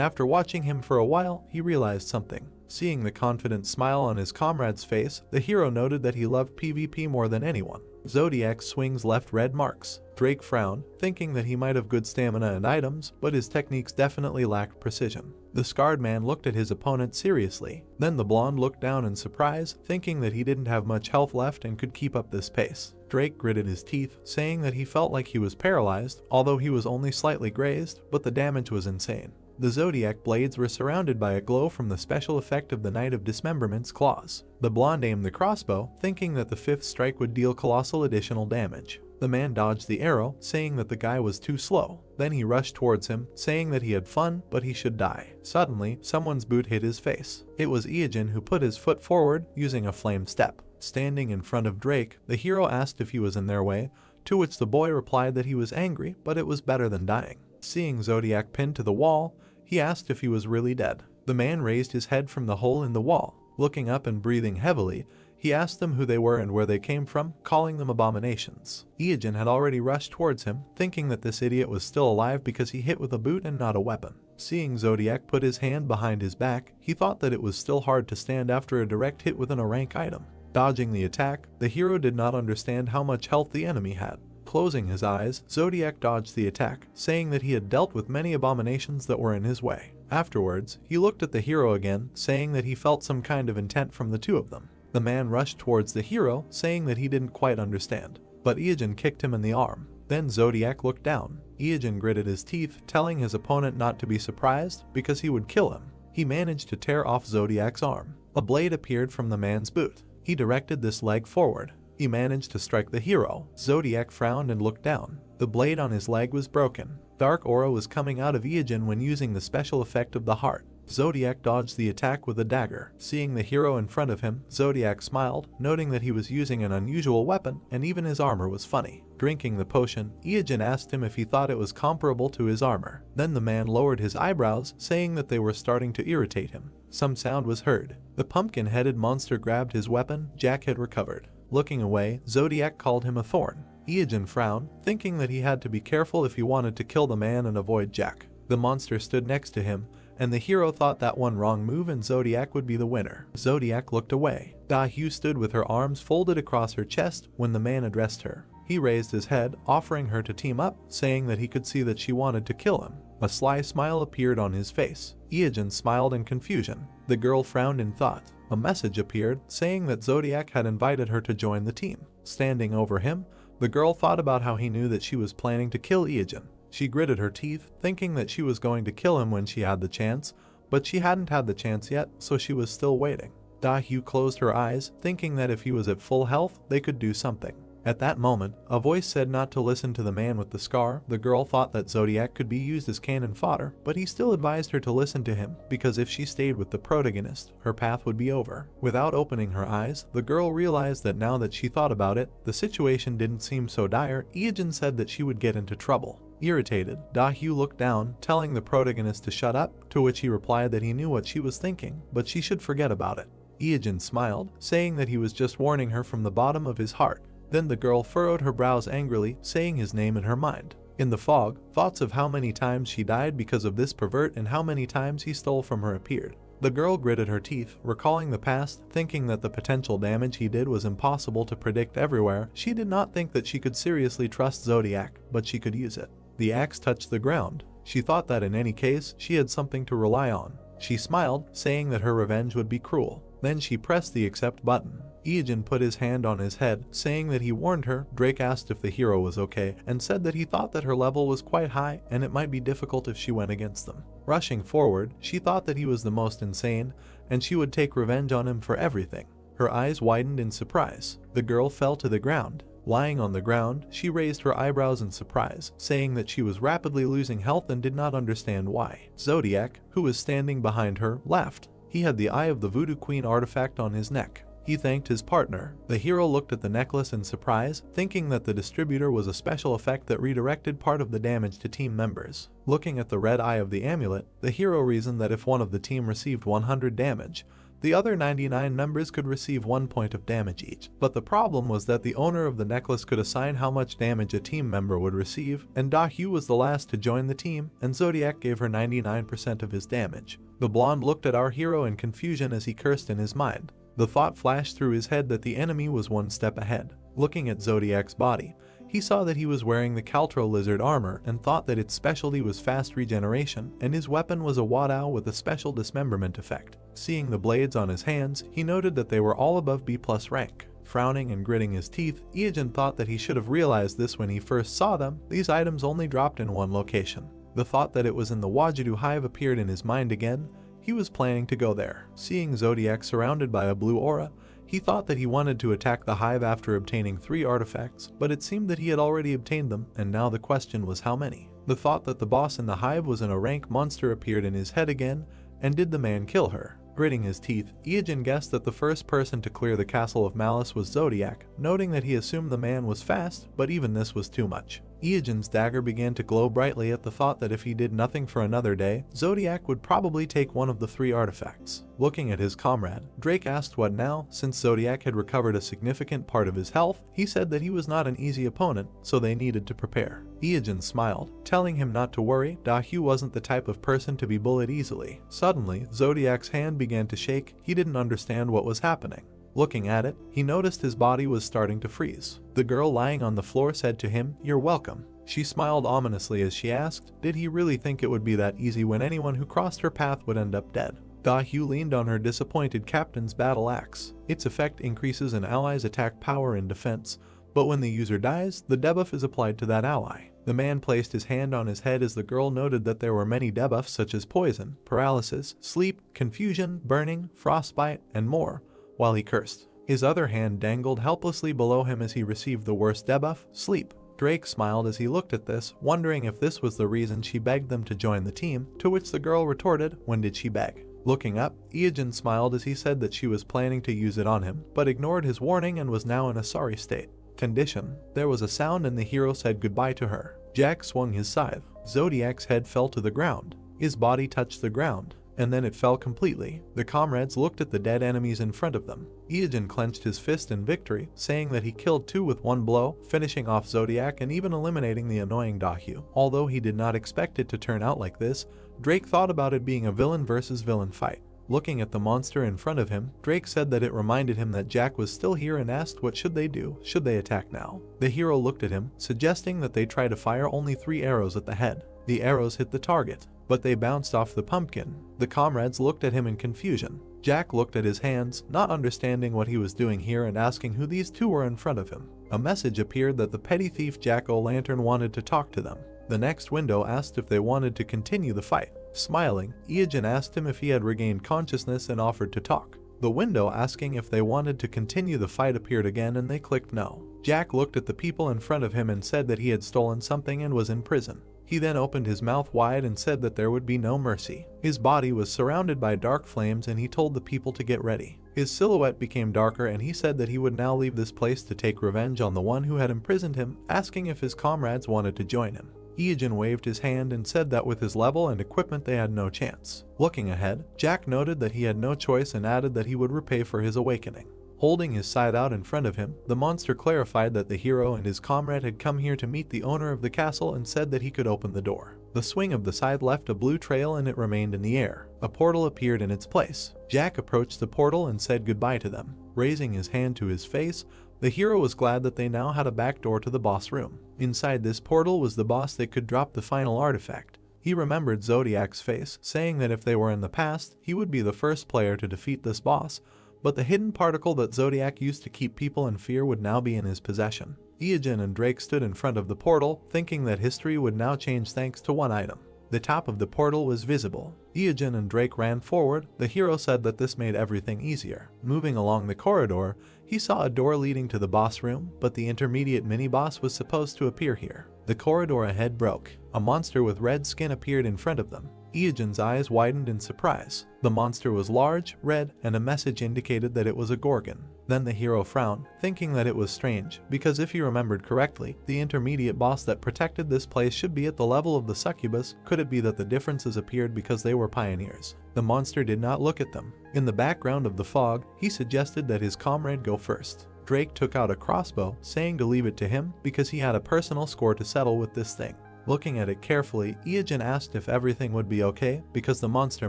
after watching him for a while, he realized something. Seeing the confident smile on his comrade's face, the hero noted that he loved PvP more than anyone. Zodiac's swings left red marks. Drake frowned, thinking that he might have good stamina and items, but his techniques definitely lacked precision. The scarred man looked at his opponent seriously. Then the blonde looked down in surprise, thinking that he didn't have much health left and could keep up this pace. Drake gritted his teeth, saying that he felt like he was paralyzed, although he was only slightly grazed, but the damage was insane. The Zodiac blades were surrounded by a glow from the special effect of the Knight of Dismemberment's claws. The blonde aimed the crossbow, thinking that the fifth strike would deal colossal additional damage. The man dodged the arrow, saying that the guy was too slow. Then he rushed towards him, saying that he had fun, but he should die. Suddenly, someone's boot hit his face. It was Iajin, who put his foot forward, using a flame step. Standing in front of Drake, the hero asked if he was in their way, to which the boy replied that he was angry, but it was better than dying. Seeing Zodiac pinned to the wall, he asked if he was really dead. The man raised his head from the hole in the wall. Looking up and breathing heavily, he asked them who they were and where they came from, calling them abominations. Iajin had already rushed towards him, thinking that this idiot was still alive because he hit with a boot and not a weapon. Seeing Zodiac put his hand behind his back, he thought that it was still hard to stand after a direct hit within a rank item. Dodging the attack, the hero did not understand how much health the enemy had. Closing his eyes, Zodiac dodged the attack, saying that he had dealt with many abominations that were in his way. Afterwards, he looked at the hero again, saying that he felt some kind of intent from the two of them. The man rushed towards the hero, saying that he didn't quite understand, but Iajin kicked him in the arm. Then Zodiac looked down. Iajin gritted his teeth, telling his opponent not to be surprised because he would kill him. He managed to tear off Zodiac's arm. A blade appeared from the man's boot. He directed this leg forward. He managed to strike the hero. Zodiac frowned and looked down. The blade on his leg was broken. Dark aura was coming out of Iajin when using the special effect of the heart. Zodiac dodged the attack with a dagger. Seeing the hero in front of him, Zodiac smiled, noting that he was using an unusual weapon and even his armor was funny. Drinking the potion, Iajin asked him if he thought it was comparable to his armor. Then the man lowered his eyebrows, saying that they were starting to irritate him. Some sound was heard. The pumpkin-headed monster grabbed his weapon Jack had recovered. Looking away, Zodiac called him a thorn. Iajin frowned, thinking that he had to be careful if he wanted to kill the man and avoid Jack. The monster stood next to him, and the hero thought that one wrong move and Zodiac would be the winner. Zodiac looked away. Da-Hyu stood with her arms folded across her chest when the man addressed her. He raised his head, offering her to team up, saying that he could see that she wanted to kill him. A sly smile appeared on his face. Iajin smiled in confusion. The girl frowned in thought. A message appeared, saying that Zodiac had invited her to join the team. Standing over him, the girl thought about how he knew that she was planning to kill Iajin. She gritted her teeth, thinking that she was going to kill him when she had the chance, but she hadn't had the chance yet, so she was still waiting. Da-Hyu closed her eyes, thinking that if he was at full health, they could do something. At that moment, a voice said not to listen to the man with the scar. The girl thought that Zodiac could be used as cannon fodder, but he still advised her to listen to him, because if she stayed with the protagonist, her path would be over. Without opening her eyes, the girl realized that now that she thought about it, the situation didn't seem so dire. Iajin said that she would get into trouble. Irritated, Da-Hyu looked down, telling the protagonist to shut up, to which he replied that he knew what she was thinking, but she should forget about it. Iajin smiled, saying that he was just warning her from the bottom of his heart. Then the girl furrowed her brows angrily, saying his name in her mind. In the fog, thoughts of how many times she died because of this pervert and how many times he stole from her appeared. The girl gritted her teeth, recalling the past, thinking that the potential damage he did was impossible to predict everywhere. She did not think that she could seriously trust Zodiac, but she could use it. The axe touched the ground. She thought that in any case, she had something to rely on. She smiled, saying that her revenge would be cruel. Then she pressed the accept button. Iajin put his hand on his head, saying that he warned her. Drake asked if the hero was okay, and said that he thought that her level was quite high and it might be difficult if she went against them. Rushing forward, she thought that he was the most insane, and she would take revenge on him for everything. Her eyes widened in surprise. The girl fell to the ground. Lying on the ground, she raised her eyebrows in surprise, saying that she was rapidly losing health and did not understand why. Zodiac, who was standing behind her, laughed. He had the Eye of the Voodoo Queen artifact on his neck. He thanked his partner. The hero looked at the necklace in surprise, thinking that the distributor was a special effect that redirected part of the damage to team members. Looking at the red eye of the amulet, the hero reasoned that if one of the team received 100 damage, the other 99 members could receive 1 point of damage each. But the problem was that the owner of the necklace could assign how much damage a team member would receive, and Da-Hyu was the last to join the team, and Zodiac gave her 99% of his damage. The blonde looked at our hero in confusion as he cursed in his mind. The thought flashed through his head that the enemy was one step ahead. Looking at Zodiac's body, he saw that he was wearing the Caltro lizard armor and thought that its specialty was fast regeneration, and his weapon was a Wadao with a special dismemberment effect. Seeing the blades on his hands, he noted that they were all above B+ rank. Frowning and gritting his teeth, Iajin thought that he should have realized this when he first saw them. These items only dropped in one location. The thought that it was in the Wajidu hive appeared in his mind again. He was planning to go there. Seeing Zodiac surrounded by a blue aura, he thought that he wanted to attack the hive after obtaining 3 artifacts, but it seemed that he had already obtained them, and now the question was how many. The thought that the boss in the hive was a rank monster appeared in his head again, and did the man kill her? Gritting his teeth, Iajin guessed that the first person to clear the Castle of Malice was Zodiac, noting that he assumed the man was fast, but even this was too much. Iogen's dagger began to glow brightly at the thought that if he did nothing for another day, Zodiac would probably take one of the 3 artifacts. Looking at his comrade, Drake asked what now. Since Zodiac had recovered a significant part of his health, he said that he was not an easy opponent, so they needed to prepare. Iogen smiled, telling him not to worry. Dahu wasn't the type of person to be bullied easily. Suddenly, Zodiac's hand began to shake. He didn't understand what was happening. Looking at it, he noticed his body was starting to freeze. The girl lying on the floor said to him, "You're welcome." She smiled ominously as she asked, did he really think it would be that easy when anyone who crossed her path would end up dead? Dahu leaned on her disappointed captain's battle axe. Its effect increases an ally's attack power in defense, but when the user dies, the debuff is applied to that ally. The man placed his hand on his head as the girl noted that there were many debuffs such as poison, paralysis, sleep, confusion, burning, frostbite, and more, while he cursed. His other hand dangled helplessly below him as he received the worst debuff, sleep. Drake smiled as he looked at this, wondering if this was the reason she begged them to join the team, to which the girl retorted, when did she beg? Looking up, Iogen smiled as he said that she was planning to use it on him, but ignored his warning and was now in a sorry state. Condition. There was a sound and the hero said goodbye to her. Jack swung his scythe. Zodiac's head fell to the ground. His body touched the ground, and then it fell completely. The comrades looked at the dead enemies in front of them. Iogen clenched his fist in victory, saying that he killed 2 with 1 blow, finishing off Zodiac and even eliminating the annoying Dahu. Although he did not expect it to turn out like this, Drake thought about it being a villain versus villain fight. Looking at the monster in front of him, Drake said that it reminded him that Jack was still here and asked what should they do, should they attack now? The hero looked at him, suggesting that they try to fire only 3 arrows at the head. The arrows hit the target, but they bounced off the pumpkin. The comrades looked at him in confusion. Jack looked at his hands, not understanding what he was doing here and asking who these 2 were in front of him. A message appeared that the petty thief Jack-o'-lantern wanted to talk to them. The next window asked if they wanted to continue the fight. Smiling, Iogen asked him if he had regained consciousness and offered to talk. The window asking if they wanted to continue the fight appeared again and they clicked no. Jack looked at the people in front of him and said that he had stolen something and was in prison. He then opened his mouth wide and said that there would be no mercy. His body was surrounded by dark flames and he told the people to get ready. His silhouette became darker and he said that he would now leave this place to take revenge on the one who had imprisoned him, asking if his comrades wanted to join him. Iogen waved his hand and said that with his level and equipment they had no chance. Looking ahead, Jack noted that he had no choice and added that he would repay for his awakening. Holding his scythe out in front of him, the monster clarified that the hero and his comrade had come here to meet the owner of the castle and said that he could open the door. The swing of the scythe left a blue trail and it remained in the air. A portal appeared in its place. Jack approached the portal and said goodbye to them. Raising his hand to his face, the hero was glad that they now had a back door to the boss room. Inside this portal was the boss that could drop the final artifact. He remembered Zodiac's face, saying that if they were in the past, he would be the first player to defeat this boss, but the hidden particle that Zodiac used to keep people in fear would now be in his possession. Iogen and Drake stood in front of the portal, thinking that history would now change thanks to one item. The top of the portal was visible. Iogen and Drake ran forward. The hero said that this made everything easier. Moving along the corridor, he saw a door leading to the boss room, but the intermediate mini-boss was supposed to appear here. The corridor ahead broke. A monster with red skin appeared in front of them. Iogen's eyes widened in surprise. The monster was large, red, and a message indicated that it was a gorgon. Then the hero frowned, thinking that it was strange, because if he remembered correctly, the intermediate boss that protected this place should be at the level of the succubus. Could it be that the differences appeared because they were pioneers? The monster did not look at them. In the background of the fog, he suggested that his comrade go first. Drake took out a crossbow, saying to leave it to him because he had a personal score to settle with this thing. Looking at it carefully, Iogen asked if everything would be okay, because the monster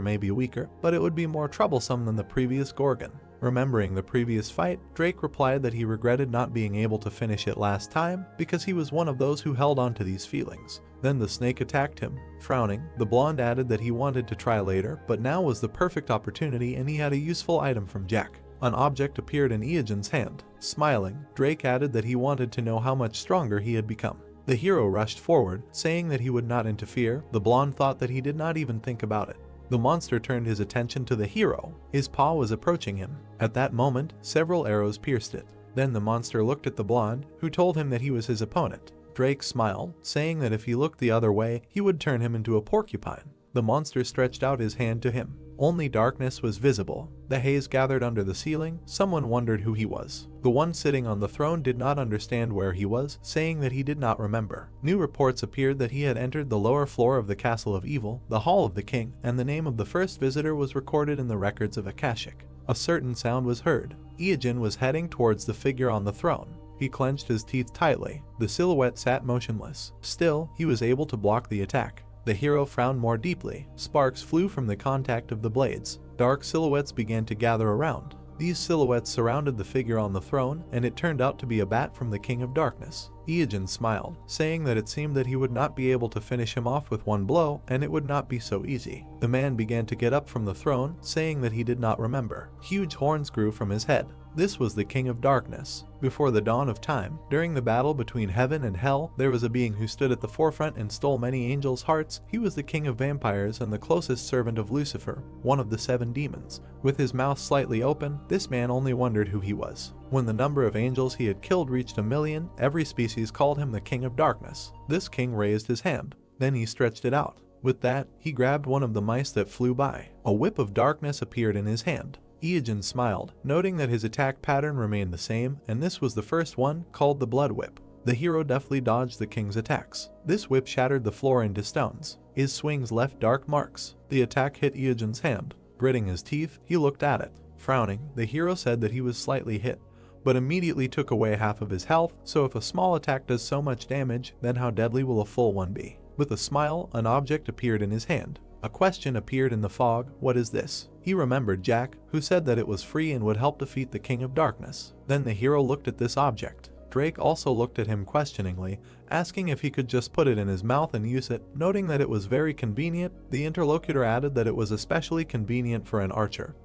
may be weaker, but it would be more troublesome than the previous gorgon. Remembering the previous fight, Drake replied that he regretted not being able to finish it last time, because he was one of those who held on to these feelings. Then the snake attacked him. Frowning, the blonde added that he wanted to try later, but now was the perfect opportunity and he had a useful item from Jack. An object appeared in Iogen's hand. Smiling, Drake added that he wanted to know how much stronger he had become. The hero rushed forward, saying that he would not interfere. The blonde thought that he did not even think about it. The monster turned his attention to the hero. His paw was approaching him. At that moment, several arrows pierced it. Then the monster looked at the blonde, who told him that he was his opponent. Drake smiled, saying that if he looked the other way, he would turn him into a porcupine. The monster stretched out his hand to him. Only darkness was visible. The haze gathered under the ceiling. Someone wondered who he was. The one sitting on the throne did not understand where he was, saying that he did not remember. New reports appeared that he had entered the lower floor of the Castle of Evil, the Hall of the King, and the name of the first visitor was recorded in the records of Akashic. A certain sound was heard. Iyajin was heading towards the figure on the throne. He clenched his teeth tightly. The silhouette sat motionless. Still, he was able to block the attack. The hero frowned more deeply. Sparks flew from the contact of the blades. Dark silhouettes began to gather around. These silhouettes surrounded the figure on the throne, and it turned out to be a bat from the King of Darkness. Iyajin smiled, saying that it seemed that he would not be able to finish him off with one blow, and it would not be so easy. The man began to get up from the throne, saying that he did not remember. Huge horns grew from his head. This was the King of Darkness. Before the dawn of time, during the battle between heaven and hell, there was a being who stood at the forefront and stole many angels' hearts. He was the king of vampires and the closest servant of Lucifer, one of the 7 demons. With his mouth slightly open, this man only wondered who he was. When the number of angels he had killed reached 1,000,000, every species called him the King of Darkness. This king raised his hand. Then he stretched it out. With that, he grabbed one of the mice that flew by. A whip of darkness appeared in his hand. Iyajin smiled, noting that his attack pattern remained the same, and this was the first one, called the Blood Whip. The hero deftly dodged the king's attacks. This whip shattered the floor into stones. His swings left dark marks. The attack hit Iyajin's hand. Gritting his teeth, he looked at it. Frowning, the hero said that he was slightly hit, but immediately took away half of his health, so if a small attack does so much damage, then how deadly will a full one be? With a smile, an object appeared in his hand. A question appeared in the fog. What is this? He remembered Jack, who said that it was free and would help defeat the King of Darkness. Then the hero looked at this object. Drake also looked at him questioningly, asking if he could just put it in his mouth and use it. Noting that it was very convenient, the interlocutor added that it was especially convenient for an archer,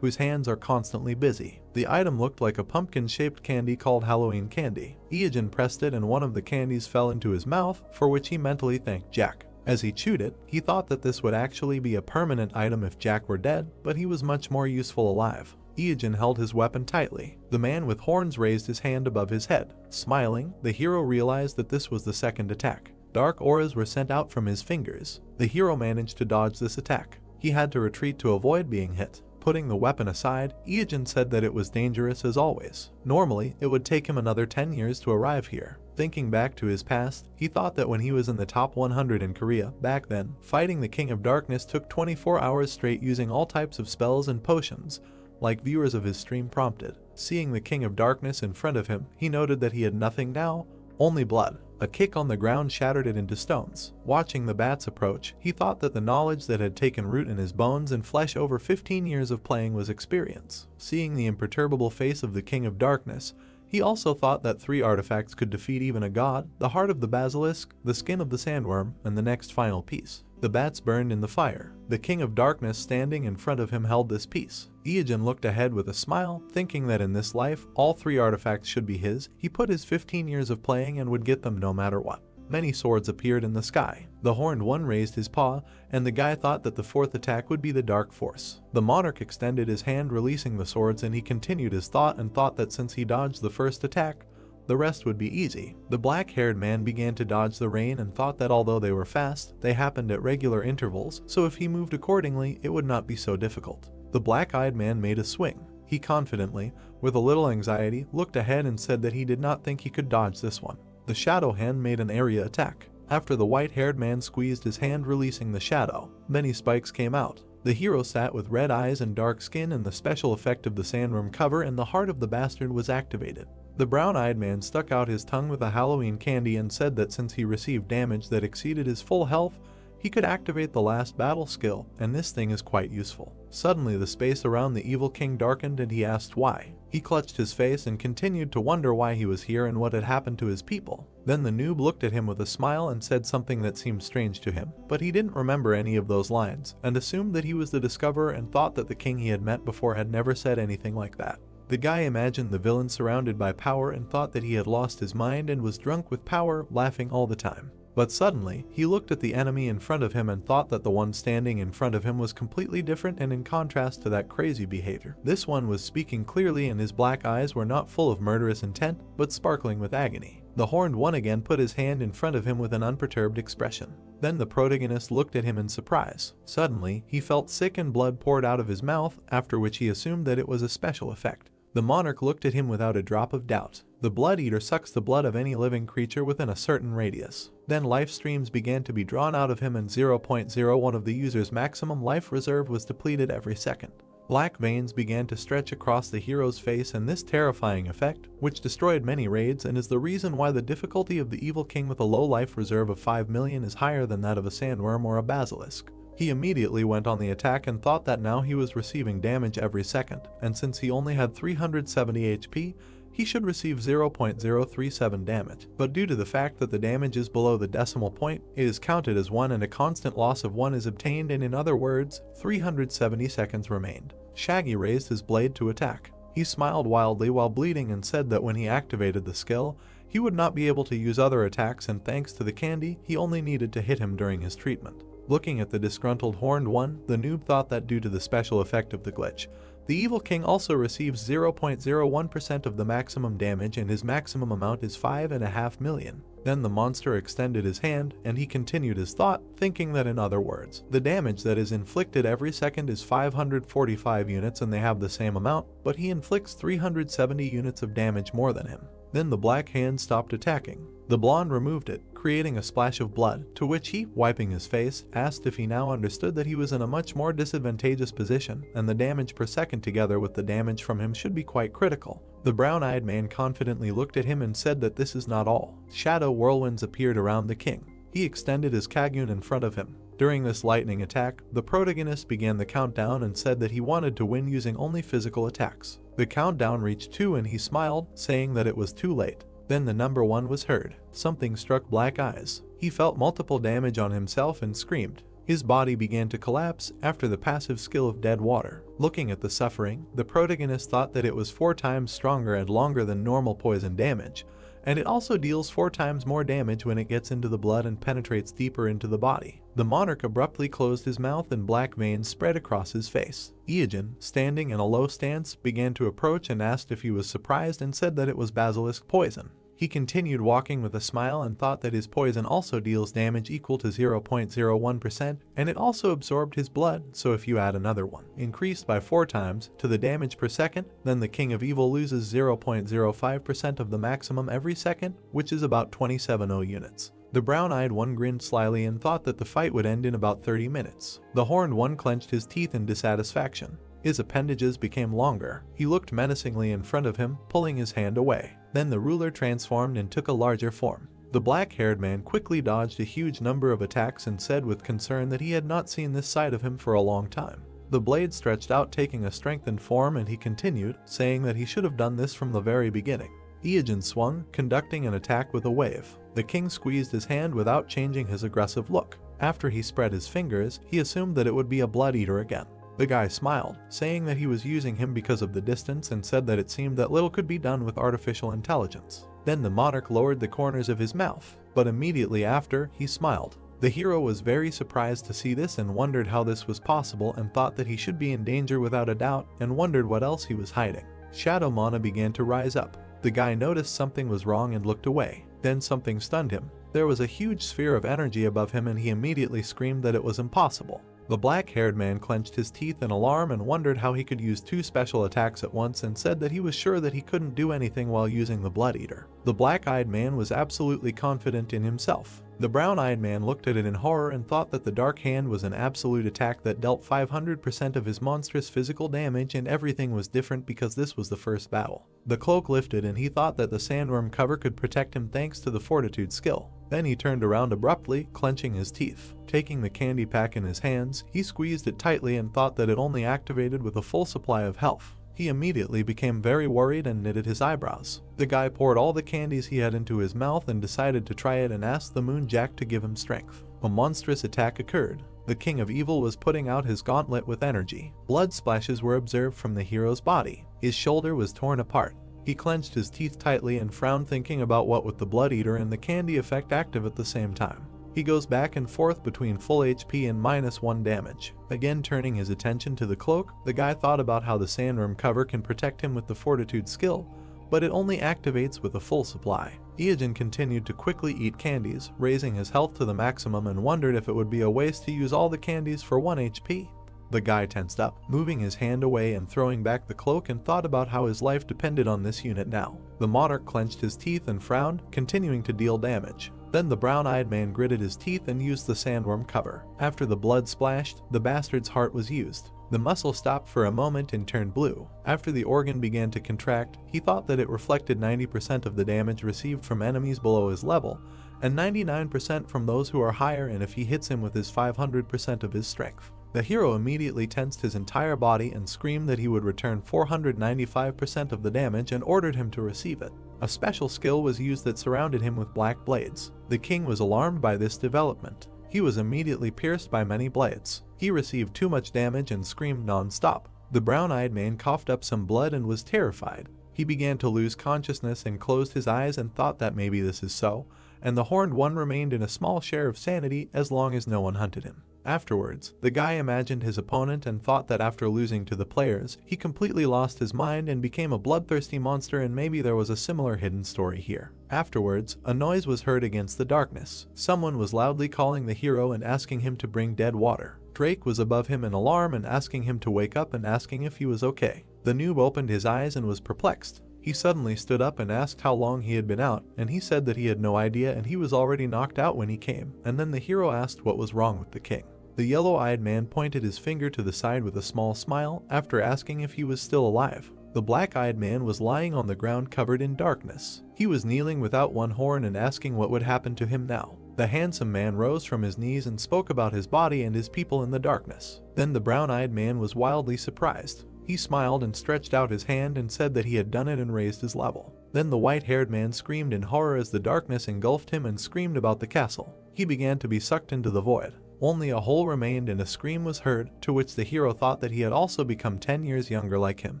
whose hands are constantly busy. The item looked like a pumpkin-shaped candy called Halloween candy. Iyajin pressed it and one of the candies fell into his mouth, for which he mentally thanked Jack. As he chewed it, he thought that this would actually be a permanent item if Jack were dead, but he was much more useful alive. Iyajin held his weapon tightly. The man with horns raised his hand above his head. Smiling, the hero realized that this was the second attack. Dark auras were sent out from his fingers. The hero managed to dodge this attack. He had to retreat to avoid being hit. Putting the weapon aside, Iyajin said that it was dangerous as always. Normally, it would take him another 10 years to arrive here. Thinking back to his past, he thought that when he was in the top 100 in Korea, back then, fighting the King of Darkness took 24 hours straight using all types of spells and potions, like viewers of his stream prompted. Seeing the King of Darkness in front of him, he noted that he had nothing now, only blood. A kick on the ground shattered it into stones. Watching the bats approach, he thought that the knowledge that had taken root in his bones and flesh over 15 years of playing was experience. Seeing the imperturbable face of the King of Darkness, he also thought that 3 artifacts could defeat even a god: the heart of the basilisk, the skin of the sandworm, and the next final piece. The bats burned in the fire. The King of Darkness standing in front of him held this piece. Iyajin looked ahead with a smile, thinking that in this life, all 3 artifacts should be his. He put his 15 years of playing and would get them no matter what. Many swords appeared in the sky. The horned one raised his paw, and the guy thought that the 4th attack would be the Dark Force. The monarch extended his hand, releasing the swords, and he continued his thought and thought that since he dodged the first attack, the rest would be easy. The black-haired man began to dodge the rain and thought that although they were fast, they happened at regular intervals, so if he moved accordingly, it would not be so difficult. The black-eyed man made a swing. He confidently, with a little anxiety, looked ahead and said that he did not think he could dodge this one. The shadow hand made an area attack. After the white-haired man squeezed his hand, releasing the shadow, many spikes came out. The hero sat with red eyes and dark skin, and the special effect of the sandworm cover and the heart of the bastard was activated. The brown-eyed man stuck out his tongue with a Halloween candy and said that since he received damage that exceeded his full health, he could activate the last battle skill, and this thing is quite useful. Suddenly the space around the evil king darkened and he asked why. He clutched his face and continued to wonder why he was here and what had happened to his people. Then the noob looked at him with a smile and said something that seemed strange to him, but he didn't remember any of those lines, and assumed that he was the discoverer and thought that the king he had met before had never said anything like that. The guy imagined the villain surrounded by power and thought that he had lost his mind and was drunk with power, laughing all the time. But suddenly, he looked at the enemy in front of him and thought that the one standing in front of him was completely different and in contrast to that crazy behavior. This one was speaking clearly and his black eyes were not full of murderous intent, but sparkling with agony. The horned one again put his hand in front of him with an unperturbed expression. Then the protagonist looked at him in surprise. Suddenly, he felt sick and blood poured out of his mouth, after which he assumed that it was a special effect. The monarch looked at him without a drop of doubt. The blood eater sucks the blood of any living creature within a certain radius. Then life streams began to be drawn out of him and 0.01 of the user's maximum life reserve was depleted every second. Black veins began to stretch across the hero's face, and this terrifying effect, which destroyed many raids and is the reason why the difficulty of the evil king with a low life reserve of 5 million is higher than that of a sandworm or a basilisk. He immediately went on the attack and thought that now he was receiving damage every second, and since he only had 370 HP, he should receive 0.037 damage. But due to the fact that the damage is below the decimal point, it is counted as 1 and a constant loss of 1 is obtained, and in other words, 370 seconds remained. Shaggy raised his blade to attack. He smiled wildly while bleeding and said that when he activated the skill, he would not be able to use other attacks, and thanks to the candy, he only needed to hit him during his treatment. Looking at the disgruntled horned one, the noob thought that due to the special effect of the glitch, the evil king also receives 0.01% of the maximum damage and his maximum amount is 5.5 million. Then the monster extended his hand and he continued his thought, thinking that in other words, the damage that is inflicted every second is 545 units and they have the same amount, but he inflicts 370 units of damage more than him. Then the black hand stopped attacking. The blonde removed it, creating a splash of blood, to which he, wiping his face, asked if he now understood that he was in a much more disadvantageous position, and the damage per second together with the damage from him should be quite critical. The brown-eyed man confidently looked at him and said that this is not all. Shadow whirlwinds appeared around the king. He extended his kagun in front of him. During this lightning attack, the protagonist began the countdown and said that he wanted to win using only physical attacks. The countdown reached 2 and he smiled, saying that it was too late. Then the number 1 was heard. Something struck Black Eyes. He felt multiple damage on himself and screamed. His body began to collapse after the passive skill of Dead Water. Looking at the suffering, the protagonist thought that it was 4 times stronger and longer than normal poison damage, and it also deals 4 times more damage when it gets into the blood and penetrates deeper into the body. The monarch abruptly closed his mouth and black veins spread across his face. Iogen, standing in a low stance, began to approach and asked if he was surprised and said that it was basilisk poison. He continued walking with a smile and thought that his poison also deals damage equal to 0.01% and it also absorbed his blood, so if you add another one, increased by 4 times, to the damage per second, then the King of Evil loses 0.05% of the maximum every second, which is about 270 units. The brown-eyed one grinned slyly and thought that the fight would end in about 30 minutes. The horned one clenched his teeth in dissatisfaction. His appendages became longer. He looked menacingly in front of him, pulling his hand away. Then the ruler transformed and took a larger form. The black-haired man quickly dodged a huge number of attacks and said with concern that he had not seen this side of him for a long time. The blade stretched out, taking a strengthened form, and he continued, saying that he should have done this from the very beginning. Iogen swung, conducting an attack with a wave. The king squeezed his hand without changing his aggressive look. After he spread his fingers, he assumed that it would be a blood eater again. The guy smiled, saying that he was using him because of the distance and said that it seemed that little could be done with artificial intelligence. Then the monarch lowered the corners of his mouth, but immediately after, he smiled. The hero was very surprised to see this and wondered how this was possible and thought that he should be in danger without a doubt and wondered what else he was hiding. Shadow Mana began to rise up. The guy noticed something was wrong and looked away. Then something stunned him. There was a huge sphere of energy above him and he immediately screamed that it was impossible. The black-haired man clenched his teeth in alarm and wondered how he could use 2 special attacks at once and said that he was sure that he couldn't do anything while using the Blood Eater. The black-eyed man was absolutely confident in himself. The brown-eyed man looked at it in horror and thought that the Dark Hand was an absolute attack that dealt 500% of his monstrous physical damage, and everything was different because this was the first battle. The cloak lifted and he thought that the sandworm cover could protect him thanks to the Fortitude skill. Then he turned around abruptly, clenching his teeth. Taking the candy pack in his hands, he squeezed it tightly and thought that it only activated with a full supply of health. He immediately became very worried and knitted his eyebrows. The guy poured all the candies he had into his mouth and decided to try it and asked the Moon Jack to give him strength. A monstrous attack occurred. The King of Evil was putting out his gauntlet with energy. Blood splashes were observed from the hero's body. His shoulder was torn apart. He clenched his teeth tightly and frowned, thinking about what with the blood eater and the candy effect active at the same time. He goes back and forth between full HP and -1 damage. Again turning his attention to the cloak, the guy thought about how the sandworm cover can protect him with the fortitude skill, but it only activates with a full supply. Iajin continued to quickly eat candies, raising his health to the maximum, and wondered if it would be a waste to use all the candies for 1 HP. The guy tensed up, moving his hand away and throwing back the cloak, and thought about how his life depended on this unit now. The monarch clenched his teeth and frowned, continuing to deal damage. Then the brown-eyed man gritted his teeth and used the sandworm cover. After the blood splashed, the bastard's heart was used. The muscle stopped for a moment and turned blue. After the organ began to contract, he thought that it reflected 90% of the damage received from enemies below his level, and 99% from those who are higher, and if he hits him with his 500% of his strength. The hero immediately tensed his entire body and screamed that he would return 495% of the damage and ordered him to receive it. A special skill was used that surrounded him with black blades. The king was alarmed by this development. He was immediately pierced by many blades. He received too much damage and screamed non-stop. The brown-eyed man coughed up some blood and was terrified. He began to lose consciousness and closed his eyes and thought that maybe this is so, and the horned one remained in a small share of sanity as long as no one hunted him. Afterwards, the guy imagined his opponent and thought that after losing to the players, he completely lost his mind and became a bloodthirsty monster, and maybe there was a similar hidden story here. Afterwards, a noise was heard against the darkness. Someone was loudly calling the hero and asking him to bring dead water. Drake was above him in alarm and asking him to wake up and asking if he was okay. The noob opened his eyes and was perplexed. He suddenly stood up and asked how long he had been out, and he said that he had no idea and he was already knocked out when he came. And then the hero asked what was wrong with the king. The yellow-eyed man pointed his finger to the side with a small smile after asking if he was still alive. The black-eyed man was lying on the ground covered in darkness. He was kneeling without one horn and asking what would happen to him now. The handsome man rose from his knees and spoke about his body and his people in the darkness. Then the brown-eyed man was wildly surprised. He smiled and stretched out his hand and said that he had done it and raised his level. Then the white-haired man screamed in horror as the darkness engulfed him and screamed about the castle. He began to be sucked into the void. Only a hole remained and a scream was heard, to which the hero thought that he had also become 10 years younger like him,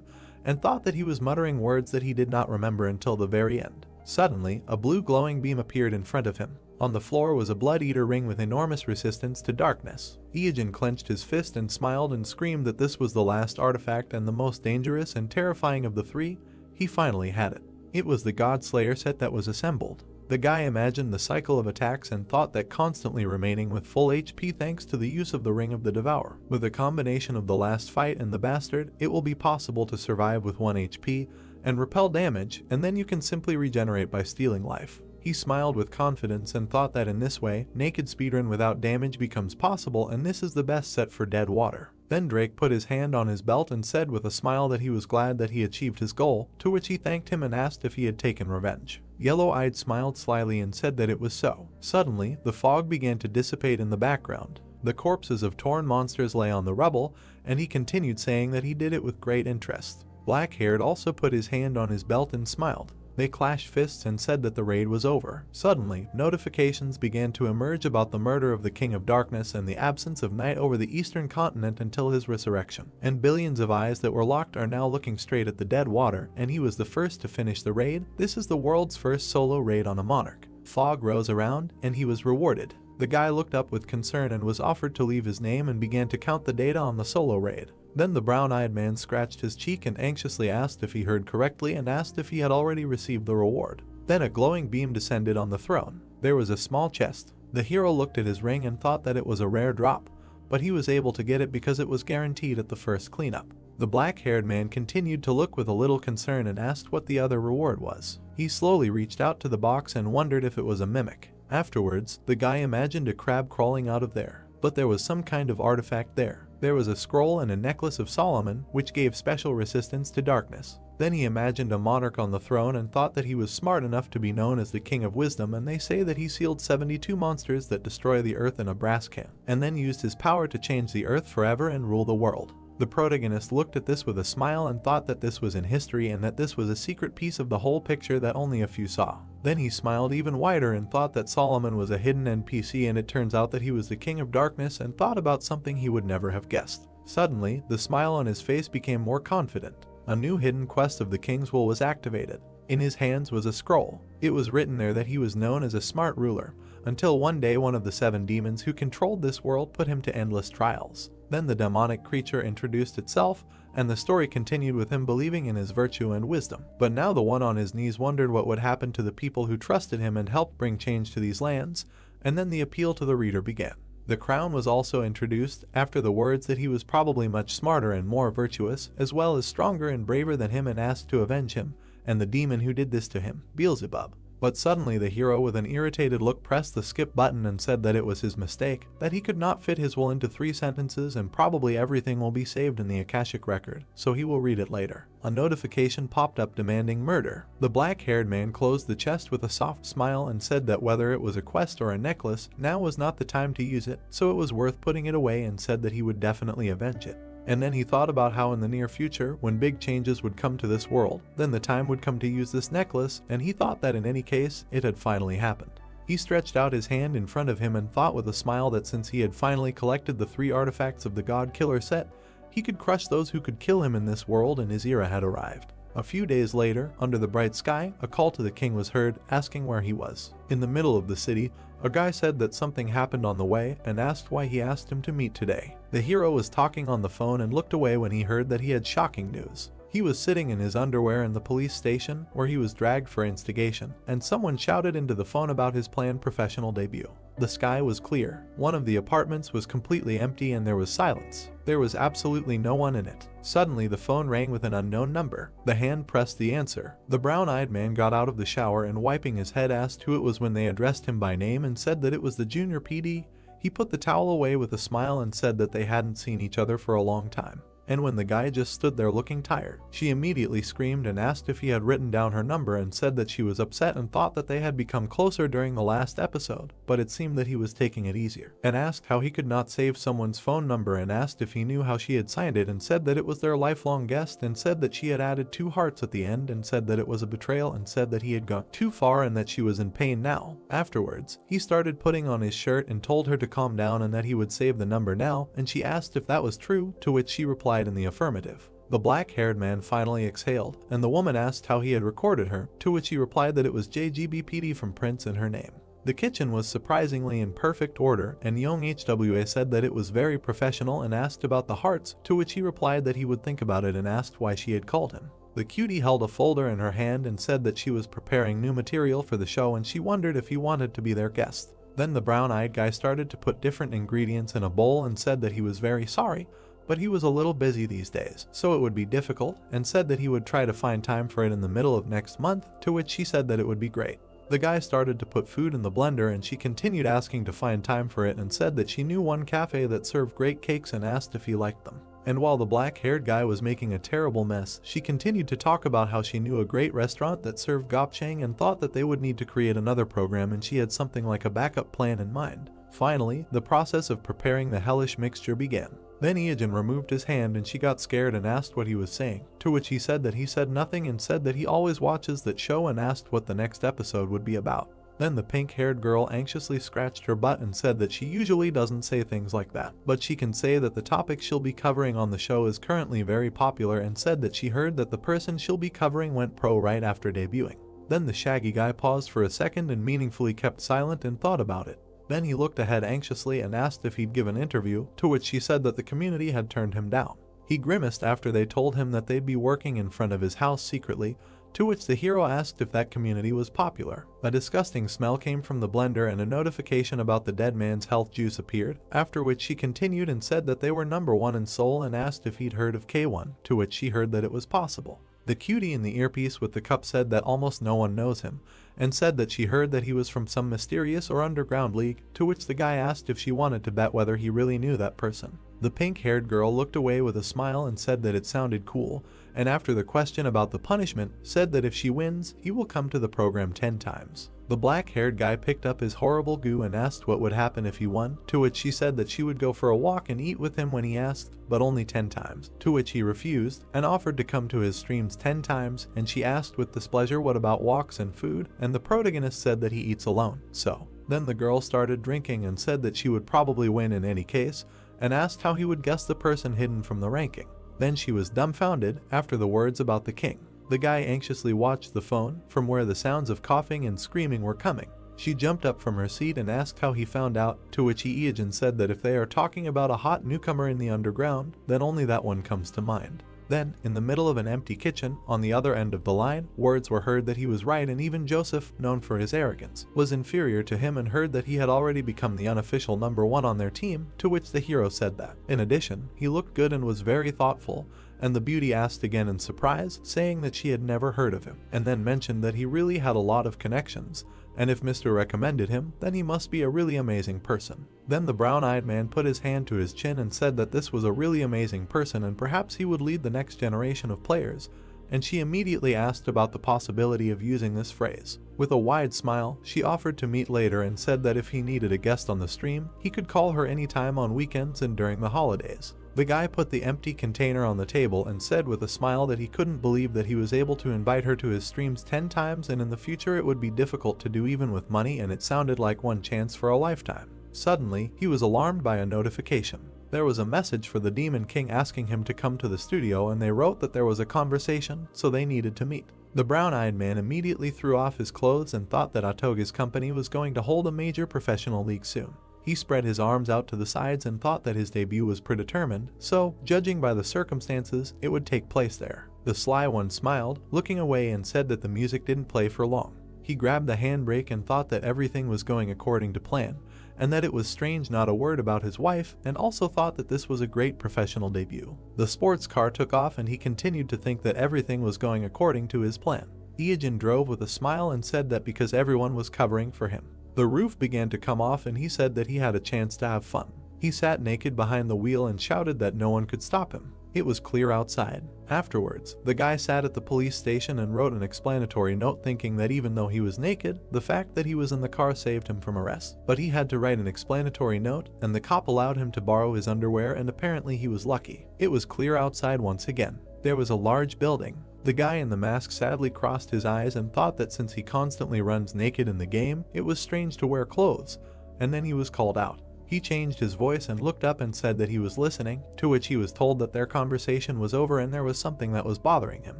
and thought that he was muttering words that he did not remember until the very end. Suddenly, a blue glowing beam appeared in front of him. On the floor was a blood-eater ring with enormous resistance to darkness. Iajin clenched his fist and smiled and screamed that this was the last artifact and the most dangerous and terrifying of the three. He finally had it. It was the God-Slayer set that was assembled. The guy imagined the cycle of attacks and thought that constantly remaining with full HP thanks to the use of the Ring of the Devourer. With a combination of the last fight and the bastard, it will be possible to survive with 1 HP and repel damage, and then you can simply regenerate by stealing life. He smiled with confidence and thought that in this way, naked speedrun without damage becomes possible, and this is the best set for dead water. Then Drake put his hand on his belt and said with a smile that he was glad that he achieved his goal, to which he thanked him and asked if he had taken revenge. Yellow-eyed smiled slyly and said that it was so. Suddenly, the fog began to dissipate in the background. The corpses of torn monsters lay on the rubble, and he continued saying that he did it with great interest. Black-haired also put his hand on his belt and smiled. They clashed fists and said that the raid was over. Suddenly, notifications began to emerge about the murder of the King of Darkness and the absence of night over the eastern continent until his resurrection. And billions of eyes that were locked are now looking straight at the dead water, and he was the first to finish the raid. This is the world's first solo raid on a monarch. Fog rose around, and he was rewarded. The guy looked up with concern and was offered to leave his name and began to count the data on the solo raid. Then the brown-eyed man scratched his cheek and anxiously asked if he heard correctly and asked if he had already received the reward. Then a glowing beam descended on the throne. There was a small chest. The hero looked at his ring and thought that it was a rare drop, but he was able to get it because it was guaranteed at the first cleanup. The black-haired man continued to look with a little concern and asked what the other reward was. He slowly reached out to the box and wondered if it was a mimic. Afterwards, the guy imagined a crab crawling out of there, but there was some kind of artifact there. There was a scroll and a necklace of Solomon, which gave special resistance to darkness. Then he imagined a monarch on the throne and thought that he was smart enough to be known as the King of Wisdom, and they say that he sealed 72 monsters that destroy the earth in a brass can, and then used his power to change the earth forever and rule the world. The protagonist looked at this with a smile and thought that this was in history and that this was a secret piece of the whole picture that only a few saw. Then he smiled even wider and thought that Solomon was a hidden NPC, and it turns out that he was the King of Darkness, and thought about something he would never have guessed. Suddenly, the smile on his face became more confident. A new hidden quest of the King's Will was activated. In his hands was a scroll. It was written there that he was known as a smart ruler, until one day one of the 7 demons who controlled this world put him to endless trials. Then the demonic creature introduced itself, and the story continued with him believing in his virtue and wisdom. But now the one on his knees wondered what would happen to the people who trusted him and helped bring change to these lands, and then the appeal to the reader began. The crown was also introduced after the words that he was probably much smarter and more virtuous, as well as stronger and braver than him, and asked to avenge him, and the demon who did this to him, Beelzebub. But suddenly the hero with an irritated look pressed the skip button and said that it was his mistake, that he could not fit his will into 3 sentences and probably everything will be saved in the Akashic record, so he will read it later. A notification popped up demanding murder. The black-haired man closed the chest with a soft smile and said that whether it was a quest or a necklace, now was not the time to use it, so it was worth putting it away, and said that he would definitely avenge it. And then he thought about how in the near future, when big changes would come to this world, then the time would come to use this necklace, and he thought that in any case, it had finally happened. He stretched out his hand in front of him and thought with a smile that since he had finally collected the 3 artifacts of the God Killer set, he could crush those who could kill him in this world, and his era had arrived. A few days later, under the bright sky, a call to the king was heard, asking where he was. In the middle of the city, a guy said that something happened on the way and asked why he asked him to meet today. The hero was talking on the phone and looked away when he heard that he had shocking news. He was sitting in his underwear in the police station where he was dragged for instigation, and someone shouted into the phone about his planned professional debut. The sky was clear. One of the apartments was completely empty and there was silence. There was absolutely no one in it. Suddenly the phone rang with an unknown number. The hand pressed the answer. The brown-eyed man got out of the shower and wiping his head asked who it was. When they addressed him by name and said that it was the junior PD, he put the towel away with a smile and said that they hadn't seen each other for a long time. And when the guy just stood there looking tired, she immediately screamed and asked if he had written down her number and said that she was upset and thought that they had become closer during the last episode, but it seemed that he was taking it easier, and asked how he could not save someone's phone number and asked if he knew how she had signed it and said that it was their lifelong guest and said that she had added 2 hearts at the end and said that it was a betrayal and said that he had gone too far and that she was in pain now. Afterwards, he started putting on his shirt and told her to calm down and that he would save the number now, and she asked if that was true, to which she replied in the affirmative. The black-haired man finally exhaled, and the woman asked how he had recorded her, to which he replied that it was JGBPD from Prince in her name. The kitchen was surprisingly in perfect order, and young HWA said that it was very professional and asked about the hearts, to which he replied that he would think about it and asked why she had called him. The cutie held a folder in her hand and said that she was preparing new material for the show and she wondered if he wanted to be their guest. Then the brown-eyed guy started to put different ingredients in a bowl and said that he was very sorry, but he was a little busy these days, so it would be difficult, and said that he would try to find time for it in the middle of next month, to which she said that it would be great. The guy started to put food in the blender and she continued asking to find time for it and said that she knew one cafe that served great cakes and asked if he liked them. And while the black-haired guy was making a terrible mess, she continued to talk about how she knew a great restaurant that served gopchang and thought that they would need to create another program and she had something like a backup plan in mind. Finally, the process of preparing the hellish mixture began. Then Iajin removed his hand and she got scared and asked what he was saying, to which he said that he said nothing and said that he always watches that show and asked what the next episode would be about. Then the pink-haired girl anxiously scratched her butt and said that she usually doesn't say things like that, but she can say that the topic she'll be covering on the show is currently very popular and said that she heard that the person she'll be covering went pro right after debuting. Then the shaggy guy paused for a second and meaningfully kept silent and thought about it. Then he looked ahead anxiously and asked if he'd give an interview, to which she said that the community had turned him down. He grimaced after they told him that they'd be working in front of his house secretly, to which the hero asked if that community was popular. A disgusting smell came from the blender and a notification about the dead man's health juice appeared, after which she continued and said that they were #1 in Seoul and asked if he'd heard of K1, to which she heard that it was possible. The cutie in the earpiece with the cup said that almost no one knows him, and said that she heard that he was from some mysterious or underground league, to which the guy asked if she wanted to bet whether he really knew that person. The pink-haired girl looked away with a smile and said that it sounded cool, and after the question about the punishment, said that if she wins, he will come to the program 10 times. The black-haired guy picked up his horrible goo and asked what would happen if he won, to which she said that she would go for a walk and eat with him when he asked, but only 10 times, to which he refused, and offered to come to his streams 10 times, and she asked with displeasure what about walks and food, and the protagonist said that he eats alone, so. Then the girl started drinking and said that she would probably win in any case, and asked how he would guess the person hidden from the ranking. Then she was dumbfounded after the words about the king. The guy anxiously watched the phone from where the sounds of coughing and screaming were coming. She jumped up from her seat and asked how he found out, to which Iijin said that if they are talking about a hot newcomer in the underground, then only that one comes to mind. Then, in the middle of an empty kitchen, on the other end of the line, words were heard that he was right, and even Joseph, known for his arrogance, was inferior to him, and heard that he had already become the unofficial #1 on their team, to which the hero said that. In addition, he looked good and was very thoughtful, and the beauty asked again in surprise, saying that she had never heard of him, and then mentioned that he really had a lot of connections, and if Mr. recommended him, then he must be a really amazing person. Then the brown-eyed man put his hand to his chin and said that this was a really amazing person and perhaps he would lead the next generation of players, and she immediately asked about the possibility of using this phrase. With a wide smile, she offered to meet later and said that if he needed a guest on the stream, he could call her anytime on weekends and during the holidays. The guy put the empty container on the table and said with a smile that he couldn't believe that he was able to invite her to his streams 10 times and in the future it would be difficult to do even with money, and it sounded like one chance for a lifetime. Suddenly, he was alarmed by a notification. There was a message for the Demon King asking him to come to the studio, and they wrote that there was a conversation, so they needed to meet. The brown-eyed man immediately threw off his clothes and thought that Atoga's company was going to hold a major professional league soon. He spread his arms out to the sides and thought that his debut was predetermined, so, judging by the circumstances, it would take place there. The sly one smiled, looking away, and said that the music didn't play for long. He grabbed the handbrake and thought that everything was going according to plan, and that it was strange not a word about his wife, and also thought that this was a great professional debut. The sports car took off and he continued to think that everything was going according to his plan. Iijin drove with a smile and said that because everyone was covering for him. The roof began to come off and he said that he had a chance to have fun. He sat naked behind the wheel and shouted that no one could stop him. It was clear outside. Afterwards, the guy sat at the police station and wrote an explanatory note, thinking that even though he was naked, the fact that he was in the car saved him from arrest. But he had to write an explanatory note, and the cop allowed him to borrow his underwear, and apparently he was lucky. It was clear outside once again. There was a large building. The guy in the mask sadly crossed his eyes and thought that since he constantly runs naked in the game, it was strange to wear clothes, and then he was called out. He changed his voice and looked up and said that he was listening, to which he was told that their conversation was over and there was something that was bothering him.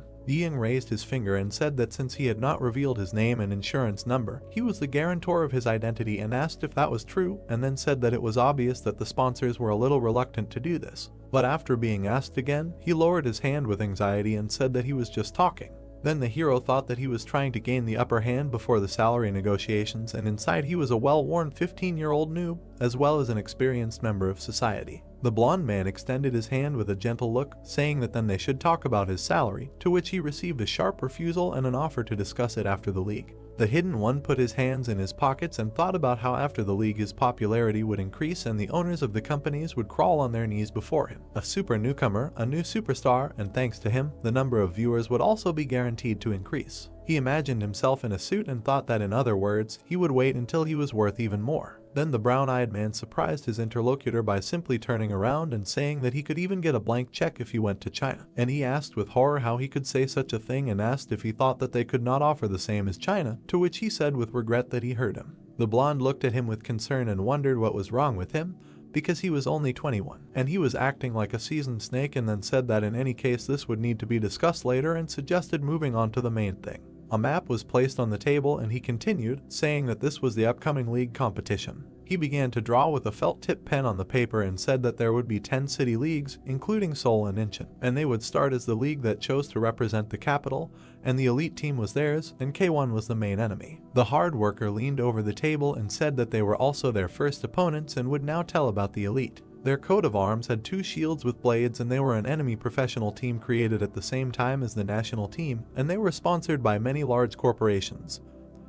Ying raised his finger and said that since he had not revealed his name and insurance number, he was the guarantor of his identity, and asked if that was true, and then said that it was obvious that the sponsors were a little reluctant to do this. But after being asked again, he lowered his hand with anxiety and said that he was just talking. Then the hero thought that he was trying to gain the upper hand before the salary negotiations, and inside he was a well-worn 15-year-old noob, as well as an experienced member of society. The blonde man extended his hand with a gentle look, saying that then they should talk about his salary, to which he received a sharp refusal and an offer to discuss it after the league. The hidden one put his hands in his pockets and thought about how after the league his popularity would increase and the owners of the companies would crawl on their knees before him. A super newcomer, a new superstar, and thanks to him, the number of viewers would also be guaranteed to increase. He imagined himself in a suit and thought that, in other words, he would wait until he was worth even more. Then the brown-eyed man surprised his interlocutor by simply turning around and saying that he could even get a blank check if he went to China. And he asked with horror how he could say such a thing and asked if he thought that they could not offer the same as China, to which he said with regret that he heard him. The blonde looked at him with concern and wondered what was wrong with him, because he was only 21, and he was acting like a seasoned snake, and then said that in any case this would need to be discussed later and suggested moving on to the main thing. A map was placed on the table and he continued, saying that this was the upcoming league competition. He began to draw with a felt tip pen on the paper and said that there would be 10 city leagues, including Seoul and Incheon, and they would start as the league that chose to represent the capital, and the elite team was theirs, and K1 was the main enemy. The hard worker leaned over the table and said that they were also their first opponents and would now tell about the elite. Their coat of arms had 2 shields with blades, and they were an enemy professional team created at the same time as the national team, and they were sponsored by many large corporations.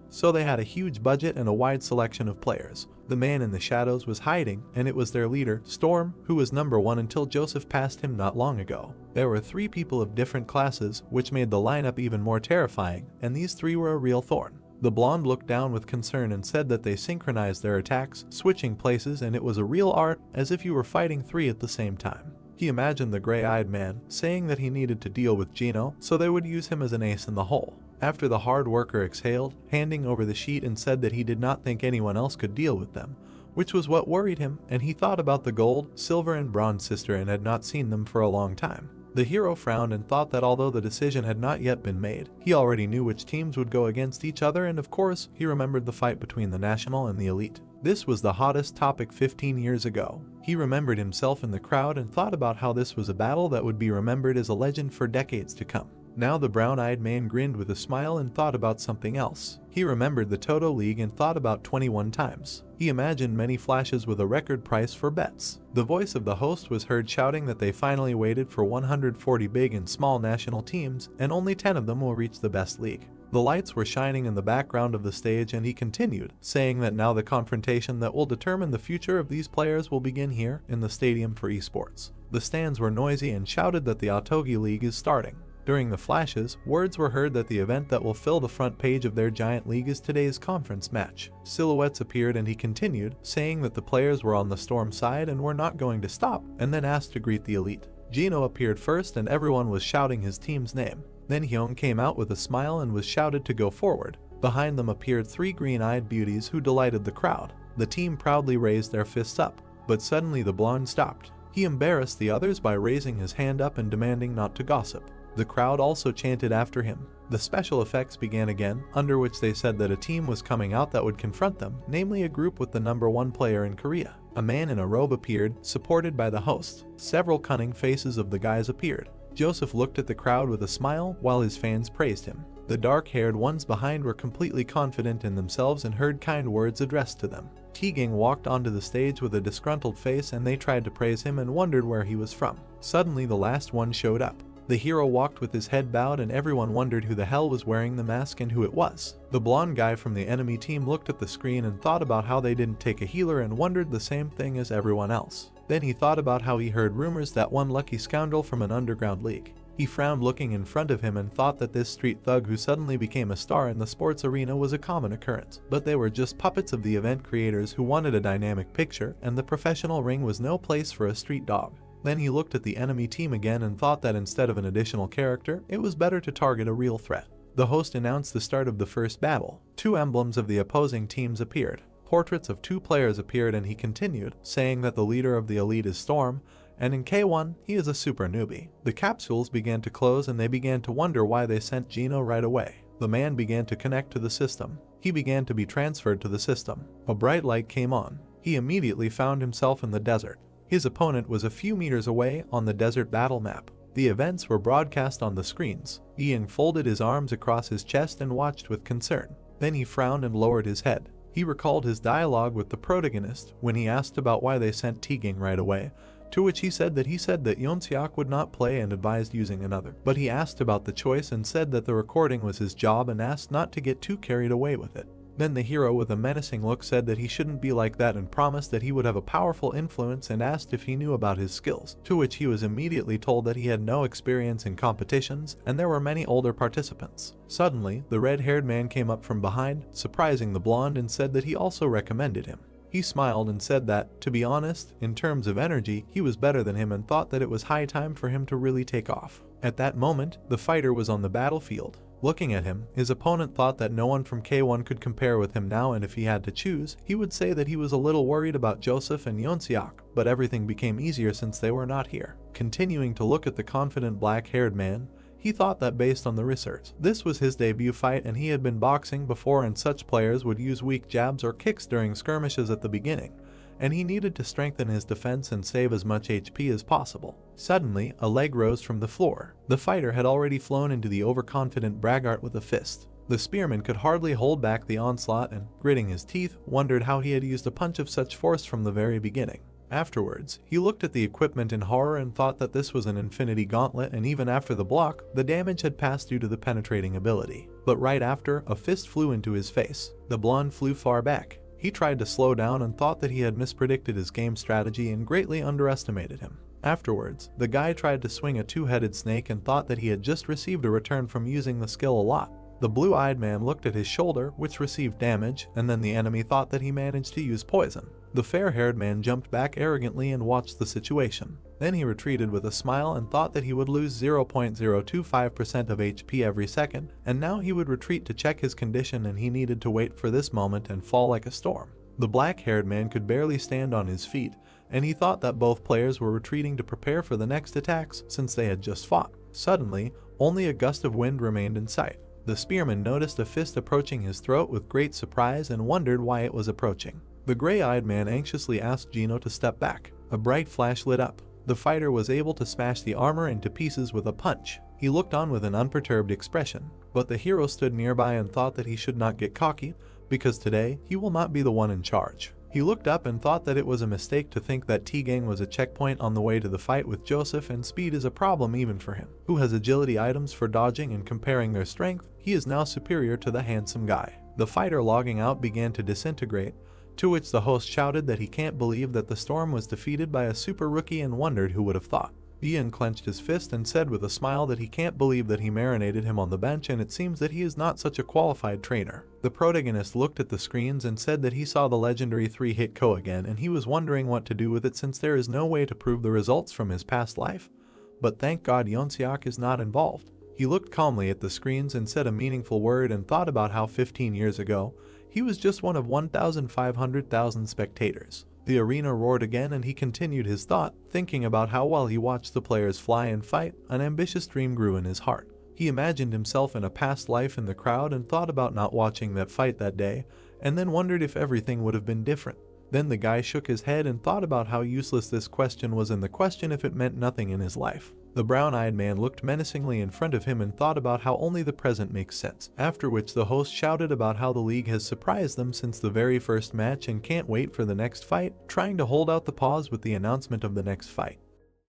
So they had a huge budget and a wide selection of players. The man in the shadows was hiding, and it was their leader, Storm, who was number 1 until Joseph passed him not long ago. There were 3 people of different classes, which made the lineup even more terrifying, and these 3 were a real thorn. The blonde looked down with concern and said that they synchronized their attacks, switching places, and it was a real art, as if you were fighting 3 at the same time. He imagined the gray-eyed man, saying that he needed to deal with Gino, so they would use him as an ace in the hole. After the hard worker exhaled, handing over the sheet, and said that he did not think anyone else could deal with them, which was what worried him, and he thought about the gold, silver, and bronze sister and had not seen them for a long time. The hero frowned and thought that although the decision had not yet been made, he already knew which teams would go against each other, and of course, he remembered the fight between the national and the elite. This was the hottest topic 15 years ago. He remembered himself in the crowd and thought about how this was a battle that would be remembered as a legend for decades to come. Now the brown-eyed man grinned with a smile and thought about something else. He remembered the Toto League and thought about 21 times. He imagined many flashes with a record price for bets. The voice of the host was heard shouting that they finally waited for 140 big and small national teams, and only 10 of them will reach the best league. The lights were shining in the background of the stage, and he continued, saying that now the confrontation that will determine the future of these players will begin here in the stadium for esports. The stands were noisy and shouted that the Otogi League is starting. During the flashes, words were heard that the event that will fill the front page of their giant league is today's conference match. Silhouettes appeared and he continued, saying that the players were on the storm side and were not going to stop, and then asked to greet the elite. Gino appeared first and everyone was shouting his team's name. Then Hyung came out with a smile and was shouted to go forward. Behind them appeared 3 green-eyed beauties who delighted the crowd. The team proudly raised their fists up, but suddenly the blonde stopped. He embarrassed the others by raising his hand up and demanding not to gossip. The crowd also chanted after him. The special effects began again, under which they said that a team was coming out that would confront them, namely a group with the #1 player in Korea. A man in a robe appeared, supported by the host. Several cunning faces of the guys appeared. Joseph looked at the crowd with a smile while his fans praised him. The dark-haired ones behind were completely confident in themselves and heard kind words addressed to them. Teagang walked onto the stage with a disgruntled face and they tried to praise him and wondered where he was from. Suddenly the last one showed up. The hero walked with his head bowed and everyone wondered who the hell was wearing the mask and who it was. The blonde guy from the enemy team looked at the screen and thought about how they didn't take a healer and wondered the same thing as everyone else. Then he thought about how he heard rumors that one lucky scoundrel from an underground league. He frowned looking in front of him and thought that this street thug who suddenly became a star in the sports arena was a common occurrence. But they were just puppets of the event creators who wanted a dynamic picture, and the professional ring was no place for a street dog. Then he looked at the enemy team again and thought that instead of an additional character, it was better to target a real threat. The host announced the start of the first battle. 2 emblems of the opposing teams appeared. Portraits of 2 players appeared and he continued, saying that the leader of the elite is Storm, and in K1, he is a super newbie. The capsules began to close and they began to wonder why they sent Gino right away. The man began to connect to the system. He began to be transferred to the system. A bright light came on. He immediately found himself in the desert. His opponent was a few meters away on the desert battle map. The events were broadcast on the screens. Ian folded his arms across his chest and watched with concern. Then he frowned and lowered his head. He recalled his dialogue with the protagonist when he asked about why they sent Teagang right away, to which he said that Yeonseok would not play and advised using another. But he asked about the choice and said that the recording was his job and asked not to get too carried away with it. Then the hero with a menacing look said that he shouldn't be like that and promised that he would have a powerful influence and asked if he knew about his skills, to which he was immediately told that he had no experience in competitions and there were many older participants. Suddenly, the red-haired man came up from behind, surprising the blonde, and said that he also recommended him. He smiled and said that, to be honest, in terms of energy, he was better than him and thought that it was high time for him to really take off. At that moment, the fighter was on the battlefield. Looking at him, his opponent thought that no one from K1 could compare with him now, and if he had to choose, he would say that he was a little worried about Joseph and Yeonseok, but everything became easier since they were not here. Continuing to look at the confident black-haired man, he thought that based on the research, this was his debut fight and he had been boxing before and such players would use weak jabs or kicks during skirmishes at the beginning, and he needed to strengthen his defense and save as much HP as possible. Suddenly, a leg rose from the floor. The fighter had already flown into the overconfident braggart with a fist. The spearman could hardly hold back the onslaught and, gritting his teeth, wondered how he had used a punch of such force from the very beginning. Afterwards, he looked at the equipment in horror and thought that this was an infinity gauntlet, and even after the block, the damage had passed due to the penetrating ability. But right after, a fist flew into his face. The blonde flew far back. He tried to slow down and thought that he had mispredicted his game strategy and greatly underestimated him. Afterwards, the guy tried to swing a 2-headed snake and thought that he had just received a return from using the skill a lot. The blue-eyed man looked at his shoulder, which received damage, and then the enemy thought that he managed to use poison. The fair-haired man jumped back arrogantly and watched the situation. Then he retreated with a smile and thought that he would lose 0.025% of HP every second, and now he would retreat to check his condition, and he needed to wait for this moment and fall like a storm. The black-haired man could barely stand on his feet, and he thought that both players were retreating to prepare for the next attacks since they had just fought. Suddenly, only a gust of wind remained in sight. The spearman noticed a fist approaching his throat with great surprise and wondered why it was approaching. The gray-eyed man anxiously asked Gino to step back. A bright flash lit up. The fighter was able to smash the armor into pieces with a punch. He looked on with an unperturbed expression, but the hero stood nearby and thought that he should not get cocky, because today he will not be the one in charge. He looked up and thought that it was a mistake to think that T-Gang was a checkpoint on the way to the fight with Joseph, and speed is a problem even for him, who has agility items for dodging, and comparing their strength, he is now superior to the handsome guy. The fighter logging out began to disintegrate, to which the host shouted that he can't believe that the storm was defeated by a super rookie and wondered who would have thought. Ian clenched his fist and said with a smile that he can't believe that he marinated him on the bench, and it seems that he is not such a qualified trainer. The protagonist looked at the screens and said that he saw the legendary 3-hit KO again, and he was wondering what to do with it since there is no way to prove the results from his past life. But thank God Yonsiak is not involved. He looked calmly at the screens and said a meaningful word and thought about how 15 years ago, he was just one of 1,500,000 spectators. The arena roared again and he continued his thought, thinking about how while he watched the players fly and fight, an ambitious dream grew in his heart. He imagined himself in a past life in the crowd and thought about not watching that fight that day, and then wondered if everything would have been different. Then the guy shook his head and thought about how useless this question was, and the question if it meant nothing in his life. The brown-eyed man looked menacingly in front of him and thought about how only the present makes sense, after which the host shouted about how the league has surprised them since the very first match and can't wait for the next fight, trying to hold out the pause with the announcement of the next fight.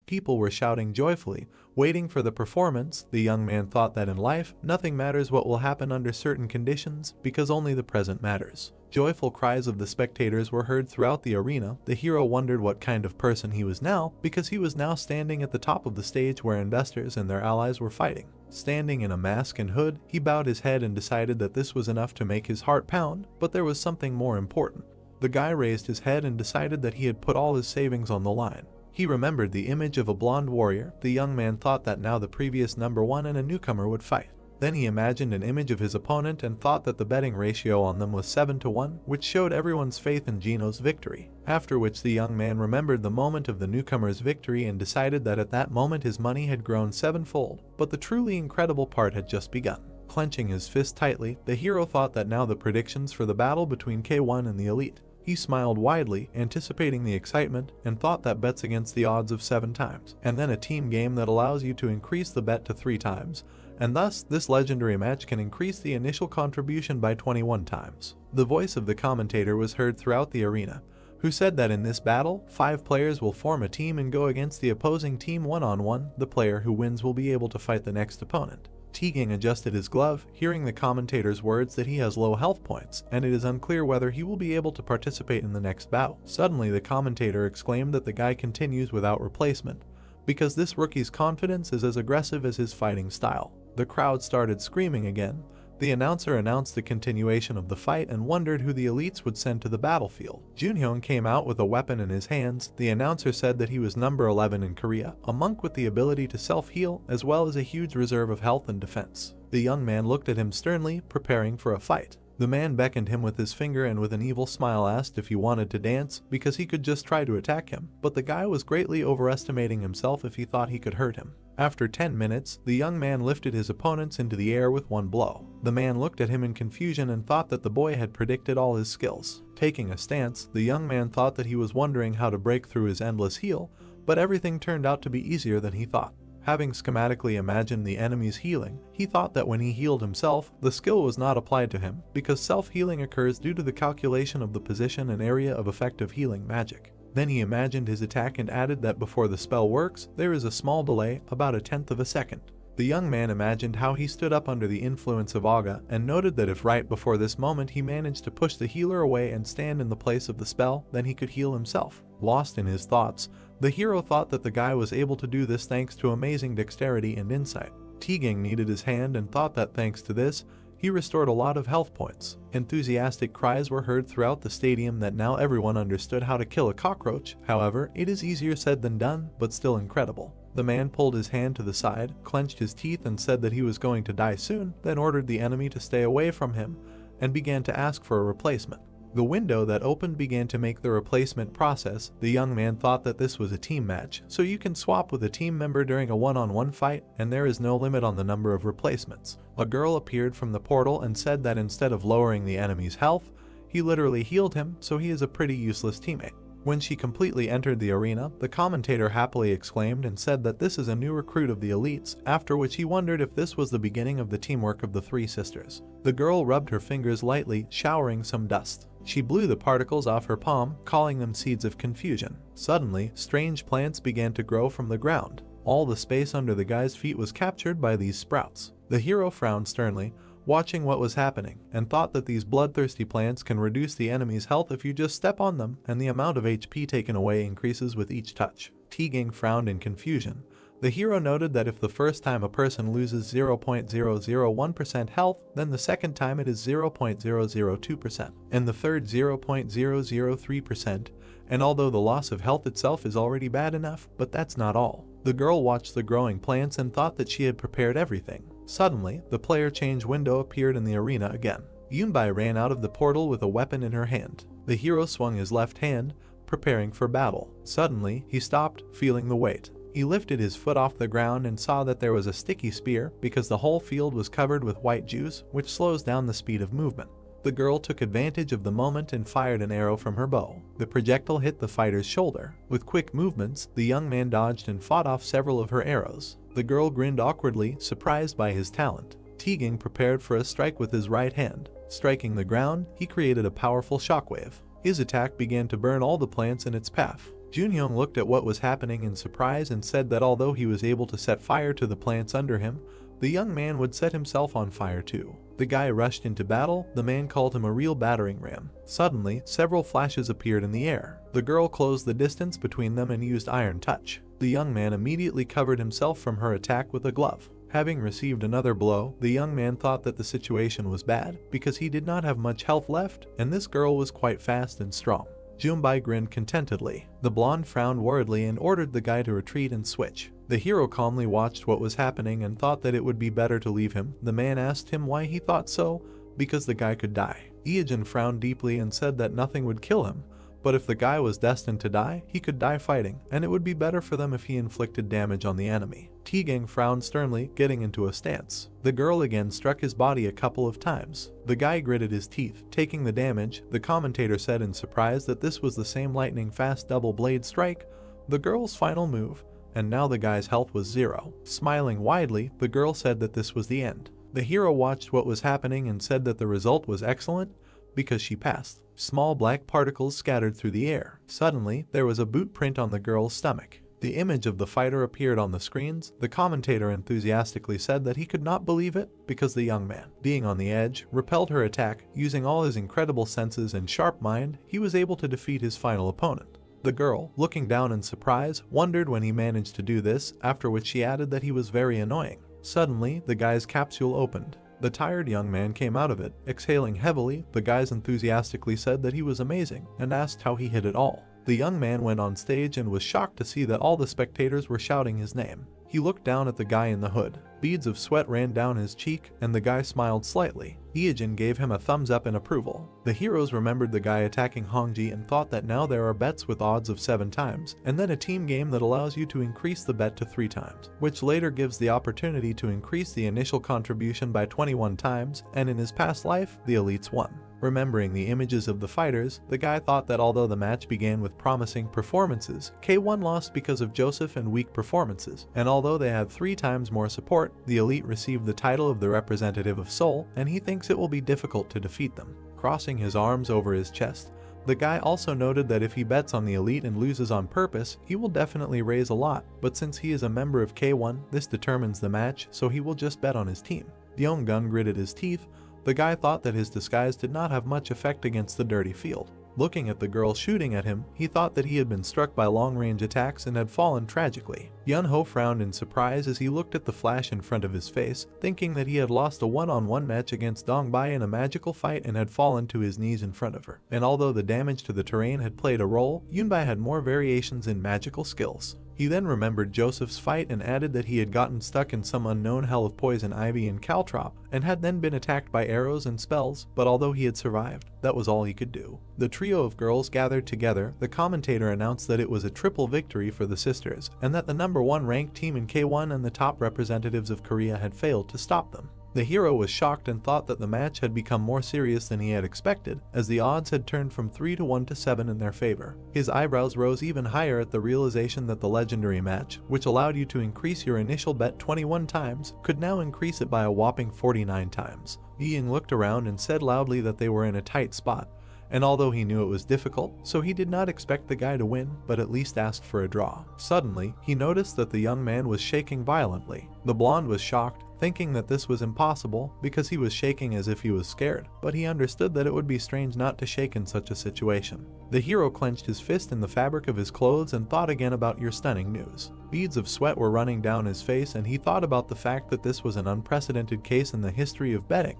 People were shouting joyfully, waiting for the performance. The young man thought that in life, nothing matters what will happen under certain conditions, because only the present matters. Joyful cries of the spectators were heard throughout the arena. The hero wondered what kind of person he was now, because he was now standing at the top of the stage where investors and their allies were fighting. Standing in a mask and hood, he bowed his head and decided that this was enough to make his heart pound, but there was something more important. The guy raised his head and decided that he had put all his savings on the line. He remembered the image of a blonde warrior. The young man thought that now the previous number 1 and a newcomer would fight. Then he imagined an image of his opponent and thought that the betting ratio on them was 7-1, which showed everyone's faith in Gino's victory. After which the young man remembered the moment of the newcomer's victory and decided that at that moment his money had grown 7-fold, but the truly incredible part had just begun. Clenching his fist tightly, the hero thought that now the predictions for the battle between K1 and the Elite. He smiled widely, anticipating the excitement, and thought that bets against the odds of 7 times, and then a team game that allows you to increase the bet to 3 times, and thus this legendary match can increase the initial contribution by 21 times. The voice of the commentator was heard throughout the arena, who said that in this battle, 5 players will form a team and go against the opposing team one-on-one. The player who wins will be able to fight the next opponent. T-Gang adjusted his glove, hearing the commentator's words that he has low health points, and it is unclear whether he will be able to participate in the next battle. Suddenly the commentator exclaimed that the guy continues without replacement, because this rookie's confidence is as aggressive as his fighting style. The crowd started screaming again. The announcer announced the continuation of the fight and wondered who the elites would send to the battlefield. Junhyun came out with a weapon in his hands. The announcer said that he was number 11 in Korea, a monk with the ability to self-heal as well as a huge reserve of health and defense. The young man looked at him sternly, preparing for a fight. The man beckoned him with his finger and with an evil smile asked if he wanted to dance, because he could just try to attack him, but the guy was greatly overestimating himself if he thought he could hurt him. After 10 minutes, the young man lifted his opponents into the air with one blow. The man looked at him in confusion and thought that the boy had predicted all his skills. Taking a stance, the young man thought that he was wondering how to break through his endless heal, but everything turned out to be easier than he thought. Having schematically imagined the enemy's healing, he thought that when he healed himself, the skill was not applied to him, because self-healing occurs due to the calculation of the position and area of effective healing magic. Then he imagined his attack and added that before the spell works, there is a small delay, about 1/10 of a second. The young man imagined how he stood up under the influence of Aga and noted that if right before this moment he managed to push the healer away and stand in the place of the spell, then he could heal himself. Lost in his thoughts, the hero thought that the guy was able to do this thanks to amazing dexterity and insight. T-Gang needed his hand and thought that thanks to this, he restored a lot of health points. Enthusiastic cries were heard throughout the stadium that now everyone understood how to kill a cockroach. However, it is easier said than done, but still incredible. The man pulled his hand to the side, clenched his teeth and said that he was going to die soon, then ordered the enemy to stay away from him and began to ask for a replacement. The window that opened began to make the replacement process. The young man thought that this was a team match, so you can swap with a team member during a one-on-one fight, and there is no limit on the number of replacements. A girl appeared from the portal and said that instead of lowering the enemy's health, he literally healed him, so he is a pretty useless teammate. When she completely entered the arena, the commentator happily exclaimed and said that this is a new recruit of the elites, after which he wondered if this was the beginning of the teamwork of the three sisters. The girl rubbed her fingers lightly, showering some dust. She blew the particles off her palm, calling them seeds of confusion. Suddenly, strange plants began to grow from the ground. All the space under the guy's feet was captured by these sprouts. The hero frowned sternly, watching what was happening, and thought that these bloodthirsty plants can reduce the enemy's health if you just step on them, and the amount of HP taken away increases with each touch. Teagang frowned in confusion. The hero noted that if the first time a person loses 0.001% health, then the second time it is 0.002%, and the third 0.003%, and although the loss of health itself is already bad enough, but that's not all. The girl watched the growing plants and thought that she had prepared everything. Suddenly, the player change window appeared in the arena again. Yunbai ran out of the portal with a weapon in her hand. The hero swung his left hand, preparing for battle. Suddenly, he stopped, feeling the weight. He lifted his foot off the ground and saw that there was a sticky spear because the whole field was covered with white juice, which slows down the speed of movement. The girl took advantage of the moment and fired an arrow from her bow. The projectile hit the fighter's shoulder. With quick movements, the young man dodged and fought off several of her arrows. The girl grinned awkwardly, surprised by his talent. Teagang prepared for a strike with his right hand. Striking the ground, he created a powerful shockwave. His attack began to burn all the plants in its path. Junyoung looked at what was happening in surprise and said that although he was able to set fire to the plants under him, the young man would set himself on fire too. The guy rushed into battle. The man called him a real battering ram. Suddenly, several flashes appeared in the air. The girl closed the distance between them and used iron touch. The young man immediately covered himself from her attack with a glove. Having received another blow, the young man thought that the situation was bad because he did not have much health left, and this girl was quite fast and strong. Junbai grinned contentedly. The blonde frowned worriedly and ordered the guy to retreat and switch. The hero calmly watched what was happening and thought that it would be better to leave him. The man asked him why he thought so, because the guy could die. Ieojin frowned deeply and said that nothing would kill him, but if the guy was destined to die, he could die fighting, and it would be better for them if he inflicted damage on the enemy. Teagang frowned sternly, getting into a stance. The girl again struck his body a couple of times. The guy gritted his teeth, taking the damage. The commentator said in surprise that this was the same lightning-fast double blade strike, the girl's final move, and now the guy's health was 0. Smiling widely, the girl said that this was the end. The hero watched what was happening and said that the result was excellent because she passed. Small black particles scattered through the air. Suddenly, there was a boot print on the girl's stomach. The image of the fighter appeared on the screens. The commentator enthusiastically said that he could not believe it because the young man, being on the edge, repelled her attack. Using all his incredible senses and sharp mind, he was able to defeat his final opponent. The girl, looking down in surprise, wondered when he managed to do this, after which she added that he was very annoying. Suddenly, the guy's capsule opened. The tired young man came out of it, exhaling heavily. The guys enthusiastically said that he was amazing and asked how he hit it all. The young man went on stage and was shocked to see that all the spectators were shouting his name. He looked down at the guy in the hood. Beads of sweat ran down his cheek, and the guy smiled slightly. Ieojin gave him a thumbs up in approval. The heroes remembered the guy attacking Hongji and thought that now there are bets with odds of 7 times, and then a team game that allows you to increase the bet to 3 times, which later gives the opportunity to increase the initial contribution by 21 times, and in his past life, the elites won. Remembering the images of the fighters, the guy thought that although the match began with promising performances, K1 lost because of Joseph and weak performances, and although they had 3 times more support, the elite received the title of the representative of Seoul, and he thinks it will be difficult to defeat them. Crossing his arms over his chest, the guy also noted that if he bets on the elite and loses on purpose, he will definitely raise a lot, but since he is a member of K1, this determines the match, so he will just bet on his team. Yeongun gritted his teeth. The guy thought that his disguise did not have much effect against the dirty field. Looking at the girl shooting at him, he thought that he had been struck by long-range attacks and had fallen tragically. Yunho frowned in surprise as he looked at the flash in front of his face, thinking that he had lost a one-on-one match against Dongbai in a magical fight and had fallen to his knees in front of her. And although the damage to the terrain had played a role, Yunbai had more variations in magical skills. He then remembered Joseph's fight and added that he had gotten stuck in some unknown hell of poison ivy and caltrop and had then been attacked by arrows and spells, but although he had survived, that was all he could do. The trio of girls gathered together. The commentator announced that it was a triple victory for the sisters and that the #1 ranked team in K1 and the top representatives of Korea had failed to stop them. The hero was shocked and thought that the match had become more serious than he had expected, as the odds had turned from 3-1 to 7 in their favor. His eyebrows rose even higher at the realization that the legendary match, which allowed you to increase your initial bet 21 times, could now increase it by a whopping 49 times. Ian looked around and said loudly that they were in a tight spot, and although he knew it was difficult, so he did not expect the guy to win, but at least asked for a draw. Suddenly, he noticed that the young man was shaking violently. The blonde was shocked, thinking that this was impossible because he was shaking as if he was scared, but he understood that it would be strange not to shake in such a situation. The hero clenched his fist in the fabric of his clothes and thought again about your stunning news. Beads of sweat were running down his face, and he thought about the fact that this was an unprecedented case in the history of betting,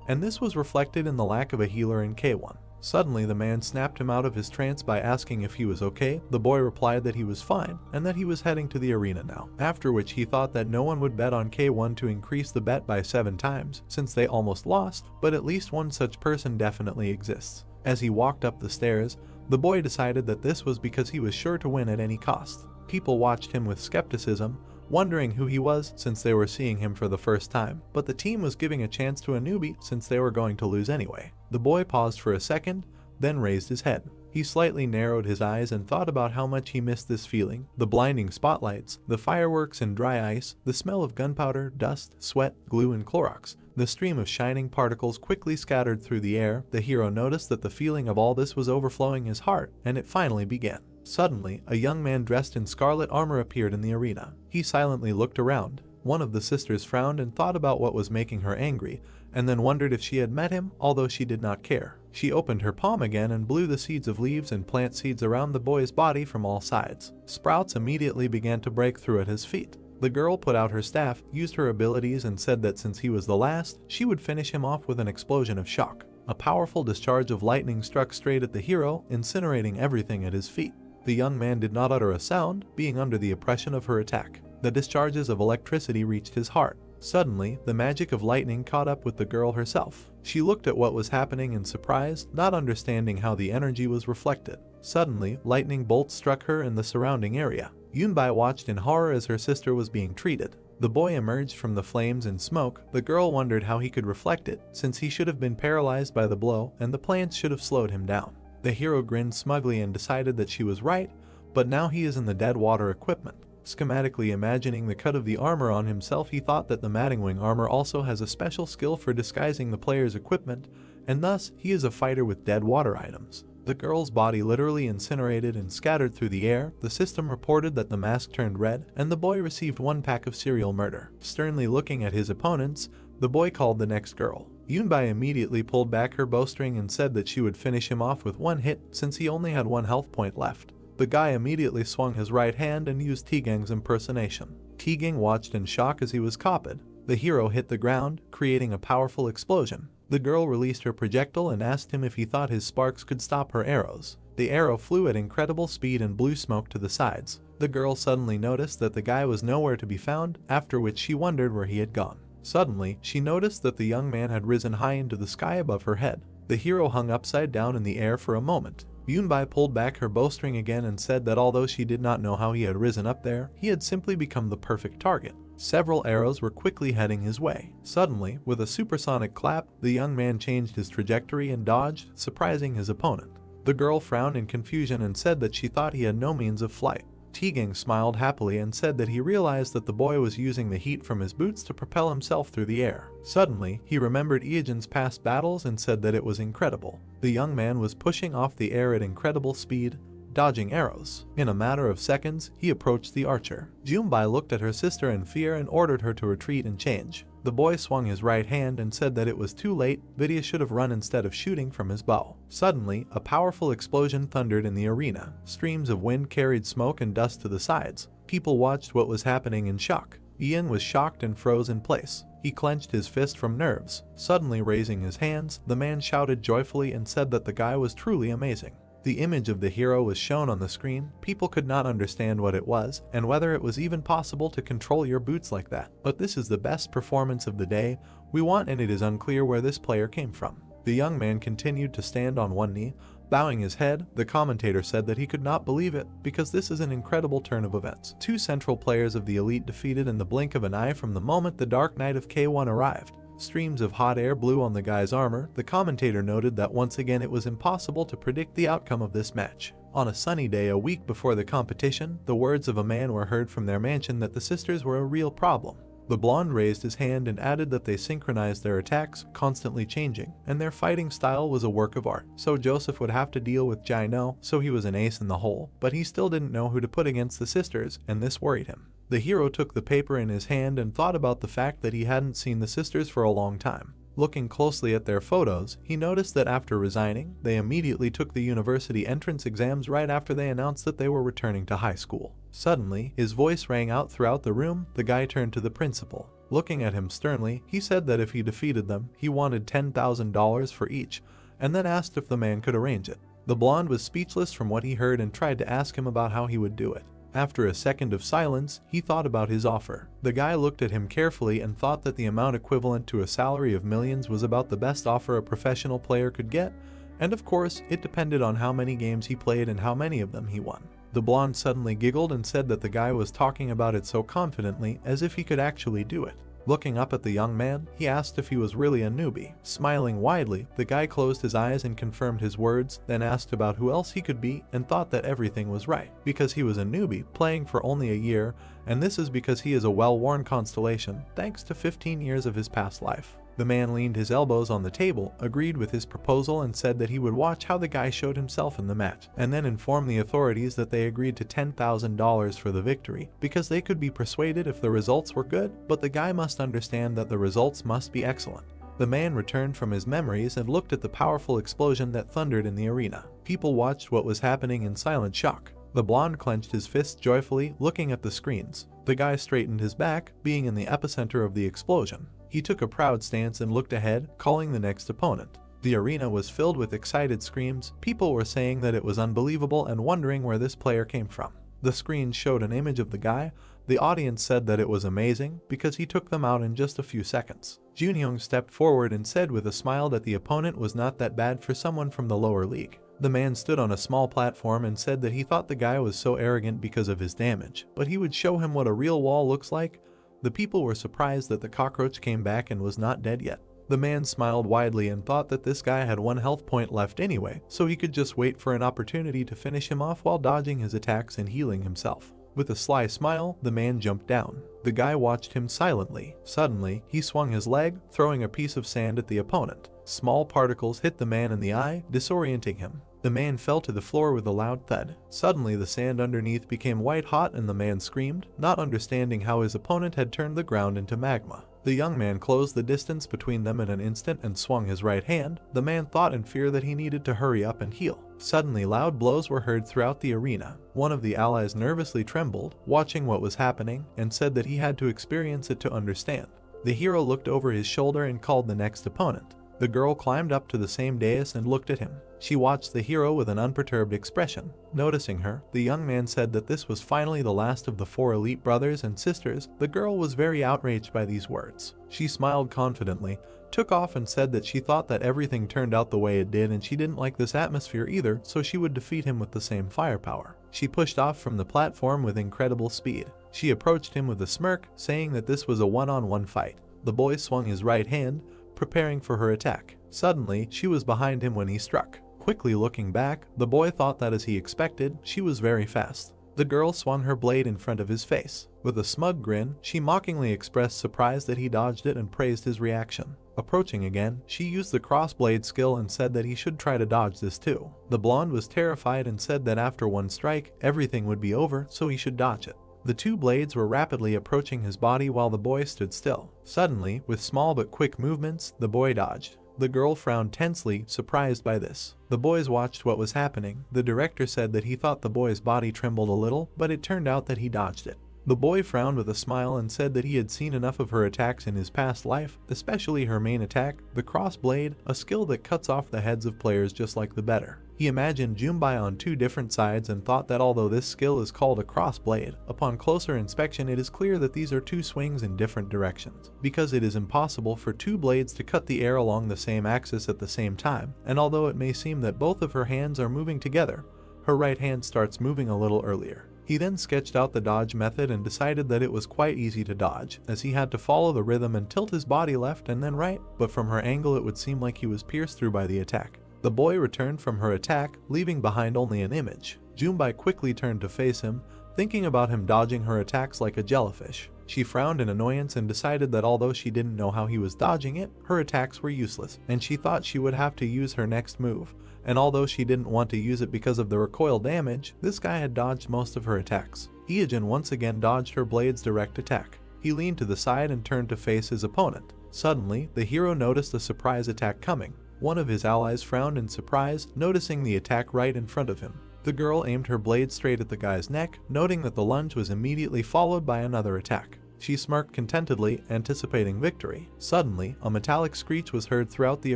and this was reflected in the lack of a healer in K1. Suddenly, the man snapped him out of his trance by asking if he was okay. The boy replied that he was fine and that he was heading to the arena now, after which he thought that no one would bet on K1 to increase the bet by 7 times, since they almost lost, but at least one such person definitely exists. As he walked up the stairs, the boy decided that this was because he was sure to win at any cost. People watched him with skepticism, wondering who he was since they were seeing him for the first time, but the team was giving a chance to a newbie since they were going to lose anyway. The boy paused for a second, then raised his head. He slightly narrowed his eyes and thought about how much he missed this feeling. The blinding spotlights, the fireworks and dry ice, the smell of gunpowder, dust, sweat, glue and Clorox. The stream of shining particles quickly scattered through the air. The hero noticed that the feeling of all this was overflowing his heart, and it finally began. Suddenly, a young man dressed in scarlet armor appeared in the arena. He silently looked around. One of the sisters frowned and thought about what was making her angry, and then wondered if she had met him, although she did not care. She opened her palm again and blew the seeds of leaves and plant seeds around the boy's body from all sides. Sprouts immediately began to break through at his feet. The girl put out her staff, used her abilities, and said that since he was the last, she would finish him off with an explosion of shock. A powerful discharge of lightning struck straight at the hero, incinerating everything at his feet. The young man did not utter a sound, being under the oppression of her attack. The discharges of electricity reached his heart. Suddenly, the magic of lightning caught up with the girl herself. She looked at what was happening in surprise, not understanding how the energy was reflected. Suddenly, lightning bolts struck her in the surrounding area. Yunbai watched in horror as her sister was being treated. The boy emerged from the flames and smoke. The girl wondered how he could reflect it, since he should have been paralyzed by the blow, and the plants should have slowed him down. The hero grinned smugly and decided that she was right, but now he is in the dead water equipment. Schematically imagining the cut of the armor on himself, he thought that the Mattingwing armor also has a special skill for disguising the player's equipment, and thus he is a fighter with dead water items. The girl's body literally incinerated and scattered through the air. The system reported that the mask turned red, and the boy received 1 pack of serial murder. Sternly looking at his opponents, the boy called the next girl. Yunbai immediately pulled back her bowstring and said that she would finish him off with 1 hit since he only had 1 health point left. The guy immediately swung his right hand and used Tigang's impersonation. Tigang watched in shock as he was copied. The hero hit the ground, creating a powerful explosion. The girl released her projectile and asked him if he thought his sparks could stop her arrows. The arrow flew at incredible speed and blew smoke to the sides. The girl suddenly noticed that the guy was nowhere to be found, after which she wondered where he had gone. Suddenly, she noticed that the young man had risen high into the sky above her head. The hero hung upside down in the air for a moment. Yunbai pulled back her bowstring again and said that although she did not know how he had risen up there, he had simply become the perfect target. Several arrows were quickly heading his way. Suddenly, with a supersonic clap, the young man changed his trajectory and dodged, surprising his opponent. The girl frowned in confusion and said that she thought he had no means of flight. Tigang smiled happily and said that he realized that the boy was using the heat from his boots to propel himself through the air. Suddenly, he remembered Iajin's past battles and said that it was incredible. The young man was pushing off the air at incredible speed, dodging arrows. In a matter of seconds, he approached the archer. Junbai looked at her sister in fear and ordered her to retreat and change. The boy swung his right hand and said that it was too late. Vidya should have run instead of shooting from his bow. Suddenly, a powerful explosion thundered in the arena. Streams of wind carried smoke and dust to the sides. People watched what was happening in shock. Ian was shocked and froze in place. He clenched his fist from nerves. Suddenly raising his hands, the man shouted joyfully and said that the guy was truly amazing. The image of the hero was shown on the screen. People could not understand what it was, and whether it was even possible to control your boots like that. But this is the best performance of the day we want, and it is unclear where this player came from. The young man continued to stand on one knee, bowing his head. The commentator said that he could not believe it, because this is an incredible turn of events. Two central players of the elite defeated in the blink of an eye from the moment the Dark Knight of K1 arrived. Streams of hot air blew on the guy's armor. The commentator noted that once again it was impossible to predict the outcome of this match. On a sunny day a week before the competition, the words of a man were heard from their mansion that the sisters were a real problem. The blonde raised his hand and added that they synchronized their attacks, constantly changing, and their fighting style was a work of art. So Joseph would have to deal with Jino, so he was an ace in the hole, but he still didn't know who to put against the sisters, and this worried him. The hero took the paper in his hand and thought about the fact that he hadn't seen the sisters for a long time. Looking closely at their photos, he noticed that after resigning, they immediately took the university entrance exams right after they announced that they were returning to high school. Suddenly, his voice rang out throughout the room. The guy turned to the principal. Looking at him sternly, he said that if he defeated them, he wanted $10,000 for each, and then asked if the man could arrange it. The blonde was speechless from what he heard and tried to ask him about how he would do it. After a second of silence, he thought about his offer. The guy looked at him carefully and thought that the amount equivalent to a salary of millions was about the best offer a professional player could get, and of course, it depended on how many games he played and how many of them he won. The blonde suddenly giggled and said that the guy was talking about it so confidently as if he could actually do it. Looking up at the young man, he asked if he was really a newbie. Smiling widely, the guy closed his eyes and confirmed his words, then asked about who else he could be and thought that everything was right, because he was a newbie playing for only a year, and this is because he is a well-worn constellation thanks to 15 years of his past life. The man leaned his elbows on the table, agreed with his proposal, and said that he would watch how the guy showed himself in the match, and then inform the authorities that they agreed to $10,000 for the victory, because they could be persuaded if the results were good, but the guy must understand that the results must be excellent. The man returned from his memories and looked at the powerful explosion that thundered in the arena. People watched what was happening in silent shock. The blonde clenched his fists joyfully, looking at the screens. The guy straightened his back, being in the epicenter of the explosion. He took a proud stance and looked ahead, calling the next opponent. The arena was filled with excited screams. People were saying that it was unbelievable and wondering where this player came from. The screen showed an image of the guy. The audience said that it was amazing because he took them out in just a few seconds. Junhyung stepped forward and said with a smile that the opponent was not that bad for someone from the lower league. The man stood on a small platform and said that he thought the guy was so arrogant because of his damage, but he would show him what a real wall looks like. The people were surprised that the cockroach came back and was not dead yet. The man smiled widely and thought that this guy had 1 health point left anyway, so he could just wait for an opportunity to finish him off while dodging his attacks and healing himself. With a sly smile, the man jumped down. The guy watched him silently. Suddenly, he swung his leg, throwing a piece of sand at the opponent. Small particles hit the man in the eye, disorienting him. The man fell to the floor with a loud thud. Suddenly, the sand underneath became white hot and the man screamed, not understanding how his opponent had turned the ground into magma. The young man closed the distance between them in an instant and swung his right hand. The man thought in fear that he needed to hurry up and heal. Suddenly, loud blows were heard throughout the arena. One of the allies nervously trembled, watching what was happening, and said that he had to experience it to understand. The hero looked over his shoulder and called the next opponent. The girl climbed up to the same dais and looked at him. She watched the hero with an unperturbed expression. Noticing her, the young man said that this was finally the last of the 4 elite brothers and sisters. The girl was very outraged by these words. She smiled confidently, took off and said that she thought that everything turned out the way it did and she didn't like this atmosphere either, so she would defeat him with the same firepower. She pushed off from the platform with incredible speed. She approached him with a smirk, saying that this was a one-on-one fight. The boy swung his right hand, preparing for her attack. Suddenly, she was behind him when he struck. Quickly looking back, the boy thought that as he expected, she was very fast. The girl swung her blade in front of his face. With a smug grin, she mockingly expressed surprise that he dodged it and praised his reaction. Approaching again, she used the crossblade skill and said that he should try to dodge this too. The blonde was terrified and said that after one strike, everything would be over, so he should dodge it. The 2 blades were rapidly approaching his body while the boy stood still. Suddenly, with small but quick movements, the boy dodged. The girl frowned tensely, surprised by this. The boys watched what was happening. The director said that he thought the boy's body trembled a little, but it turned out that he dodged it. The boy frowned with a smile and said that he had seen enough of her attacks in his past life, especially her main attack, the cross blade, a skill that cuts off the heads of players just like the better. He imagined Junbai on two different sides and thought that although this skill is called a cross blade, upon closer inspection it is clear that these are two swings in different directions, because it is impossible for two blades to cut the air along the same axis at the same time, and although it may seem that both of her hands are moving together, her right hand starts moving a little earlier. He then sketched out the dodge method and decided that it was quite easy to dodge, as he had to follow the rhythm and tilt his body left and then right, but from her angle it would seem like he was pierced through by the attack. The boy returned from her attack, leaving behind only an image. Junbai quickly turned to face him, thinking about him dodging her attacks like a jellyfish. She frowned in annoyance and decided that although she didn't know how he was dodging it, her attacks were useless, and she thought she would have to use her next move. And although she didn't want to use it because of the recoil damage, this guy had dodged most of her attacks. Iijin once again dodged her blade's direct attack. He leaned to the side and turned to face his opponent. Suddenly, the hero noticed a surprise attack coming. One of his allies frowned in surprise, noticing the attack right in front of him. The girl aimed her blade straight at the guy's neck, noting that the lunge was immediately followed by another attack. She smirked contentedly, anticipating victory. Suddenly, a metallic screech was heard throughout the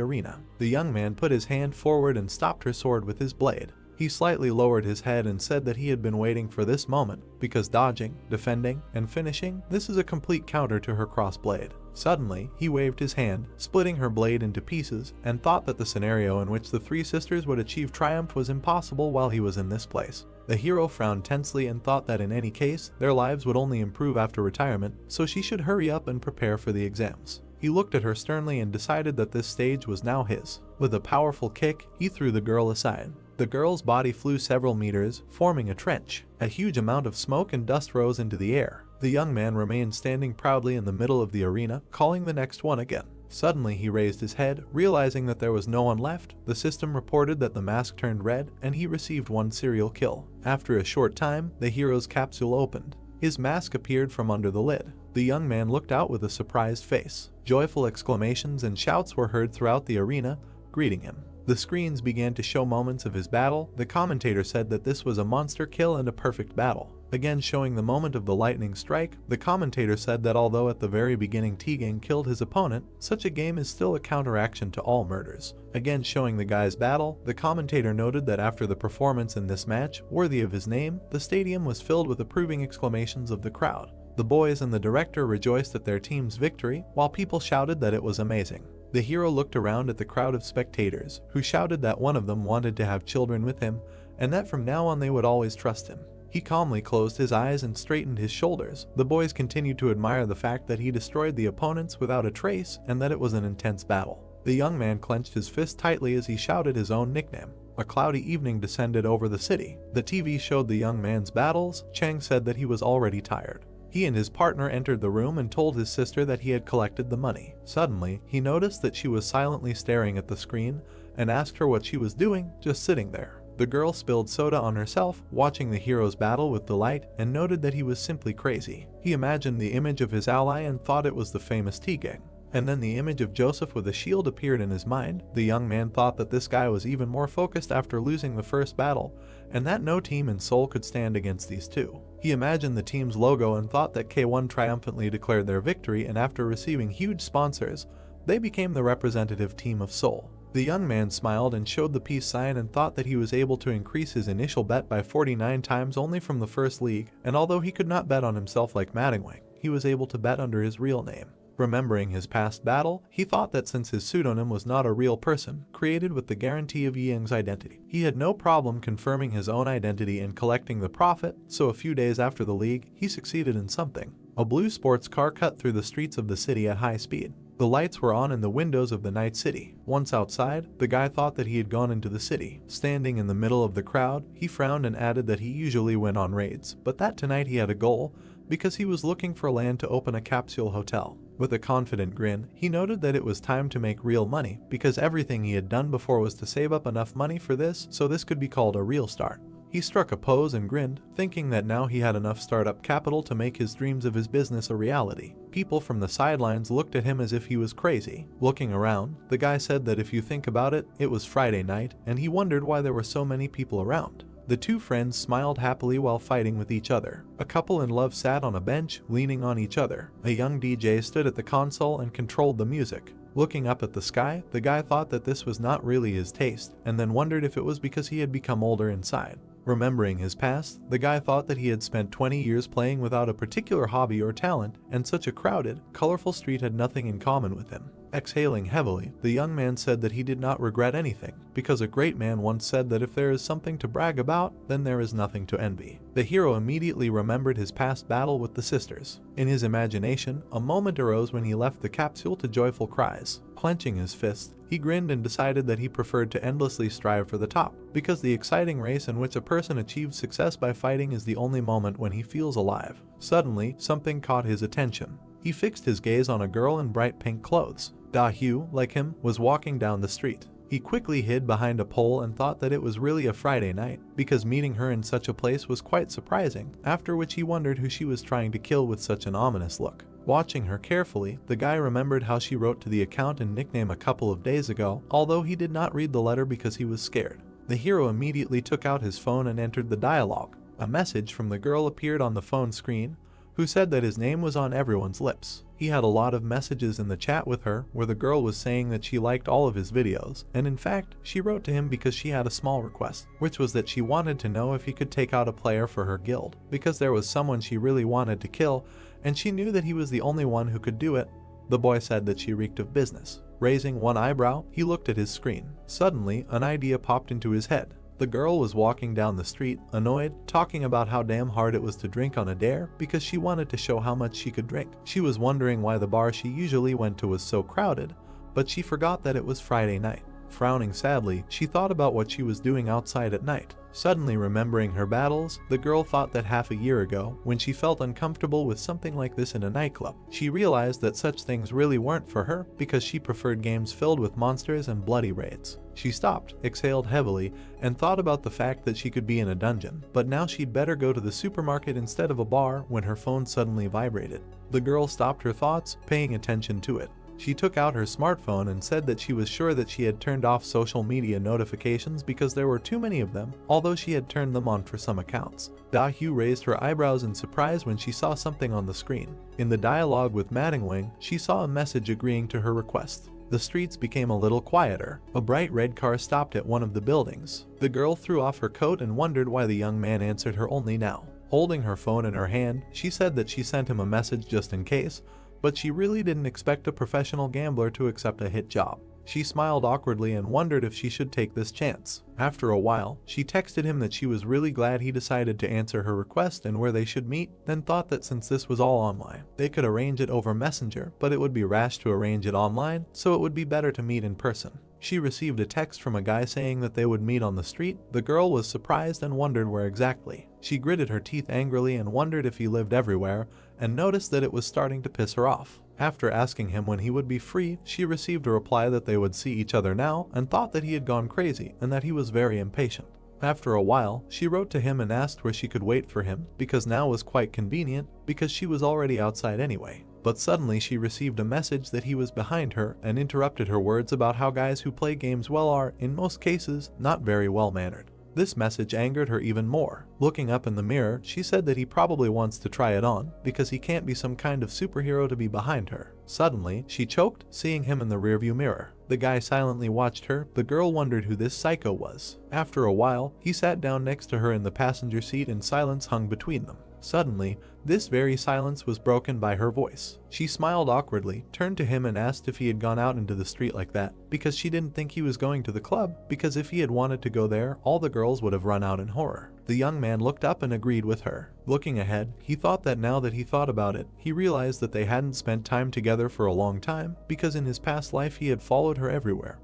arena. The young man put his hand forward and stopped her sword with his blade. He slightly lowered his head and said that he had been waiting for this moment, because dodging, defending, and finishing, this is a complete counter to her cross blade. Suddenly, he waved his hand, splitting her blade into pieces, and thought that the scenario in which the three sisters would achieve triumph was impossible while he was in this place. The hero frowned tensely and thought that in any case, their lives would only improve after retirement, so she should hurry up and prepare for the exams. He looked at her sternly and decided that this stage was now his. With a powerful kick, he threw the girl aside. The girl's body flew several meters, forming a trench. A huge amount of smoke and dust rose into the air. The young man remained standing proudly in the middle of the arena, calling the next one again. Suddenly he raised his head, realizing that there was no one left. The system reported that the mask turned red, and he received one serial kill. After a short time, the hero's capsule opened. His mask appeared from under the lid. The young man looked out with a surprised face. Joyful exclamations and shouts were heard throughout the arena, greeting him. The screens began to show moments of his battle. The commentator said that this was a monster kill and a perfect battle. Again showing the moment of the lightning strike, the commentator said that although at the very beginning Tegan killed his opponent, such a game is still a counteraction to all murders. Again showing the guy's battle, the commentator noted that after the performance in this match, worthy of his name, the stadium was filled with approving exclamations of the crowd. The boys and the director rejoiced at their team's victory, while people shouted that it was amazing. The hero looked around at the crowd of spectators, who shouted that one of them wanted to have children with him, and that from now on they would always trust him. He calmly closed his eyes and straightened his shoulders. The boys continued to admire the fact that he destroyed the opponents without a trace and that it was an intense battle. The young man clenched his fist tightly as he shouted his own nickname. A cloudy evening descended over the city. The TV showed the young man's battles. Chang said that he was already tired. He and his partner entered the room and told his sister that he had collected the money. Suddenly, he noticed that she was silently staring at the screen and asked her what she was doing, just sitting there. The girl spilled soda on herself, watching the hero's battle with delight, and noted that he was simply crazy. He imagined the image of his ally and thought it was the famous Tegang. And then the image of Joseph with a shield appeared in his mind. The young man thought that this guy was even more focused after losing the first battle, and that no team in Seoul could stand against these two. He imagined the team's logo and thought that K1 triumphantly declared their victory, and after receiving huge sponsors, they became the representative team of Seoul. The young man smiled and showed the peace sign and thought that he was able to increase his initial bet by 49 times only from the first league, and although he could not bet on himself like Madingwang, he was able to bet under his real name. Remembering his past battle, he thought that since his pseudonym was not a real person, created with the guarantee of Ying's identity, he had no problem confirming his own identity and collecting the profit, so a few days after the league, he succeeded in something. A blue sports car cut through the streets of the city at high speed. The lights were on in the windows of the night city. Once outside, the guy thought that he had gone into the city. Standing in the middle of the crowd, he frowned and added that he usually went on raids, but that tonight he had a goal, because he was looking for land to open a capsule hotel. With a confident grin, he noted that it was time to make real money, because everything he had done before was to save up enough money for this, so this could be called a real start. He struck a pose and grinned, thinking that now he had enough startup capital to make his dreams of his business a reality. People from the sidelines looked at him as if he was crazy. Looking around, the guy said that if you think about it, it was Friday night, and he wondered why there were so many people around. The two friends smiled happily while fighting with each other. A couple in love sat on a bench, leaning on each other. A young DJ stood at the console and controlled the music. Looking up at the sky, the guy thought that this was not really his taste, and then wondered if it was because he had become older inside. Remembering his past, the guy thought that he had spent 20 years playing without a particular hobby or talent, and such a crowded, colorful street had nothing in common with him. Exhaling heavily, the young man said that he did not regret anything, because a great man once said that if there is something to brag about, then there is nothing to envy. The hero immediately remembered his past battle with the sisters. In his imagination, a moment arose when he left the capsule to joyful cries. Clenching his fist, he grinned and decided that he preferred to endlessly strive for the top, because the exciting race in which a person achieves success by fighting is the only moment when he feels alive. Suddenly, something caught his attention. He fixed his gaze on a girl in bright pink clothes. Da-Hyu, like him, was walking down the street. He quickly hid behind a pole and thought that it was really a Friday night, because meeting her in such a place was quite surprising, after which he wondered who she was trying to kill with such an ominous look. Watching her carefully, the guy remembered how she wrote to the account and nickname a couple of days ago, although he did not read the letter because he was scared. The hero immediately took out his phone and entered the dialogue. A message from the girl appeared on the phone screen, who said that his name was on everyone's lips. He had a lot of messages in the chat with her where the girl was saying that she liked all of his videos, and in fact, she wrote to him because she had a small request, which was that she wanted to know if he could take out a player for her guild, because there was someone she really wanted to kill, and she knew that he was the only one who could do it. The boy said that she reeked of business. Raising one eyebrow, he looked at his screen. Suddenly, an idea popped into his head. The girl was walking down the street, annoyed, talking about how damn hard it was to drink on a dare because she wanted to show how much she could drink. She was wondering why the bar she usually went to was so crowded, but she forgot that it was Friday night. Frowning sadly, she thought about what she was doing outside at night. Suddenly remembering her battles, the girl thought that half a year ago, when she felt uncomfortable with something like this in a nightclub, she realized that such things really weren't for her because she preferred games filled with monsters and bloody raids. She stopped, exhaled heavily, and thought about the fact that she could be in a dungeon, but now she'd better go to the supermarket instead of a bar when her phone suddenly vibrated. The girl stopped her thoughts, paying attention to it. She took out her smartphone and said that she was sure that she had turned off social media notifications because there were too many of them, although she had turned them on for some accounts. Da-Hyu raised her eyebrows in surprise when she saw something on the screen. In the dialogue with Madingwing, she saw a message agreeing to her request. The streets became a little quieter. A bright red car stopped at one of the buildings. The girl threw off her coat and wondered why the young man answered her only now. Holding her phone in her hand, she said that she sent him a message just in case, but she really didn't expect a professional gambler to accept a hit job. She smiled awkwardly and wondered if she should take this chance. After a while, she texted him that she was really glad he decided to answer her request and where they should meet, then thought that since this was all online, they could arrange it over Messenger, but it would be rash to arrange it online, so it would be better to meet in person. She received a text from a guy saying that they would meet on the street. The girl was surprised and wondered where exactly. She gritted her teeth angrily and wondered if he lived everywhere, and noticed that it was starting to piss her off. After asking him when he would be free, she received a reply that they would see each other now and thought that he had gone crazy and that he was very impatient. After a while, she wrote to him and asked where she could wait for him, because now was quite convenient because she was already outside anyway. But suddenly she received a message that he was behind her and interrupted her words about how guys who play games well are, in most cases, not very well-mannered. This message angered her even more. Looking up in the mirror, she said that he probably wants to try it on, because he can't be some kind of superhero to be behind her. Suddenly, she choked, seeing him in the rearview mirror. The guy silently watched her. The girl wondered who this psycho was. After a while, he sat down next to her in the passenger seat and silence hung between them. Suddenly, this very silence was broken by her voice. She smiled awkwardly, turned to him and asked if he had gone out into the street like that, because she didn't think he was going to the club, because if he had wanted to go there, all the girls would have run out in horror. The young man looked up and agreed with her. Looking ahead, he thought that now that he thought about it, he realized that they hadn't spent time together for a long time, because in his past life he had followed her everywhere,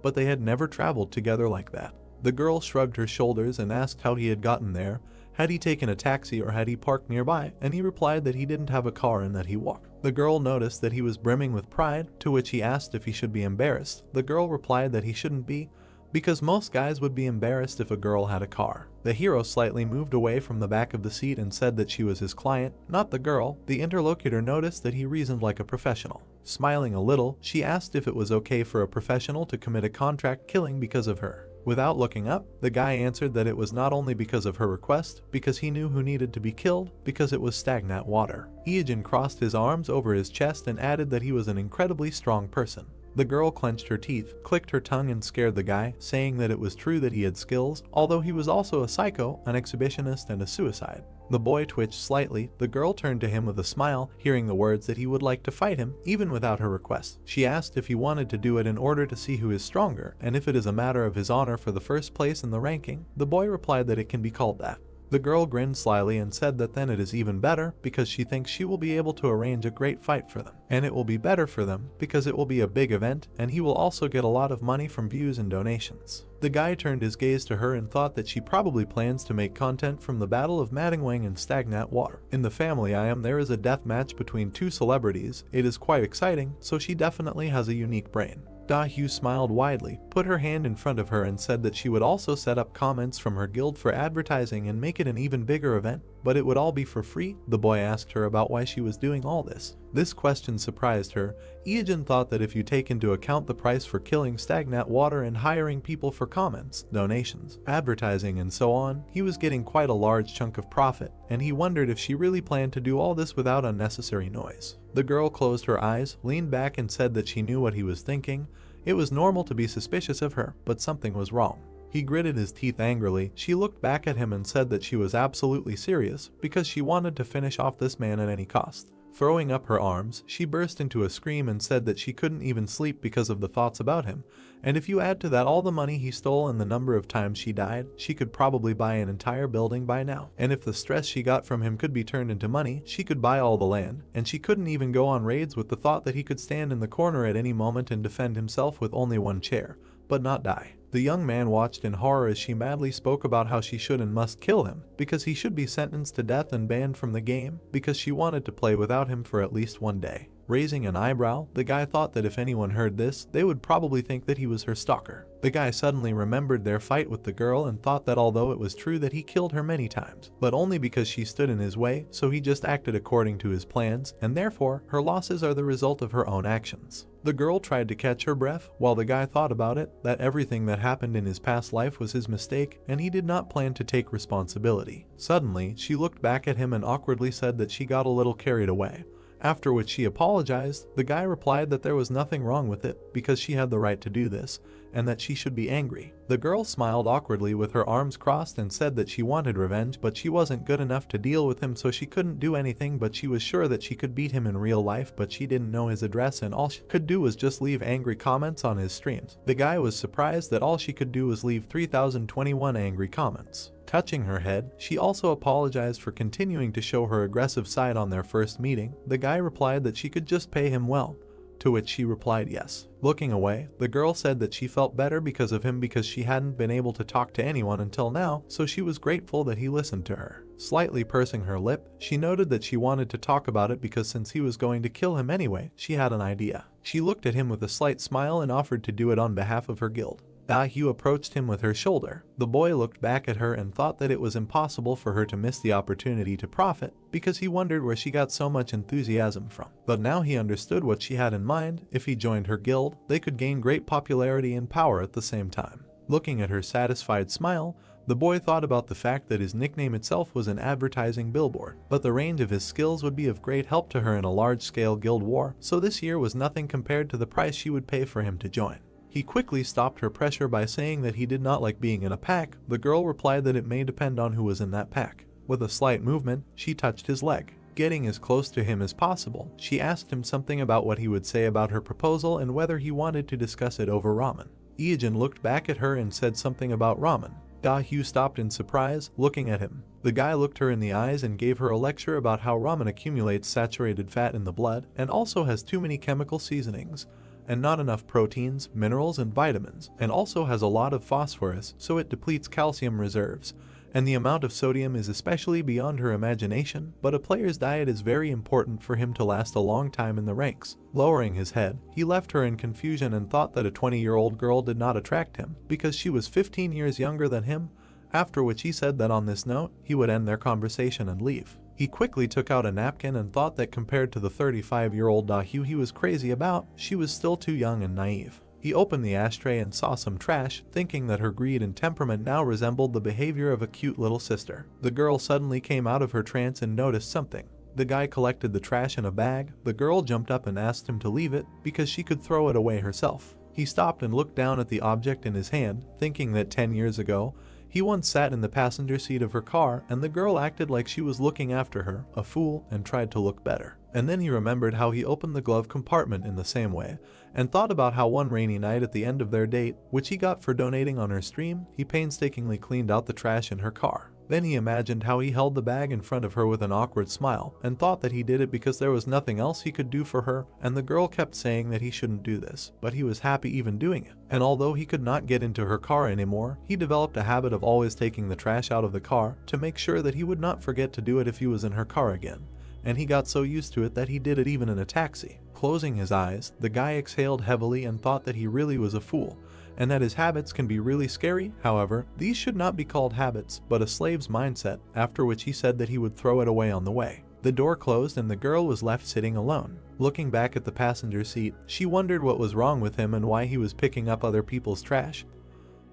but they had never traveled together like that. The girl shrugged her shoulders and asked how he had gotten there. Had he taken a taxi or had he parked nearby, and he replied that he didn't have a car and that he walked. The girl noticed that he was brimming with pride, to which he asked if he should be embarrassed. The girl replied that he shouldn't be, because most guys would be embarrassed if a girl had a car. The hero slightly moved away from the back of the seat and said that she was his client, not the girl. The interlocutor noticed that he reasoned like a professional. Smiling a little, she asked if it was okay for a professional to commit a contract killing because of her. Without looking up, the guy answered that it was not only because of her request, because he knew who needed to be killed, because it was stagnant water. Ijin crossed his arms over his chest and added that he was an incredibly strong person. The girl clenched her teeth, clicked her tongue and scared the guy, saying that it was true that he had skills, although he was also a psycho, an exhibitionist and a suicide. The boy twitched slightly. The girl turned to him with a smile, hearing the words that he would like to fight him, even without her request. She asked if he wanted to do it in order to see who is stronger, and if it is a matter of his honor for the first place in the ranking. The boy replied that it can be called that. The girl grinned slyly and said that then it is even better because she thinks she will be able to arrange a great fight for them. And it will be better for them because it will be a big event and he will also get a lot of money from views and donations. The guy turned his gaze to her and thought that she probably plans to make content from the Battle of Madingwang and stagnant water. In the family I am there is a death match between two celebrities. It is quite exciting, so she definitely has a unique brain. Da-hyu smiled widely, put her hand in front of her and said that she would also set up comments from her guild for advertising and make it an even bigger event, but it would all be for free. The boy asked her about why she was doing all this. This question surprised her. Ijin thought that if you take into account the price for killing stagnant water and hiring people for comments, donations, advertising and so on, he was getting quite a large chunk of profit, and he wondered if she really planned to do all this without unnecessary noise. The girl closed her eyes, leaned back and said that she knew what he was thinking. It was normal to be suspicious of her, but something was wrong. He gritted his teeth angrily. She looked back at him and said that she was absolutely serious because she wanted to finish off this man at any cost. Throwing up her arms, she burst into a scream and said that she couldn't even sleep because of the thoughts about him, and if you add to that all the money he stole and the number of times she died, she could probably buy an entire building by now. And if the stress she got from him could be turned into money, she could buy all the land, and she couldn't even go on raids with the thought that he could stand in the corner at any moment and defend himself with only one chair, but not die. The young man watched in horror as she madly spoke about how she should and must kill him, because he should be sentenced to death and banned from the game, because she wanted to play without him for at least one day. Raising an eyebrow, the guy thought that if anyone heard this, they would probably think that he was her stalker. The guy suddenly remembered their fight with the girl and thought that although it was true that he killed her many times, but only because she stood in his way, so he just acted according to his plans, and therefore, her losses are the result of her own actions. The girl tried to catch her breath, while the guy thought about it, that everything that happened in his past life was his mistake, and he did not plan to take responsibility. Suddenly, she looked back at him and awkwardly said that she got a little carried away. After which she apologized. The guy replied that there was nothing wrong with it, because she had the right to do this, and that she should be angry. The girl smiled awkwardly with her arms crossed and said that she wanted revenge, but she wasn't good enough to deal with him, so she couldn't do anything, but she was sure that she could beat him in real life, but she didn't know his address and all she could do was just leave angry comments on his streams. The guy was surprised that all she could do was leave 3021 angry comments. Touching her head, she also apologized for continuing to show her aggressive side on their first meeting. The guy replied that she could just pay him well, to which she replied yes. Looking away, the girl said that she felt better because of him because she hadn't been able to talk to anyone until now, so she was grateful that he listened to her. Slightly pursing her lip, she noted that she wanted to talk about it because since he was going to kill him anyway, she had an idea. She looked at him with a slight smile and offered to do it on behalf of her guild. Da-hyu approached him with her shoulder. The boy looked back at her and thought that it was impossible for her to miss the opportunity to profit, because he wondered where she got so much enthusiasm from. But now he understood what she had in mind. If he joined her guild, they could gain great popularity and power at the same time. Looking at her satisfied smile, the boy thought about the fact that his nickname itself was an advertising billboard, but the range of his skills would be of great help to her in a large-scale guild war, so this year was nothing compared to the price she would pay for him to join. He quickly stopped her pressure by saying that he did not like being in a pack. The girl replied that it may depend on who was in that pack. With a slight movement, she touched his leg. Getting as close to him as possible, she asked him something about what he would say about her proposal and whether he wanted to discuss it over ramen. Ijin looked back at her and said something about ramen. Da-hyu stopped in surprise, looking at him. The guy looked her in the eyes and gave her a lecture about how ramen accumulates saturated fat in the blood and also has too many chemical seasonings, and not enough proteins, minerals, and vitamins, and also has a lot of phosphorus, so it depletes calcium reserves, and the amount of sodium is especially beyond her imagination, but a player's diet is very important for him to last a long time in the ranks. Lowering his head, he left her in confusion and thought that a 20-year-old girl did not attract him, because she was 15 years younger than him, after which he said that on this note, he would end their conversation and leave. He quickly took out a napkin and thought that compared to the 35-year-old Da-hyu he was crazy about, she was still too young and naive. He opened the ashtray and saw some trash, thinking that her greed and temperament now resembled the behavior of a cute little sister. The girl suddenly came out of her trance and noticed something. The guy collected the trash in a bag. The girl jumped up and asked him to leave it because she could throw it away herself. He stopped and looked down at the object in his hand, thinking that 10 years ago, he once sat in the passenger seat of her car and the girl acted like she was looking after her, a fool, and tried to look better. And then he remembered how he opened the glove compartment in the same way, and thought about how one rainy night at the end of their date, which he got for donating on her stream, he painstakingly cleaned out the trash in her car. Then he imagined how he held the bag in front of her with an awkward smile, and thought that he did it because there was nothing else he could do for her, and the girl kept saying that he shouldn't do this, but he was happy even doing it. And although he could not get into her car anymore, he developed a habit of always taking the trash out of the car to make sure that he would not forget to do it if he was in her car again. And he got so used to it that he did it even in a taxi. Closing his eyes, the guy exhaled heavily and thought that he really was a fool, and that his habits can be really scary. However, these should not be called habits, but a slave's mindset, after which he said that he would throw it away on the way. The door closed and the girl was left sitting alone. Looking back at the passenger seat, she wondered what was wrong with him and why he was picking up other people's trash.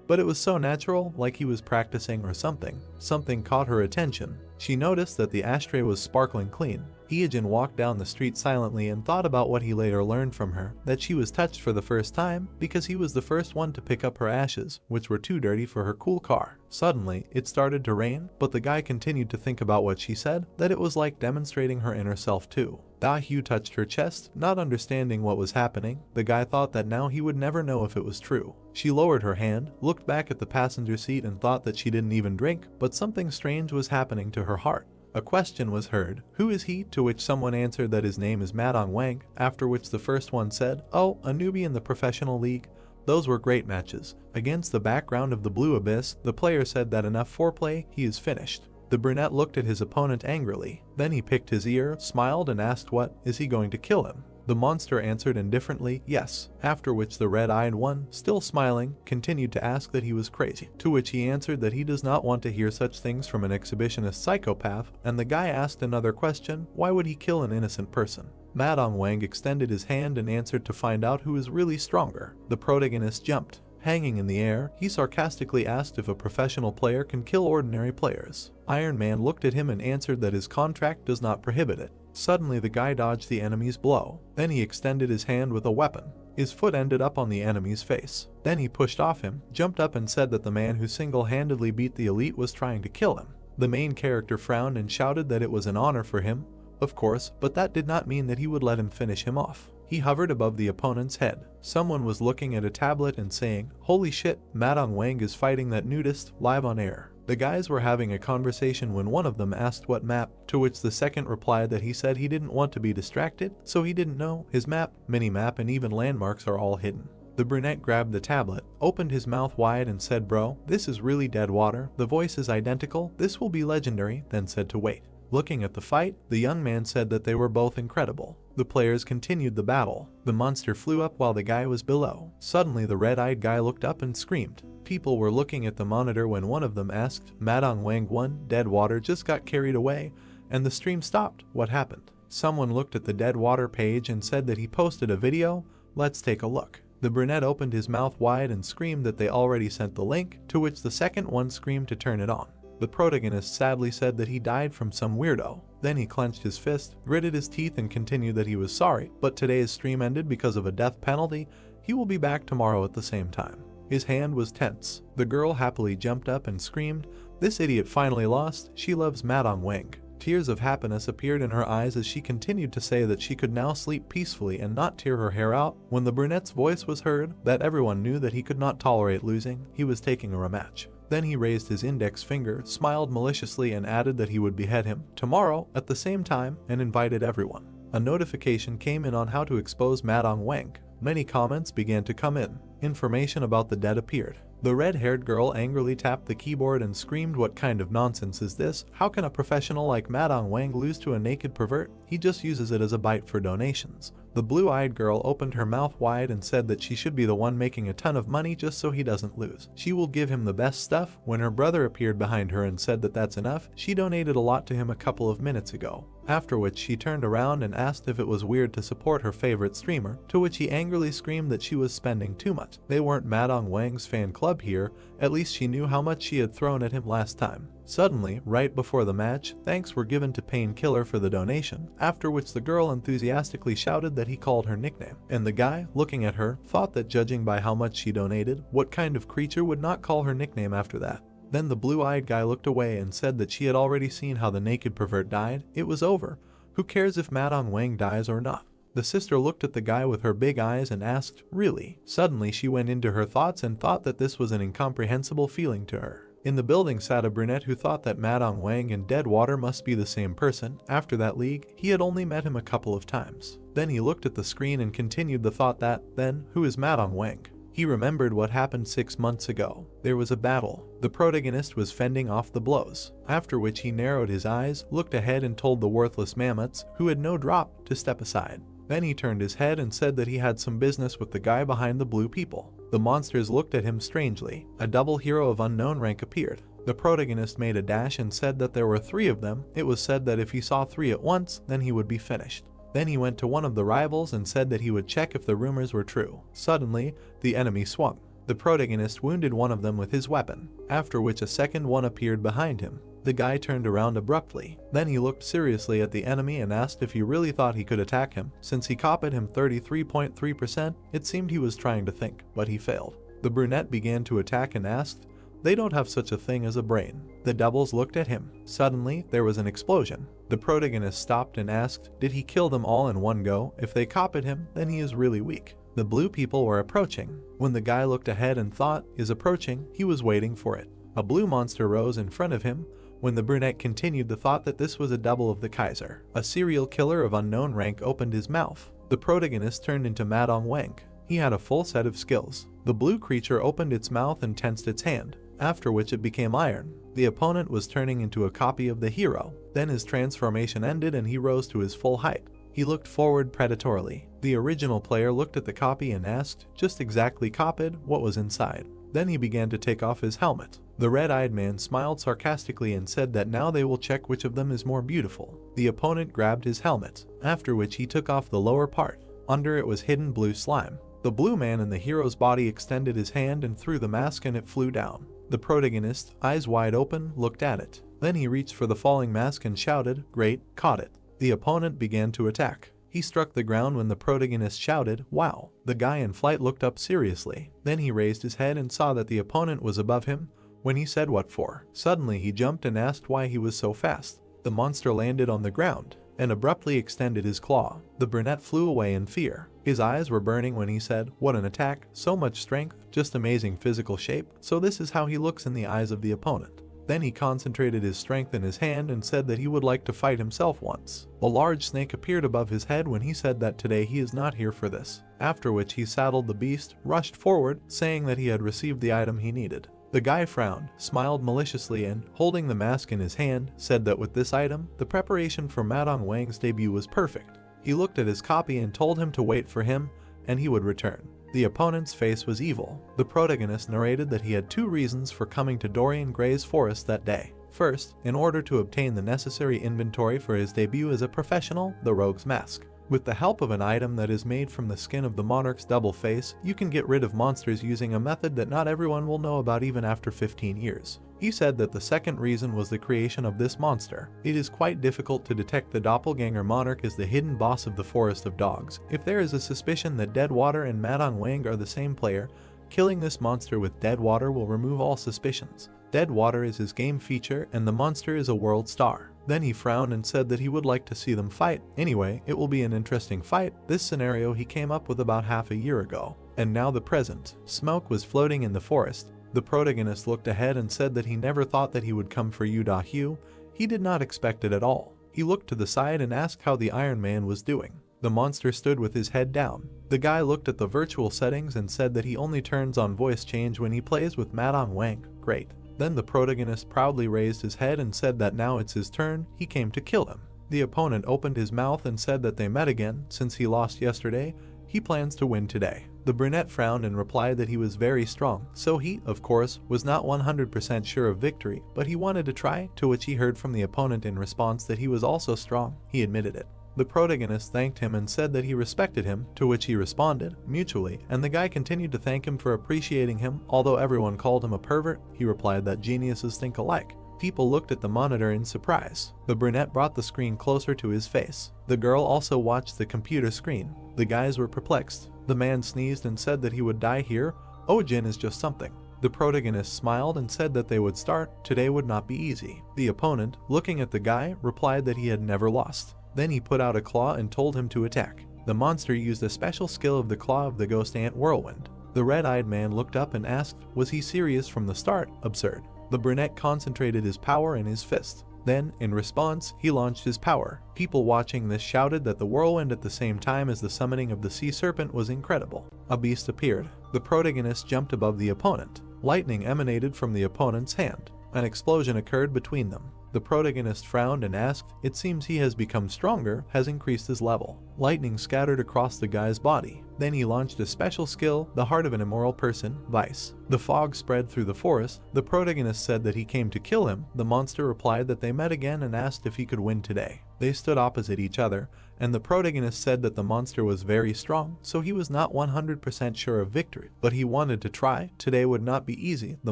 But it was so natural, like he was practicing or something. Something caught her attention. She noticed that the ashtray was sparkling clean. Iyajin walked down the street silently and thought about what he later learned from her, that she was touched for the first time because he was the first one to pick up her ashes, which were too dirty for her cool car. Suddenly, it started to rain, but the guy continued to think about what she said, that it was like demonstrating her inner self too. Dahu touched her chest, not understanding what was happening. The guy thought that now he would never know if it was true. She lowered her hand, looked back at the passenger seat and thought that she didn't even drink, but something strange was happening to her heart. A question was heard, "Who is he?" to which someone answered that his name is Madong Wang, after which the first one said, "Oh, a newbie in the professional league. Those were great matches." Against the background of the blue abyss, the player said that enough foreplay, he is finished. The brunette looked at his opponent angrily. Then he picked his ear, smiled and asked what, is he going to kill him? The monster answered indifferently, yes, after which the red-eyed one, still smiling, continued to ask that he was crazy, to which he answered that he does not want to hear such things from an exhibitionist psychopath, and the guy asked another question, why would he kill an innocent person? Madong Wang extended his hand and answered to find out who is really stronger. The protagonist jumped. Hanging in the air, he sarcastically asked if a professional player can kill ordinary players. Iron Man looked at him and answered that his contract does not prohibit it. Suddenly the guy dodged the enemy's blow. Then he extended his hand with a weapon. His foot ended up on the enemy's face. Then he pushed off him, jumped up and said that the man who single-handedly beat the elite was trying to kill him. The main character frowned and shouted that it was an honor for him, of course, but that did not mean that he would let him finish him off. He hovered above the opponent's head. Someone was looking at a tablet and saying, "Holy shit, Madong Wang is fighting that nudist, live on air." The guys were having a conversation when one of them asked what map, to which the second replied that he said he didn't want to be distracted, so he didn't know. His map, mini-map and even landmarks are all hidden. The brunette grabbed the tablet, opened his mouth wide and said, "Bro, this is really dead water. The voice is identical. This will be legendary," then said to wait. Looking at the fight, the young man said that they were both incredible. The players continued the battle. The monster flew up while the guy was below. Suddenly the red-eyed guy looked up and screamed. People were looking at the monitor when one of them asked, "Madong Wang won, dead water just got carried away, and the stream stopped. What happened?" Someone looked at the dead water page and said that he posted a video. Let's take a look. The brunette opened his mouth wide and screamed that they already sent the link, to which the second one screamed to turn it on. The protagonist sadly said that he died from some weirdo. Then he clenched his fist, gritted his teeth and continued that he was sorry, but today's stream ended because of a death penalty. He will be back tomorrow at the same time. His hand was tense. The girl happily jumped up and screamed, "This idiot finally lost. She loves Madong Wang." Tears of happiness appeared in her eyes as she continued to say that she could now sleep peacefully and not tear her hair out. When the brunette's voice was heard, that everyone knew that he could not tolerate losing, he was taking a rematch. Then he raised his index finger, smiled maliciously and added that he would behead him tomorrow at the same time and invited everyone. A notification came in on how to expose Madong Wang. Many comments began to come in. Information about the dead appeared. The red-haired girl angrily tapped the keyboard and screamed, "What kind of nonsense is this? How can a professional like Madong Wang lose to a naked pervert? He just uses it as a bite for donations." The blue-eyed girl opened her mouth wide and said that she should be the one making a ton of money just so he doesn't lose. She will give him the best stuff. When her brother appeared behind her and said that that's enough, she donated a lot to him a couple of minutes ago. after which she turned around and asked if it was weird to support her favorite streamer, to which he angrily screamed that she was spending too much. They weren't Madong Wang's fan club here, at least she knew how much she had thrown at him last time. Suddenly, right before the match, thanks were given to Painkiller for the donation, after which the girl enthusiastically shouted that he called her nickname, and the guy, looking at her, thought that judging by how much she donated, what kind of creature would not call her nickname after that? Then the blue-eyed guy looked away and said that she had already seen how the naked pervert died. It was over. Who cares if Madong Wang dies or not? The sister looked at the guy with her big eyes and asked, really? Suddenly she went into her thoughts and thought that this was an incomprehensible feeling to her. In the building sat a brunette who thought that Madong Wang and Deadwater must be the same person. After that league, he had only met him a couple of times. Then he looked at the screen and continued the thought that, then, who is Madong Wang? He remembered what happened 6 months ago. There was a battle. The protagonist was fending off the blows, after which he narrowed his eyes, looked ahead and told the worthless mammoths, who had no drop, to step aside. Then he turned his head and said that he had some business with the guy behind the blue people. The monsters looked at him strangely. A double hero of unknown rank appeared. The protagonist made a dash and said that there were 3 of them. It was said that if he saw 3 at once, then he would be finished. Then he went to one of the rivals and said that he would check if the rumors were true. Suddenly, the enemy swung. The protagonist wounded one of them with his weapon, after which a second one appeared behind him. The guy turned around abruptly. Then he looked seriously at the enemy and asked if he really thought he could attack him. Since he copied him 33.3%, it seemed he was trying to think, but he failed. The brunette began to attack and asked, "They don't have such a thing as a brain." The doubles looked at him. Suddenly, there was an explosion. The protagonist stopped and asked, did he kill them all in one go? If they copied him, then he is really weak. The blue people were approaching. When the guy looked ahead and thought, is approaching, he was waiting for it. A blue monster rose in front of him. When the brunette continued the thought that this was a double of the Kaiser. A serial killer of unknown rank opened his mouth. The protagonist turned into Madong Wang. He had a full set of skills. The blue creature opened its mouth and tensed its hand, after which it became iron. The opponent was turning into a copy of the hero. Then his transformation ended and he rose to his full height. He looked forward predatorily. The original player looked at the copy and asked, just exactly copied, what was inside. Then he began to take off his helmet. The red-eyed man smiled sarcastically and said that now they will check which of them is more beautiful. The opponent grabbed his helmet, after which he took off the lower part. Under it was hidden blue slime. The blue man in the hero's body extended his hand and threw the mask and it flew down. The protagonist, eyes wide open, looked at it. Then he reached for the falling mask and shouted, "Great, caught it." The opponent began to attack. He struck the ground when the protagonist shouted, "Wow." The guy in flight looked up seriously. Then he raised his head and saw that the opponent was above him. When he said what for, suddenly he jumped and asked why he was so fast. The monster landed on the ground and abruptly extended his claw. The brunette flew away in fear. His eyes were burning when he said, "What an attack, so much strength, just amazing physical shape." So this is how he looks in the eyes of the opponent. Then he concentrated his strength in his hand and said that he would like to fight himself once. A large snake appeared above his head when he said that today he is not here for this. After which he saddled the beast, rushed forward, saying that he had received the item he needed. The guy frowned, smiled maliciously and, holding the mask in his hand, said that with this item, the preparation for Madong Wang's debut was perfect. He looked at his copy and told him to wait for him, and he would return. The opponent's face was evil. The protagonist narrated that he had 2 reasons for coming to Dorian Gray's forest that day. First, in order to obtain the necessary inventory for his debut as a professional, the Rogue's Mask. With the help of an item that is made from the skin of the monarch's double face, you can get rid of monsters using a method that not everyone will know about even after 15 years. He said that the second reason was the creation of this monster. It is quite difficult to detect the doppelganger monarch as the hidden boss of the Forest of Dogs. If there is a suspicion that Deadwater and Madong Wang are the same player, killing this monster with Deadwater will remove all suspicions. Deadwater is his game feature and the monster is a world star. Then he frowned and said that he would like to see them fight. Anyway, it will be an interesting fight. This scenario he came up with about half a year ago. And now the present. Smoke was floating in the forest. The protagonist looked ahead and said that he never thought that he would come for Yu. He did not expect it at all. He looked to the side and asked how the Iron Man was doing. The monster stood with his head down. The guy looked at the virtual settings and said that he only turns on voice change when he plays with Madong Wang. Great. Then the protagonist proudly raised his head and said that now it's his turn, he came to kill him. The opponent opened his mouth and said that they met again. Since he lost yesterday, he plans to win today. The brunette frowned and replied that he was very strong, so he, of course, was not 100% sure of victory, but he wanted to try, to which he heard from the opponent in response that he was also strong. He admitted it. The protagonist thanked him and said that he respected him, to which he responded, mutually, and the guy continued to thank him for appreciating him. Although everyone called him a pervert, he replied that geniuses think alike. People looked at the monitor in surprise. The brunette brought the screen closer to his face. The girl also watched the computer screen. The guys were perplexed. The man sneezed and said that he would die here. Oh, Jin is just something. The protagonist smiled and said that they would start. Today would not be easy. The opponent, looking at the guy, replied that he had never lost. Then he put out a claw and told him to attack. The monster used a special skill of the claw of the ghost ant whirlwind. The red-eyed man looked up and asked, was he serious from the start? Absurd. The brunette concentrated his power in his fist. Then, in response, he launched his power. People watching this shouted that the whirlwind at the same time as the summoning of the sea serpent was incredible. A beast appeared. The protagonist jumped above the opponent. Lightning emanated from the opponent's hand. An explosion occurred between them. The protagonist frowned and asked, it seems he has become stronger, has increased his level. Lightning scattered across the guy's body. Then he launched a special skill, the heart of an immoral person, vice. The fog spread through the forest. The protagonist said that he came to kill him. The monster replied that they met again and asked if he could win today. They stood opposite each other, and the protagonist said that the monster was very strong, so he was not 100% sure of victory, but he wanted to try. Today would not be easy. The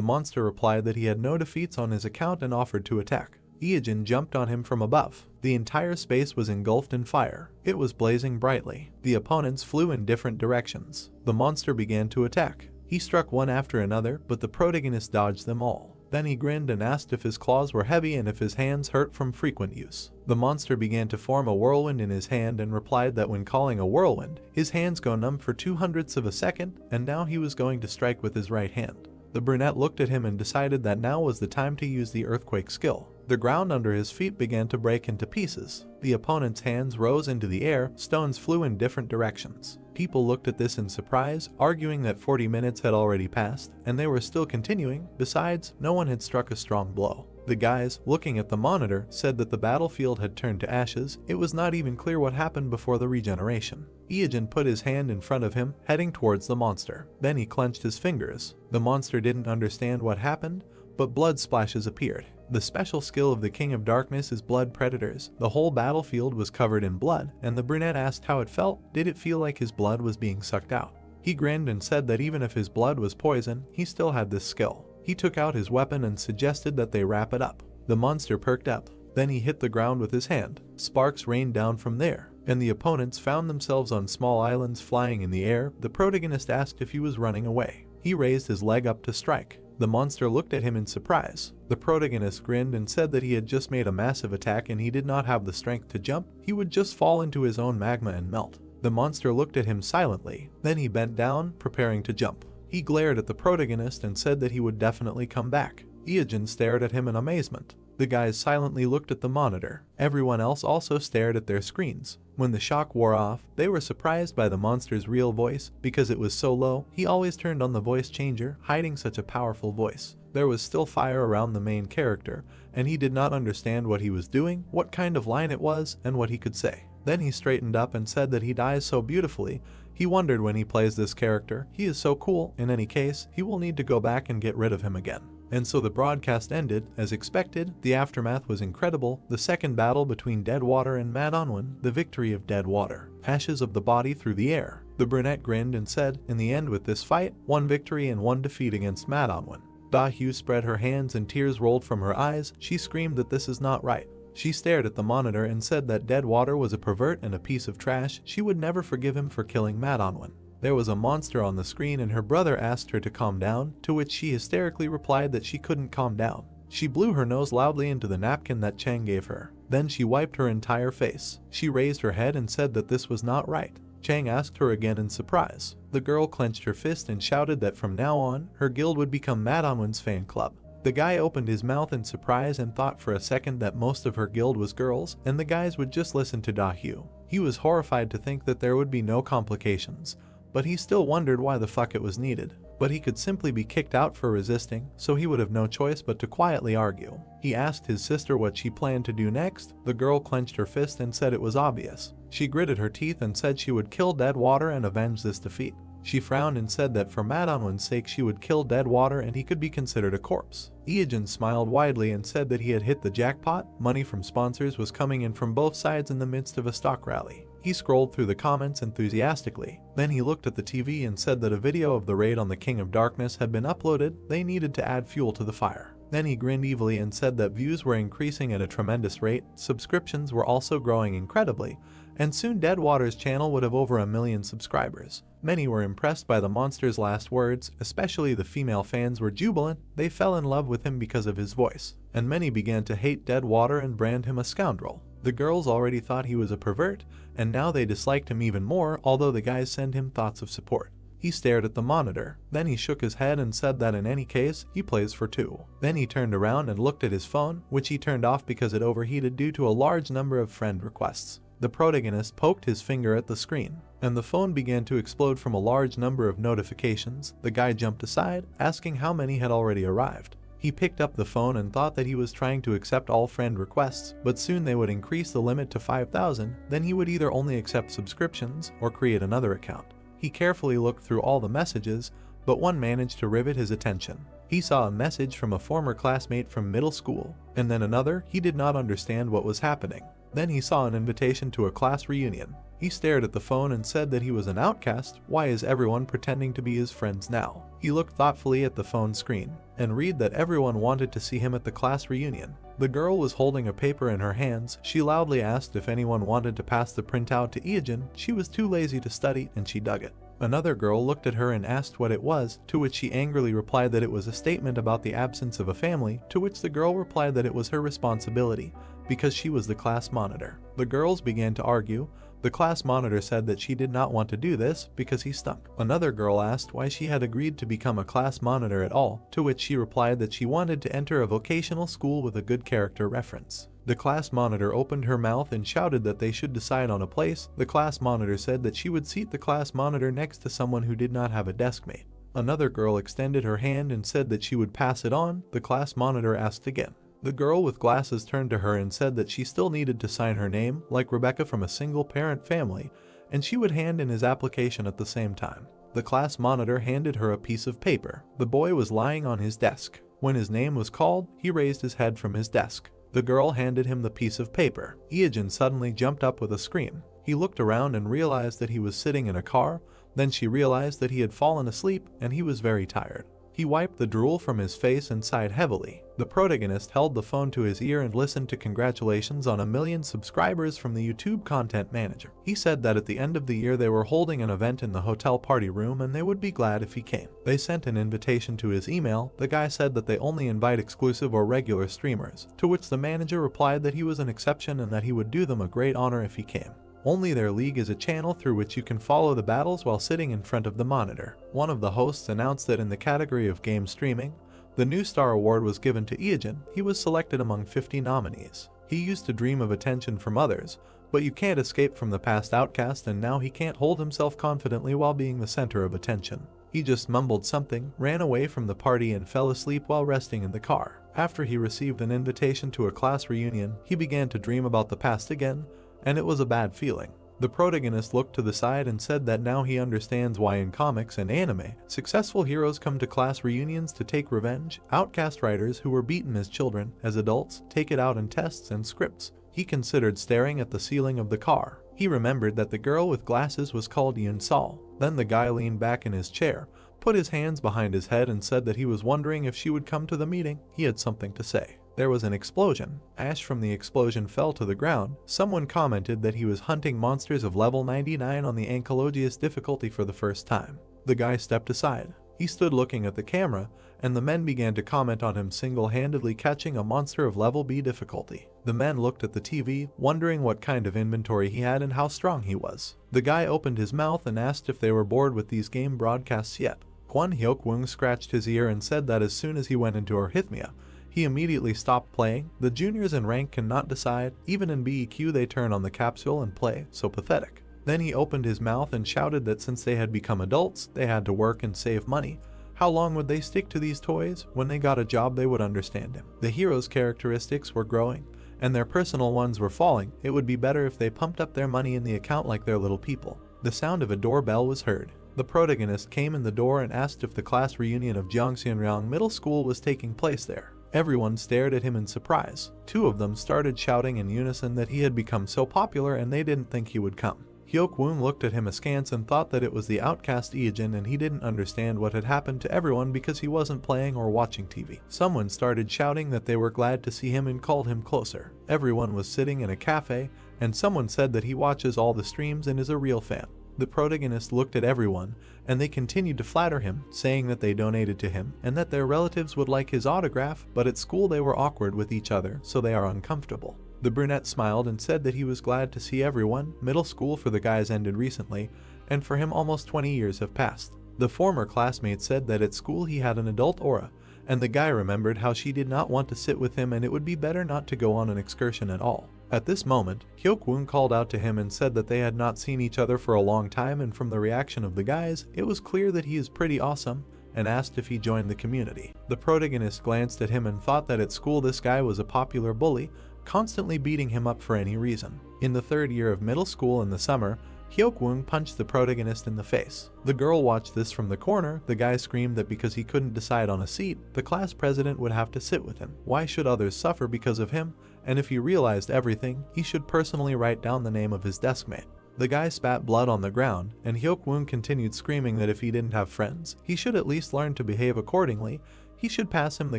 monster replied that he had no defeats on his account and offered to attack. Iijin jumped on him from above. The entire space was engulfed in fire. It was blazing brightly. The opponents flew in different directions. The monster began to attack. He struck one after another, but the protagonist dodged them all. Then he grinned and asked if his claws were heavy and if his hands hurt from frequent use. The monster began to form a whirlwind in his hand and replied that when calling a whirlwind, his hands go numb for 0.02 of a second, and now he was going to strike with his right hand. The brunette looked at him and decided that now was the time to use the earthquake skill. The ground under his feet began to break into pieces. The opponent's hands rose into the air, stones flew in different directions. People looked at this in surprise, arguing that 40 minutes had already passed, and they were still continuing. Besides, no one had struck a strong blow. The guys, looking at the monitor, said that the battlefield had turned to ashes. It was not even clear what happened before the regeneration. Iijin put his hand in front of him, heading towards the monster. Then he clenched his fingers. The monster didn't understand what happened, but blood splashes appeared. The special skill of the King of Darkness is blood predators. The whole battlefield was covered in blood, and the brunette asked how it felt. Did it feel like his blood was being sucked out? He grinned and said that even if his blood was poison, he still had this skill. He took out his weapon and suggested that they wrap it up. The monster perked up. Then he hit the ground with his hand. Sparks rained down from there, and the opponents found themselves on small islands flying in the air. The protagonist asked if he was running away. He raised his leg up to strike. The monster looked at him in surprise. The protagonist grinned and said that he had just made a massive attack and he did not have the strength to jump. He would just fall into his own magma and melt. The monster looked at him silently. Then he bent down, preparing to jump. He glared at the protagonist and said that he would definitely come back. Iijin stared at him in amazement. The guys silently looked at the monitor. Everyone else also stared at their screens. When the shock wore off, they were surprised by the monster's real voice. Because it was so low, he always turned on the voice changer, hiding such a powerful voice. There was still fire around the main character, and he did not understand what he was doing, what kind of line it was, and what he could say. Then he straightened up and said that he dies so beautifully. He wondered when he plays this character. He is so cool. In any case, he will need to go back and get rid of him again. And so the broadcast ended. As expected, the aftermath was incredible. The second battle between Deadwater and Madonwan, the victory of Deadwater. Ashes of the body through the air. The brunette grinned and said, in the end with this fight, 1 victory and 1 defeat against Madonwan. Dahu spread her hands and tears rolled from her eyes. She screamed that this is not right. She stared at the monitor and said that Deadwater was a pervert and a piece of trash. She would never forgive him for killing Madonwan. There was a monster on the screen and her brother asked her to calm down, to which she hysterically replied that she couldn't calm down. She blew her nose loudly into the napkin that Chang gave her. Then she wiped her entire face. She raised her head and said that this was not right. Chang asked her again in surprise. The girl clenched her fist and shouted that from now on, her guild would become Madonwan's fan club. The guy opened his mouth in surprise and thought for a second that most of her guild was girls, and the guys would just listen to Dahu. He was horrified to think that there would be no complications. But he still wondered why the fuck it was needed. But he could simply be kicked out for resisting, so he would have no choice but to quietly argue. He asked his sister what she planned to do next. The girl clenched her fist and said it was obvious. She gritted her teeth and said she would kill Deadwater and avenge this defeat. She frowned and said that for Madonwan's sake she would kill dead water and he could be considered a corpse. Iajin smiled widely and said that he had hit the jackpot. Money from sponsors was coming in from both sides in the midst of a stock rally. He scrolled through the comments enthusiastically. Then he looked at the TV and said that a video of the raid on the King of Darkness had been uploaded. They needed to add fuel to the fire. Then he grinned evilly and said that views were increasing at a tremendous rate, subscriptions were also growing incredibly, and soon Deadwater's channel would have over 1 million subscribers. Many were impressed by the monster's last words, especially the female fans were jubilant. They fell in love with him because of his voice, and many began to hate Deadwater and brand him a scoundrel. The girls already thought he was a pervert, and now they disliked him even more, although the guys sent him thoughts of support. He stared at the monitor, then he shook his head and said that in any case, he plays for 2. Then he turned around and looked at his phone, which he turned off because it overheated due to a large number of friend requests. The protagonist poked his finger at the screen, and the phone began to explode from a large number of notifications. The guy jumped aside, asking how many had already arrived. He picked up the phone and thought that he was trying to accept all friend requests, but soon they would increase the limit to 5,000, then he would either only accept subscriptions or create another account. He carefully looked through all the messages, but one managed to rivet his attention. He saw a message from a former classmate from middle school, and then another. He did not understand what was happening. Then he saw an invitation to a class reunion. He stared at the phone and said that he was an outcast. Why is everyone pretending to be his friends now? He looked thoughtfully at the phone screen and read that everyone wanted to see him at the class reunion. The girl was holding a paper in her hands. She loudly asked if anyone wanted to pass the printout to Iajin. She was too lazy to study and she dug it. Another girl looked at her and asked what it was, to which she angrily replied that it was a statement about the absence of a family, to which the girl replied that it was her responsibility because she was the class monitor. The girls began to argue. The class monitor said that she did not want to do this because he stunk. Another girl asked why she had agreed to become a class monitor at all, to which she replied that she wanted to enter a vocational school with a good character reference. The class monitor opened her mouth and shouted that they should decide on a place. The class monitor said that she would seat the class monitor next to someone who did not have a deskmate. Another girl extended her hand and said that she would pass it on. The class monitor asked again. The girl with glasses turned to her and said that she still needed to sign her name, like Rebecca from a single-parent family, and she would hand in his application at the same time. The class monitor handed her a piece of paper. The boy was lying on his desk. When his name was called, he raised his head from his desk. The girl handed him the piece of paper. Iajin suddenly jumped up with a scream. He looked around and realized that he was sitting in a car. Then she realized that he had fallen asleep and he was very tired. He wiped the drool from his face and sighed heavily. The protagonist held the phone to his ear and listened to congratulations on 1 million subscribers from the YouTube content manager. He said that at the end of the year they were holding an event in the hotel party room and they would be glad if he came. They sent an invitation to his email. The guy said that they only invite exclusive or regular streamers, to which the manager replied that he was an exception and that he would do them a great honor if he came. Only their league is a channel through which you can follow the battles while sitting in front of the monitor. One of the hosts announced that in the category of game streaming, the New Star Award was given to Iajin. He was selected among 50 nominees. He used to dream of attention from others, but you can't escape from the past outcast, and now he can't hold himself confidently while being the center of attention. He just mumbled something, ran away from the party and fell asleep while resting in the car. After he received an invitation to a class reunion, he began to dream about the past again, and it was a bad feeling. The protagonist looked to the side and said that now he understands why in comics and anime, successful heroes come to class reunions to take revenge. Outcast writers who were beaten as children, as adults, take it out in tests and scripts. He considered staring at the ceiling of the car. He remembered that the girl with glasses was called Yun Sol. Then the guy leaned back in his chair, put his hands behind his head and said that he was wondering if she would come to the meeting. He had something to say. There was an explosion. Ash from the explosion fell to the ground. Someone commented that he was hunting monsters of level 99 on the Ankylogius difficulty for the first time. The guy stepped aside. He stood looking at the camera, and the men began to comment on him single-handedly catching a monster of level B difficulty. The men looked at the TV, wondering what kind of inventory he had and how strong he was. The guy opened his mouth and asked if they were bored with these game broadcasts yet. Kwon Hyuk-woong scratched his ear and said that as soon as he went into arrhythmia, he immediately stopped playing. The juniors in rank cannot decide. Even in BEQ they turn on the capsule and play, so pathetic. Then he opened his mouth and shouted that since they had become adults, they had to work and save money. How long would they stick to these toys? When they got a job they would understand him. The heroes' characteristics were growing, and their personal ones were falling. It would be better if they pumped up their money in the account like their little people. The sound of a doorbell was heard. The protagonist came in the door and asked if the class reunion of Jiangxianryang Middle School was taking place there. Everyone stared at him in surprise. Two of them started shouting in unison that he had become so popular and they didn't think he would come. Hyuk-woon looked at him askance and thought that it was the outcast Eejin, and he didn't understand what had happened to everyone because he wasn't playing or watching TV. Someone started shouting that they were glad to see him and called him closer. Everyone was sitting in a cafe, and someone said that he watches all the streams and is a real fan. The protagonist looked at everyone, and they continued to flatter him, saying that they donated to him, and that their relatives would like his autograph, but at school they were awkward with each other, so they are uncomfortable. The brunette smiled and said that he was glad to see everyone. Middle school for the guys ended recently, and for him almost 20 years have passed. The former classmate said that at school he had an adult aura, and the guy remembered how she did not want to sit with him and it would be better not to go on an excursion at all. At this moment, Hyuk-woon called out to him and said that they had not seen each other for a long time, and from the reaction of the guys, it was clear that he is pretty awesome, and asked if he joined the community. The protagonist glanced at him and thought that at school this guy was a popular bully, constantly beating him up for any reason. In the third year of middle school in the summer, Hyuk-woon punched the protagonist in the face. The girl watched this from the corner. The guy screamed that because he couldn't decide on a seat, the class president would have to sit with him. Why should others suffer because of him? And if he realized everything, he should personally write down the name of his deskmate. The guy spat blood on the ground, and Hyuk-woon continued screaming that if he didn't have friends, he should at least learn to behave accordingly. He should pass him the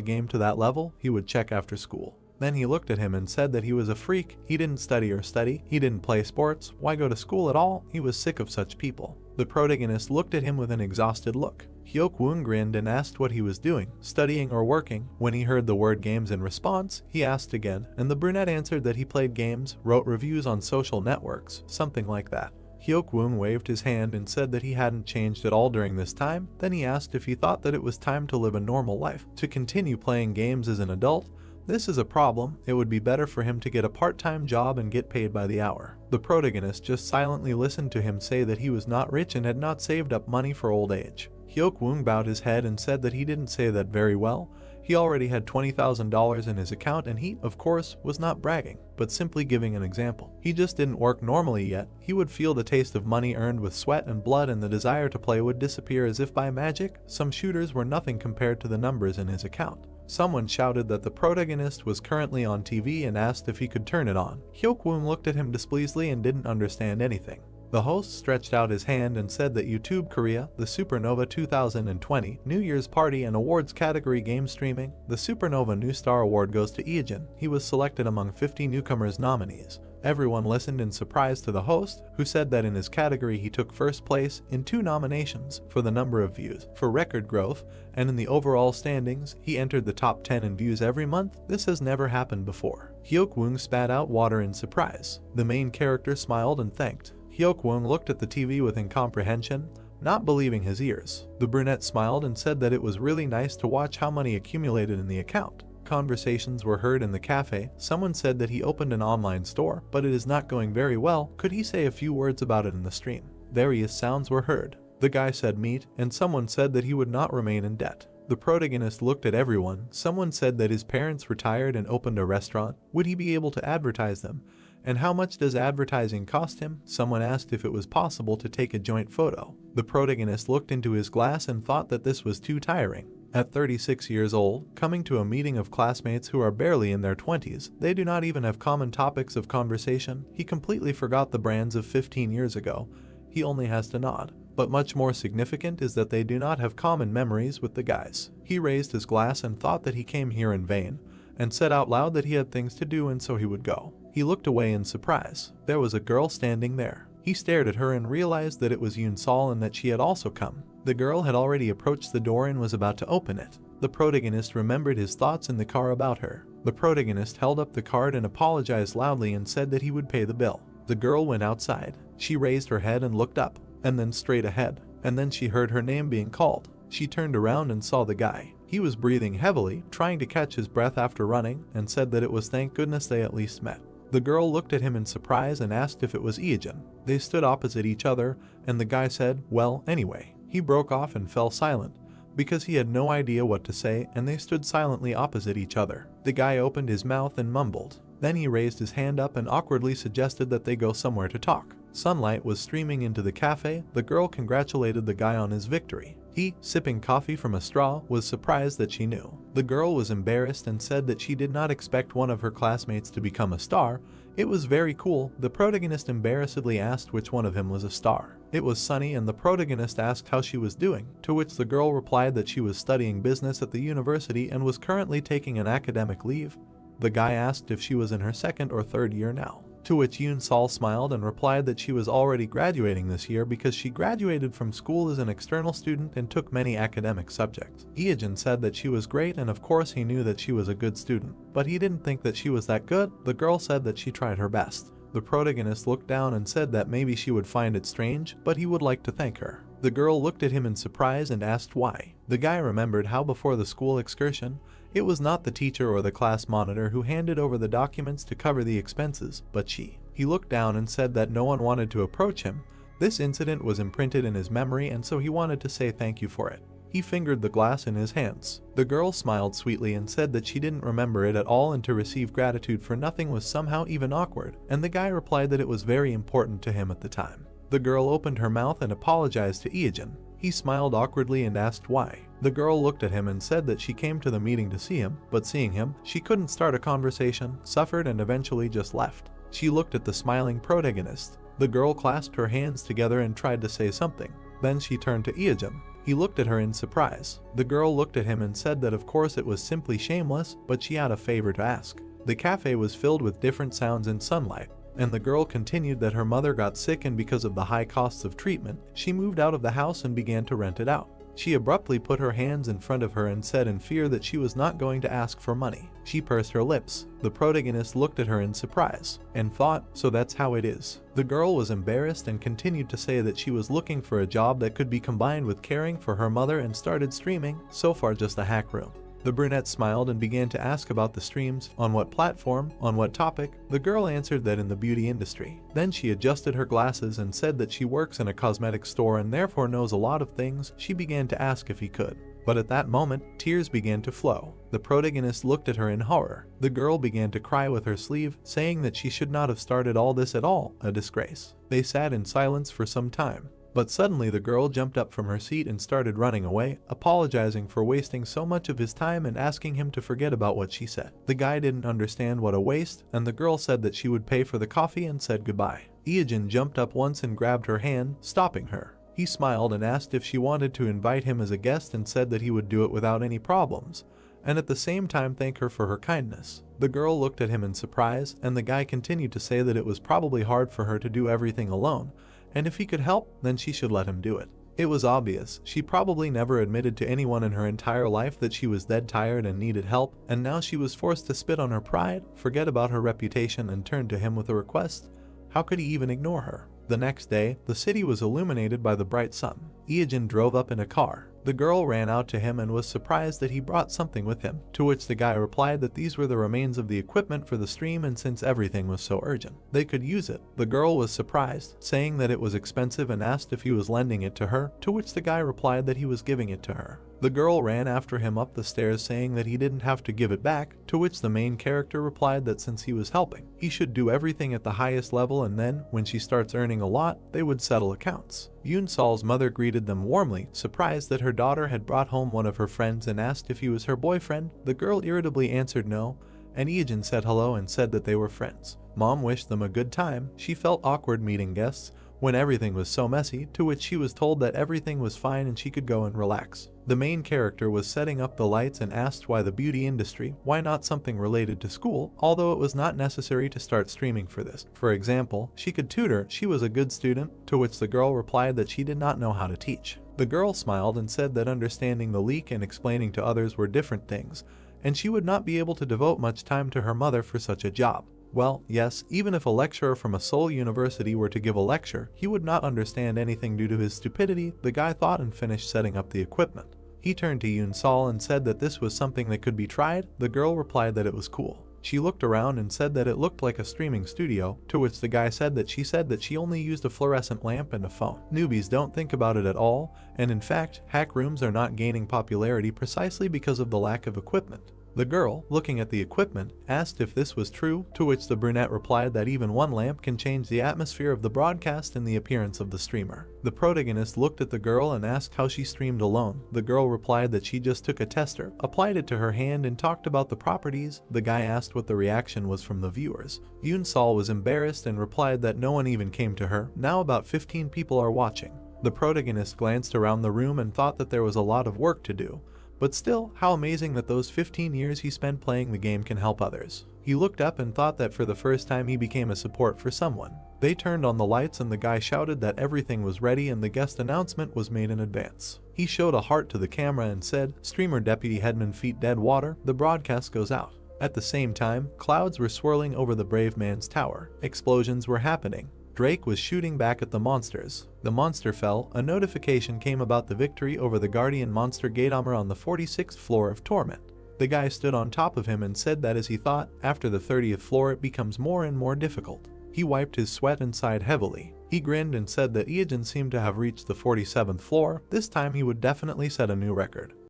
game to that level. He would check after school. Then he looked at him and said that he was a freak. He didn't study, he didn't play sports, why go to school at all? He was sick of such people. The protagonist looked at him with an exhausted look. Hyuk-woon grinned and asked what he was doing, studying or working. When he heard the word games in response, he asked again, and the brunette answered that he played games, wrote reviews on social networks, something like that. Hyuk-woon waved his hand and said that he hadn't changed at all during this time. Then he asked if he thought that it was time to live a normal life, to continue playing games as an adult. This is a problem. It would be better for him to get a part-time job and get paid by the hour. The protagonist just silently listened to him say that he was not rich and had not saved up money for old age. Hyuk-woon bowed his head and said that he didn't say that very well. He already had $20,000 in his account, and he, of course, was not bragging, but simply giving an example. He just didn't work normally yet. He would feel the taste of money earned with sweat and blood, and the desire to play would disappear as if by magic. Some shooters were nothing compared to the numbers in his account. Someone shouted that the protagonist was currently on TV and asked if he could turn it on. Hyuk-woon looked at him displeasedly and didn't understand anything. The host stretched out his hand and said that YouTube Korea, the Supernova 2020 New Year's Party and Awards category game streaming, the Supernova New Star Award goes to Eejin. He was selected among 50 newcomers nominees. Everyone listened in surprise to the host, who said that in his category he took first place in 2 nominations for the number of views, for record growth, and in the overall standings, he entered the top 10 in views every month. This has never happened before. Hyuk-woon spat out water in surprise. The main character smiled and thanked. Hyuk-woon looked at the TV with incomprehension, not believing his ears. The brunette smiled and said that it was really nice to watch how money accumulated in the account. Conversations were heard in the cafe. Someone said that he opened an online store, but it is not going very well. Could he say a few words about it in the stream? Various sounds were heard. The guy said meat, and someone said that he would not remain in debt. The protagonist looked at everyone. Someone said that his parents retired and opened a restaurant. Would he be able to advertise them? And how much does advertising cost him? Someone asked if it was possible to take a joint photo. The protagonist looked into his glass and thought that this was too tiring. At 36 years old, coming to a meeting of classmates who are barely in their 20s, they do not even have common topics of conversation. He completely forgot the brands of 15 years ago. He only has to nod. But much more significant is that they do not have common memories with the guys. He raised his glass and thought that he came here in vain, and said out loud that he had things to do and so he would go. He looked away in surprise. There was a girl standing there. He stared at her and realized that it was Yoon Sol and that she had also come. The girl had already approached the door and was about to open it. The protagonist remembered his thoughts in the car about her. The protagonist held up the card and apologized loudly and said that he would pay the bill. The girl went outside. She raised her head and looked up, and then straight ahead, and then she heard her name being called. She turned around and saw the guy. He was breathing heavily, trying to catch his breath after running, and said that it was thank goodness they at least met. The girl looked at him in surprise and asked if it was Eejin. They stood opposite each other, and the guy said, well, anyway. He broke off and fell silent, because he had no idea what to say, and they stood silently opposite each other. The guy opened his mouth and mumbled. Then he raised his hand up and awkwardly suggested that they go somewhere to talk. Sunlight was streaming into the cafe. The girl congratulated the guy on his victory. He, sipping coffee from a straw, was surprised that she knew. The girl was embarrassed and said that she did not expect one of her classmates to become a star. It was very cool. The protagonist embarrassedly asked which one of him was a star. It was Sunny, and the protagonist asked how she was doing, to which the girl replied that she was studying business at the university and was currently taking an academic leave. The guy asked if she was in her second or third year now, to which Yoon Sol smiled and replied that she was already graduating this year because she graduated from school as an external student and took many academic subjects. Yeojin said that she was great, and of course he knew that she was a good student, but he didn't think that she was that good. The girl said that she tried her best. The protagonist looked down and said that maybe she would find it strange, but he would like to thank her. The girl looked at him in surprise and asked why. The guy remembered how before the school excursion, it was not the teacher or the class monitor who handed over the documents to cover the expenses, but she. He looked down and said that no one wanted to approach him. This incident was imprinted in his memory, and so he wanted to say thank you for it. He fingered the glass in his hands. The girl smiled sweetly and said that she didn't remember it at all, and to receive gratitude for nothing was somehow even awkward, and the guy replied that it was very important to him at the time. The girl opened her mouth and apologized to Yeojin. He smiled awkwardly and asked why. The girl looked at him and said that she came to the meeting to see him, but seeing him, she couldn't start a conversation, suffered, and eventually just left. She looked at the smiling protagonist. The girl clasped her hands together and tried to say something. Then she turned to Yeojin. He looked at her in surprise. The girl looked at him and said that of course it was simply shameless, but she had a favor to ask. The cafe was filled with different sounds and sunlight, and the girl continued that her mother got sick, and because of the high costs of treatment, she moved out of the house and began to rent it out. She abruptly put her hands in front of her and said in fear that she was not going to ask for money. She pursed her lips. The protagonist looked at her in surprise and thought, so that's how it is. The girl was embarrassed and continued to say that she was looking for a job that could be combined with caring for her mother and started streaming, so far just a hack room. The brunette smiled and began to ask about the streams, on what platform, on what topic. The girl answered that in the beauty industry. Then she adjusted her glasses and said that she works in a cosmetic store and therefore knows a lot of things. She began to ask if he could. But at that moment, tears began to flow. The protagonist looked at her in horror. The girl began to cry with her sleeve, saying that she should not have started all this at all, a disgrace. They sat in silence for some time. But suddenly the girl jumped up from her seat and started running away, apologizing for wasting so much of his time and asking him to forget about what she said. The guy didn't understand what a waste, and the girl said that she would pay for the coffee and said goodbye. Yeojin jumped up once and grabbed her hand, stopping her. He smiled and asked if she wanted to invite him as a guest and said that he would do it without any problems, and at the same time thank her for her kindness. The girl looked at him in surprise, and the guy continued to say that it was probably hard for her to do everything alone, and if he could help, then she should let him do it. It was obvious. She probably never admitted to anyone in her entire life that she was dead tired and needed help, and now she was forced to spit on her pride, forget about her reputation, and turn to him with a request. How could he even ignore her? The next day, the city was illuminated by the bright sun. Yeojin drove up in a car. The girl ran out to him and was surprised that he brought something with him, to which the guy replied that these were the remains of the equipment for the stream, and since everything was so urgent, they could use it. The girl was surprised, saying that it was expensive, and asked if he was lending it to her, to which the guy replied that he was giving it to her. The girl ran after him up the stairs, saying that he didn't have to give it back, to which the main character replied that since he was helping, he should do everything at the highest level, and then, when she starts earning a lot, they would settle accounts. Yoon Sol's mother greeted them warmly, surprised that her daughter had brought home one of her friends, and asked if he was her boyfriend. The girl irritably answered no, and Yeojin said hello and said that they were friends. Mom wished them a good time. She felt awkward meeting guests when everything was so messy, to which she was told that everything was fine and she could go and relax. The main character was setting up the lights and asked why the beauty industry, why not something related to school, although it was not necessary to start streaming for this. For example, she could tutor, she was a good student, to which the girl replied that she did not know how to teach. The girl smiled and said that understanding the leak and explaining to others were different things, and she would not be able to devote much time to her mother for such a job. Well, yes, even if a lecturer from a Seoul university were to give a lecture, he would not understand anything due to his stupidity, the guy thought, and finished setting up the equipment. He turned to Yoon Sol and said that this was something that could be tried. The girl replied that it was cool. She looked around and said that it looked like a streaming studio, to which the guy said that she only used a fluorescent lamp and a phone. Newbies don't think about it at all, and in fact, hack rooms are not gaining popularity precisely because of the lack of equipment. The girl, looking at the equipment, asked if this was true, to which the brunette replied that even one lamp can change the atmosphere of the broadcast and the appearance of the streamer. The protagonist looked at the girl and asked how she streamed alone. The girl replied that she just took a tester, applied it to her hand and talked about the properties. The guy asked what the reaction was from the viewers. Yoon Sol was embarrassed and replied that no one even came to her. Now about 15 people are watching. The protagonist glanced around the room and thought that there was a lot of work to do. But still, how amazing that those 15 years he spent playing the game can help others. He looked up and thought that for the first time he became a support for someone. They turned on the lights and the guy shouted that everything was ready and the guest announcement was made in advance. He showed a heart to the camera and said, "Streamer Deputy Headman feet dead water." The broadcast goes out. At the same time, clouds were swirling over the brave man's tower. Explosions were happening. Drake was shooting back at the monsters. The monster fell. A notification came about the victory over the guardian monster Gatomir on the 46th floor of Torment. The guy stood on top of him and said that as he thought, after the 30th floor it becomes more and more difficult. He wiped his sweat and sighed heavily. He grinned and said that Eugene seemed to have reached the 47th floor. This time he would definitely set a new record.